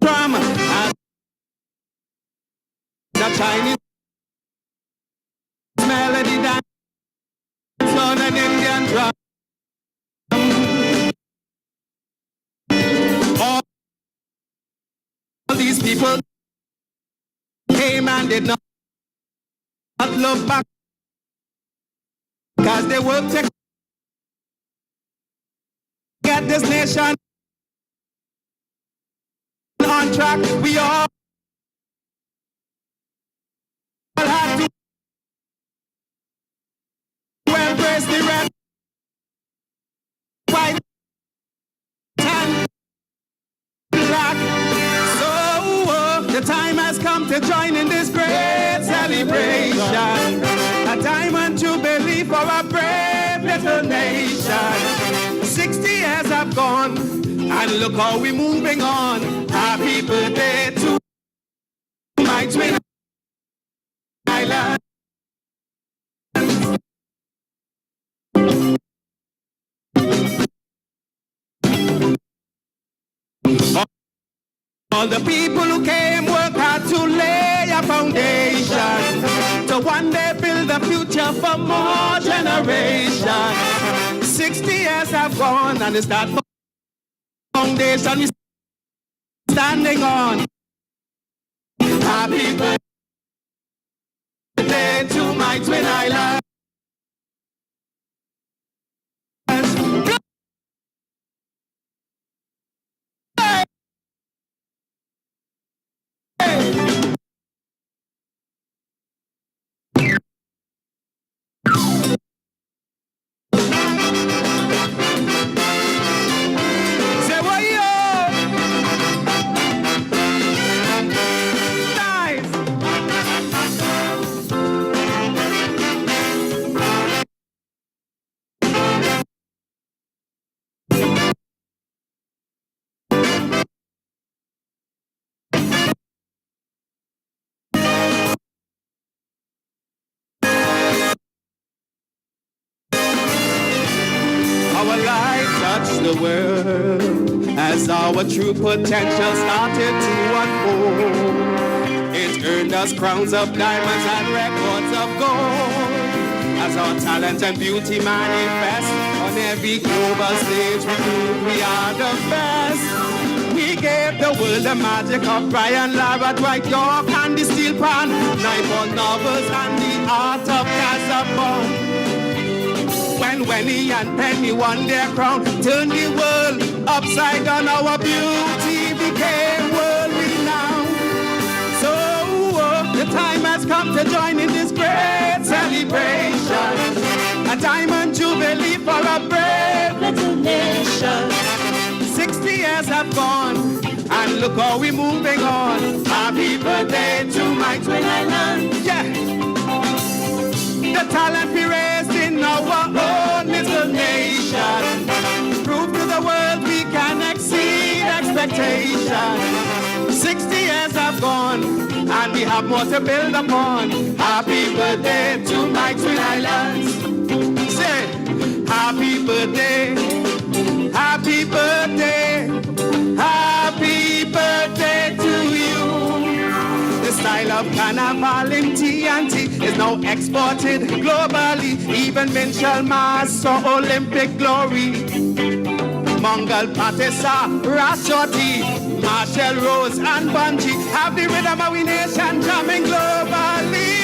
drum. As the Chinese melody dance on an Indian drum. All these people came and did not look back, because they worked to get this nation on track. We all have to embrace the red, white, and black. So the time has come to join in this great celebration, a diamond jubilee for a brave little nation. 60 years have gone, and look how we're moving on. Happy birthday to my twin island. All the people who came work hard to lay a foundation to one day build a future for more generations. 60 years have gone, and it's that foundation we're standing on. Happy birthday to my twin island. Our light touched the world as our true potential started to unfold. It earned us crowns of diamonds and records of gold. As our talent and beauty manifest on every global stage, we prove we are the best. We gave the world the magic of Brian Lara, Dwight York, and the steel pan, Naival novels, and the art of Casabon. When Winnie and Penny won their crown, turned the world upside down. Our beauty became world renowned. So the time has come to join in this great celebration, a diamond jubilee for a brave little nation. 60 years have gone, and look how we're moving on. Happy birthday to my twin island. Yeah. The talent we raised in our own little nation, prove to the world we can exceed expectation. 60 years have gone, and we have more to build upon. Happy birthday to my twin islands. Say, happy birthday, happy birthday, happy birthday to you. The style of carnival in TNT is now exported globally. Even Minchel Mars saw Olympic glory. Mongol Patissa, Rashoti, Marshall Rose and Bungie have the rhythm of we nation jamming globally.